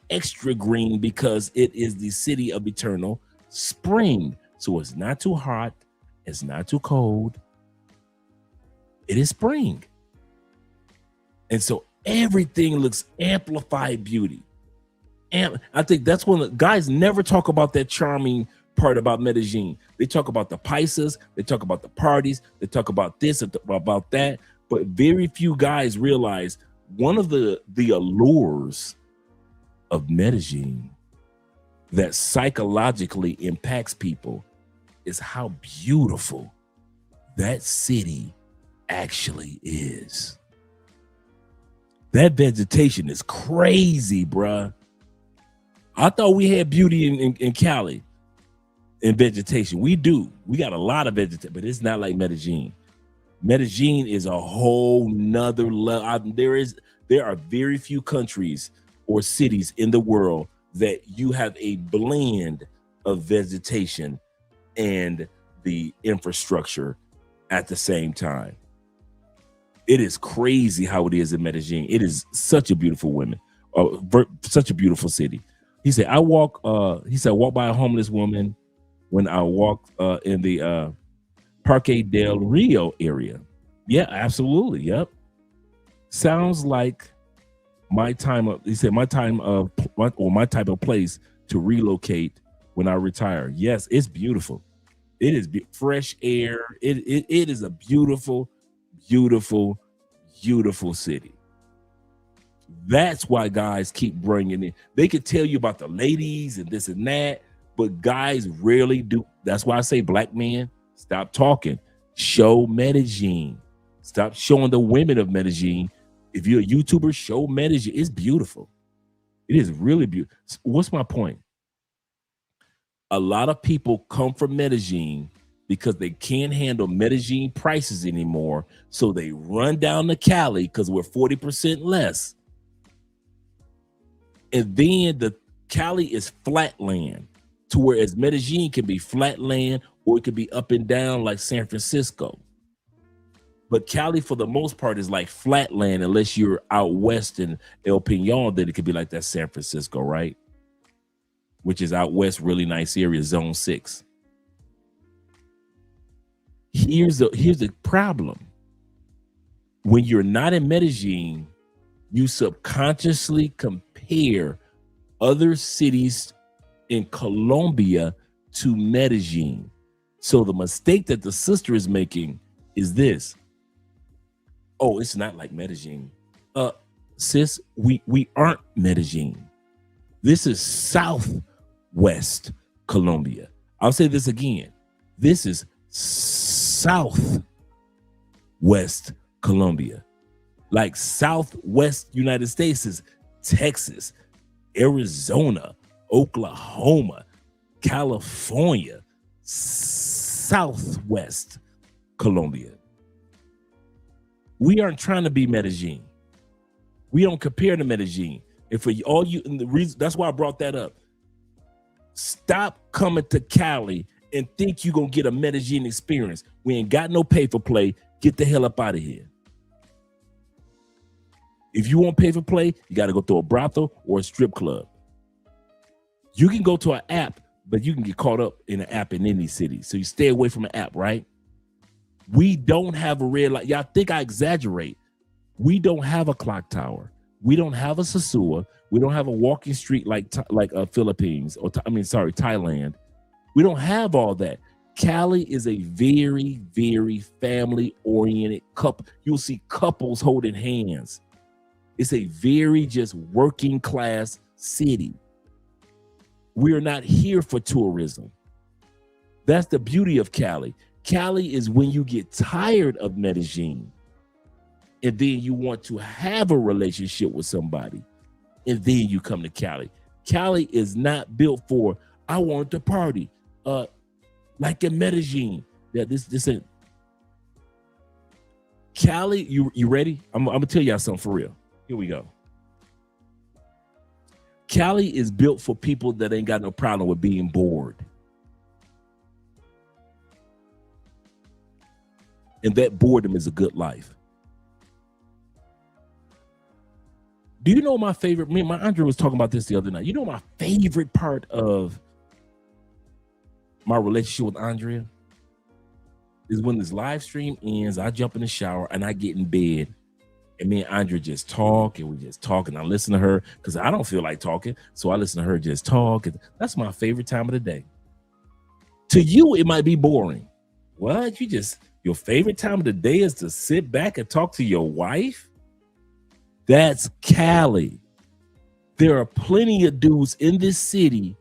green because it is the city of eternal spring. So it's not too hot, it's not too cold. It is spring. And so everything looks amplified beauty. And I think that's when the guys never talk about that charming part about Medellin. They talk about the paisas, they talk about the parties, they talk about this, about that. But very few guys realize one of the allures of Medellin that psychologically impacts people is how beautiful that city actually is. That vegetation is crazy, bruh. I thought we had beauty in Cali in vegetation. We do. We got a lot of vegetation, but it's not like Medellin. Medellin is a whole nother level. There are very few countries or cities in the world that you have a blend of vegetation and the infrastructure at the same time. It is crazy how it is in Medellin. It is such a beautiful woman, such a beautiful city. He said, I walk by a homeless woman when I walk in the Parque del Rio area. Yeah, absolutely. Yep. Sounds like my type of place to relocate when I retire. Yes, it's beautiful. It is fresh air. It is a beautiful, beautiful, beautiful city. That's why guys keep bringing in. They could tell you about the ladies and this and that, but guys rarely do. That's why I say, black men, stop talking. Show Medellin. Stop showing the women of Medellin. If you're a YouTuber, show Medellin. It's beautiful. It is really beautiful. What's my point? A lot of people come from Medellin because they can't handle Medellin prices anymore. So they run down to Cali because we're 40% less. And then the Cali is flat land, to whereas Medellin can be flat land or it could be up and down like San Francisco. But Cali, for the most part, is like flat land unless you're out west in El Peñon, then it could be like that San Francisco, right? Which is out west, really nice area, zone 6. Here's the problem. When you're not in Medellin, you subconsciously compare other cities in Colombia to Medellin. So the mistake that the sister is making is this. Oh, it's not like Medellin. Sis, we aren't Medellin. This is Southwest Colombia. I'll say this again. This is Southwest Colombia. Like Southwest United States is Texas, Arizona, Oklahoma, California, Southwest Colombia. We aren't trying to be Medellin. We don't compare to Medellin. And for all you, and the reason that's why I brought that up. Stop coming to Cali and think you're gonna get a Medellin experience. We ain't got no pay for play. Get the hell up out of here. If you want pay for play, you got to go to a brothel or a strip club. You can go to an app, but you can get caught up in an app in any city. So you stay away from an app, right? We don't have a red light. Y'all think I exaggerate. We don't have a clock tower. We don't have a Sasua. We don't have a walking street like Philippines or Thailand. We don't have all that. Cali is a very, very family-oriented couple. You'll see couples holding hands. It's a very just working class city. We are not here for tourism. That's the beauty of Cali. Cali is when you get tired of Medellin and then you want to have a relationship with somebody and then you come to Cali. Cali is not built for, I want to party. Like in Medellin. Yeah, this ain't. Cali, you ready? I'm gonna tell y'all something for real. Here we go. Cali is built for people that ain't got no problem with being bored. And that boredom is a good life. Do you know my favorite? Me and my Andre was talking about this the other night. You know my favorite part of my relationship with Andrea is when this live stream ends, I jump in the shower and I get in bed and me and Andrea just talk and we just talk and I listen to her because I don't feel like talking. So I listen to her just talk. And that's my favorite time of the day. To you, it might be boring. What? Your favorite time of the day is to sit back and talk to your wife? That's Cali. There are plenty of dudes in this city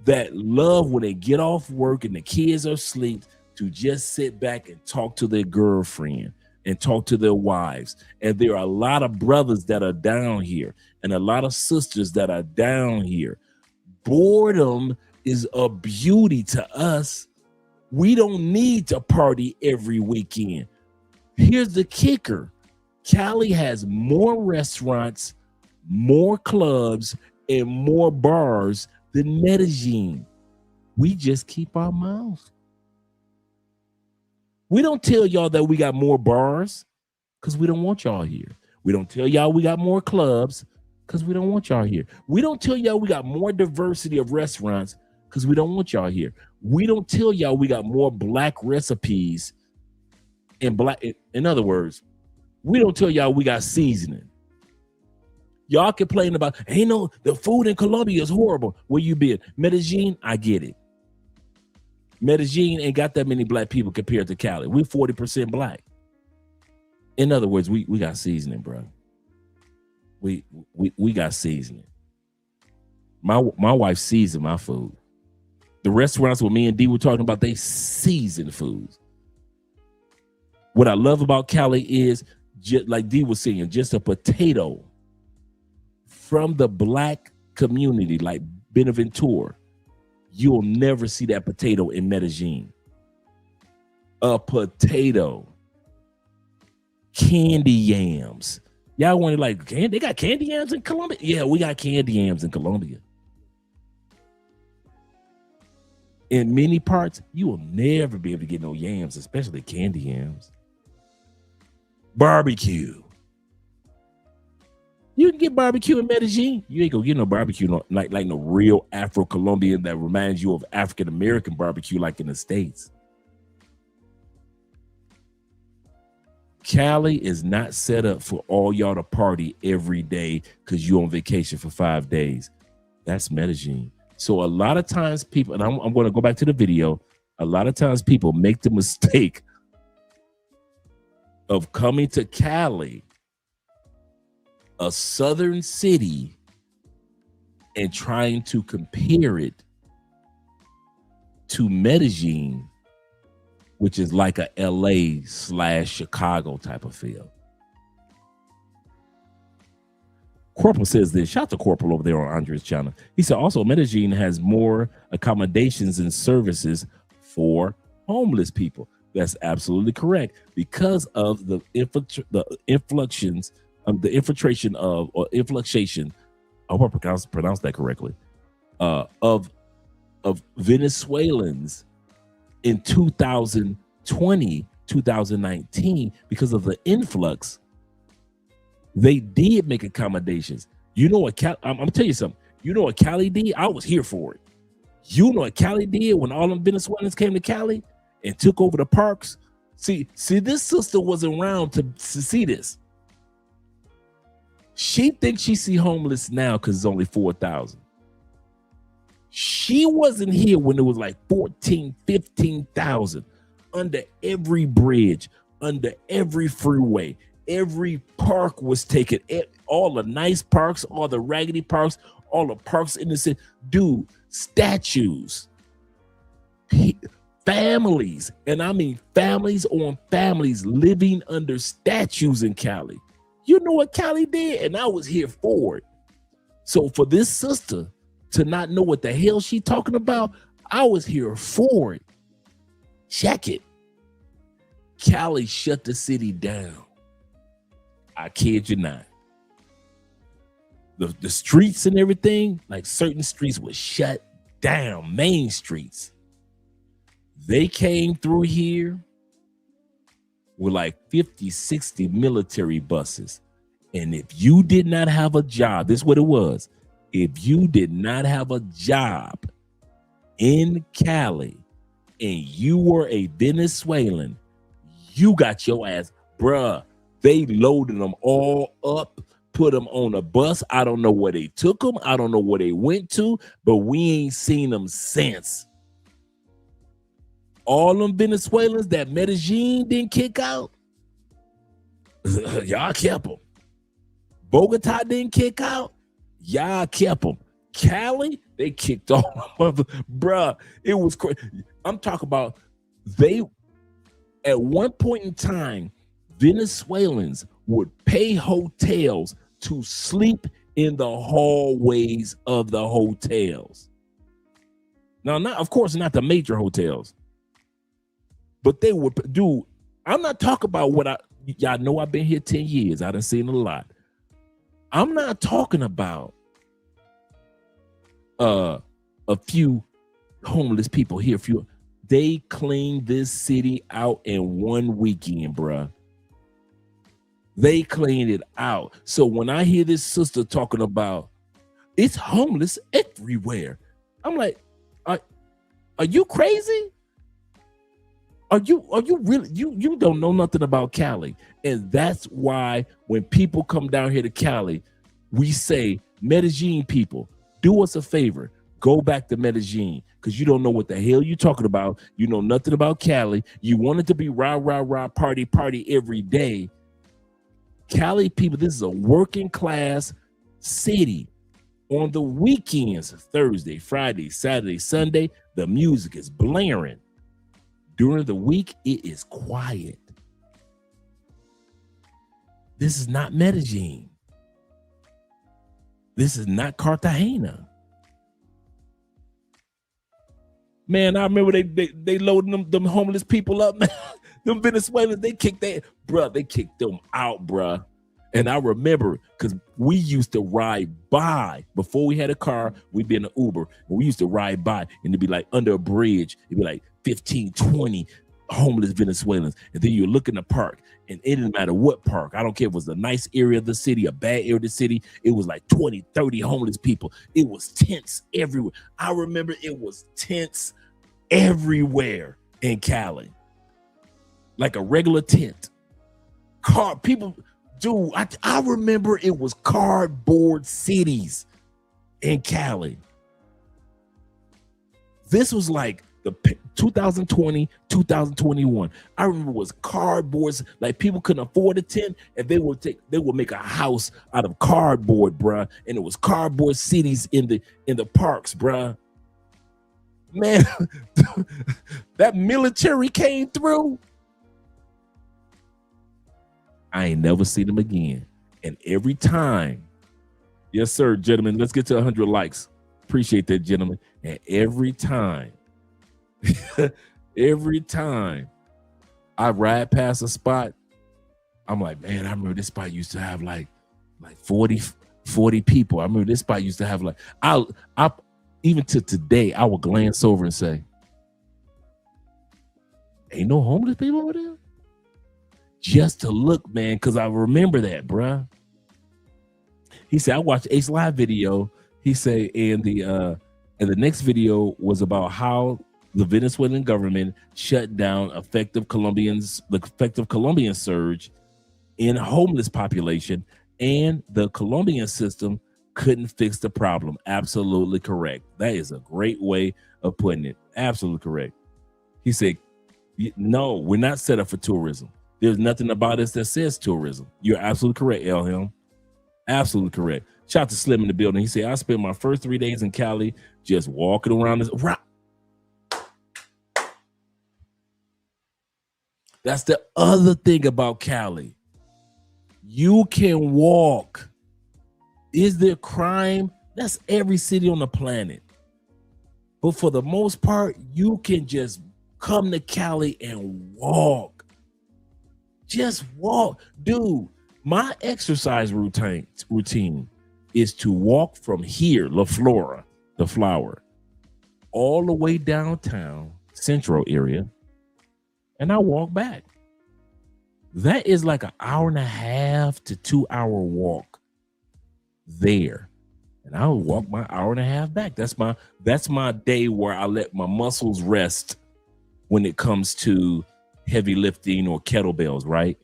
that love when they get off work and the kids are asleep to just sit back and talk to their girlfriend and talk to their wives. And there are a lot of brothers that are down here and a lot of sisters that are down here. Boredom is a beauty to us. We don't need to party every weekend. Here's the kicker. Cali has more restaurants, more clubs, and more bars than Medellin. We just keep our mouths. We don't tell y'all that we got more bars. because we don't want y'all here. We don't tell y'all we got more clubs because we don't want y'all here. We don't tell y'all we got more diversity of restaurants because we don't want y'all here. We don't tell y'all we got more black recipes and black. In other words, we don't tell y'all we got seasoning. Y'all complain about, hey, no, the food in Colombia is horrible. Where you been? Medellin, I get it. Medellin ain't got that many black people compared to Cali. We're 40% black. In other words, we got seasoning, bro. We got seasoning. My wife seasoned my food. The restaurants where me and D were talking about, they season foods. What I love about Cali is, just like D was saying, just a potato from the black community, like Benaventura. You'll never see that potato in Medellin. A potato. Candy yams. Y'all wanted like, they got candy yams in Colombia? Yeah, we got candy yams in Colombia. In many parts, you will never be able to get no yams, especially candy yams. Barbecue. You can get barbecue in Medellin. You ain't gonna get no barbecue like no real Afro-Colombian that reminds you of African-American barbecue like in the States. Cali is not set up for all y'all to party every day because you're on vacation for 5 days. That's Medellin. So a lot of times people, and I'm going to go back to the video, a lot of times people make the mistake of coming to Cali, a southern city, and trying to compare it to Medellin, which is like a LA/Chicago type of feel. Corporal says this. Shout out to Corporal over there on Andre's channel. He said also Medellin has more accommodations and services for homeless people. That's absolutely correct because of the infiltration. I hope I pronounced that correctly. Of Venezuelans in 2020, 2019, because of the influx. They did make accommodations. You know what? I'm gonna tell you something. You know what Cali did? I was here for it. You know what Cali did when all them Venezuelans came to Cali and took over the parks? See, this sister wasn't around to see this. She thinks she see homeless now because it's only 4,000. She wasn't here when it was like 14, 15,000 under every bridge, under every freeway. Every park was taken. All the nice parks, all the raggedy parks, all the parks in the city. Dude, statues, families, and I mean families on families living under statues in Cali. You know what Cali did? And I was here for it. So for this sister to not know what the hell she talking about, I was here for it. Check it. Cali shut the city down. I kid you not. The streets and everything, like certain streets were shut down, main streets. They came through here with like 50, 60 military buses. And if you did not have a job, this is what it was. If you did not have a job in Cali and you were a Venezuelan, you got your ass, bruh. They loaded them all up, put them on a bus. I don't know where they took them. I don't know where they went to, but we ain't seen them since. All them Venezuelans that Medellin didn't kick out, y'all kept them. Bogota didn't kick out, y'all kept them. Cali, they kicked off. Bruh, it was crazy. I'm talking about they, at one point in time, Venezuelans would pay hotels to sleep in the hallways of the hotels. Now, of course, not the major hotels, but they would do. I'm not talking about y'all know I've been here 10 years. I done seen a lot. I'm not talking about a few homeless people here. They cleaned this city out in one weekend, bruh. They cleaned it out. So when I hear this sister talking about it's homeless everywhere, I'm like, are you crazy? Are you really, you don't know nothing about Cali. And that's why when people come down here to Cali, we say, Medellin people, do us a favor, go back to Medellin, because you don't know what the hell you're talking about. You know nothing about Cali. You want it to be rah, rah, rah, party, party every day. Cali people, this is a working class city. On the weekends, Thursday, Friday, Saturday, Sunday, the music is blaring. During the week, it is quiet. This is not Medellin. This is not Cartagena. Man, I remember they loading them homeless people up, man. Them Venezuelans, they kicked them out, bruh. And I remember, because we used to ride by. Before we had a car, we'd be in an Uber. And we used to ride by, and it'd be like under a bridge. It'd be like 15, 20 homeless Venezuelans. And then you look in the park, and it didn't matter what park. I don't care if it was a nice area of the city, a bad area of the city. It was like 20, 30 homeless people. It was tents everywhere. I remember it was tents everywhere in Cali. Like a regular tent. People... Dude, I remember it was cardboard cities in Cali. This was like the 2020, 2021. I remember it was cardboards. Like people couldn't afford a tent, and they would make a house out of cardboard, bruh. And it was cardboard cities in the parks, bruh. Man, that military came through. I ain't never seen them again. And every time, yes, sir, gentlemen, let's get to 100 likes. Appreciate that, gentlemen. And every time, every time I ride past a spot, I'm like, man, I remember this spot used to have like 40 people. I remember this spot used to have like, I even to today, I will glance over and say, ain't no homeless people over there? Just to look, man, because I remember that, bruh. He said, I watched Ace Live video. He said, and the next video was about how the Venezuelan government shut down the effective Colombian surge in homeless population, and the Colombian system couldn't fix the problem. Absolutely correct. That is a great way of putting it. Absolutely correct. He said, no, we're not set up for tourism. There's nothing about us that says tourism. You're absolutely correct, Elham. Absolutely correct. Shout out to Slim in the building. He said, I spent my first 3 days in Cali just walking around this. That's the other thing about Cali. You can walk. Is there crime? That's every city on the planet. But for the most part, you can just come to Cali and walk. Just walk. Dude, my exercise routine is to walk from here, La Flora, the flower, all the way downtown, central area, and I walk back. That is like an 1.5 to 2 hour walk there. And I will walk my 1.5 hours back. That's my day where I let my muscles rest when it comes to heavy lifting or kettlebells, right?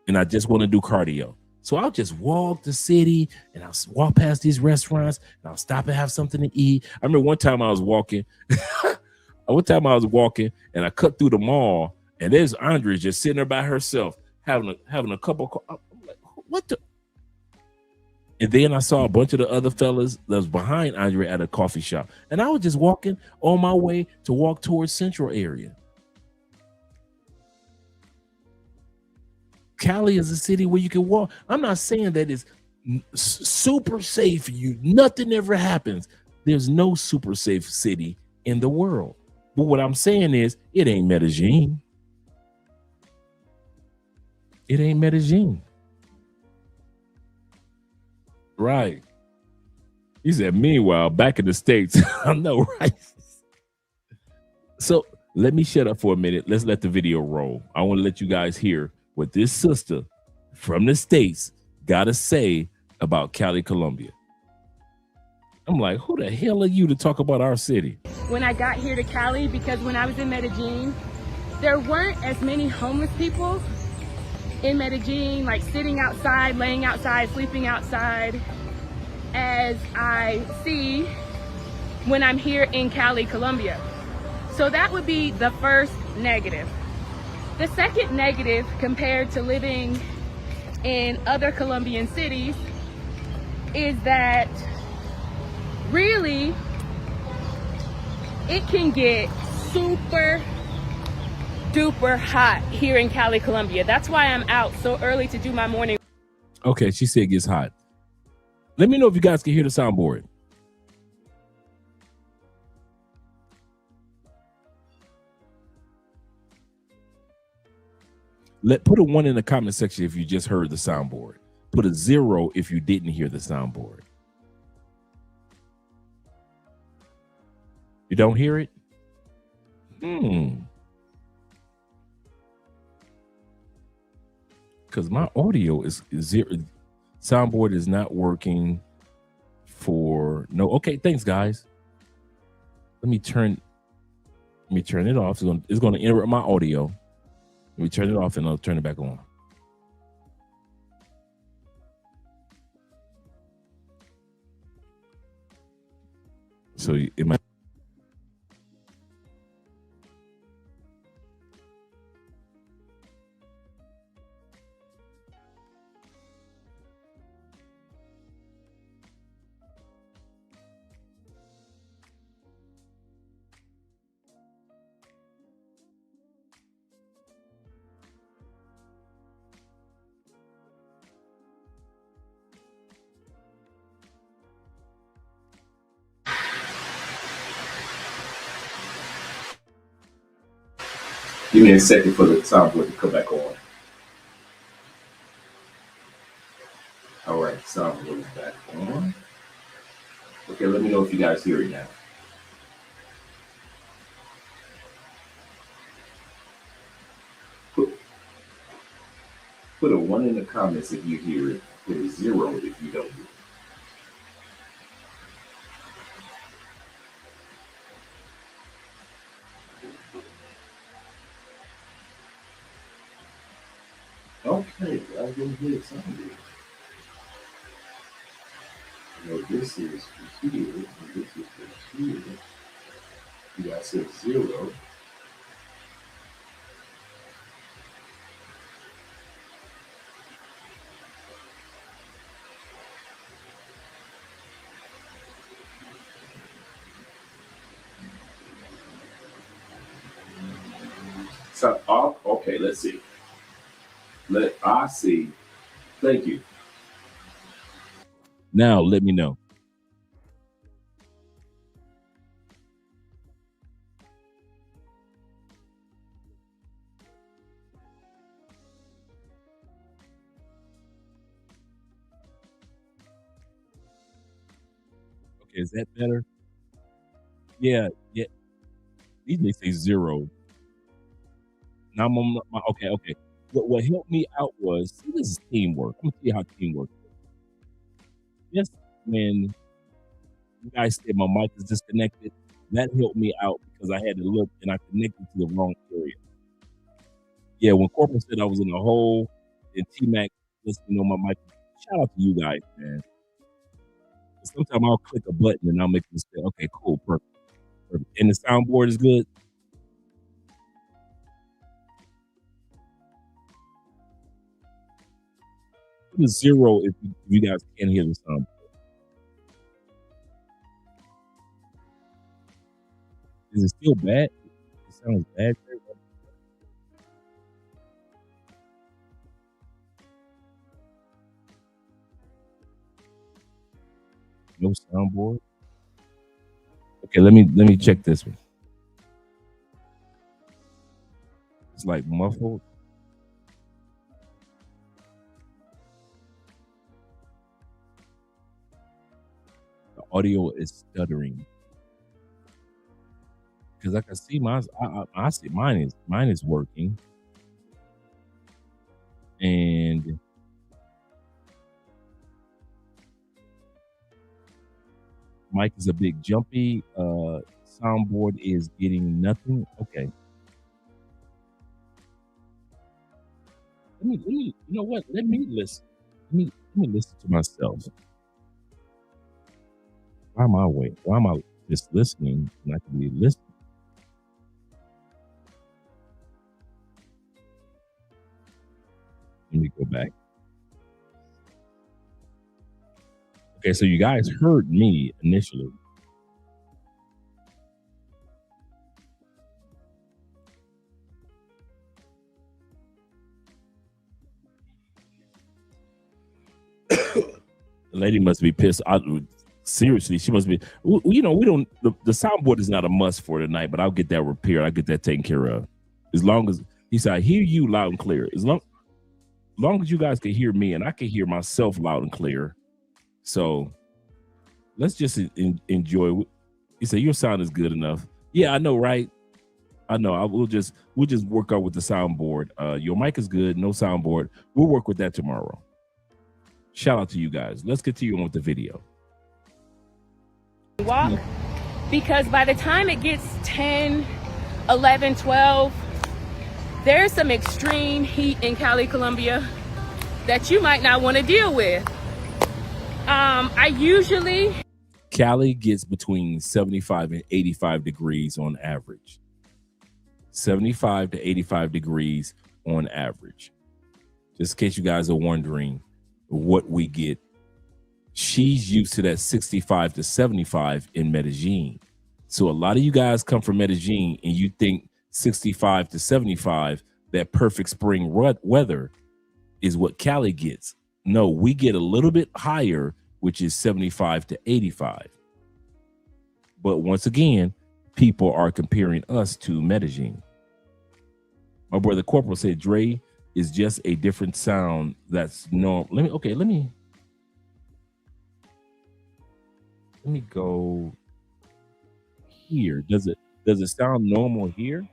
And I just want to do cardio. So I'll just walk the city and I'll walk past these restaurants and I'll stop and have something to eat. I remember one time I was walking. And I cut through the mall, and there's Andrea just sitting there by herself having a cup of coffee. I'm like, what the? And then I saw a bunch of the other fellas that was behind Andrea at a coffee shop. And I was just walking on my way to walk towards central area. Cali is a city where you can walk. I'm not saying that it's super safe for you. Nothing ever happens. There's no super safe city in the world. But what I'm saying is, it ain't Medellin. It ain't Medellin. Right. He said, meanwhile, back in the States, I know, right? So let me shut up for a minute. Let's let the video roll. I want to let you guys hear what this sister from the States got to say about Cali, Colombia? I'm like, who the hell are you to talk about our city? When I got here to Cali, because when I was in Medellin, there weren't as many homeless people in Medellin, like sitting outside, laying outside, sleeping outside, as I see when I'm here in Cali, Colombia. So that would be the first negative. The second negative, compared to living in other Colombian cities, is that really it can get super duper hot here in Cali, Colombia. That's why I'm out so early to do my morning. Okay, she said it gets hot. Let me know if you guys can hear the soundboard. Put a 1 in the comment section if you just heard the soundboard. Put a 0 if you didn't hear the soundboard. You don't hear it? Because my audio is 0. Soundboard is not working for no. Okay, thanks guys. Let me turn it off. It's going to interrupt my audio. Let me turn it off and I'll turn it back on. So it might. Give me a second for the soundboard to come back on. All right, soundboard is back on. Okay, let me know if you guys hear it now. Put a 1 in the comments if you hear it. Put a 0 if you don't hear it. Okay, I didn't hear it sounded. No, this is for here, and this is for here. You guys said 0. So, okay, let's see. I see. Thank you. Now, let me know. Okay, is that better? Yeah. These may say 0. Now I'm on my, okay. What helped me out was, see, this is teamwork. I'm gonna see how teamwork works. Just when you guys said my mic is disconnected, that helped me out because I had to look and I connected to the wrong area. Yeah, when Corporal said I was in a hole, and T-Mac listening on my mic, shout out to you guys, man. Sometimes I'll click a button and I'll make a mistake. Okay, cool, perfect. And the soundboard is good. Put a 0 if you guys can't hear the sound. Is it still bad? It sounds bad. No soundboard. Okay, let me check this one. It's like muffled. The audio is stuttering. Because I can see I see mine is working. And Mic is a bit jumpy. Soundboard is getting nothing. Okay. Let me, you know what? Let me listen. Let me listen to myself. Why am I waiting? Why am I just listening and I can be listening? Let me go back. Okay, so you guys heard me initially. The lady must be pissed. Seriously, she must be. You know, we don't. The soundboard is not a must for tonight, but I'll get that repaired. I'll get that taken care of. As long as he said, I hear you loud and clear. As long as you guys can hear me and I can hear myself loud and clear. So let's just enjoy. He said your sound is good enough. Yeah, I know, right? I know. We'll just work out with the soundboard. Your mic is good. No soundboard. We'll work with that tomorrow. Shout out to you guys. Let's continue on with the video. Walk, because by the time it gets 10, 11, 12, there's some extreme heat in Cali, Colombia that you might not want to deal with. I usually... Cali gets between 75 and 85 degrees on average. 75 to 85 degrees on average. Just in case you guys are wondering what we get. She's used to that 65 to 75 in Medellin. So a lot of you guys come from Medellin and you think 65 to 75, that perfect spring weather is what Cali gets. No, we get a little bit higher, which is 75 to 85. But once again, people are comparing us to Medellin. My brother Corporal said Dre is just a different sound that's normal. Let me go here. Does it sound normal here?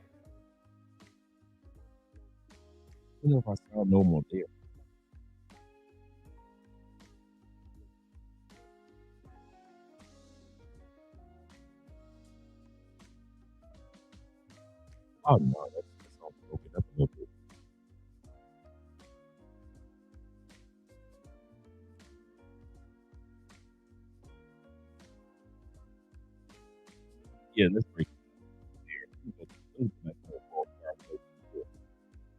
I don't know if I sound normal there. Oh no, that sounds broken up a little bit. Yeah, let's break it here. Let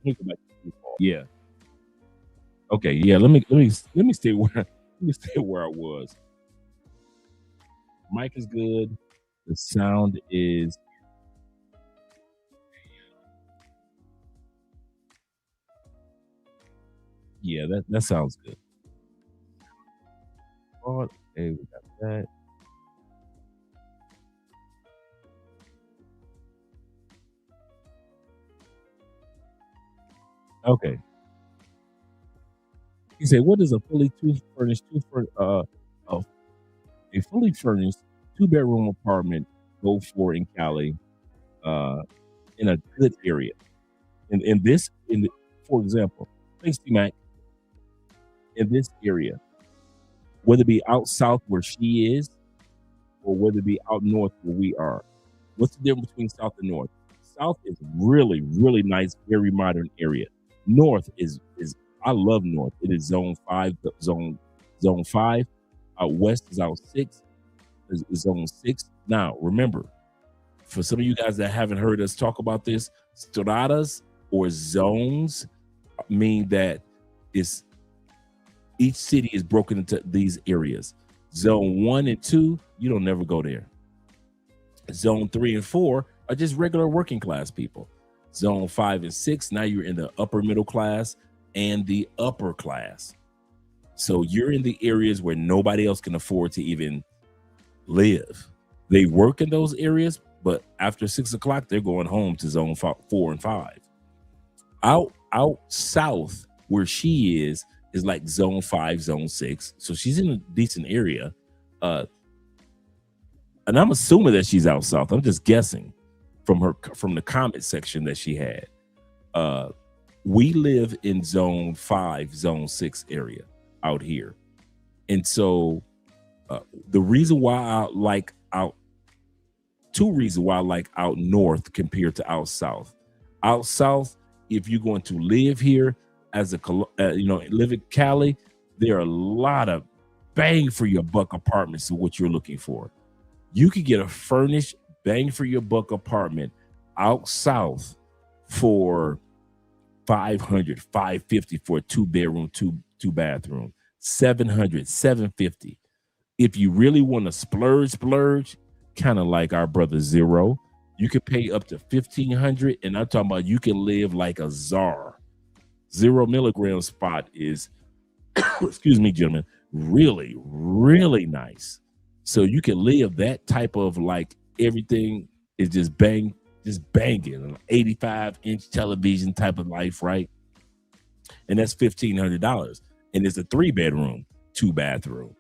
me go back to default. Yeah. Okay. Yeah. Let me stay where I was. Mic is good. The sound is. Yeah, that sounds good. Oh, okay, we got that. Okay. He said, "What does a fully furnished two-bedroom apartment go for in Cali, in a good area? For example, thanks, T-Mac, in this area, whether it be out south where she is, or whether it be out north where we are. What's the difference between south and north? South is really, really nice, very modern area. North is I love north. It is zone 5, zone 5. Out west is out 6, is zone 6. Now, remember, for some of you guys that haven't heard us talk about this, stratas or zones mean that each city is broken into these areas. Zone 1 and 2, you don't never go there. Zone 3 and 4 are just regular working class people. Zone 5 and 6, now you're in the upper middle class and the upper class. So you're in the areas where nobody else can afford to even live. They work in those areas, but after 6 o'clock, they're going home to zone 4 and 5. Out south where she is like zone 5, zone 6. So she's in a decent area. And I'm assuming that she's out south. I'm just guessing from the comment section that she had. We live in zone 5, zone 6 area out here. And so The reason why I like out, two reasons why I like out north compared to out south. Out south, if you're going to live here as a live in Cali, there are a lot of bang for your buck apartments of what you're looking for. You could get a furnished bang for your buck apartment out south for $500, $550 for a 2-bedroom, two bathroom, $700, $750. If you really want to splurge, kind of like our brother Zero, you could pay up to $1,500, and I'm talking about you can live like a czar. 0 milligram spot is, excuse me, gentlemen, really, really nice. So you can live that type of like everything is just banging, an 85-inch television type of life, right? And that's $1,500, and it's a 3-bedroom, 2-bathroom,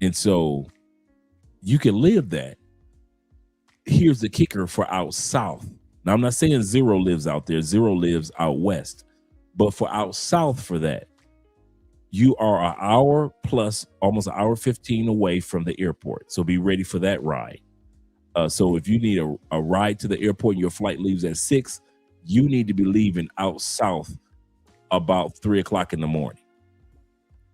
and so you can live that. Here's the kicker for out south. Now, I'm not saying Zero lives out there. Zero lives out west. But for out south, for that, you are an hour plus, almost an hour 15 away from the airport. So be ready for that ride. So if you need a ride to the airport and your flight leaves at 6, you need to be leaving out south about 3 o'clock in the morning.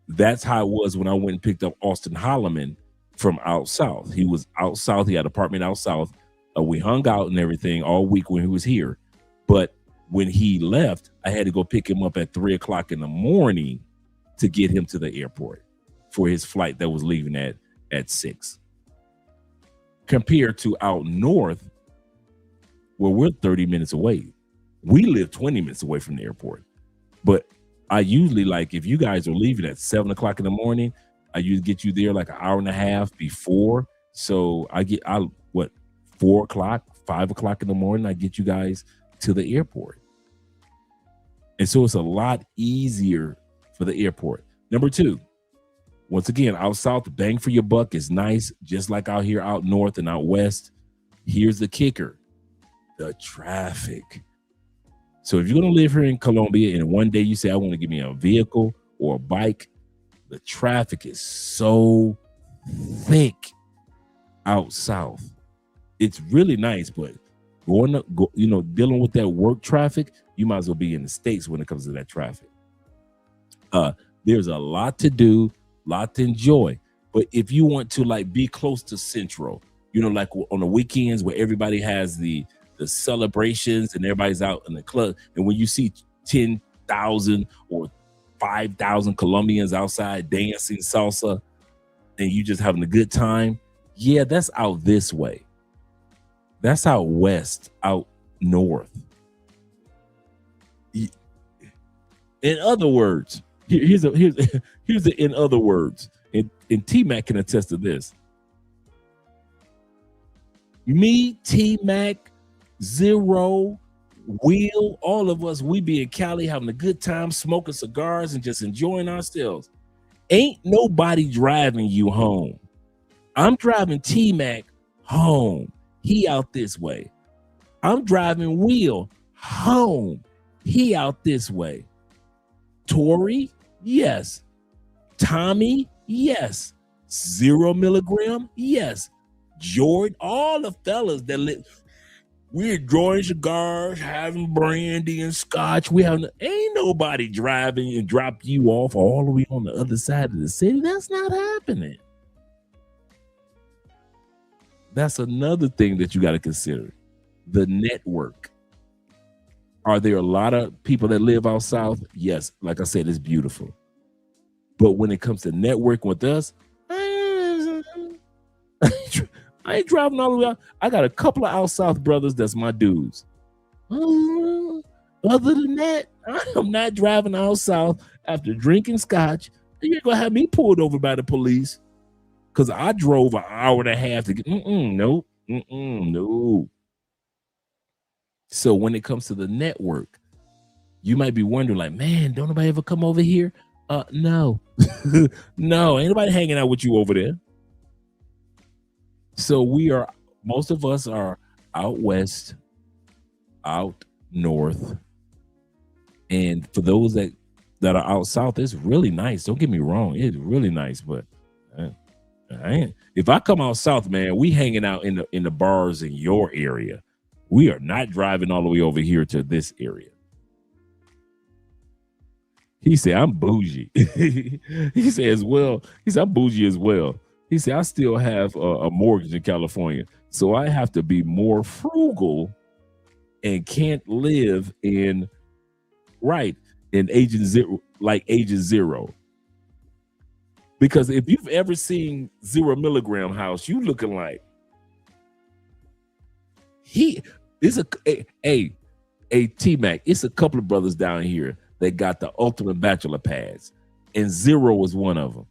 That's how it was when I went and picked up Austin Holloman from out south. He was out south. He had an apartment out south. We hung out and everything all week when he was here. But when he left, I had to go pick him up at 3 o'clock in the morning to get him to the airport for his flight that was leaving at 6. Compared to out north, where we're 30 minutes away. We live 20 minutes away from the airport. But I usually, like, if you guys are leaving at 7 o'clock in the morning, I usually get you there like an hour and a half before. So I 4 o'clock, 5 o'clock in the morning, I get you guys to the airport. And so it's a lot easier for the airport. Number 2, once again, out south, bang for your buck is nice, just like out here, out north and out west. Here's the kicker: the traffic. So if you're going to live here in Colombia and one day you say, I want to give me a vehicle or a bike, the traffic is so thick out south. It's really nice, but dealing with that work traffic, you might as well be in the States when it comes to that traffic. There's a lot to do, lot to enjoy. But if you want to like be close to Central, like on the weekends where everybody has the celebrations and everybody's out in the club, and when you see 10,000 or 5,000 Colombians outside dancing salsa and you just having a good time, yeah, that's out this way. That's out west, out north. In other words, here's the in other words, and T-Mac can attest to this. Me, T-Mac, Zero, Will, all of us, we be in Cali having a good time, smoking cigars and just enjoying ourselves. Ain't nobody driving you home. I'm driving T-Mac home. He out this way. I'm driving Will home. He out this way. Tori, yes. Tommy, yes. 0 milligram, yes. Jordan, all the fellas that live, we're drawing cigars, having brandy and scotch. Ain't nobody driving and drop you off all the way on the other side of the city. That's not happening. That's another thing that you got to consider. The network. Are there a lot of people that live out south? Yes, like I said, it's beautiful. But when it comes to networking with us, I ain't driving all the way out. I got a couple of out south brothers that's my dudes. Other than that, I'm not driving out south after drinking scotch. You're gonna have me pulled over by the police because I drove an hour and a half to get. No. So when it comes to the network, you might be wondering, like, man, don't nobody ever come over here? No, no, ain't nobody hanging out with you over there. So most of us are out west, out north. And for those that are out south, it's really nice. Don't get me wrong. It's really nice, but If I come out south, man, we hanging out in the bars in your area. We are not driving all the way over here to this area. He said, I'm bougie. He said as well. He said, I'm bougie as well. He said, I still have a mortgage in California, so I have to be more frugal and can't live in Agent Zero. Because if you've ever seen 0 milligram house, you looking like T-Mac. It's a couple of brothers down here that got the ultimate bachelor pads, and Zero was one of them.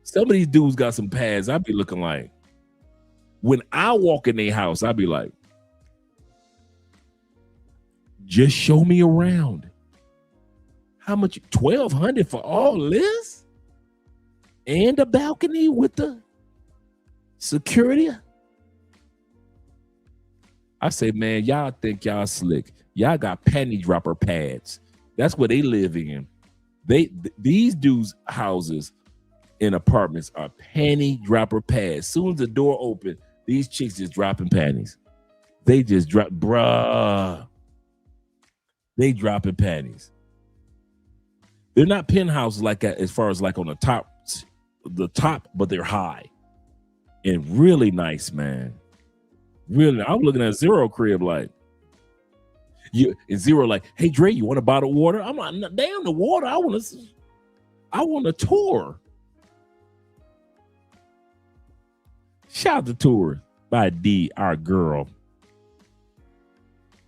Some of these dudes got some pads. I'd be looking like, when I walk in their house, I'd be like, just show me around. How much? $1,200 for all this? And a balcony with the security? I say, man, y'all think y'all slick. Y'all got panty dropper pads. That's what they live in. These dudes' houses and apartments are panty dropper pads. Soon as the door open, these chicks just dropping panties. They just drop, bruh. They dropping panties. They're not penthouses like that as far as like on the top, but they're high and really nice, man. Really, I'm looking at Zero crib like, and Zero like, hey Dre, you want a bottle of water? I'm like, damn, the water. I want a tour. Shout out to Tour by D, our girl.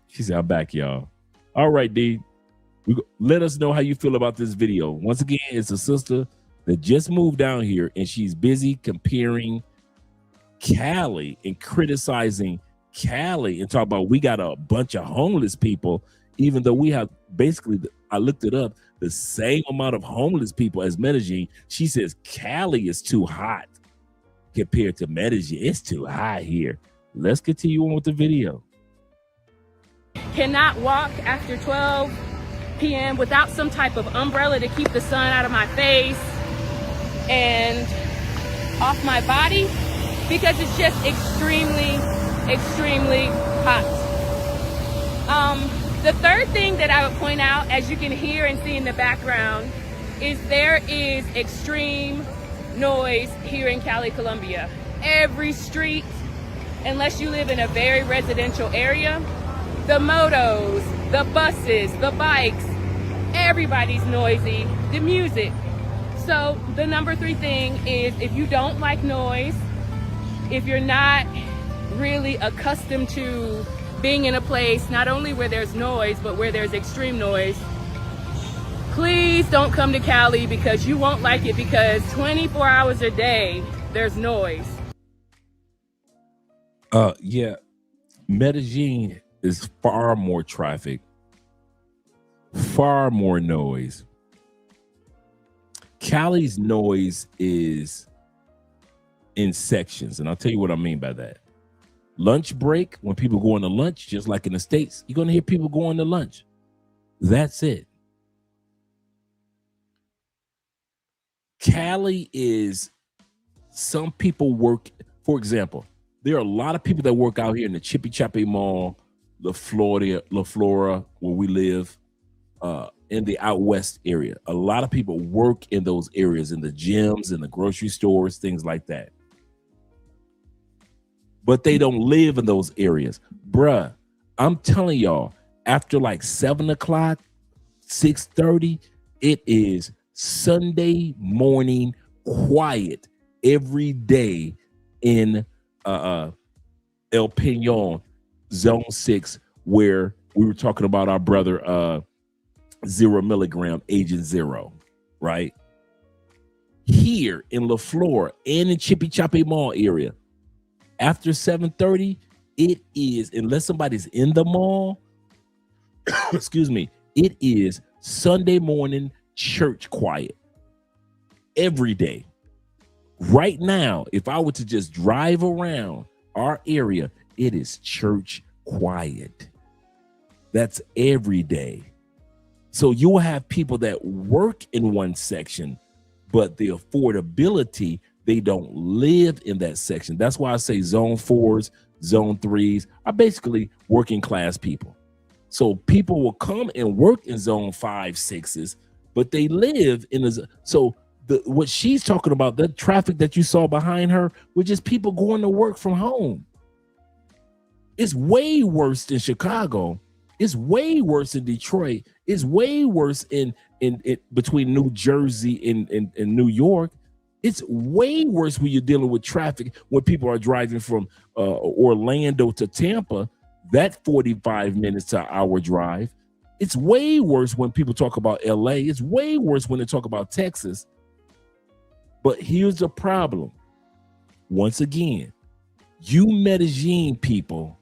She said, I'm back, y'all. All right, D. Let us know how you feel about this video. Once again, it's a sister that just moved down here, and she's busy comparing Cali and criticizing Cali and talk about we got a bunch of homeless people, even though we have basically, I looked it up, the same amount of homeless people as Medellin. She says Cali is too hot compared to Medellin. It's too hot here. Let's continue on with the video. Cannot walk after 12 p.m. without some type of umbrella to keep the sun out of my face and off my body, because it's just extremely hot. The third thing that I would point out, as you can hear and see in the background, is there is extreme noise here in Cali, Colombia. Every street, unless you live in a very residential area, the motos, the buses, the bikes, everybody's noisy, the music. So the number 3 thing is, if you don't like noise, if you're not really accustomed to being in a place not only where there's noise, but where there's extreme noise, please don't come to Cali, because you won't like it, because 24 hours a day, there's noise. Yeah, Medellin is far more traffic, far more noise. Cali's noise is in sections, and I'll tell you what I mean by that. Lunch break, when people go into lunch, just like in the States, you're going to hear people going to lunch. That's it. Cali is, some people work, for example, there are a lot of people that work out here in the Chippy Chappy Mall, La Flora, where we live, in the out west area. A lot of people work in those areas, in the gyms, in the grocery stores, things like that. But they don't live in those areas. Bruh, I'm telling y'all, after like 7 o'clock, 6:30, it is Sunday morning quiet every day in El Peñon, Zone 6, where we were talking about our brother 0 milligram, Agent Zero, right? Here in La Flora and in Chippy Chappy Mall area, after 7:30, it is, unless somebody's in the mall, excuse me, it is Sunday morning church quiet every day. Right now, if I were to just drive around our area, it is church quiet. That's every day. So you'll have people that work in one section, but the affordability They don't live in that section. That's why I say zone 4s, zone 3s are basically working class people. So people will come and work in zone 5, 6s, but they live in the so what she's talking about, the traffic that you saw behind her, was just people going to work from home. It's way worse in Chicago. It's way worse in Detroit. It's way worse in between New Jersey and New York. It's way worse when you're dealing with traffic when people are driving from Orlando to Tampa, that 45 minutes to an hour drive. It's way worse when people talk about LA. It's way worse when they talk about Texas. But here's the problem. Once again, you Medellin people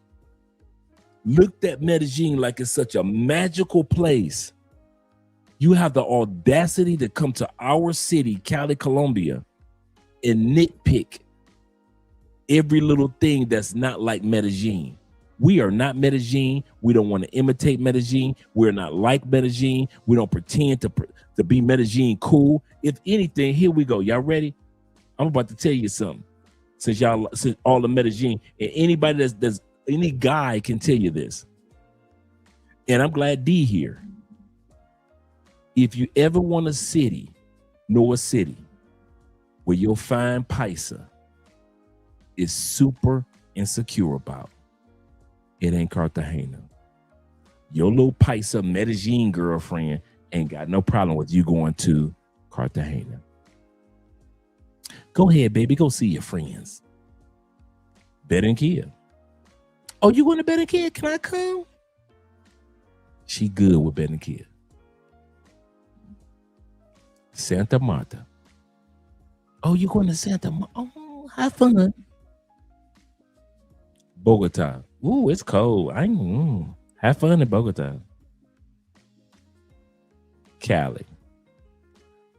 looked at Medellin like it's such a magical place. You have the audacity to come to our city, Cali, Colombia, and nitpick every little thing that's not like Medellin. We are not Medellin. We don't want to imitate Medellin. We're not like Medellin. We don't pretend to be Medellin cool. If anything, here we go. Y'all ready? I'm about to tell you something. Since all the Medellin, and anybody that's any guy can tell you this. And I'm glad D here. If you ever want a city, know a city where your fine paisa is super insecure about, it ain't Cartagena. Your little paisa Medellin girlfriend ain't got no problem with you going to Cartagena. Go ahead, baby. Go see your friends. Barranquilla. Oh, you going to Barranquilla? Can I come? She good with Barranquilla. Santa Marta. Oh, you going to Santa Marta? Oh, have fun. Bogota. Ooh, it's cold. Have fun in Bogota. Cali.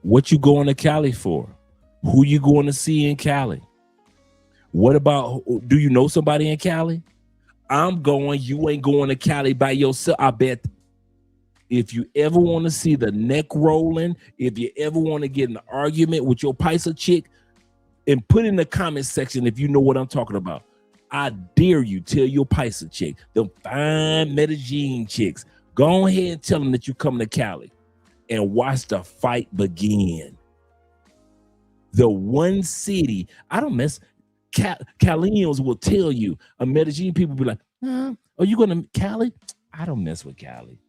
What you going to Cali for? Who you going to see in Cali? What about, do you know somebody in Cali? I'm going, you ain't going to Cali by yourself. I bet if you ever want to see the neck rolling, if you ever want to get in an argument with your paisa chick, and put in the comment section if you know what I'm talking about. I dare you tell your paisa chick, them fine Medellin chicks, go ahead and tell them that you coming to Cali and watch the fight begin. The one city, I don't mess, Calians will tell you, a Medellin people be like, are you going to Cali? I don't mess with Cali.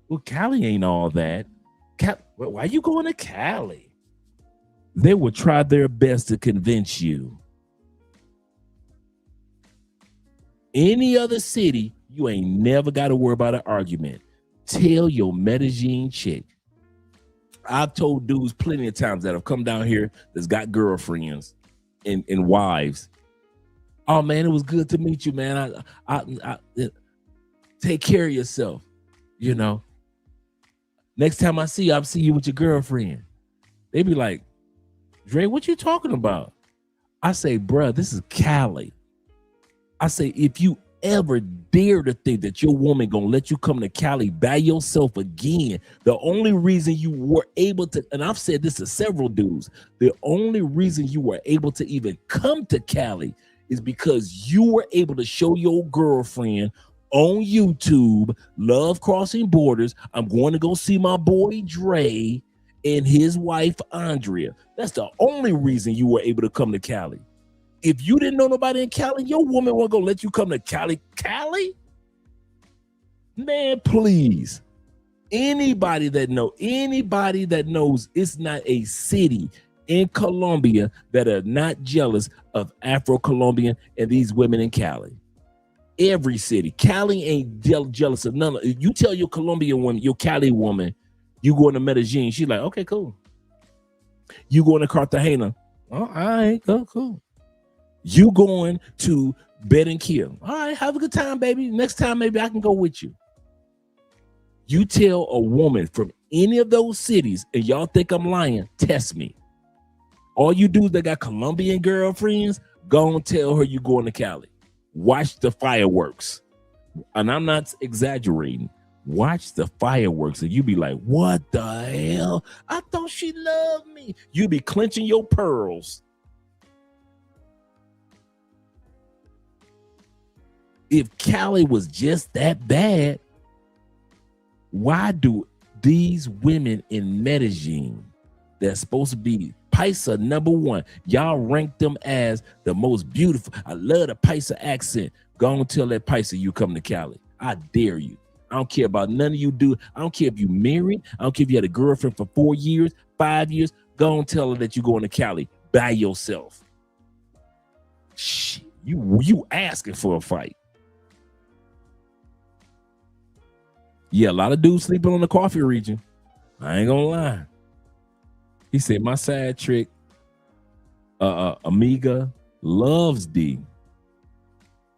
Well, Cali ain't all that. Why you going to Cali? They will try their best to convince you. Any other city, you ain't never got to worry about an argument. Tell your Medellin chick. I've told dudes plenty of times that have come down here that's got girlfriends and wives. Oh man, it was good to meet you, man. I take care of yourself. You know, next time I see you, I'll see you with your girlfriend. They be like, Dre, what you talking about? I say, bruh, this is Cali. I say, if you ever dare to think that your woman gonna let you come to Cali by yourself again, the only reason you were able to, and I've said this to several dudes, the only reason you were able to even come to Cali is because you were able to show your girlfriend on YouTube, Love Crossing Borders, I'm going to go see my boy Dre and his wife Andrea. That's the only reason you were able to come to Cali. If you didn't know nobody in Cali, your woman wasn't gonna let you come to Cali. Cali? Man, please. Anybody that knows it's not a city in Colombia that are not jealous of Afro-Colombian and these women in Cali. Every city. Cali ain't jealous of none of it. You tell your Colombian woman, your Cali woman, you going to Medellin, she's like, okay, cool. You going to Cartagena? Oh, all right, cool. You going to Barranquilla? All right, have a good time, baby. Next time, maybe I can go with you. You tell a woman from any of those cities, and y'all think I'm lying, test me. All you dudes that got Colombian girlfriends, go and tell her you going to Cali. Watch the fireworks. And I'm not exaggerating. Watch the fireworks, and you be like, what the hell? I thought she loved me. You be clenching your pearls. If Cali was just that bad, why do these women in Medellin that's supposed to be Paisa #1, y'all rank them as the most beautiful? I love the Paisa accent. Go on, tell that Paisa you come to Cali. I dare you. I don't care about none of you do. I don't care if you married. I don't care if you had a girlfriend for 4 years, 5 years. Go and tell her that you going to Cali by yourself. Shit, you asking for a fight. Yeah, a lot of dudes sleeping on the coffee region. I ain't gonna lie. He said my side trick, Amiga, loves D.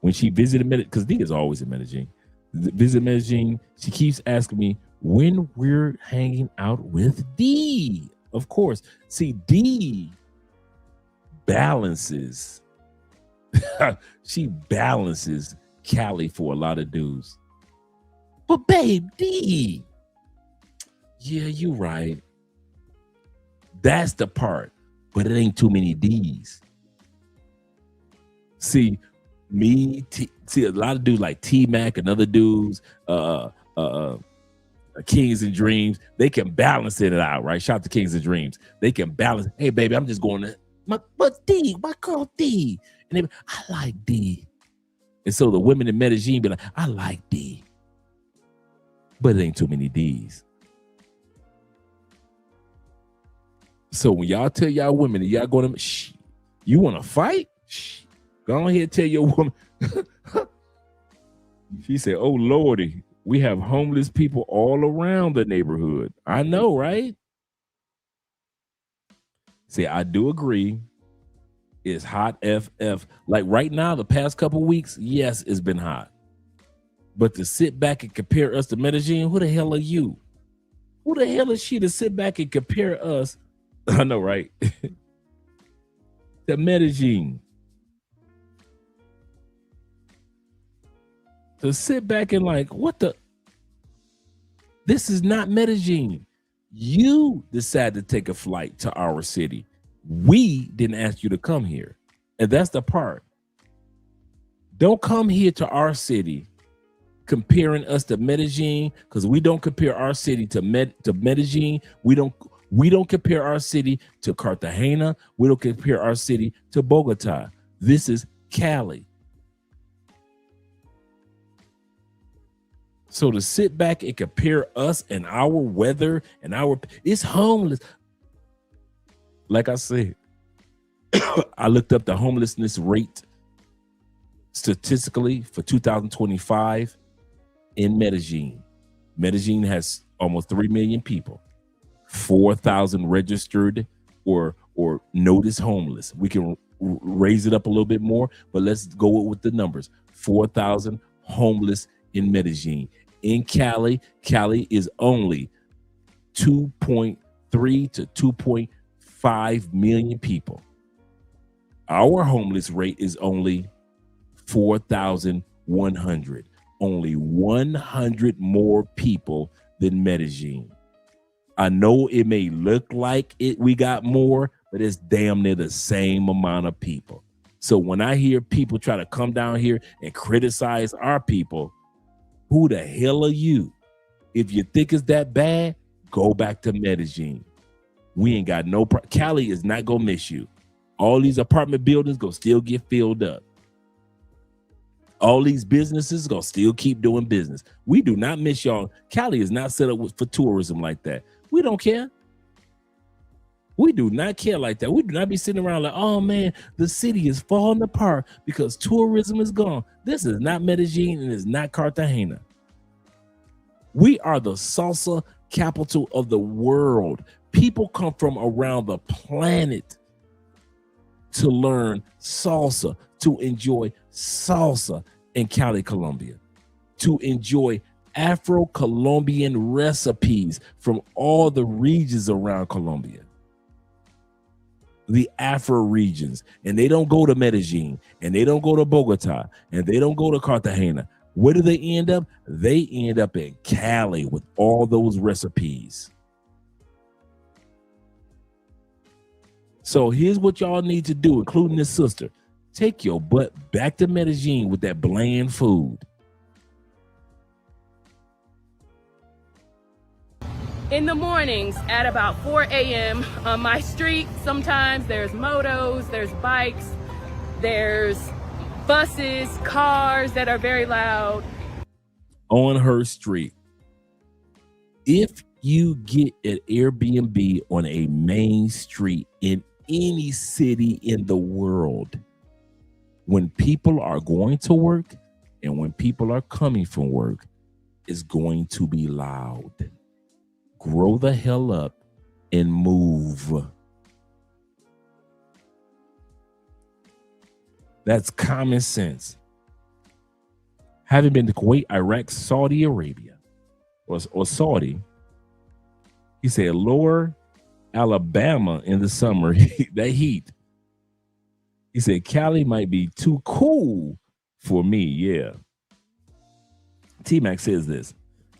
When she visited Medellin, because D is always in Medellin. Visit Medellin, she keeps asking me when we're hanging out with D. Of course. See, D balances. She balances Cali for a lot of dudes. But babe, D. Yeah, you right. That's the part. But it ain't too many D's. See, see a lot of dudes like T-Mac and other dudes, Kings and Dreams, they can balance it out, right? Shout out to Kings and Dreams. They can balance. Hey, baby, I'm just going to but D, my girl D. And they be, I like D. And so the women in Medellin be like, I like D. But it ain't too many D's. So when y'all tell y'all women that y'all going to, you want to fight? Go ahead and tell your woman. She said, oh, Lordy, we have homeless people all around the neighborhood. I know, right? See, I do agree. It's hot FF. Like right now, the past couple weeks, yes, it's been hot. But to sit back and compare us to Medellin, who the hell are you? Who the hell is she to sit back and compare us? I know, right? To Medellin. To sit back and like, what the? This is not Medellin. You decided to take a flight to our city. We didn't ask you to come here. And that's the part. Don't come here to our city comparing us to Medellin, because we don't compare our city to Medellin. We don't compare our city to Cartagena. We don't compare our city to Bogota. This is Cali. So to sit back and compare us and our weather and it's homeless. Like I said, I looked up the homelessness rate statistically for 2025 in Medellin. Medellin has almost 3 million people, 4,000 registered or noticed homeless. We can raise it up a little bit more, but let's go with the numbers. 4,000 homeless in Medellin. In Cali is only 2.3 to 2.5 million people. Our homeless rate is only 4,100. Only 100 more people than Medellin. I know it may look like we got more, but it's damn near the same amount of people. So when I hear people try to come down here and criticize our people, who the hell are you? If you think it's that bad, go back to Medellin. We ain't got no Cali is not gonna miss you. All these apartment buildings gonna still get filled up. All these businesses gonna still keep doing business. We do not miss y'all. Cali is not set up for tourism like that. We don't care. We do not care like that. We do not be sitting around like, oh man, the city is falling apart because tourism is gone. This is not Medellin and it's not Cartagena. We are the salsa capital of the world. People come from around the planet to learn salsa, to enjoy salsa in Cali, Colombia, to enjoy Afro-Colombian recipes from all the regions around Colombia. The Afro regions, and they don't go to Medellin, and they don't go to Bogota, and they don't go to Cartagena. Where do they end up? They end up in Cali with all those recipes. So here's what y'all need to do, including this sister. Take your butt back to Medellin with that bland food. In the mornings at about 4 a.m. on my street, sometimes there's motos, there's bikes, there's buses, cars that are very loud. On her street. If you get an Airbnb on a main street in any city in the world, when people are going to work and when people are coming from work, it's going to be loud. Grow the hell up and move. That's common sense. Having been to Kuwait, Iraq, Saudi Arabia, or Saudi, he said lower Alabama in the summer, that heat. He said Cali might be too cool for me. Yeah. T-Mac says this.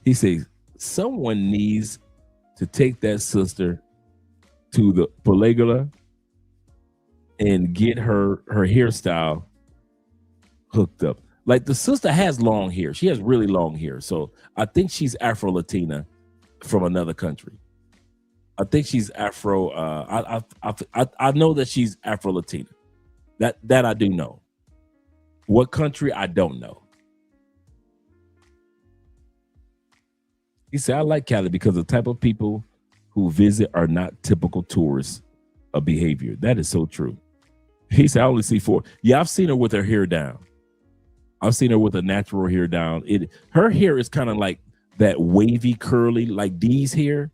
He says someone needs to take that sister to the Polygola and get her hairstyle hooked up. Like the sister has long hair. She has really long hair. So I think she's Afro-Latina from another country. I think she's Afro. I know that she's Afro-Latina. That I do know. What country, I don't know. He said, I like Cali because the type of people who visit are not typical tourists of behavior. That is so true. He said, I only see 4. Yeah, I've seen her with her hair down. I've seen her with a natural hair down. Her hair is kind of like that wavy, curly, like D's hair,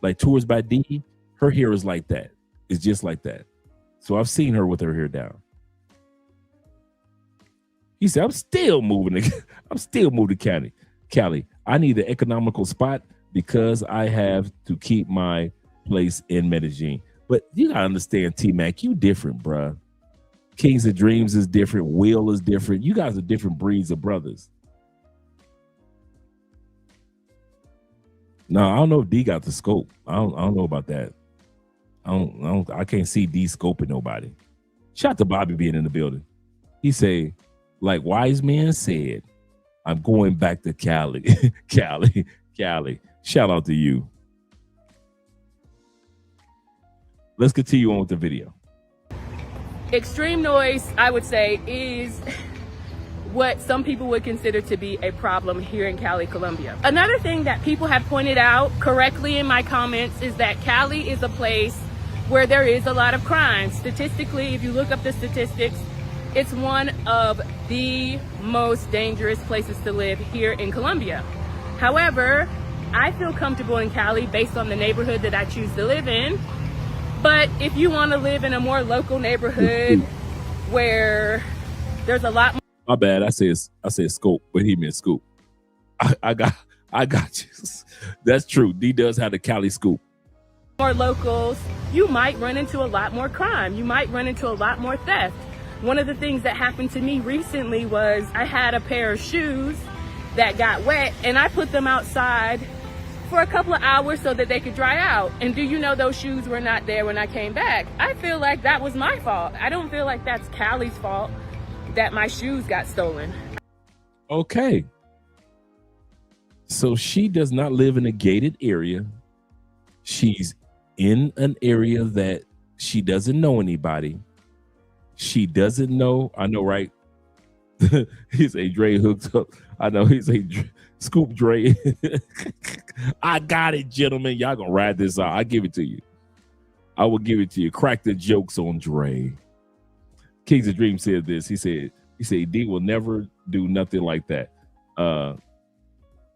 like Tours by D. Her hair is like that. It's just like that. So I've seen her with her hair down. He said, I'm still moving to Cali. I need an economical spot because I have to keep my place in Medellin. But you gotta understand, T-Mac, you different, bruh. Kings of Dreams is different. Will is different. You guys are different breeds of brothers. No, I don't know if D got the scope. I don't know about that. I can't see D scoping nobody. Shout out to Bobby being in the building. He say, like wise men said, I'm going back to Cali. Cali. Shout out to you. Let's continue on with the video. Extreme noise, I would say, is what some people would consider to be a problem here in Cali, Colombia. Another thing that people have pointed out correctly in my comments is that Cali is a place where there is a lot of crime. Statistically, if you look up the statistics, it's one of the most dangerous places to live here in Colombia. However, I feel comfortable in Cali based on the neighborhood that I choose to live in. But if you want to live in a more local neighborhood where there's a lot more. My bad. I said scope, but he meant scoop. I got you. That's true. D does have the Cali scoop. More locals, you might run into a lot more crime. You might run into a lot more theft. One of the things that happened to me recently was I had a pair of shoes that got wet and I put them outside for a couple of hours so that they could dry out. And do you know those shoes were not there when I came back? I feel like that was my fault. I don't feel like that's Cali's fault that my shoes got stolen. Okay. So she does not live in a gated area. She's in an area that she doesn't know anybody. She doesn't know. I know, right? He's a Dre hooked up. I know he's a Scoop Dre. I got it, gentlemen. Y'all gonna ride this out. I give it to you. I will give it to you. Crack the jokes on Dre. Kings of Dreams said this. He said D will never do nothing like that.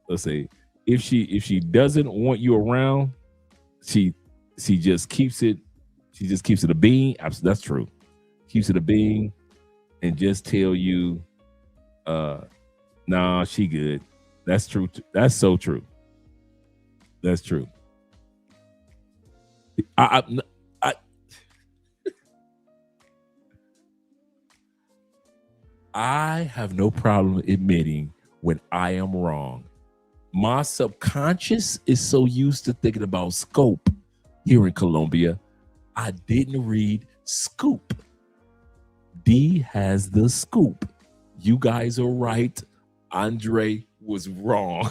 Let's say if she doesn't want you around, she just keeps it. She just keeps it a bean. That's true. Keeps it a bean and just tell you, nah, she good. That's true. That's so true. That's true. I have no problem admitting when I am wrong. My subconscious is so used to thinking about scope here in Colombia. I didn't read scoop. D has the scoop. You guys are right. Andre was wrong.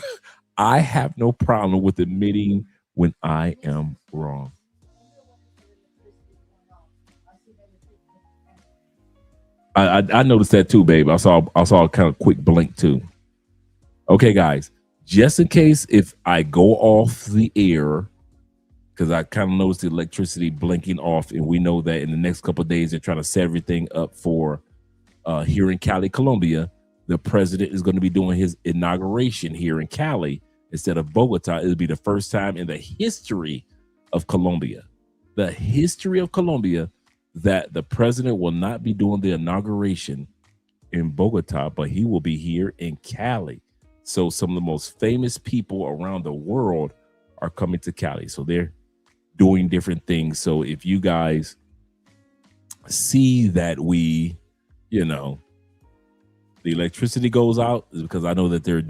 I have no problem with admitting when I am wrong. I noticed that too, babe. I saw a kind of quick blink too. Okay, guys, just in case if I go off the air, because I kind of noticed the electricity blinking off, and we know that in the next couple of days they're trying to set everything up for here in Cali, Colombia. The president is going to be doing his inauguration here in Cali instead of Bogota. It'll be the first time in the history of Colombia, that the president will not be doing the inauguration in Bogota, but he will be here in Cali. So some of the most famous people around the world are coming to Cali. So they're doing different things. So if you guys see that the electricity goes out, is because I know that they're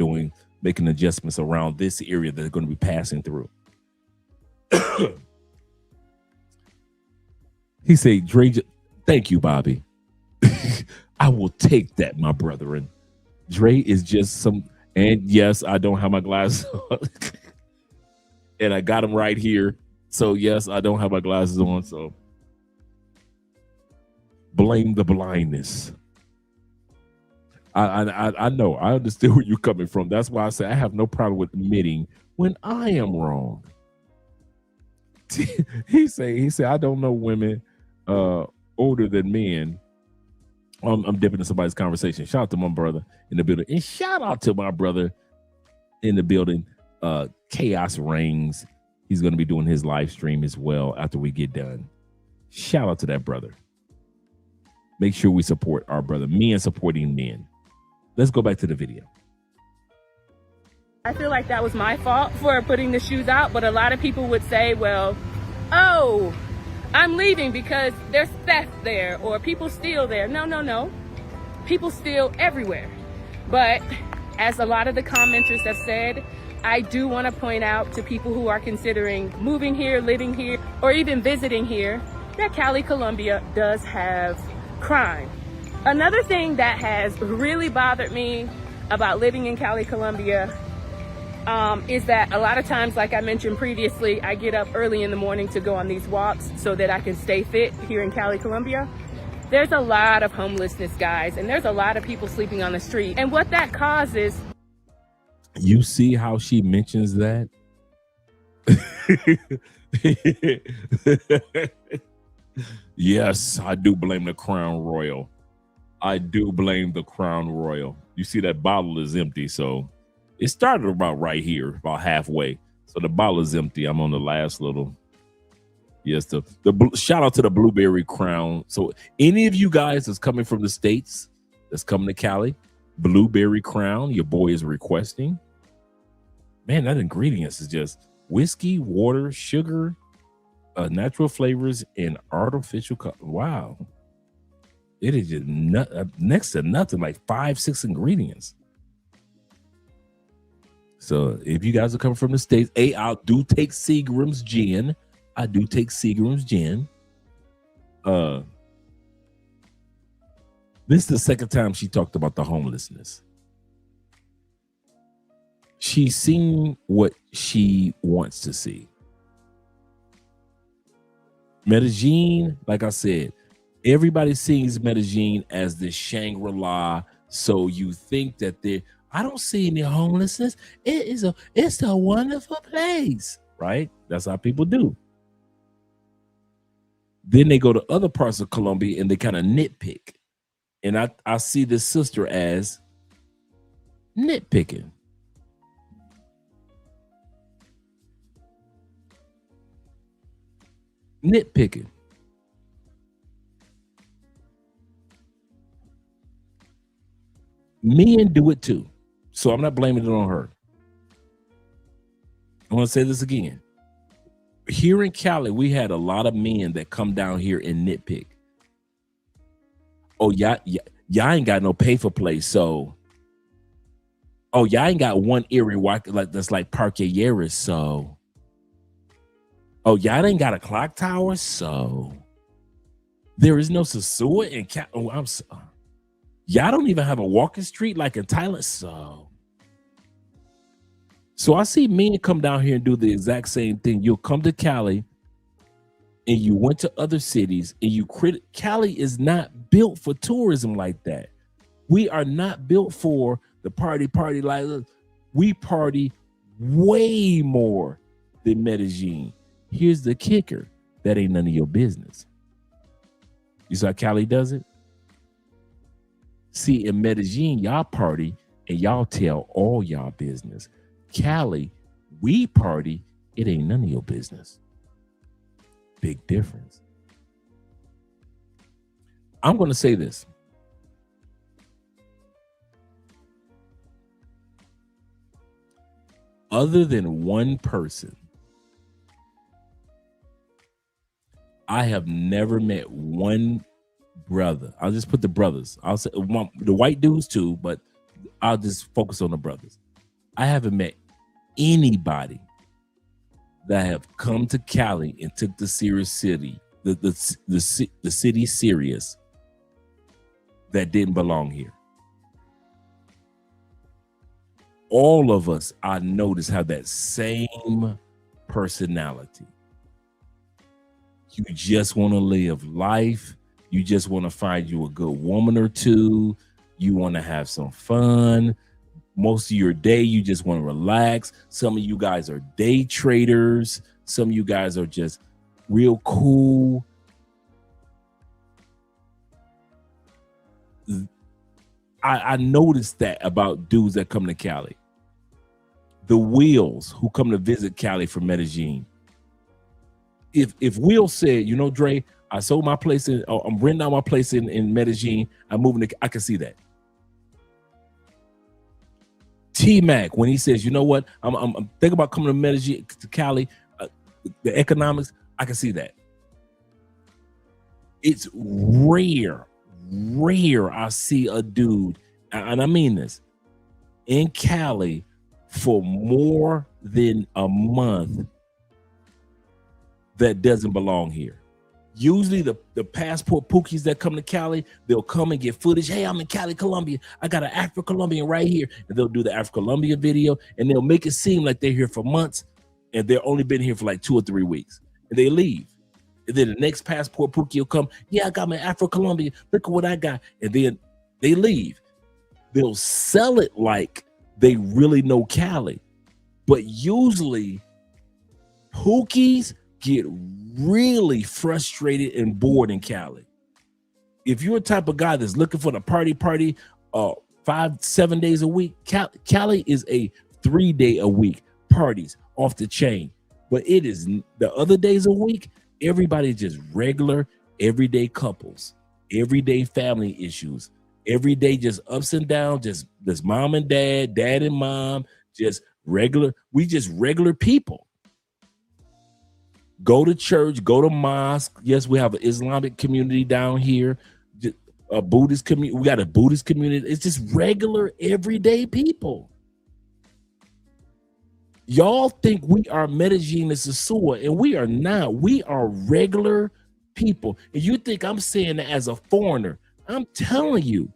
making adjustments around this area that they're going to be passing through. He said, Dre, thank you, Bobby. I will take that, my brethren. Dre is just some, and yes, I don't have my glasses on. And I got them right here. So yes, I don't have my glasses on. So blame the blindness. I know. I understand where you're coming from. That's why I say I have no problem with admitting when I am wrong. He said, I don't know women older than men. I'm dipping in somebody's conversation. Shout out to my brother in the building. And shout out to my brother in the building, Chaos Reigns. He's going to be doing his live stream as well after we get done. Shout out to that brother. Make sure we support our brother. Men supporting men. Let's go back to the video. I feel like that was my fault for putting the shoes out, but a lot of people would say, well, oh, I'm leaving because there's theft there or people steal there. No. People steal everywhere. But as a lot of the commenters have said, I do want to point out to people who are considering moving here, living here, or even visiting here, that Cali Colombia does have crime. Another thing that has really bothered me about living in Cali Colombia is that a lot of times, like I mentioned previously, I get up early in the morning to go on these walks so that I can stay fit here in Cali Colombia. There's a lot of homelessness, guys, and there's a lot of people sleeping on the street. And what that causes... You see how she mentions that? Yes, I do blame the Crown Royal. You see that bottle is empty, so it started about right here, about halfway. So the bottle is empty. I'm on the last little. Yes, the shout out to the Blueberry Crown. So any of you guys that's coming from the States, that's coming to Cali, Blueberry Crown, your boy is requesting. Man, that ingredients is just whiskey, water, sugar, natural flavors, and artificial color. Wow. It is just next to nothing, like 5-6 ingredients. So if you guys are coming from the States, I do take Seagram's gin. This is the second time she talked about the homelessness. She's seen what she wants to see. Medellin, like I said, everybody sees Medellin as the Shangri-La. So you think that I don't see any homelessness. It's a wonderful place, right? That's how people do. Then they go to other parts of Colombia and they kind of nitpick. And I see this sister as nitpicking. Nitpicking. Men do it too. So I'm not blaming it on her. I want to say this again. Here in Cali, we had a lot of men that come down here and nitpick. Oh, y'all ain't got no pay for play, so. Oh, y'all ain't got one area that's like Parque Yeris, so. Oh, y'all ain't got a clock tower, so. There is no Sosua in Cali. Oh, y'all don't even have a walking street like in Thailand. So I see men come down here and do the exact same thing. You'll come to Cali and you went to other cities and you Cali is not built for tourism like that. We are not built for the party like we party way more than Medellin. Here's the kicker. That ain't none of your business. You saw how Cali does it? See, in Medellin, y'all party and y'all tell all y'all business. Cali, we party, it ain't none of your business. Big difference. I'm going to say this. Other than one person, I have never met one brother. I'll just put the brothers. I'll say the white dudes too, but I'll just focus on the brothers. I haven't met anybody that have come to Cali and took the city serious that didn't belong here. All of us, I notice, have that same personality. You just want to live life. You just want to find you a good woman or two. You want to have some fun. Most of your day, you just want to relax. Some of you guys are day traders. Some of you guys are just real cool. I noticed that about dudes that come to Cali. The Wheels who come to visit Cali from Medellin. If Will said, you know, Dre, I sold my place I'm renting out my place in Medellin. I'm moving to, I can see that. T-Mac, when he says, you know what, I'm thinking about coming to Medellin, to Cali, the economics, I can see that. It's rare I see a dude, and I mean this, in Cali for more than a month that doesn't belong here. Usually the passport pookies that come to Cali, they'll come and get footage. Hey, I'm in Cali, Colombia. I got an Afro-Colombian right here. And they'll do the Afro-Colombia video and they'll make it seem like they're here for months and they've only been here for like 2 or 3 weeks. And they leave. And then the next passport pookie will come. Yeah, I got my Afro-Colombian. Look at what I got. And then they leave. They'll sell it like they really know Cali. But usually pookies get really frustrated and bored in Cali. If you're a type of guy that's looking for the party 5-7 days a week, Cali is a 3-day a week parties off the chain. But it is the other days a week, everybody's just regular, everyday couples, everyday family issues, every day just ups and downs, just mom and dad and mom, just regular. We just regular people. Go to church, go to mosque. Yes, we have an Islamic community down here, a Buddhist community. We got a Buddhist community. It's just regular, everyday people. Y'all think we are Medellin and Sosua, and we are not. We are regular people. And you think I'm saying that as a foreigner. I'm telling you,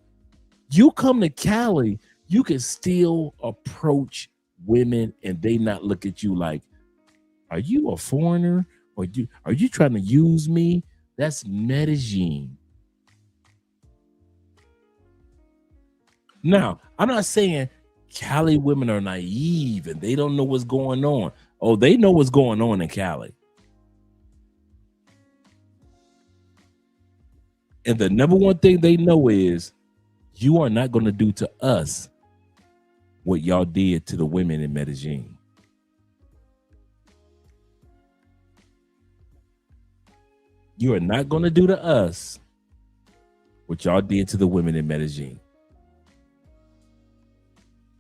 you come to Cali, you can still approach women and they not look at you like, are you a foreigner? Or are you trying to use me? That's Medellin. Now, I'm not saying Cali women are naive and they don't know what's going on. Oh, they know what's going on in Cali. And the number one thing they know is you are not going to do to us what y'all did to the women in Medellin. You are not going to do to us what y'all did to the women in Medellin.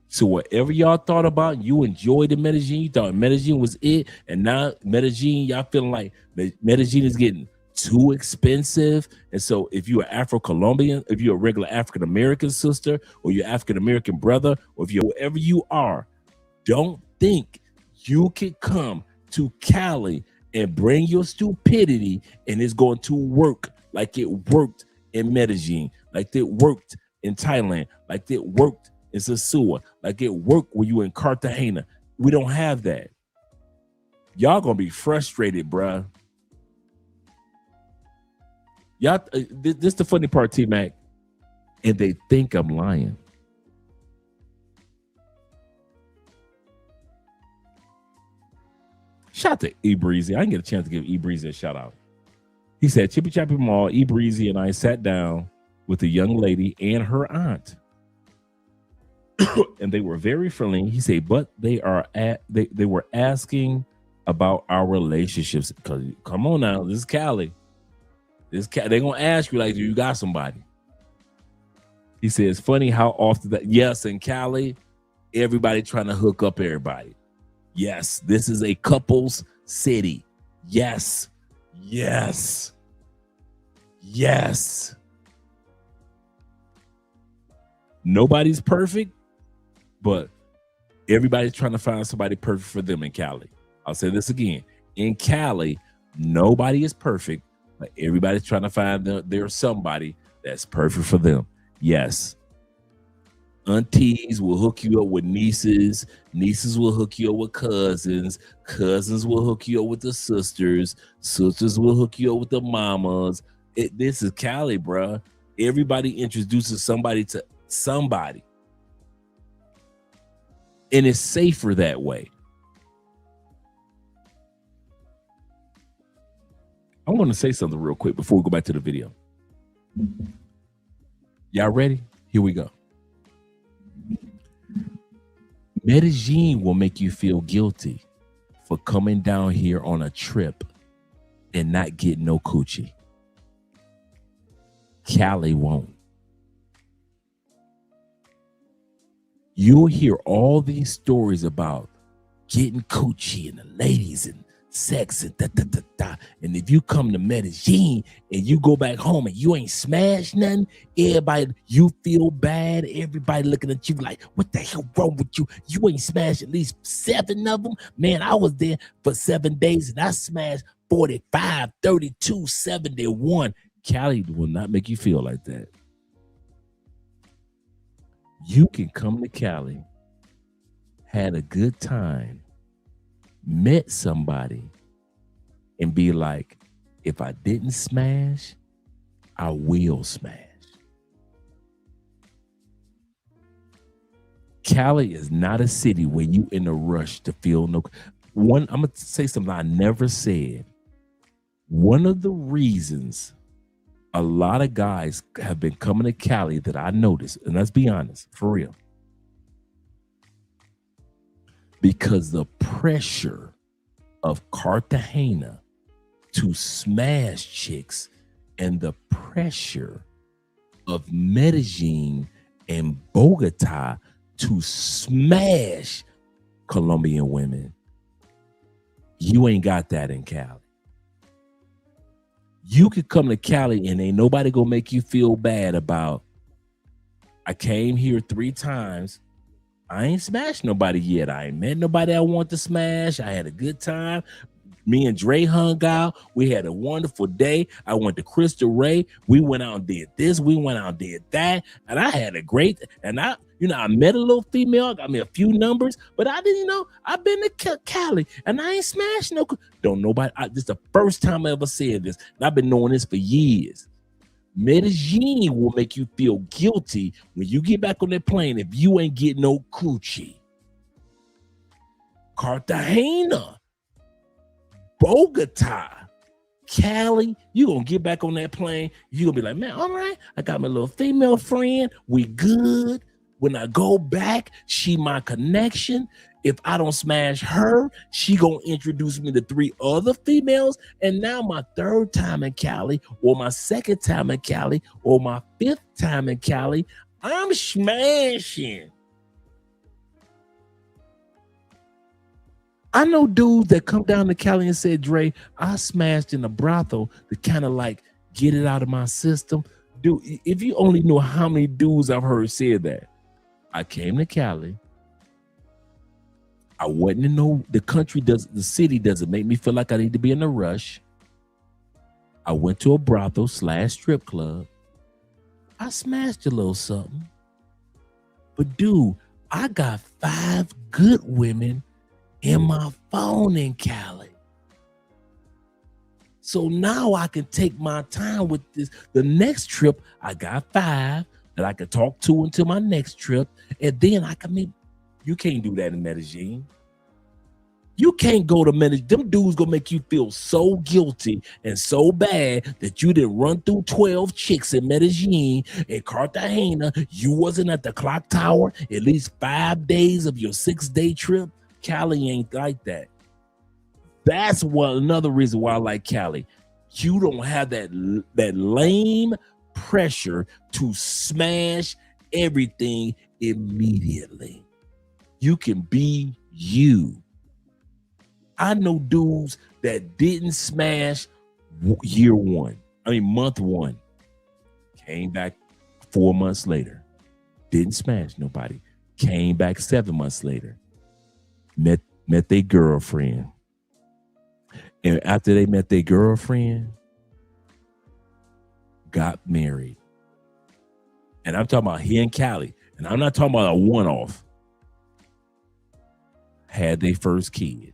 So whatever y'all thought about, you enjoyed the Medellin, you thought Medellin was it, and now Medellin, y'all feeling like Medellin is getting too expensive. And so if you're Afro-Colombian, if you're a regular African-American sister, or you're African-American brother, or if you're whoever you are, don't think you can come to Cali and bring your stupidity and it's going to work like it worked in Medellin, like it worked in Thailand, like it worked in Sosúa, like it worked when you were in Cartagena. We don't have that. Y'all gonna be frustrated, bruh. Y'all, this the funny part, T-Mac. And they think I'm lying. Shout out to E Breezy. I didn't get a chance to give E Breezy a shout out. He said, Chippy Chappy Mall, E Breezy and I sat down with a young lady and her aunt. And they were very friendly. He said, but they were asking about our relationships. Because come on now, this is Cali. They're gonna ask you, like, do you got somebody? He said, it's funny how often that, yes, in Cali, everybody trying to hook up everybody. Yes, this is a couples city. Yes. Yes. Yes. Nobody's perfect, but everybody's trying to find somebody perfect for them in Cali. I'll say this again. In Cali, nobody is perfect, but everybody's trying to find there's somebody that's perfect for them. Yes. Aunties will hook you up with nieces. Nieces will hook you up with cousins. Cousins will hook you up with the sisters. Sisters will hook you up with the mamas. This is Cali, bruh. Everybody introduces somebody to somebody. And it's safer that way. I want to say something real quick before we go back to the video. Y'all ready? Here we go. Medellin will make you feel guilty for coming down here on a trip and not getting no coochie. Cali won't. You'll hear all these stories about getting coochie and the ladies and sex and da. And if you come to Medellin and you go back home and you ain't smashed nothing, everybody, you feel bad. Everybody looking at you like, what the hell wrong with you? You ain't smashed at least 7 of them. Man, I was there for 7 days and I smashed 45, 32, 71. Cali will not make you feel like that. You can come to Cali, had a good time, met somebody, and be like, if I didn't smash, I will smash. Cali is not a city where you in a rush to feel no. I'm gonna say something I never said. One of the reasons a lot of guys have been coming to Cali that I noticed, and let's be honest, for real, because the pressure of Cartagena to smash chicks and the pressure of Medellin and Bogota to smash Colombian women, you ain't got that in Cali. You could come to Cali and ain't nobody gonna make you feel bad about, I came here 3 times. I ain't smashed nobody yet. I ain't met nobody I want to smash. I had a good time. Me and Dre hung out. We had a wonderful day. I went to Crystal Ray. We went out and did this. We went out and did that. And I had a great, and I met a little female, got me a few numbers, but I didn't I've been to Cali and I ain't smashed no, don't nobody, this is the first time I ever said this. And I've been knowing this for years. Medellin will make you feel guilty when you get back on that plane if you ain't getting no coochie. Cartagena, Bogota, Cali, you gonna get back on that plane, you gonna be like, man, all right, I got my little female friend, we good. When I go back, she my connection. If I don't smash her, she gonna introduce me to 3 other females. And now my 3rd time in Cali, or my 2nd time in Cali, or my 5th time in Cali, I'm smashing. I know dudes that come down to Cali and say, Dre, I smashed in a brothel to kind of like get it out of my system. Dude, if you only knew how many dudes I've heard say that. I came to Cali. I wasn't in the city doesn't make me feel like I need to be in a rush. I went to a brothel / strip club. I smashed a little something. But dude, I got 5 good women in my phone in Cali. So now I can take my time with this. The next trip, I got 5 that I can talk to until my next trip. And then I can meet. You can't do that in Medellin. You can't go to Medellin. Them dudes gonna make you feel so guilty and so bad that you didn't run through 12 chicks in Medellin and Cartagena. You wasn't at the clock tower at least 5 days of your 6-day trip. Cali ain't like that. That's another reason why I like Cali. You don't have that lame pressure to smash everything immediately. You can be you. I know dudes that didn't smash month 1. Came back 4 months later. Didn't smash nobody. Came back 7 months later. Met their girlfriend. And after they met their girlfriend, got married. And I'm talking about here in Cali. And I'm not talking about a one-off. Had their first kid.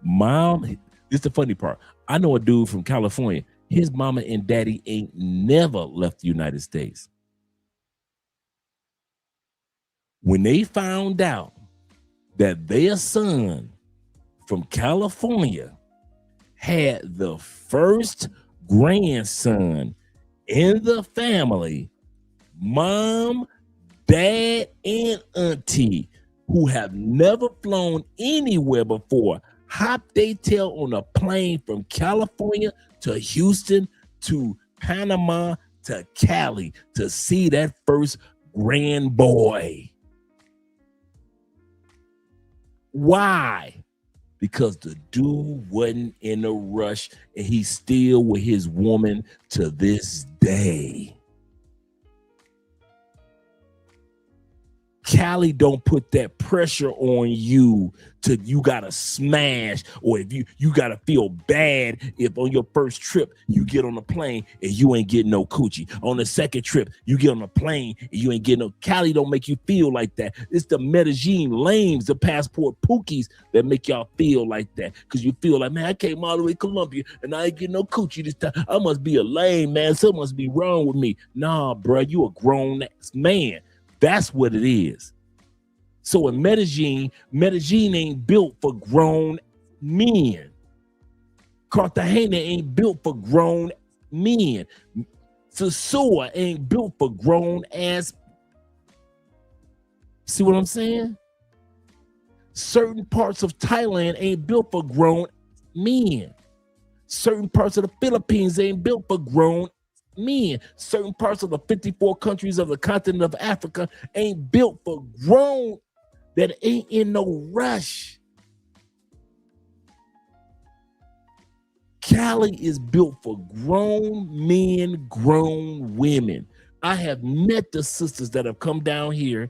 Mom, this is the funny part. I know a dude from California. His mama and daddy ain't never left the United States. When they found out that their son from California had the first grandson in the family, mom, dad, and auntie, who have never flown anywhere before, hopped they tail on a plane from California to Houston to Panama to Cali to see that first grand boy. Why? Because the dude wasn't in a rush and he's still with his woman to this day. Cali don't put that pressure on you to you gotta smash, or if you gotta feel bad if on your first trip you get on a plane and you ain't getting no coochie. On the second trip you get on a plane and you ain't getting no. Cali don't make you feel like that. It's the Medellin lames, the passport pookies that make y'all feel like that, because you feel like, man, I came all the way to Colombia and I ain't getting no coochie this time. I must be a lame, man. Something must be wrong with me. Nah, bro, you a grown ass man. That's what it is. So in Medellin ain't built for grown men. Cartagena ain't built for grown men. Sosua ain't built for grown ass. See what I'm saying? Certain parts of Thailand ain't built for grown men. Certain parts of the Philippines ain't built for grown men. Certain parts of the 54 countries of the continent of Africa ain't built for grown, that ain't in no rush. Cali is built for grown men, grown women. I have met the sisters that have come down here,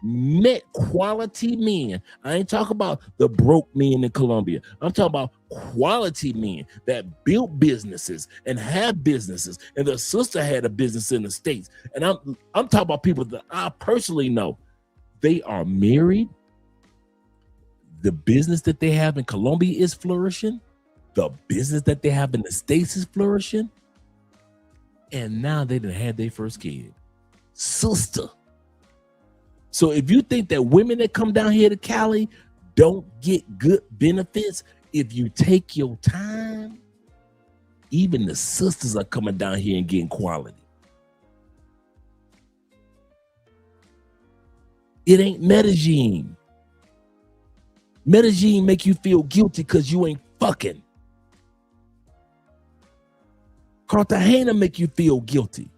met quality men. I ain't talking about the broke men in Colombia. I'm talking about quality men that built businesses and have businesses. And the sister had a business in the States. And I'm talking about people that I personally know. They are married. The business that they have in Colombia is flourishing. The business that they have in the States is flourishing. And now they done had their first kid. Sister. So if you think that women that come down here to Cali don't get good benefits, if you take your time, even the sisters are coming down here and getting quality. It ain't Medellin. Medellin make you feel guilty because you ain't fucking. Cartagena make you feel guilty.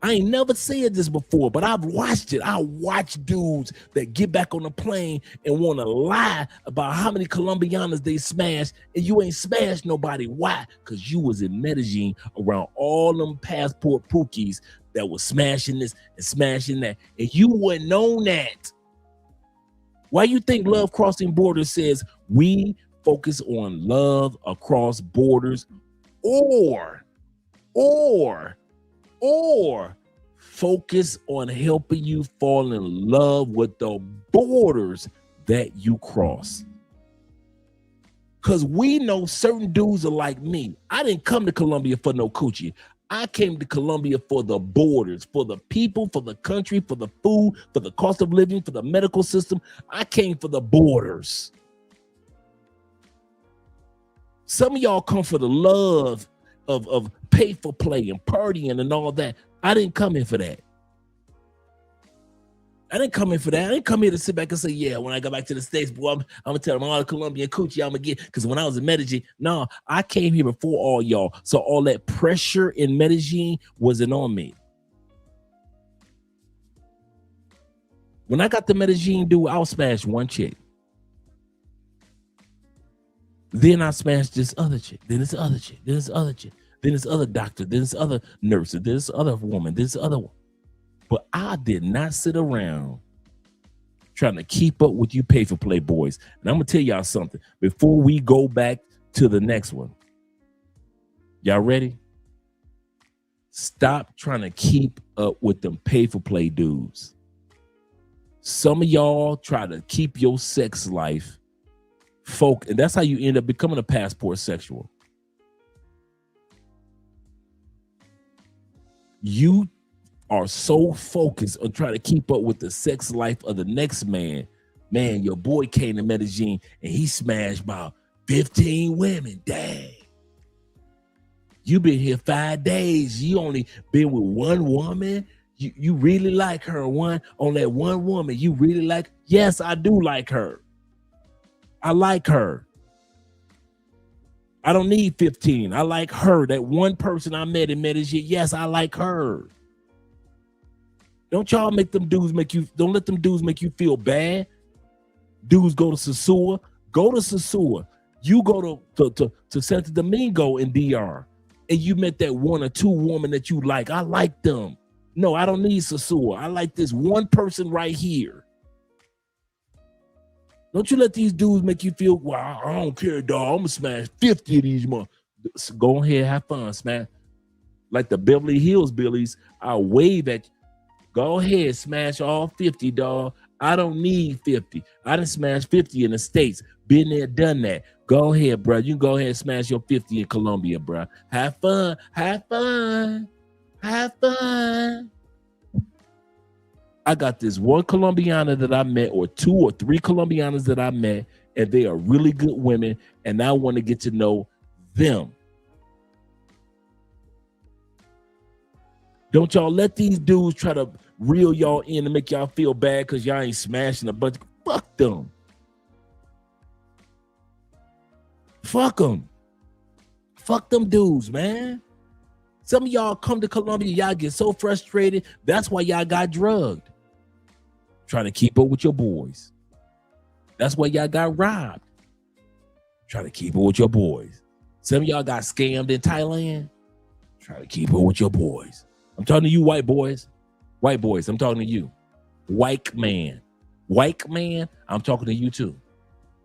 I ain't never said this before, but I've watched it. I watch dudes that get back on the plane and want to lie about how many Colombianas they smashed, and you ain't smashed nobody. Why? Because you was in Medellin around all them passport pookies that was smashing this and smashing that, and you wouldn't know that. Why you think Love Crossing Borders says we focus on love across borders, or focus on helping you fall in love with the borders that you cross. Because we know certain dudes are like me. I didn't come to Colombia for no coochie. I came to Colombia for the borders, for the people, for the country, for the food, for the cost of living, for the medical system. I came for the borders. Some of y'all come for the love of pay for play and partying and all that. I didn't come in for that. I didn't come here to sit back and say, yeah, when I go back to the States, boy, I'm going to tell them all the Colombian coochie I'm going to get. Because when I was in Medellin, no, I came here before all y'all. So all that pressure in Medellin wasn't on me. When I got to Medellin, dude, I smashed one chick. Then I smashed this other chick. Then this other chick. Then this other chick. Then this other doctor. Then this other nurse. Then this other woman. This other one. But I did not sit around trying to keep up with you pay for play boys. And I'm going to tell y'all something before we go back to the next one. Y'all ready? Stop trying to keep up with them pay for play dudes. Some of y'all try to keep your sex life and that's how you end up becoming a passport sexual. You are so focused on trying to keep up with the sex life of the next man. Man, your boy came to Medellin and he smashed about 15 women. Dang. You been here 5 days. You only been with one woman. You really like her. On that one woman, you really like. Yes, I do like her. I like her. I don't need 15. I like her. That one person I met in Medellin. Yes, I like her. Don't y'all make them dudes don't let them dudes make you feel bad. Dudes go to Sosua. Go to Sosua. You go to Santo Domingo in DR and you met that one or two woman that you like. I like them. No, I don't need Sosua. I like this one person right here. Don't you let these dudes make you feel, well, I don't care, dog. I'm going to smash 50 of these months. Go ahead, have fun, smash. Like the Beverly Hills Billies, I'll wave at you. Go ahead, smash all 50, dog. I don't need 50. I done smashed 50 in the States. Been there, done that. Go ahead, bro. You can go ahead and smash your 50 in Colombia, bro. Have fun. Have fun. Have fun. I got this one Colombiana that I met, or 2 or 3 Colombianas that I met, and they are really good women, and I want to get to know them. Don't y'all let these dudes try to reel y'all in and make y'all feel bad because y'all ain't smashing a bunch. Fuck them. Fuck them. Fuck them dudes, man. Some of y'all come to Colombia, y'all get so frustrated. That's why y'all got drugged. Trying to keep up with your boys. That's why y'all got robbed. Trying to keep up with your boys. Some of y'all got scammed in Thailand. Trying to keep up with your boys. I'm talking to you, white boys. White boys, I'm talking to you. White man. White man, I'm talking to you too.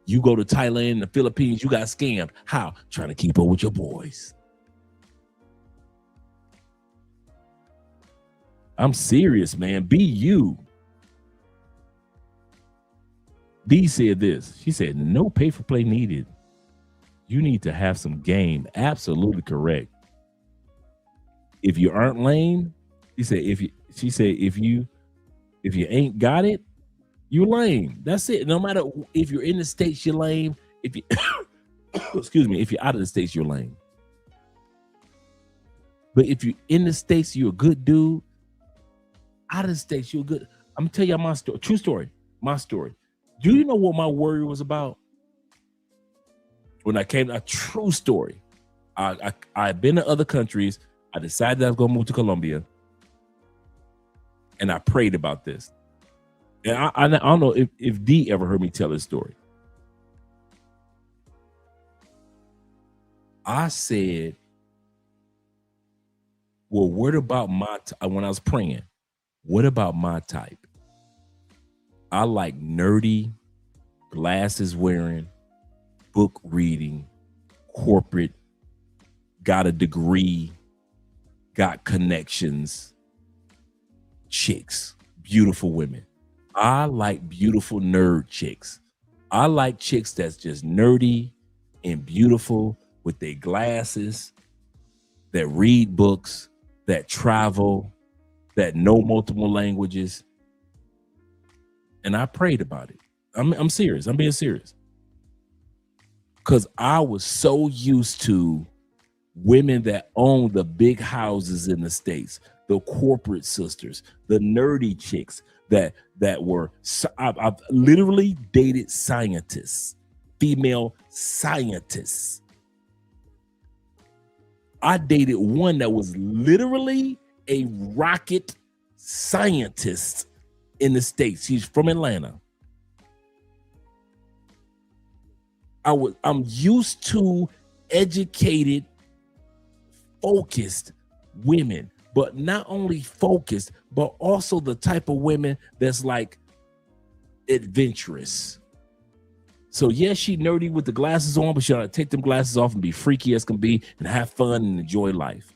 You go to Thailand and the Philippines, you got scammed. How? Trying to keep up with your boys. I'm serious, man. Be you. B said this. She said, no pay for play needed. You need to have some game. Absolutely correct. If you aren't lame, if you ain't got it, you lame. That's it. No matter if you're in the States, you're lame. If you excuse me, if you're out of the States, you're lame. But if you're in the States, you're a good dude. Out of the States, you're good. I'm gonna tell you my story. True story. My story. Do you know what my worry was about? When I came, a true story. I've been to other countries. I decided I was gonna move to Colombia. And I prayed about this. And I don't know if D ever heard me tell this story. I said, well, what about when I was praying, what about my type? I like nerdy, glasses wearing, book reading, corporate, got a degree, got connections, chicks, beautiful women. I like beautiful nerd chicks. I like chicks that's just nerdy and beautiful with their glasses, that read books, that travel, that know multiple languages. And I prayed about it. I'm serious. I'm being serious. Because I was so used to women that own the big houses in the States, the corporate sisters, the nerdy chicks that were, I've literally dated scientists, female scientists. I dated one that was literally a rocket scientist in the States. He's from Atlanta. I'm used to educated, focused women, but not only focused, but also the type of women that's like adventurous. So yes, she nerdy with the glasses on, but she'll take them glasses off and be freaky as can be and have fun and enjoy life.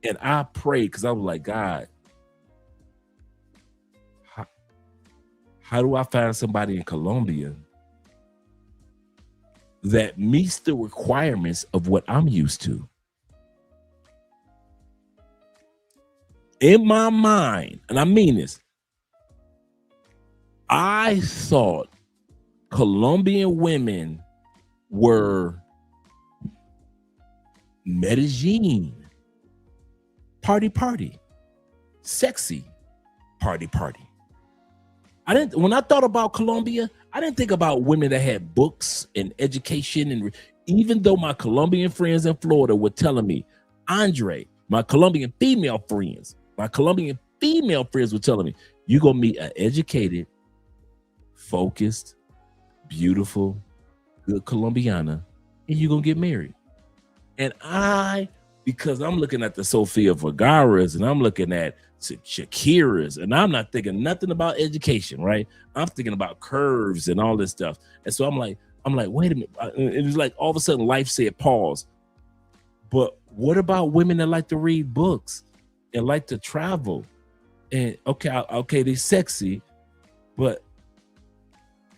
And I prayed because I was like, God, how do I find somebody in Colombia that meets the requirements of what I'm used to? In my mind, and I mean this, I thought Colombian women were Medellin, party, sexy, party. When I thought about Colombia, I didn't think about women that had books and education. And even though my Colombian friends in Florida were telling me, Andre, my Colombian female friends were telling me, you're going to meet an educated, focused, beautiful, good Colombiana, and you're going to get married. And because I'm looking at the Sofia Vergara's and I'm looking at Shakira's, and I'm not thinking nothing about education, right? I'm thinking about curves and all this stuff. And so I'm like, wait a minute. It was like all of a sudden life said pause. But what about women that like to read books and like to travel? And okay, they're sexy, but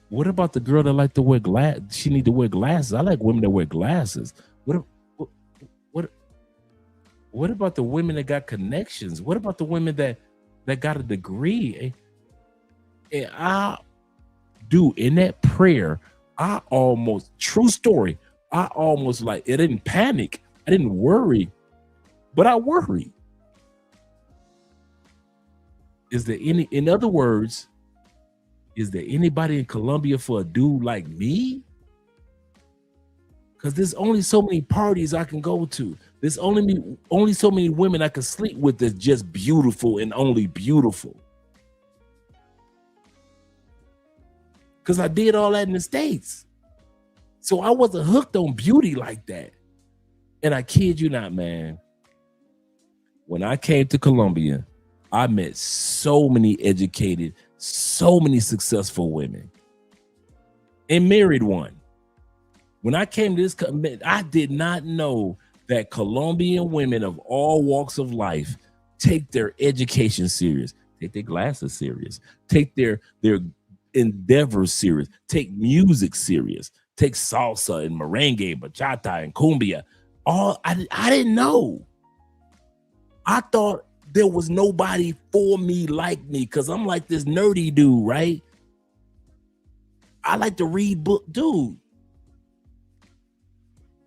what about the girl that like to wear glasses? She need to wear glasses. I like women that wear glasses. What about the women that got connections? What about the women that got a degree? And in that prayer, true story, I almost like, it didn't panic. I didn't worry, but I worried. In other words, is there anybody in Colombia for a dude like me? Because there's only so many parties I can go to. There's only so many women I can sleep with that's just beautiful and only beautiful. Because I did all that in the States. So I wasn't hooked on beauty like that. And I kid you not, man. When I came to Colombia, I met so many educated, so many successful women and married one. When I came to this, I did not know that Colombian women of all walks of life take their education serious, take their glasses serious, take their endeavors serious, take music serious, take salsa and merengue, bachata and cumbia. I didn't know. I thought there was nobody for me like me because I'm like this nerdy dude, right? I like to read book, dude.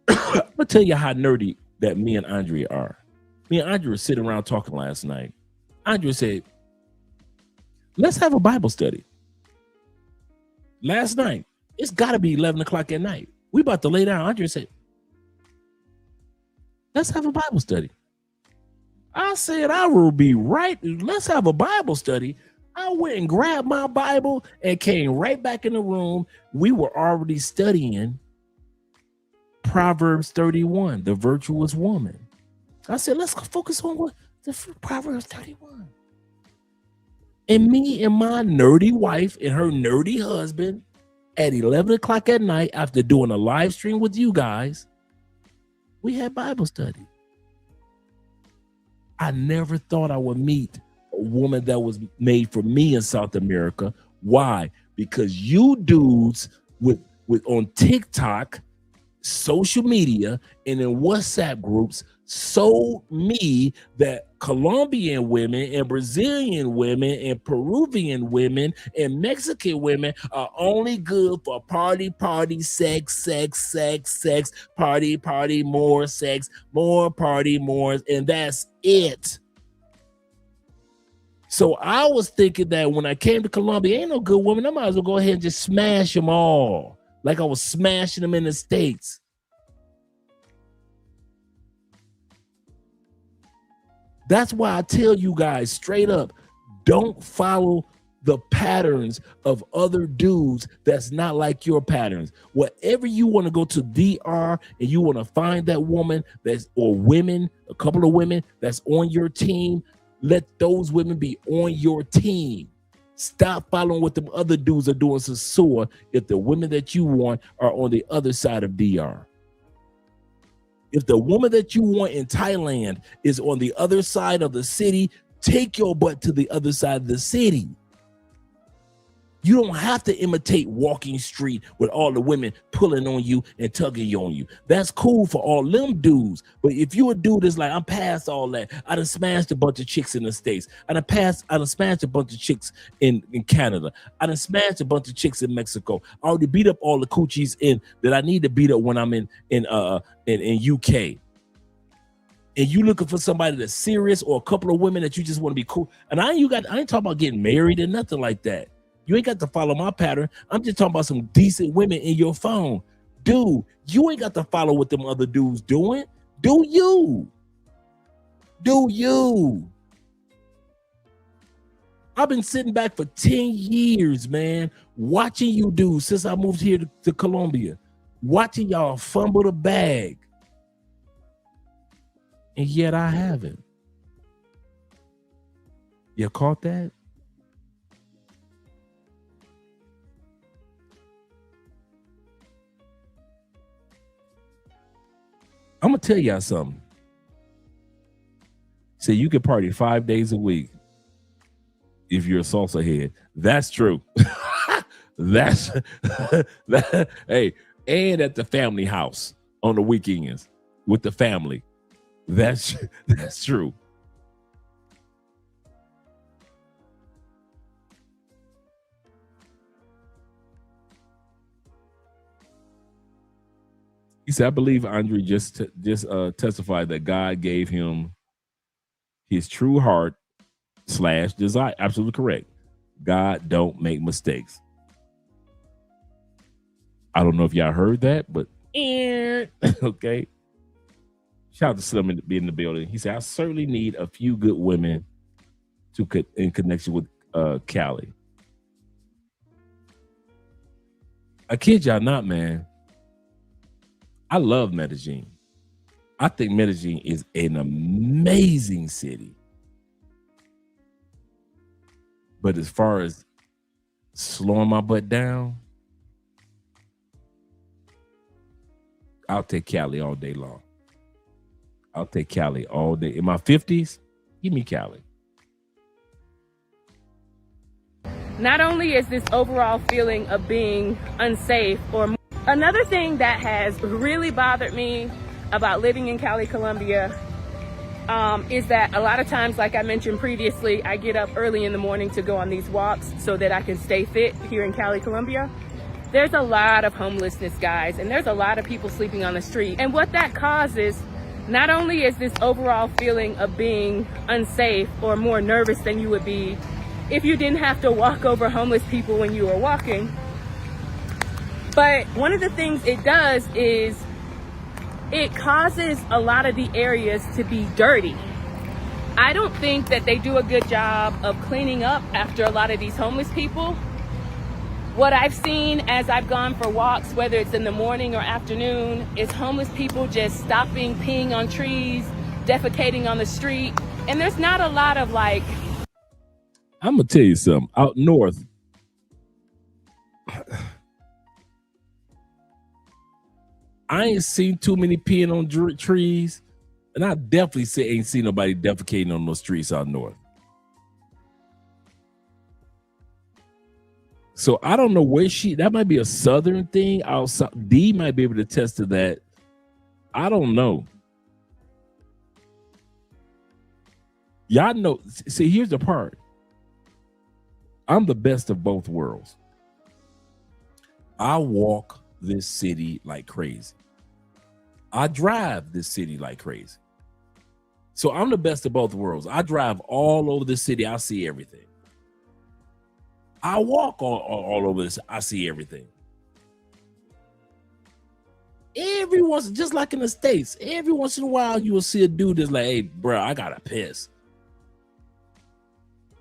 I'm gonna tell you how nerdy that me and Andre are. Me and Andre were sitting around talking last night. Andre said, let's have a Bible study. Last night, it's gotta be 11 o'clock at night. We about to lay down. Andre said, let's have a Bible study. I said, I will be right. Let's have a Bible study. I went and grabbed my Bible and came right back in the room. We were already studying Proverbs 31, the virtuous woman. I said, let's focus on what the Proverbs 31. And me and my nerdy wife and her nerdy husband at 11 o'clock at night after doing a live stream with you guys, we had Bible study. I never thought I would meet a woman that was made for me in South America. Why? Because you dudes with on TikTok, social media, and in WhatsApp groups sold me that Colombian women and Brazilian women and Peruvian women and Mexican women are only good for party, sex, party, more sex, more party, more, and that's it. So I was thinking that when I came to Colombia, ain't no good woman. I might as well go ahead and just smash them all, like I was smashing them in the States. That's why I tell you guys straight up, don't follow the patterns of other dudes that's not like your patterns. Whatever you want to go to DR and you want to find that woman that's, or women, a couple of women that's on your team, let those women be on your team. Stop following what the other dudes are doing to soar if the women that you want are on the other side of DR. If the woman that you want in Thailand is on the other side of the city, take your butt to the other side of the city. You don't have to imitate Walking Street with all the women pulling on you and tugging on you. That's cool for all them dudes. But if you a dude that's like, I'm past all that. I done smashed a bunch of chicks in the States. I done smashed a bunch of chicks in Canada. I done smashed a bunch of chicks in Mexico. I already beat up all the coochies in that I need to beat up when I'm in UK. And you looking for somebody that's serious, or a couple of women that you just want to be cool. And I ain't talking about getting married or nothing like that. You ain't got to follow my pattern. I'm just talking about some decent women in your phone. Dude, you ain't got to follow what them other dudes doing. Do you? Do you? I've been sitting back for 10 years, man, watching you do since I moved here to Colombia, watching y'all fumble the bag. And yet I haven't. You caught that? I'm gonna tell y'all something. So you can party 5 days a week if you're a salsa head. That's true. That's that. Hey, and at the family house on the weekends with the family. That's true. He said, I believe Andre just testified that God gave him his true heart / desire. Absolutely correct. God don't make mistakes. I don't know if y'all heard that, but okay. Shout out to Slim being in the building. He said, I certainly need a few good women in connection with Cali. I kid y'all not, man. I love Medellin. I think Medellin is an amazing city. But as far as slowing my butt down, I'll take Cali all day long. I'll take Cali all day. In my 50s, give me Cali. Not only is this overall feeling of being unsafe, or another thing that has really bothered me about living in Cali, Colombia, is that a lot of times, like I mentioned previously, I get up early in the morning to go on these walks so that I can stay fit here in Cali, Colombia. There's a lot of homelessness, guys, and there's a lot of people sleeping on the street. And what that causes, not only is this overall feeling of being unsafe or more nervous than you would be if you didn't have to walk over homeless people when you were walking, but one of the things it does is it causes a lot of the areas to be dirty. I don't think that they do a good job of cleaning up after a lot of these homeless people. What I've seen as I've gone for walks, whether it's in the morning or afternoon, is homeless people just stopping, peeing on trees, defecating on the street. And there's not a lot of like... I'm going to tell you something. Out north, I ain't seen too many peeing on trees, and I definitely ain't seen nobody defecating on those streets out north. So I don't know where that might be a southern thing. D might be able to attest to that. I don't know. Y'all know, see, here's the part. I'm the best of both worlds. I walk this city like crazy. I drive this city like crazy. So I'm the best of both worlds. I drive all over the city. I see everything. I walk all over this. I see everything. Just like in the States, every once in a while, you will see a dude that's like, hey, bro, I gotta piss.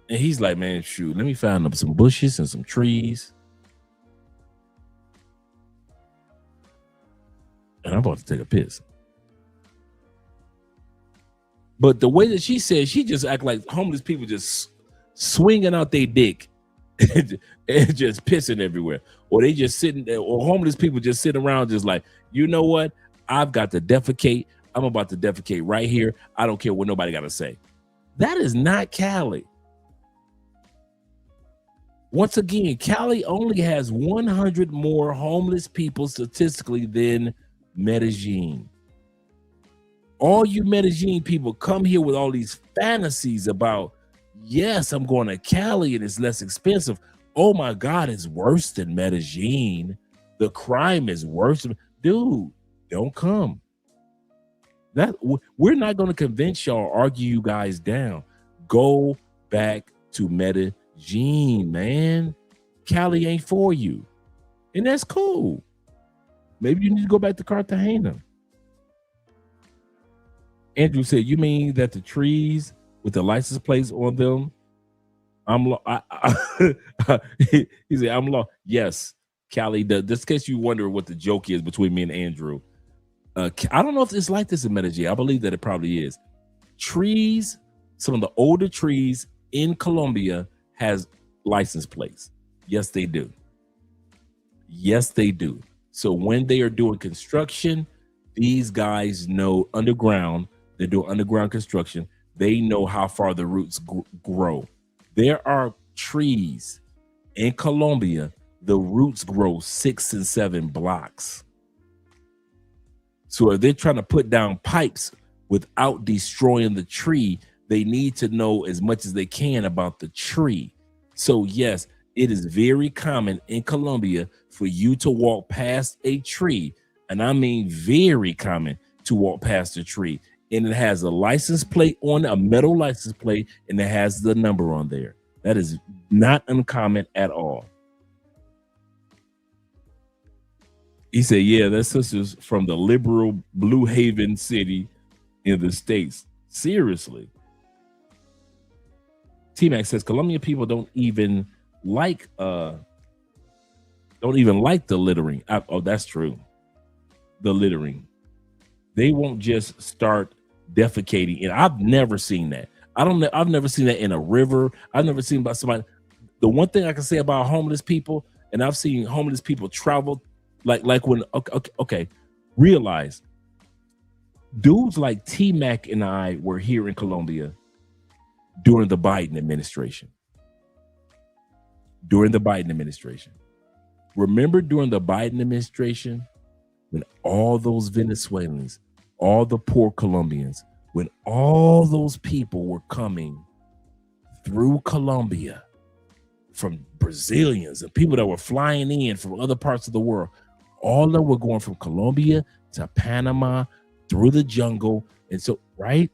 And he's like, man, shoot, let me find some bushes and some trees. And I'm about to take a piss. But the way that she said, she just act like homeless people just swinging out their dick and just pissing everywhere. Or they just sitting there, or homeless people just sitting around just like, you know what? I've got to defecate. I'm about to defecate right here. I don't care what nobody got to say. That is not Cali. Once again, Cali only has 100 more homeless people statistically than Medellin. All you Medellin people come here with all these fantasies about, yes, I'm going to Cali and it's less expensive. Oh my God, it's worse than Medellin. The crime is worse. Dude, don't come. We're not going to convince y'all, argue you guys down. Go back to Medellin, man. Cali ain't for you. And that's cool. Maybe you need to go back to Cartagena. Andrew said, you mean that the trees with the license plates on them? He said, I'm lost. Yes, Cali. Just in case you wonder what the joke is between me and Andrew. I don't know if it's like this in Medellin. I believe that it probably is. Trees, some of the older trees in Colombia has license plates. Yes, they do. Yes, they do. So when they are doing construction, these guys know underground, they're doing underground construction. They know how far the roots grow. There are trees in Colombia, the roots grow 6 and 7 blocks. So if they're trying to put down pipes without destroying the tree, they need to know as much as they can about the tree. So yes, it is very common in Colombia for you to walk past a tree, and I mean very common to walk past a tree, and it has a license plate on, a metal license plate, and it has the number on there. That is not uncommon at all. He said, yeah, that sister's from the liberal Blue Haven city in the States. Seriously. T-Mac says Colombian people don't even like the littering. Oh, that's true. The littering. They won't just start defecating. And I've never seen that. I've never seen that in a river. I've never seen about somebody. The one thing I can say about homeless people, and I've seen homeless people travel like when okay, realize dudes like T-Mac and I were here in Colombia during the Biden administration. Remember during the Biden administration when all those Venezuelans, all the poor Colombians, when all those people were coming through Colombia from Brazilians and people that were flying in from other parts of the world, all that were going from Colombia to Panama through the jungle. And so, right?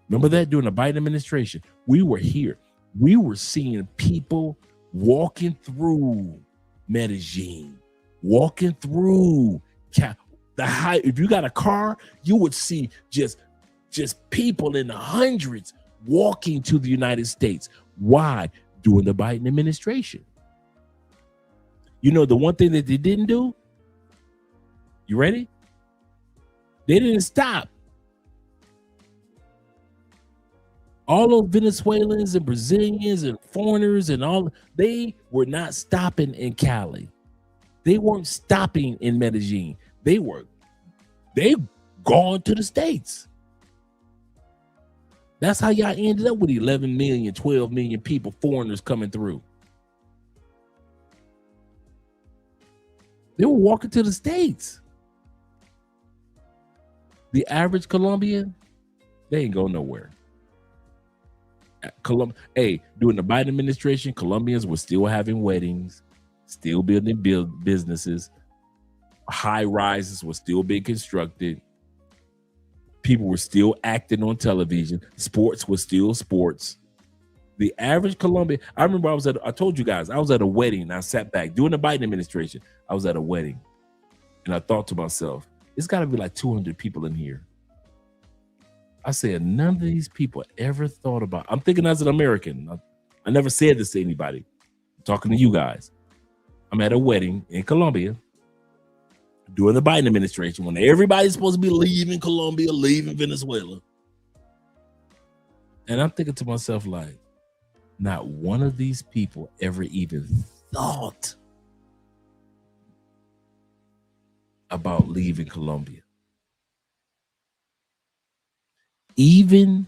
Remember that during the Biden administration? We were here. We were seeing people walking through Medellin, walking through the high. If you got a car, you would see just people in the hundreds walking to the United States. Why? During the Biden administration. You know, the one thing that they didn't do, you ready? They didn't stop. All those Venezuelans and Brazilians and foreigners and all, they were not stopping in Cali. They weren't stopping in Medellin. They gone to the States. That's how y'all ended up with 11 million, 12 million people, foreigners coming through. They were walking to the States. The average Colombian, they ain't go nowhere. During the Biden administration, Colombians were still having weddings, still building businesses. High rises were still being constructed. People were still acting on television. Sports was still sports. The average Colombian, I remember I told you guys, I was at a wedding and I sat back during the Biden administration. I was at a wedding and I thought to myself, it's got to be like 200 people in here. I said, none of these people ever thought about, I'm thinking as an American. I never said this to anybody. I'm talking to you guys. I'm at a wedding in Colombia during the Biden administration when everybody's supposed to be leaving Colombia, leaving Venezuela. And I'm thinking to myself, like, not one of these people ever even thought about leaving Colombia. Even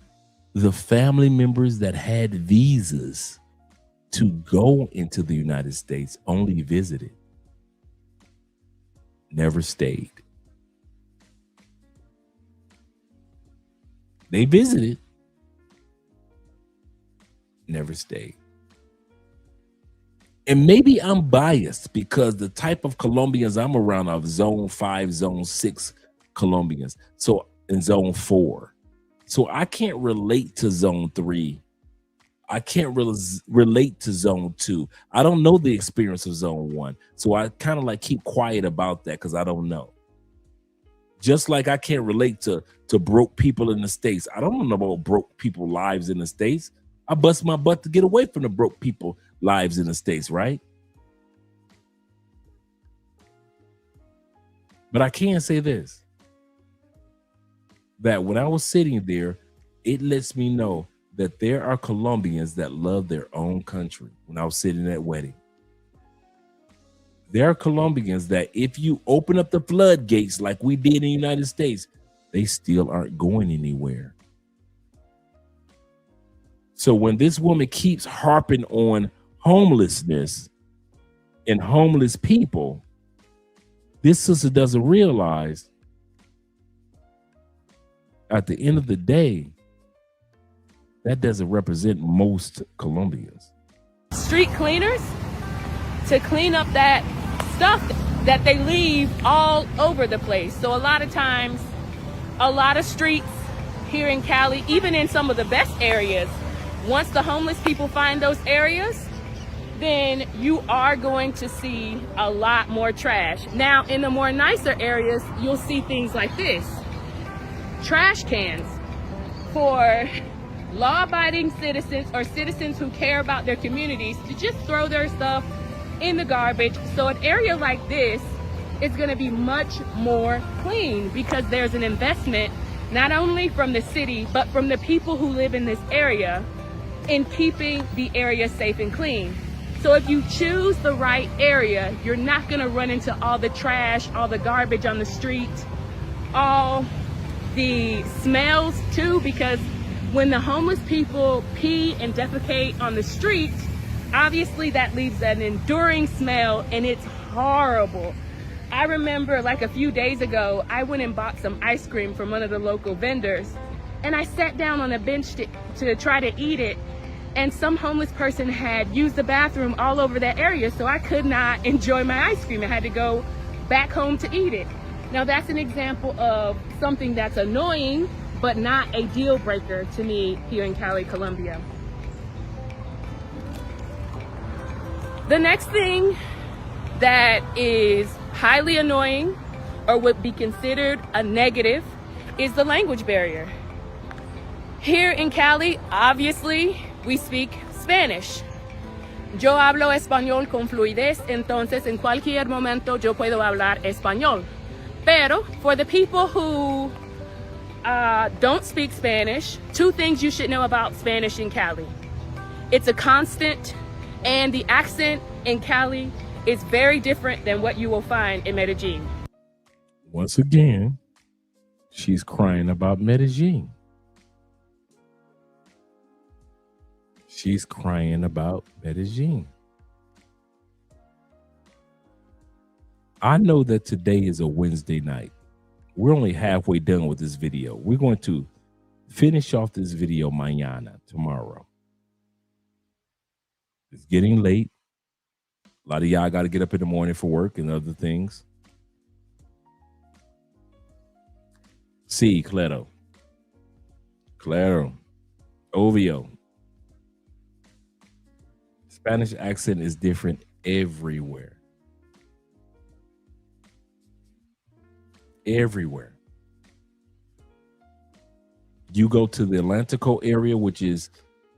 the family members that had visas to go into the United States only visited, never stayed. They visited, never stayed. And maybe I'm biased because the type of Colombians I'm around are Zone 5, Zone 6 Colombians. So in Zone 4. So I can't relate to Zone 3. I can't relate to Zone 2. I don't know the experience of Zone 1. So I kind of like keep quiet about that because I don't know. Just like I can't relate to broke people in the States. I don't know about broke people lives in the States. I bust my butt to get away from the broke people lives in the States, right? But I can say this, that when I was sitting there, it lets me know that there are Colombians that love their own country. When I was sitting at that wedding, there are Colombians that if you open up the floodgates like we did in the United States, they still aren't going anywhere. So when this woman keeps harping on homelessness and homeless people, this sister doesn't realize at the end of the day, that doesn't represent most Colombians. Street cleaners to clean up that stuff that they leave all over the place. So a lot of times, a lot of streets here in Cali, even in some of the best areas, once the homeless people find those areas, then you are going to see a lot more trash. Now, in the more nicer areas, you'll see things like this. Trash cans for law-abiding citizens or citizens who care about their communities to just throw their stuff in the garbage. So an area like this is going to be much more clean because there's an investment not only from the city but from the people who live in this area in keeping the area safe and clean. So if you choose the right area, you're not going to run into all the trash, all the garbage on the street, all the smells too, because when the homeless people pee and defecate on the street, obviously that leaves an enduring smell and it's horrible. I remember like a few days ago, I went and bought some ice cream from one of the local vendors and I sat down on a bench to try to eat it, and some homeless person had used the bathroom all over that area, so I could not enjoy my ice cream. I had to go back home to eat it. Now that's an example of something that's annoying, but not a deal breaker to me here in Cali, Colombia. The next thing that is highly annoying or would be considered a negative is the language barrier. Here in Cali, obviously, we speak Spanish. Yo hablo español con fluidez, entonces en cualquier momento yo puedo hablar español. Pero for the people who don't speak Spanish, two things you should know about Spanish in Cali. It's a constant, and the accent in Cali is very different than what you will find in Medellin. Once again, she's crying about Medellin. She's crying about Medellin. I know that today is a Wednesday night. We're only halfway done with this video. We're going to finish off this video mañana, tomorrow. It's getting late. A lot of y'all got to get up in the morning for work and other things. Sí, claro. Claro. Obvio. Spanish accent is different everywhere. Everywhere. You go to the Atlantico area, which is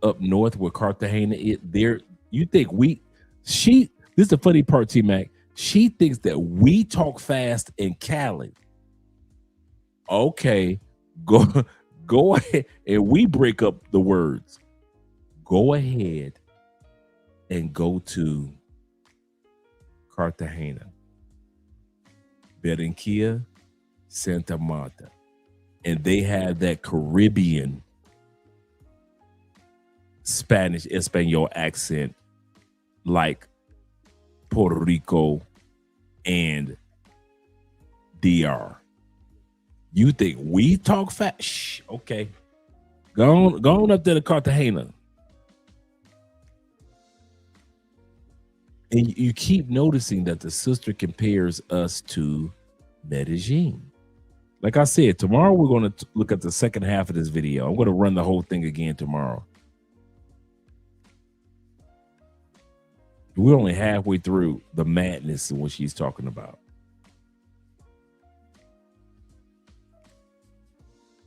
up north where Cartagena is, there you think this is the funny part, T-Mac. She thinks that we talk fast in Cali. Okay, go ahead, and we break up the words. Go ahead and go to Cartagena, Barranquilla, Santa Marta, and they have that Caribbean Spanish Espanol accent like Puerto Rico and DR. You think we talk fast? Shh, okay. Go on up there to Cartagena. And you keep noticing that the sister compares us to Medellin. Like I said, tomorrow we're going to look at the second half of this video. I'm going to run the whole thing again tomorrow. We're only halfway through the madness of what she's talking about.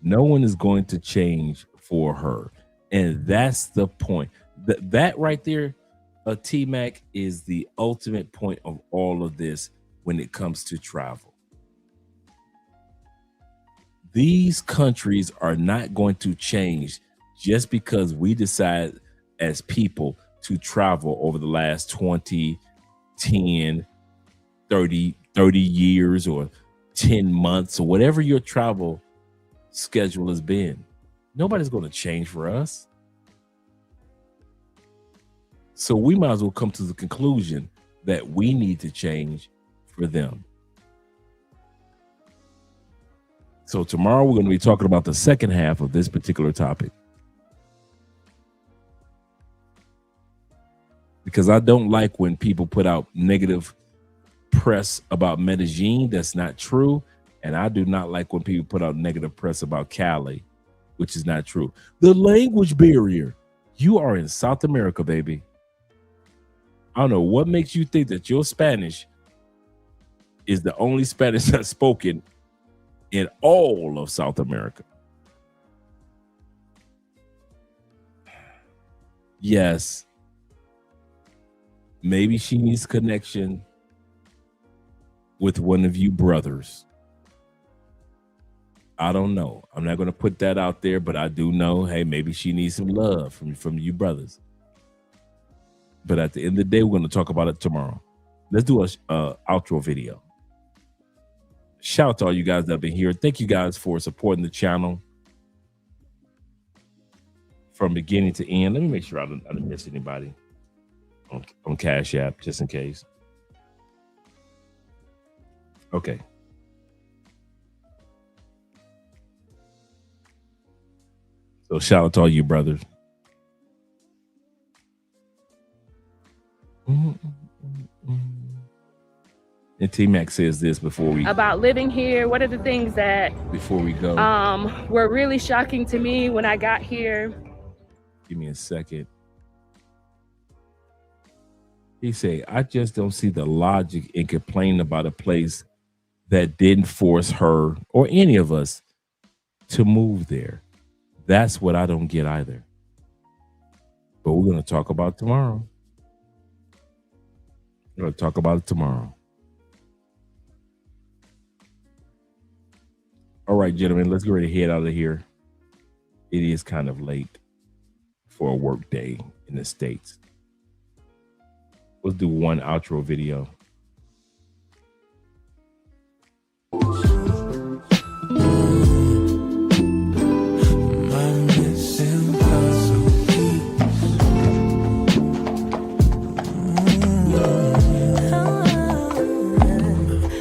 No one is going to change for her. And that's the point. That right there, T-Mac, is the ultimate point of all of this when it comes to travel. These countries are not going to change just because we decide as people to travel over the last 20, 10, 30 years or 10 months or whatever your travel schedule has been. Nobody's going to change for us. So we might as well come to the conclusion that we need to change for them. So tomorrow we're going to be talking about the second half of this particular topic. Because I don't like when people put out negative press about Medellin. That's not true. And I do not like when people put out negative press about Cali, which is not true. The language barrier. You are in South America, baby. I don't know what makes you think that your Spanish is the only Spanish that's spoken in all of South America. Yes. Maybe she needs connection with one of you brothers. I don't know. I'm not going to put that out there, but I do know, hey, maybe she needs some love from you brothers. But at the end of the day, we're going to talk about it tomorrow. Let's do a outro video. Shout out to all you guys that have been here. Thank you guys for supporting the channel from beginning to end. Let me make sure I didn't miss anybody on Cash App, just in case. Okay. So shout out to all you brothers. And T-Mac says this before we About living here, what are the things that before we go? Were really shocking to me when I got here? Give me a second. He say, I just don't see the logic in complaining about a place that didn't force her or any of us to move there. That's what I don't get either. But we're going to talk about it tomorrow. We're going to talk about it tomorrow. All right, gentlemen, let's get ready to head out of here. It is kind of late for a work day in the States. Let's do one outro video.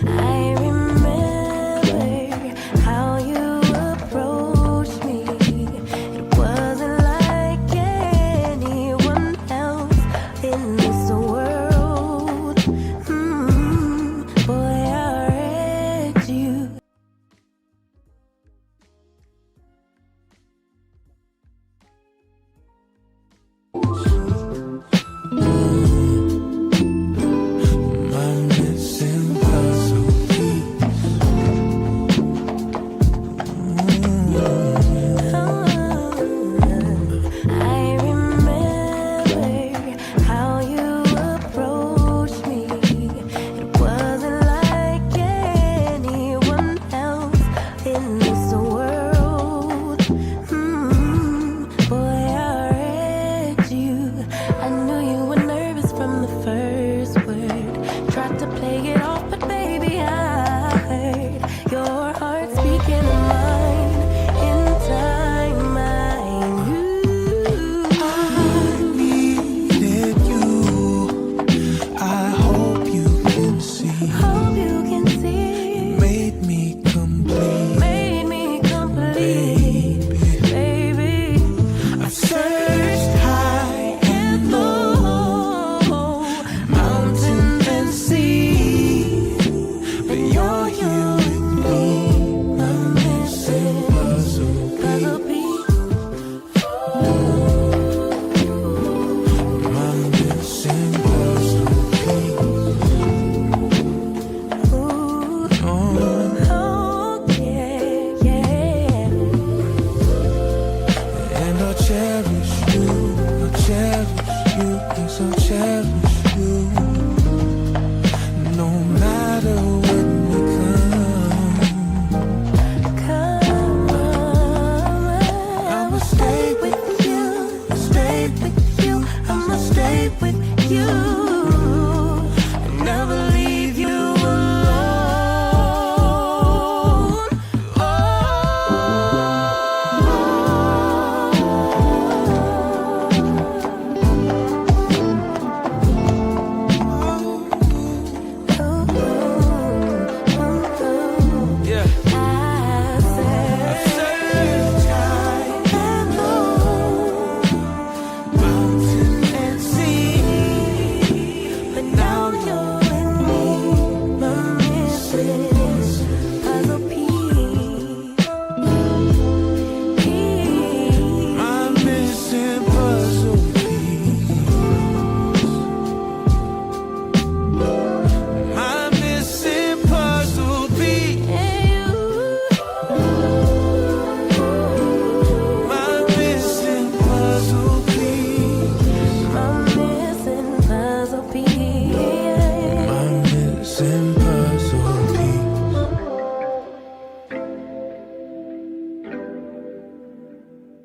I remember how you approached me. It wasn't like anyone else in this world. Boy, I read you. I remember how you approached me. It wasn't like anyone else in this world. Boy, I read you. I knew you were nervous from the first word. Tried to play it off, but baby, I heard your heart speaking of mine. In time, I knew. I needed you. I hope you can see.